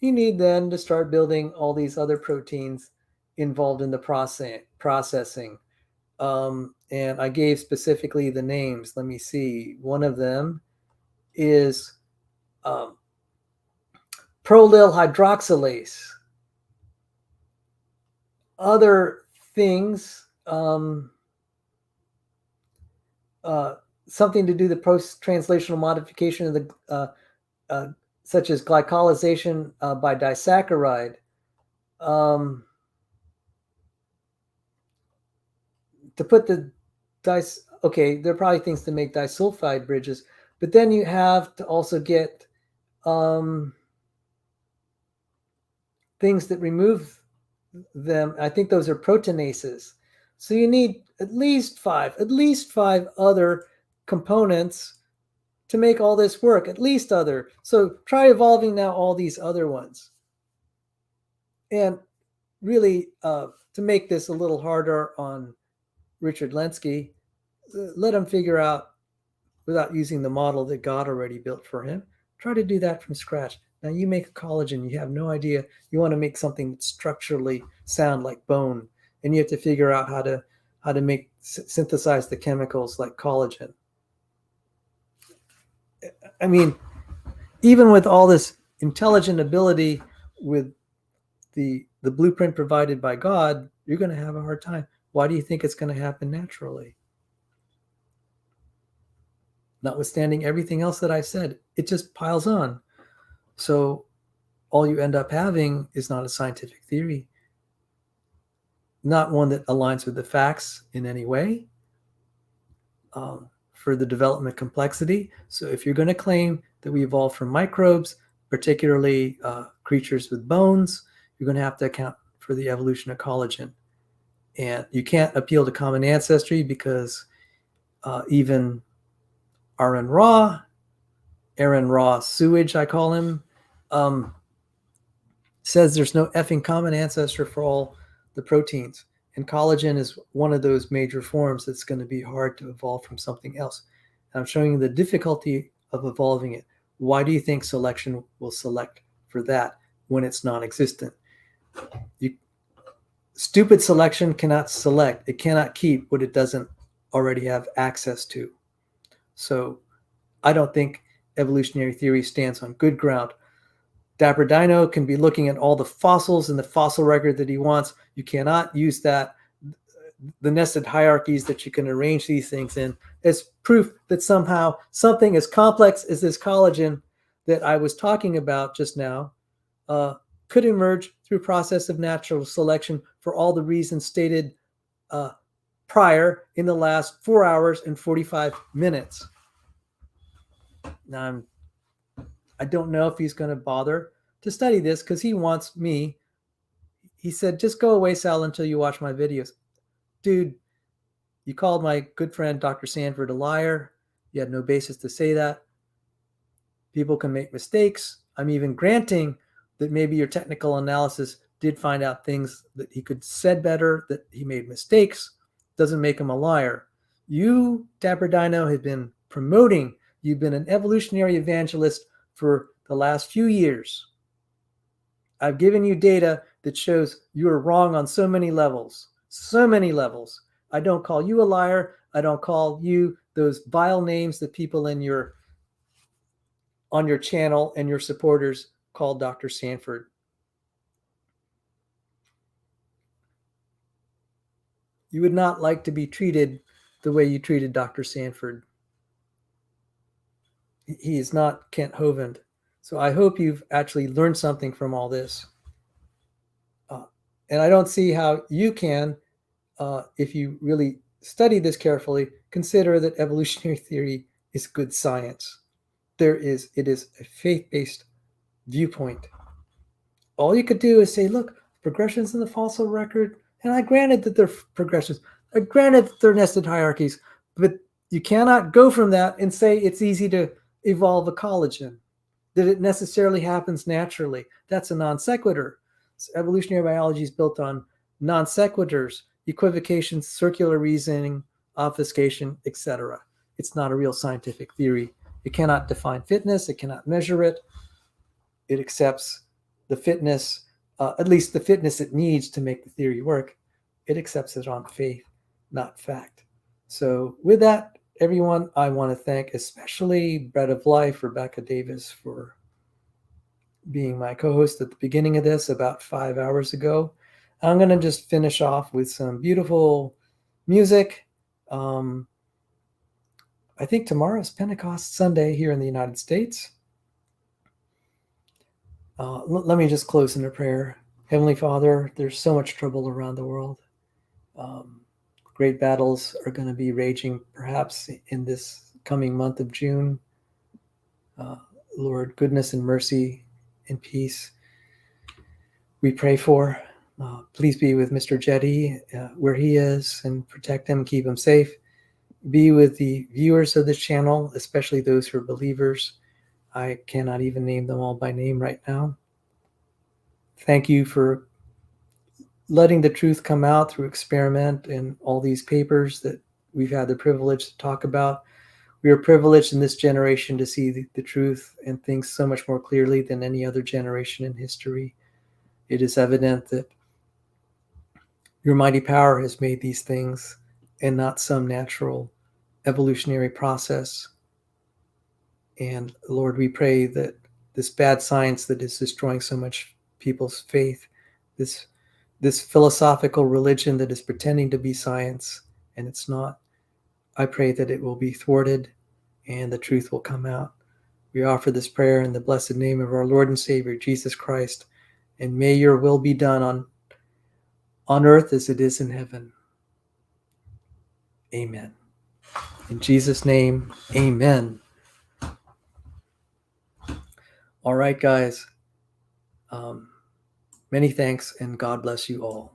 Speaker 1: You need then to start building all these other proteins involved in the processing. And I gave specifically the names. Let me see. One of them is prolyl hydroxylase. Other things, something to do the post-translational modification of the such as glycolization by disaccharide. To put the there are probably things to make disulfide bridges, but then you have to also get things that remove them. I think those are proteinases. So you need at least five other components to make all this work, at least other. So try evolving now all these other ones. And really, to make this a little harder on Richard Lenski, let him figure out, without using the model that God already built for him, try to do that from scratch. Now you make a collagen, you have no idea. You want to make something that's structurally sound like bone, and you have to figure out how to synthesize the chemicals like collagen. I mean, even with all this intelligent ability with the blueprint provided by God, you're going to have a hard time. Why do you think it's going to happen naturally? Notwithstanding everything else that I said, it just piles on. So all you end up having is not a scientific theory, not one that aligns with the facts in any way. For the development complexity. So if you're going to claim that we evolved from microbes, particularly creatures with bones, you're going to have to account for the evolution of collagen. And you can't appeal to common ancestry because even Aaron Ra sewage, I call him, says there's no effing common ancestor for all the proteins. And collagen is one of those major forms that's going to be hard to evolve from something else. And I'm showing you the difficulty of evolving it. Why do you think selection will select for that when it's non-existent? Stupid selection cannot select. It cannot keep what it doesn't already have access to. So I don't think evolutionary theory stands on good ground. DapperDino can be looking at all the fossils in the fossil record that he wants. You cannot use that, the nested hierarchies that you can arrange these things in, as proof that somehow something as complex as this collagen that I was talking about just now could emerge through process of natural selection for all the reasons stated prior in the last 4 hours and 45 minutes. Now, I don't know if he's going to bother to study this because he wants me. He said, just go away, Sal, until you watch my videos. Dude, you called my good friend Dr. Sanford a liar. You had no basis to say that. People can make mistakes. I'm even granting that maybe your technical analysis did find out things that he could said better, that he made mistakes. Doesn't make him a liar. You, DapperDino, have been promoting. You've been an evolutionary evangelist for the last few years. I've given you data that shows you're wrong on so many levels. So many levels. I don't call you a liar. I don't call you those vile names that people on your channel and your supporters call Dr. Sanford. You would not like to be treated the way you treated Dr. Sanford. He is not Kent Hovind. So I hope you've actually learned something from all this. And I don't see how you can, if you really study this carefully, consider that evolutionary theory is good science. It is a faith-based viewpoint. All you could do is say, look, progressions in the fossil record, and I granted that they're progressions. I granted that they're nested hierarchies, but you cannot go from that and say it's easy to evolve a collagen, that it necessarily happens naturally. That's a non sequitur. So evolutionary biology is built on non sequiturs, equivocations, circular reasoning, obfuscation, etc. It's not a real scientific theory. It cannot define fitness. It cannot measure it. It accepts the fitness, at least the fitness it needs to make the theory work. It accepts it on faith, not fact. So with that, everyone, I want to thank especially Bread of Life, Rebecca Davis, for being my co-host at the beginning of this about 5 hours ago. I'm going to just finish off with some beautiful music. I think tomorrow's Pentecost Sunday here in the United States. Let me just close in a prayer. Heavenly Father, there's so much trouble around the world. Great battles are going to be raging perhaps in this coming month of June. Lord, goodness and mercy and peace we pray for. Please be with Mr. Jetty where he is and protect him, keep him safe. Be with the viewers of this channel, especially those who are believers. I cannot even name them all by name right now. Thank you for letting the truth come out through experiment and all these papers that we've had the privilege to talk about. We are privileged in this generation to see the truth and things so much more clearly than any other generation in history. It is evident that your mighty power has made these things and not some natural evolutionary process. And Lord, we pray that this bad science that is destroying so much people's faith, this philosophical religion that is pretending to be science and it's not, I pray that it will be thwarted and the truth will come out. We offer this prayer in the blessed name of our Lord and Savior, Jesus Christ, and may your will be done on earth as it is in heaven. Amen. In Jesus' name, amen. All right, guys. Many thanks and God bless you all.